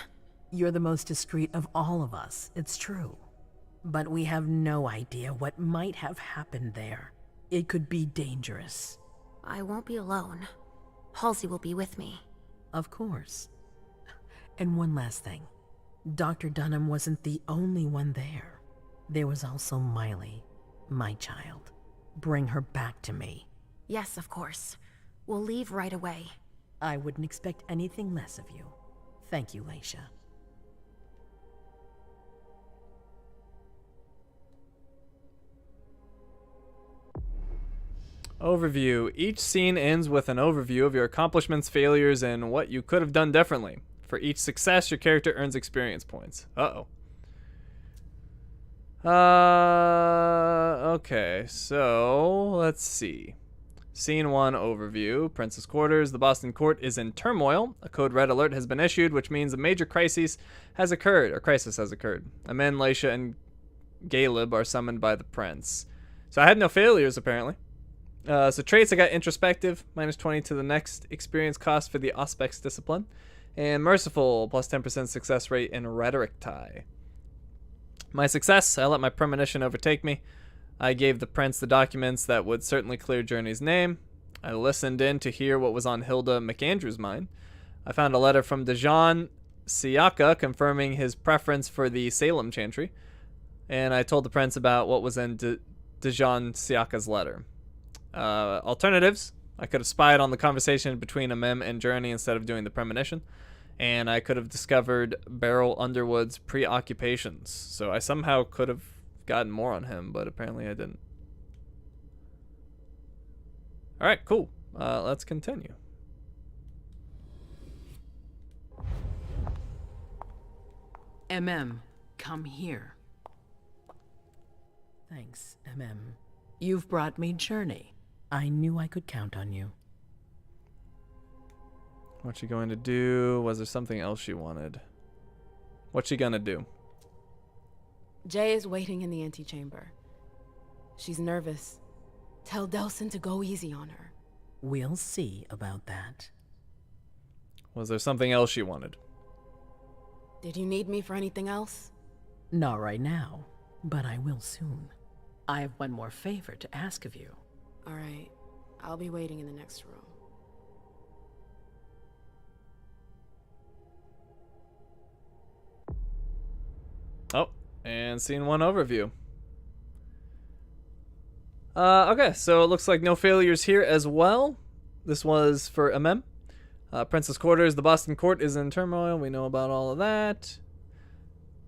You're the most discreet of all of us, it's true. But we have no idea what might have happened there. It could be dangerous. I won't be alone. Halsey will be with me. Of course. And one last thing. Dr. Dunham wasn't the only one there. There was also Miley, my child. Bring her back to me. Yes, of course. We'll leave right away. I wouldn't expect anything less of you. Thank you, Leisha. Overview. Each scene ends with an overview of your accomplishments, failures, and what you could have done differently. For each success, your character earns experience points. Okay, so let's see. Scene 1 overview. Princess Quarters. The Boston court is in turmoil. A code red alert has been issued, which means a major crisis has occurred. Amen, Leisha, and Galeb are summoned by the prince. So I had no failures, apparently. So traits, I got introspective, -20 to the next experience cost for the Auspex discipline. And merciful, plus 10% success rate in rhetoric tie. My success, I let my premonition overtake me. I gave the prince the documents that would certainly clear Journey's name. I listened in to hear what was on Hilda McAndrew's mind. I found a letter from Dijon Siaka confirming his preference for the Salem Chantry. And I told the prince about what was in Dijon Siaka's letter. Alternatives, I could have spied on the conversation between Amem and Journey instead of doing the premonition. And I could have discovered Beryl Underwood's preoccupations. So I somehow could have gotten more on him, but apparently I didn't. Alright, cool. Let's continue. Come here. Thanks, You've brought me Journey. I knew I could count on you. What's she going to do? Was there something else she wanted? What's she gonna do? Jay is waiting in the antechamber. She's nervous. Tell Delsin to go easy on her. We'll see about that. Was there something else she wanted? Did you need me for anything else? Not right now, but I will soon. I have one more favor to ask of you. All right. I'll be waiting in the next room. Oh, and scene 1 overview. Okay, so it looks like no failures here as well. This was for MM. Princess Quarters, the Boston Court is in turmoil. We know about all of that.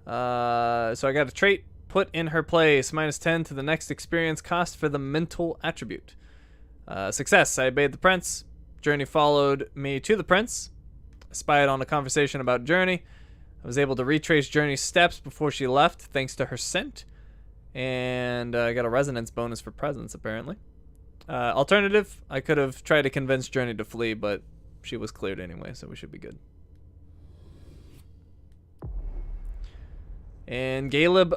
So I got a trait, put in her place, -10 to the next experience cost for the mental attribute. Success, I obeyed the prince. Journey followed me to the prince. I spied on a conversation about Journey. I was able to retrace Journey's steps before she left, thanks to her scent. And I got a resonance bonus for presence, apparently. Alternative, I could have tried to convince Journey to flee, but she was cleared anyway, so we should be good. And Galeb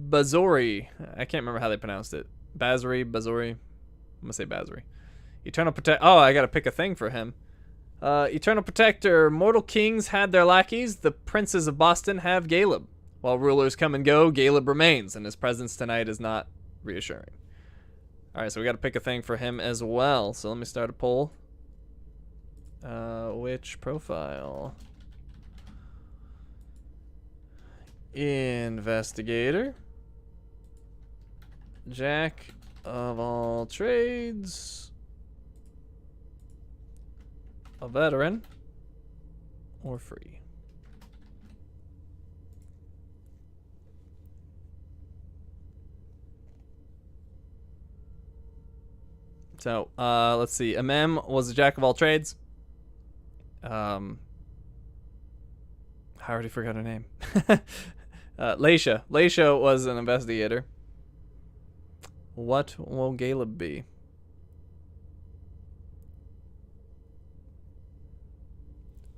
Bazori. I can't remember how they pronounced it. Bazori. I'm gonna say Bazori. Eternal Protect. Oh, I gotta pick a thing for him. Eternal Protector. Mortal kings had their lackeys. The princes of Boston have Galeb. While rulers come and go, Galeb remains, and his presence tonight is not reassuring. Alright, so we gotta pick a thing for him as well. So let me start a poll. Which profile? Investigator. Jack of all trades. A veteran. Or free. So, let's see. MM was a jack of all trades. I already forgot her name. Leisha. Leisha was an investigator. What will Galeb be?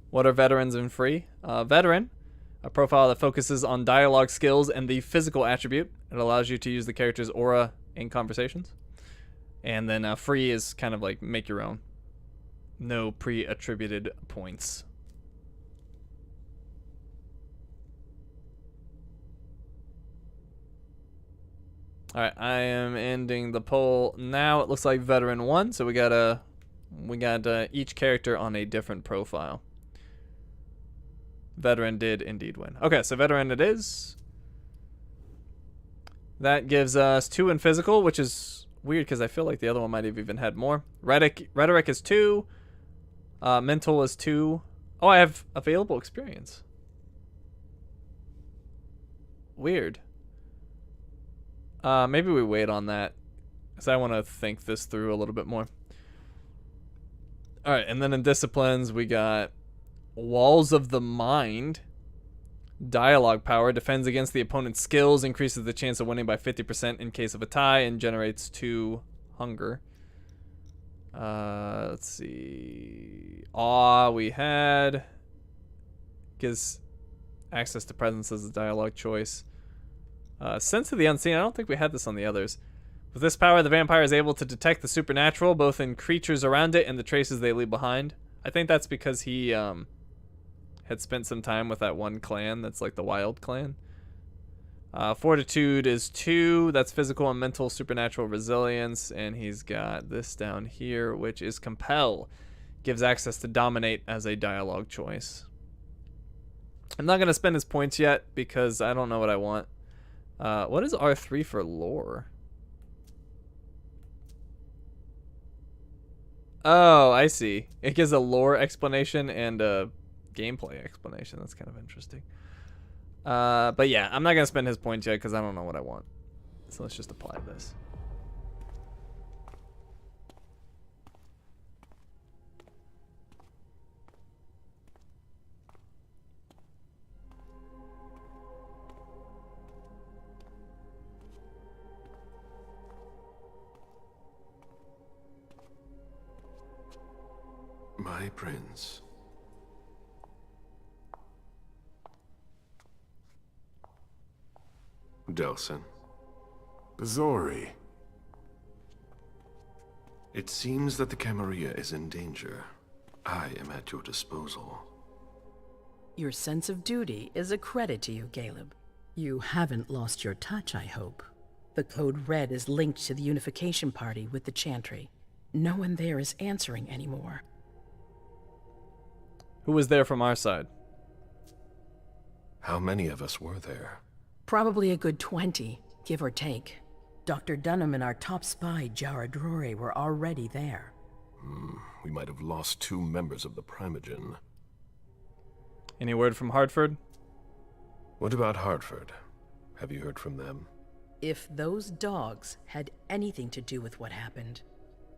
What are veterans and free? Veteran, a profile that focuses on dialogue skills and the physical attribute. It allows you to use the character's aura in conversations. And then free is kind of like make your own. No pre-attributed points. Alright, I am ending the poll now. It looks like veteran won, so we got each character on a different profile. Veteran did indeed win. Okay, so veteran it is. That gives us 2 in physical, which is weird because I feel like the other one might have even had more. Rhetoric is 2. Mental is 2. Oh, I have available experience. Weird. Maybe we wait on that because I want to think this through a little bit more. Alright, and then in disciplines we got Walls of the Mind. Dialogue power defends against the opponent's skills, increases the chance of winning by 50% in case of a tie, and generates 2 hunger. Let's see. Awe we had. Gives access to presence as a dialogue choice. Sense of the Unseen. I don't think we had this on the others. With this power, the vampire is able to detect the supernatural, both in creatures around it and the traces they leave behind. I think that's because he had spent some time with that one clan that's like the Wild Clan. Fortitude is 2. That's physical and mental supernatural resilience. And he's got this down here, which is Compel. Gives access to Dominate as a dialogue choice. I'm not going to spend his points yet because I don't know what I want. What is R3 for lore? Oh, I see. It gives a lore explanation and a gameplay explanation. That's kind of interesting. But yeah, I'm not going to spend his points yet because I don't know what I want. So let's just apply this. My prince. Delsin. Bazori. It seems that the Camarilla is in danger. I am at your disposal. Your sense of duty is a credit to you, Caleb. You haven't lost your touch, I hope. The Code Red is linked to the Unification Party with the Chantry. No one there is answering anymore. Who was there from our side? How many of us were there? Probably a good 20, give or take. Dr. Dunham and our top spy, Jara Drory, were already there. We might have lost 2 members of the Primogen. Any word from Hartford? What about Hartford? Have you heard from them? If those dogs had anything to do with what happened,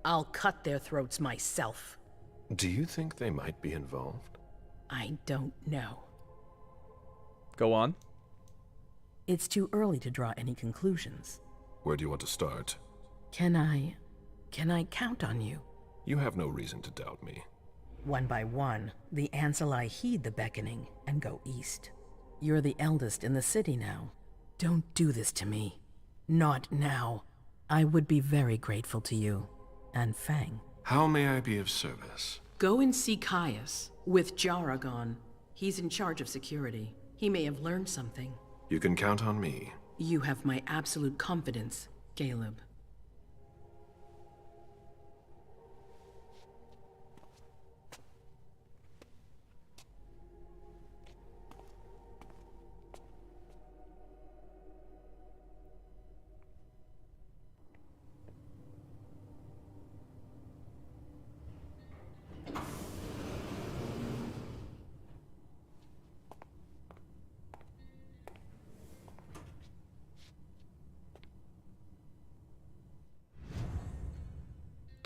I'll cut their throats myself. Do you think they might be involved? I don't know. Go on. It's too early to draw any conclusions. Where do you want to start? Can I count on you? You have no reason to doubt me. One by one, the Ancili heed the beckoning and go east. You're the eldest in the city now. Don't do this to me. Not now. I would be very grateful to you. And Fang. How may I be of service? Go and see Caius, with Jara gone. He's in charge of security. He may have learned something. You can count on me. You have my absolute confidence, Caleb.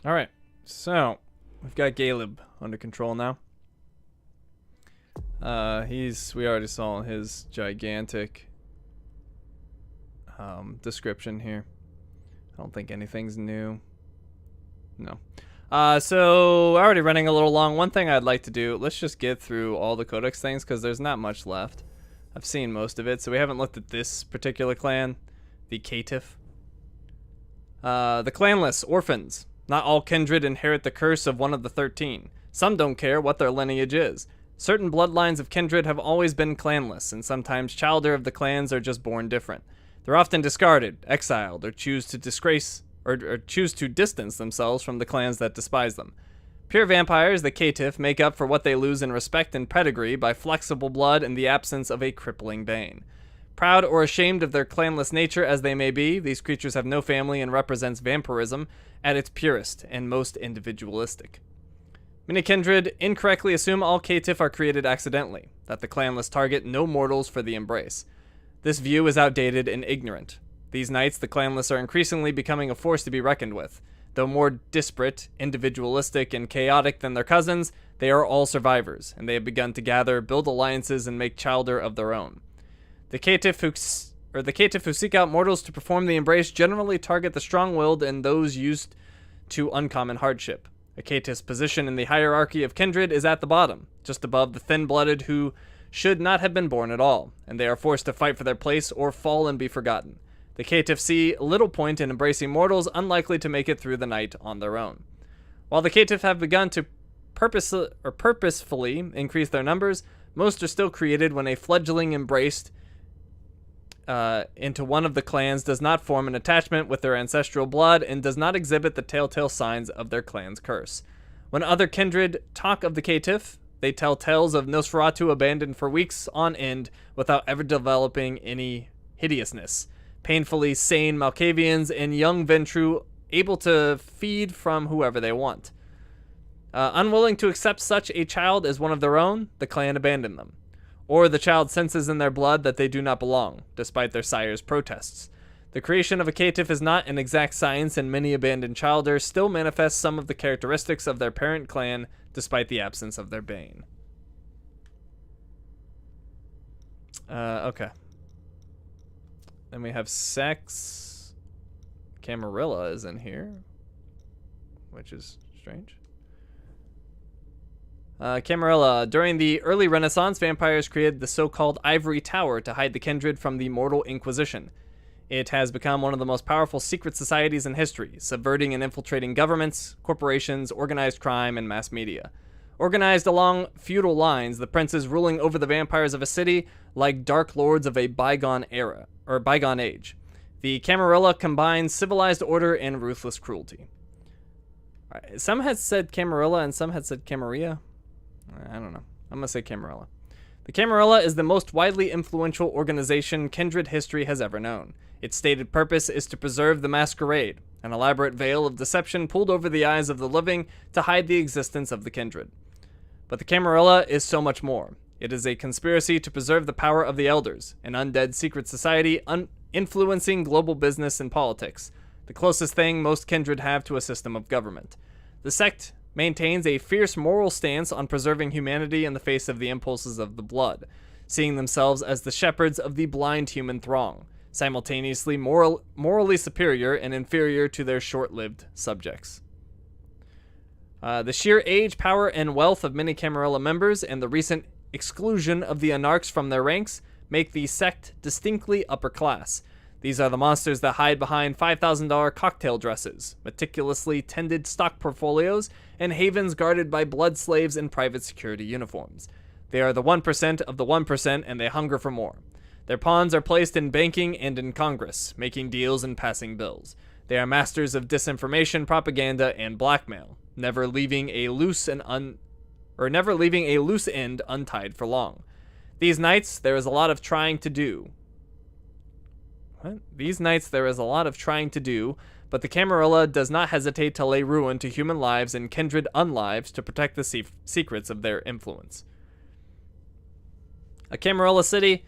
Alright, so we've got Caleb under control now. We already saw his gigantic description here. I don't think anything's new. No. So already running a little long. One thing I'd like to do, let's just get through all the Codex things because there's not much left. I've seen most of it, so we haven't looked at this particular clan, the Caitiff. The clanless, orphans. Not all kindred inherit the curse of one of the 13. Some don't care what their lineage is. Certain bloodlines of kindred have always been clanless, and sometimes childer of the clans are just born different. They're often discarded, exiled, or choose to choose to distance themselves from the clans that despise them. Pure vampires, the Caitiff, make up for what they lose in respect and pedigree by flexible blood and the absence of a crippling bane. Proud or ashamed of their clanless nature as they may be, these creatures have no family and represents vampirism at its purest and most individualistic. Many kindred incorrectly assume all Caitiff are created accidentally, that the clanless target no mortals for the embrace. This view is outdated and ignorant. These nights, the clanless are increasingly becoming a force to be reckoned with. Though more disparate, individualistic, and chaotic than their cousins, they are all survivors, and they have begun to gather, build alliances, and make childer of their own. The Caitiff who seek out mortals to perform the embrace generally target the strong-willed and those used to uncommon hardship. A Caitiff's position in the hierarchy of kindred is at the bottom, just above the thin-blooded who should not have been born at all, and they are forced to fight for their place or fall and be forgotten. The Caitiff see little point in embracing mortals unlikely to make it through the night on their own. While the Caitiff have begun to purposefully increase their numbers, most are still created when a fledgling embraced into one of the clans does not form an attachment with their ancestral blood and does not exhibit the telltale signs of their clan's curse. When other kindred talk of the Caitiff, they tell tales of Nosferatu abandoned for weeks on end without ever developing any hideousness. Painfully sane Malkavians and young Ventru able to feed from whoever they want. Unwilling to accept such a child as one of their own, the clan abandon them. Or the child senses in their blood that they do not belong, despite their sire's protests. The creation of a Caitiff is not an exact science, and many abandoned childers still manifest some of the characteristics of their parent clan, despite the absence of their bane. Okay. Then we have sex. Camarilla is in here, which is strange. Camarilla. During the early Renaissance, vampires created the so-called Ivory Tower to hide the kindred from the mortal Inquisition. It has become one of the most powerful secret societies in history, subverting and infiltrating governments, corporations, organized crime, and mass media. Organized along feudal lines, the princes ruling over the vampires of a city like dark lords of a bygone era, or bygone age. The Camarilla combines civilized order and ruthless cruelty. Right, some had said Camarilla and some had said Camarilla. I don't know. I'm going to say Camarilla. The Camarilla is the most widely influential organization kindred history has ever known. Its stated purpose is to preserve the Masquerade, an elaborate veil of deception pulled over the eyes of the living to hide the existence of the kindred. But the Camarilla is so much more. It is a conspiracy to preserve the power of the Elders, an undead secret society influencing global business and politics, the closest thing most kindred have to a system of government. The sect maintains a fierce moral stance on preserving humanity in the face of the impulses of the blood, seeing themselves as the shepherds of the blind human throng, simultaneously morally superior and inferior to their short-lived subjects. The sheer age, power, and wealth of many Camarilla members and the recent exclusion of the Anarchs from their ranks make the sect distinctly upper class. These are the monsters that hide behind $5,000 cocktail dresses, meticulously tended stock portfolios, and havens guarded by blood slaves in private security uniforms. They are the 1% of the 1%, and they hunger for more. Their pawns are placed in banking and in Congress, making deals and passing bills. They are masters of disinformation, propaganda, and blackmail, never leaving a loose end untied for long. These nights, there is a lot of trying to do. These nights, there is a lot of trying to do, but the Camarilla does not hesitate to lay ruin to human lives and kindred unlives to protect the secrets of their influence. A Camarilla city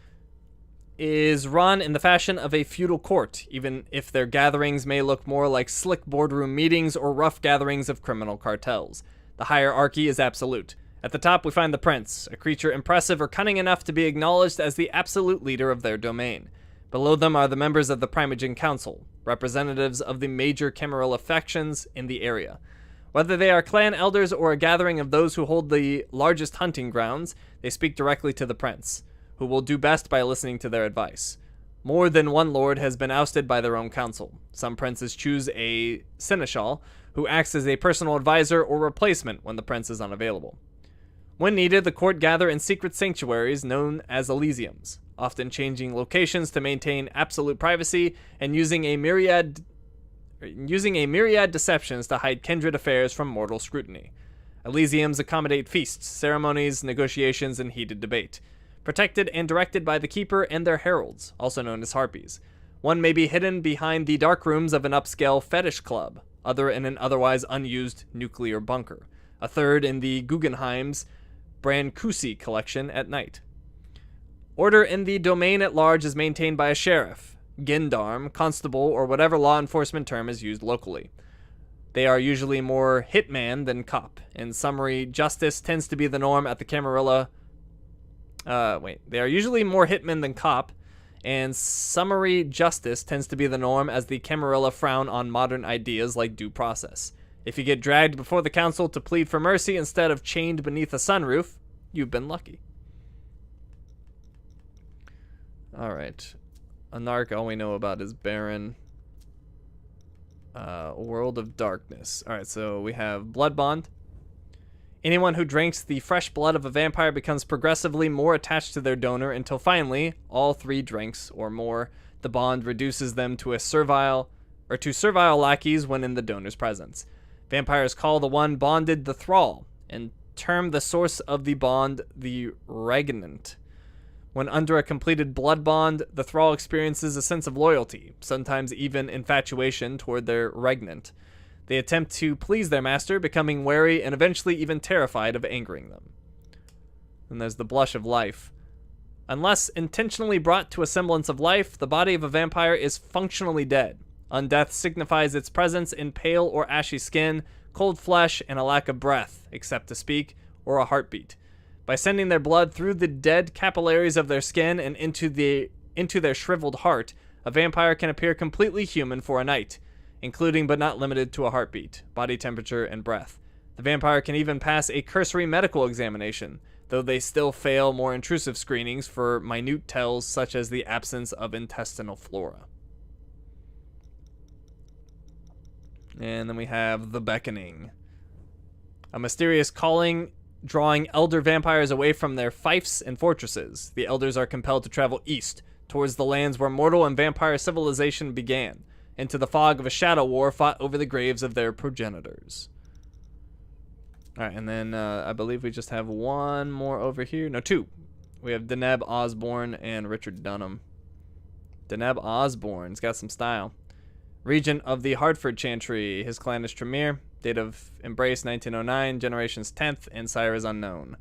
is run in the fashion of a feudal court, even if their gatherings may look more like slick boardroom meetings or rough gatherings of criminal cartels. The hierarchy is absolute. At the top, we find the prince, a creature impressive or cunning enough to be acknowledged as the absolute leader of their domain. Below them are the members of the Primogen Council, representatives of the major Camarilla factions in the area. Whether they are clan elders or a gathering of those who hold the largest hunting grounds, they speak directly to the prince, who will do best by listening to their advice. More than one lord has been ousted by their own council. Some princes choose a seneschal, who acts as a personal advisor or replacement when the prince is unavailable. When needed, the court gather in secret sanctuaries known as Elysiums, often changing locations to maintain absolute privacy and using a myriad deceptions to hide kindred affairs from mortal scrutiny. Elysiums accommodate feasts, ceremonies, negotiations, and heated debate, protected and directed by the keeper and their heralds, also known as harpies. One may be hidden behind the dark rooms of an upscale fetish club, other in an otherwise unused nuclear bunker, a third in the Guggenheim's Brancusi collection at night. Order in the domain at large is maintained by a sheriff, gendarme, constable, or whatever law enforcement term is used locally. They are usually more hitman than cop. In summary, justice tends to be the norm at the Camarilla. They are usually more hitmen than cop, and summary justice tends to be the norm as the Camarilla frown on modern ideas like due process. If you get dragged before the council to plead for mercy instead of chained beneath a sunroof, you've been lucky. Alright. Anarch, all we know about is Baron. World of Darkness. Alright, so we have Blood Bond. Anyone who drinks the fresh blood of a vampire becomes progressively more attached to their donor until finally, all 3 drinks or more, the bond reduces them to servile lackeys when in the donor's presence. Vampires call the one bonded the thrall, and term the source of the bond the regnant. When under a completed blood bond, the thrall experiences a sense of loyalty, sometimes even infatuation toward their regnant. They attempt to please their master, becoming wary and eventually even terrified of angering them. Then there's the blush of life. Unless intentionally brought to a semblance of life, the body of a vampire is functionally dead. Undeath signifies its presence in pale or ashy skin, cold flesh, and a lack of breath, except to speak, or a heartbeat. By sending their blood through the dead capillaries of their skin and into their shriveled heart, a vampire can appear completely human for a night, including but not limited to a heartbeat, body temperature, and breath. The vampire can even pass a cursory medical examination, though they still fail more intrusive screenings for minute tells such as the absence of intestinal flora. And then we have The Beckoning. A mysterious calling drawing elder vampires away from their fiefs and fortresses. The elders are compelled to travel east, towards the lands where mortal and vampire civilization began, into the fog of a shadow war fought over the graves of their progenitors. Alright, and then I believe we just have one more over here. No, two. We have Deneb Osborne and Richard Dunham. Deneb Osborne's got some style. Regent of the Hartford Chantry. His clan is Tremere. Date of embrace 1909. Generation's 10th. And sire is unknown.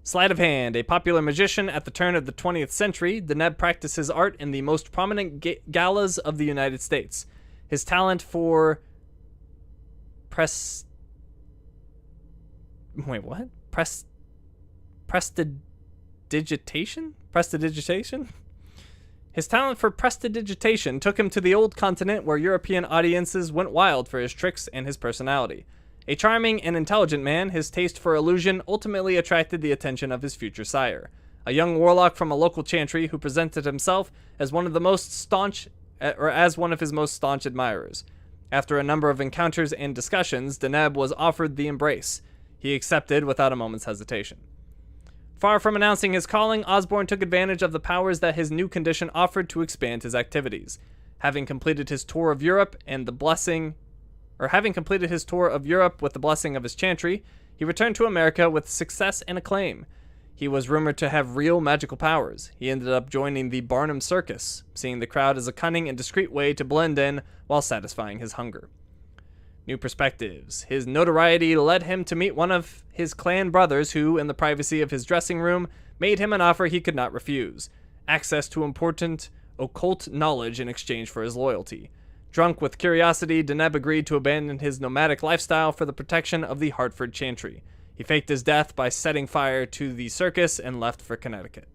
Sleight of hand. A popular magician at the turn of the 20th century, Deneb practiced his art in the most prominent galas of the United States. His talent for prestidigitation? His talent for prestidigitation took him to the old continent where European audiences went wild for his tricks and his personality. A charming and intelligent man, his taste for illusion ultimately attracted the attention of his future sire, a young warlock from a local chantry who presented himself as one of his most staunch admirers. After a number of encounters and discussions, Deneb was offered the embrace. He accepted without a moment's hesitation. Far from announcing his calling, Osborne took advantage of the powers that his new condition offered to expand his activities. Having completed his tour of Europe with the blessing of his chantry, he returned to America with success and acclaim. He was rumored to have real magical powers. He ended up joining the Barnum Circus, seeing the crowd as a cunning and discreet way to blend in while satisfying his hunger. New perspectives. His notoriety led him to meet one of his clan brothers who, in the privacy of his dressing room, made him an offer he could not refuse. Access to important occult knowledge in exchange for his loyalty. Drunk with curiosity, Deneb agreed to abandon his nomadic lifestyle for the protection of the Hartford Chantry. He faked his death by setting fire to the circus and left for Connecticut.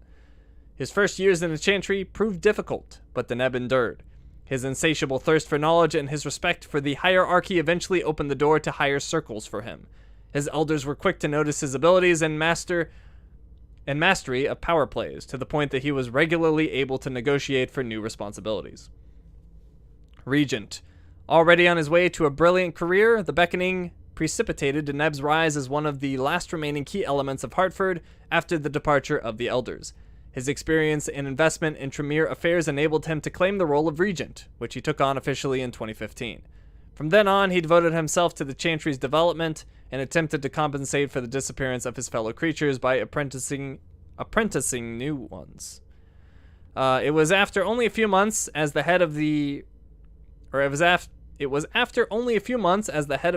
His first years in the Chantry proved difficult, but Deneb endured. His insatiable thirst for knowledge and his respect for the hierarchy eventually opened the door to higher circles for him. His elders were quick to notice his abilities and mastery of power plays, to the point that he was regularly able to negotiate for new responsibilities. Regent. Already on his way to a brilliant career, The Beckoning precipitated Deneb's rise as one of the last remaining key elements of Hartford after the departure of the elders. His experience and investment in Tremere affairs enabled him to claim the role of regent, which he took on officially in 2015. From then on, he devoted himself to the Chantry's development and attempted to compensate for the disappearance of his fellow creatures by apprenticing new ones. It was after only a few months as the head of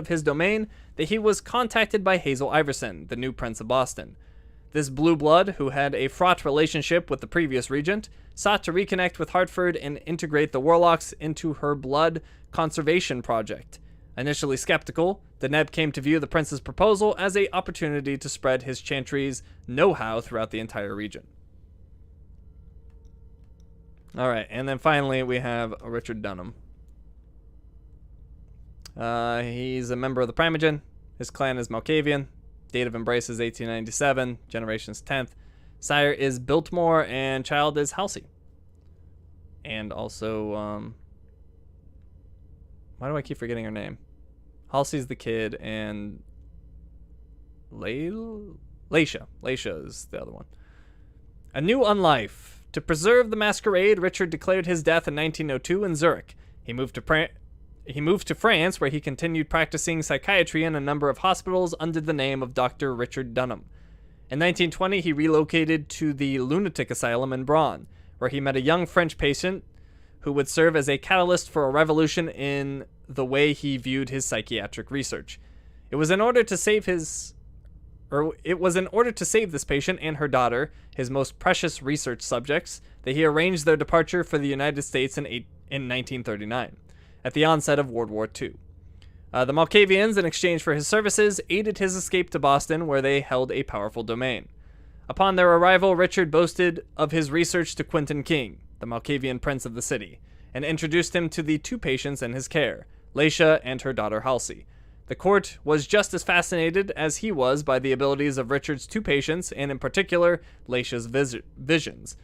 his domain that he was contacted by Hazel Iverson, the new Prince of Boston. This blue blood, who had a fraught relationship with the previous regent, sought to reconnect with Hartford and integrate the warlocks into her blood conservation project. Initially skeptical, Deneb came to view the prince's proposal as an opportunity to spread his chantry's know-how throughout the entire region. Alright, and then finally we have Richard Dunham. He's a member of the Primogen. His clan is Malkavian. Date of embrace is 1897. Generation's 10th. Sire is Biltmore, and child is Halsey. And also, why do I keep forgetting her name? Halsey's the kid, and Laisha is the other one. A new unlife. To preserve the Masquerade, Richard declared his death in 1902 in Zurich. He moved to France, where he continued practicing psychiatry in a number of hospitals under the name of Dr. Richard Dunham. In 1920, he relocated to the lunatic asylum in Braun, where he met a young French patient who would serve as a catalyst for a revolution in the way he viewed his psychiatric research. It was in order to save this patient and her daughter, his most precious research subjects, that he arranged their departure for the United States in 1939. At the onset of World War II. The Malkavians, in exchange for his services, aided his escape to Boston, where they held a powerful domain. Upon their arrival, Richard boasted of his research to Quentin King, the Malkavian prince of the city, and introduced him to the two patients in his care, Laisha and her daughter Halsey. The court was just as fascinated as he was by the abilities of Richard's two patients, and in particular, Laisha's visions.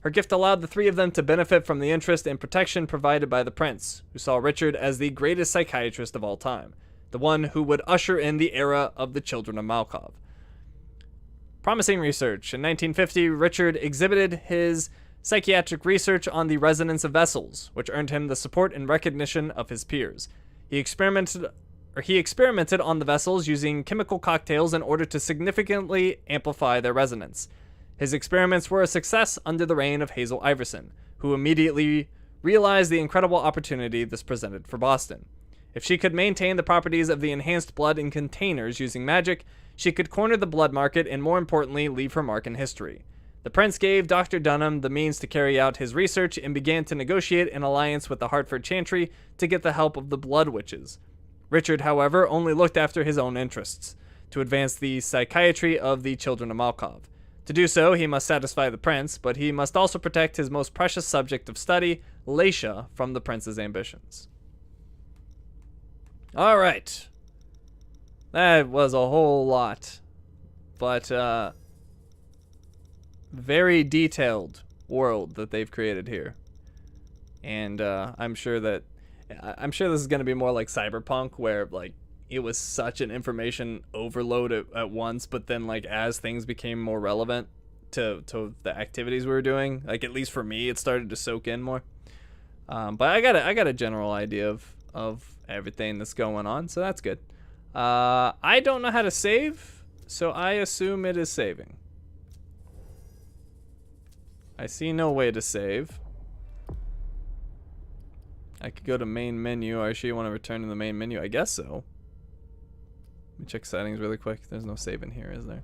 Her gift allowed the three of them to benefit from the interest and protection provided by the prince, who saw Richard as the greatest psychiatrist of all time, the one who would usher in the era of the children of Malkov. Promising research. In 1950, Richard exhibited his psychiatric research on the resonance of vessels, which earned him the support and recognition of his peers. He experimented on the vessels using chemical cocktails in order to significantly amplify their resonance. His experiments were a success under the reign of Hazel Iverson, who immediately realized the incredible opportunity this presented for Boston. If she could maintain the properties of the enhanced blood in containers using magic, she could corner the blood market and, more importantly, leave her mark in history. The prince gave Dr. Dunham the means to carry out his research and began to negotiate an alliance with the Hartford Chantry to get the help of the Blood Witches. Richard, however, only looked after his own interests, to advance the psychiatry of the children of Malkov. To do so, he must satisfy the prince, but he must also protect his most precious subject of study, Laisha, from the prince's ambitions. All right. That was a whole lot, but very detailed world that they've created here. And I'm sure this is going to be more like Cyberpunk, where like it was such an information overload at once, but then like as things became more relevant to the activities we were doing, like at least for me, it started to soak in more. But I got a general idea of everything that's going on, so that's good. I don't know how to save, so I assume it is saving. I see no way to save. I could go to main menu. Or actually, you want to return to the main menu? I guess so. Let me check settings really quick. There's no save in here, is there?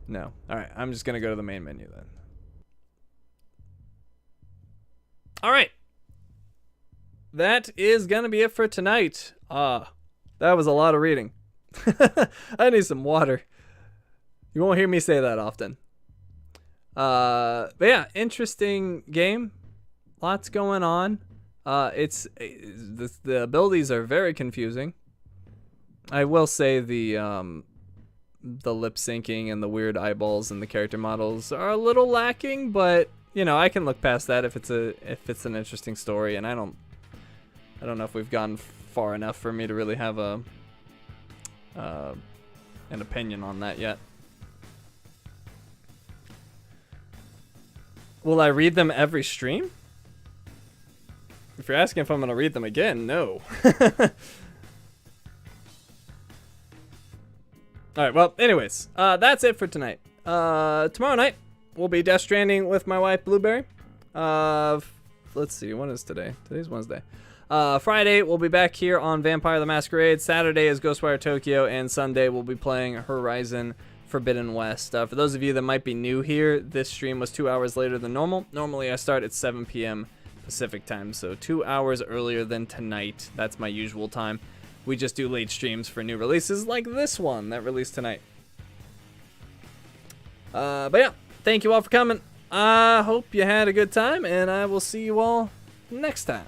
No. Alright, I'm just going to go to the main menu then. Alright. That is going to be it for tonight. That was a lot of reading. I need some water. You won't hear me say that often. But yeah, interesting game. Lots going on. The abilities are very confusing. I will say the lip syncing and the weird eyeballs and the character models are a little lacking, but you know, I can look past that if it's an interesting story, and I don't know if we've gone far enough for me to really have an opinion on that yet. Will I read them every stream? If you're asking if I'm going to read them again, no. Alright, well, anyways, that's it for tonight. Tomorrow night, we'll be Death Stranding with my wife, Blueberry. Let's see, what is today? Today's Wednesday. Friday, we'll be back here on Vampire the Masquerade. Saturday is Ghostwire Tokyo, and Sunday we'll be playing Horizon Forbidden West. For those of you that might be new here, this stream was 2 hours later than normal. Normally I start at 7 p.m. Pacific time, so 2 hours earlier than tonight. That's my usual time. We just do late streams for new releases like this one that released tonight. But yeah, thank you all for coming. I hope you had a good time, and I will see you all next time.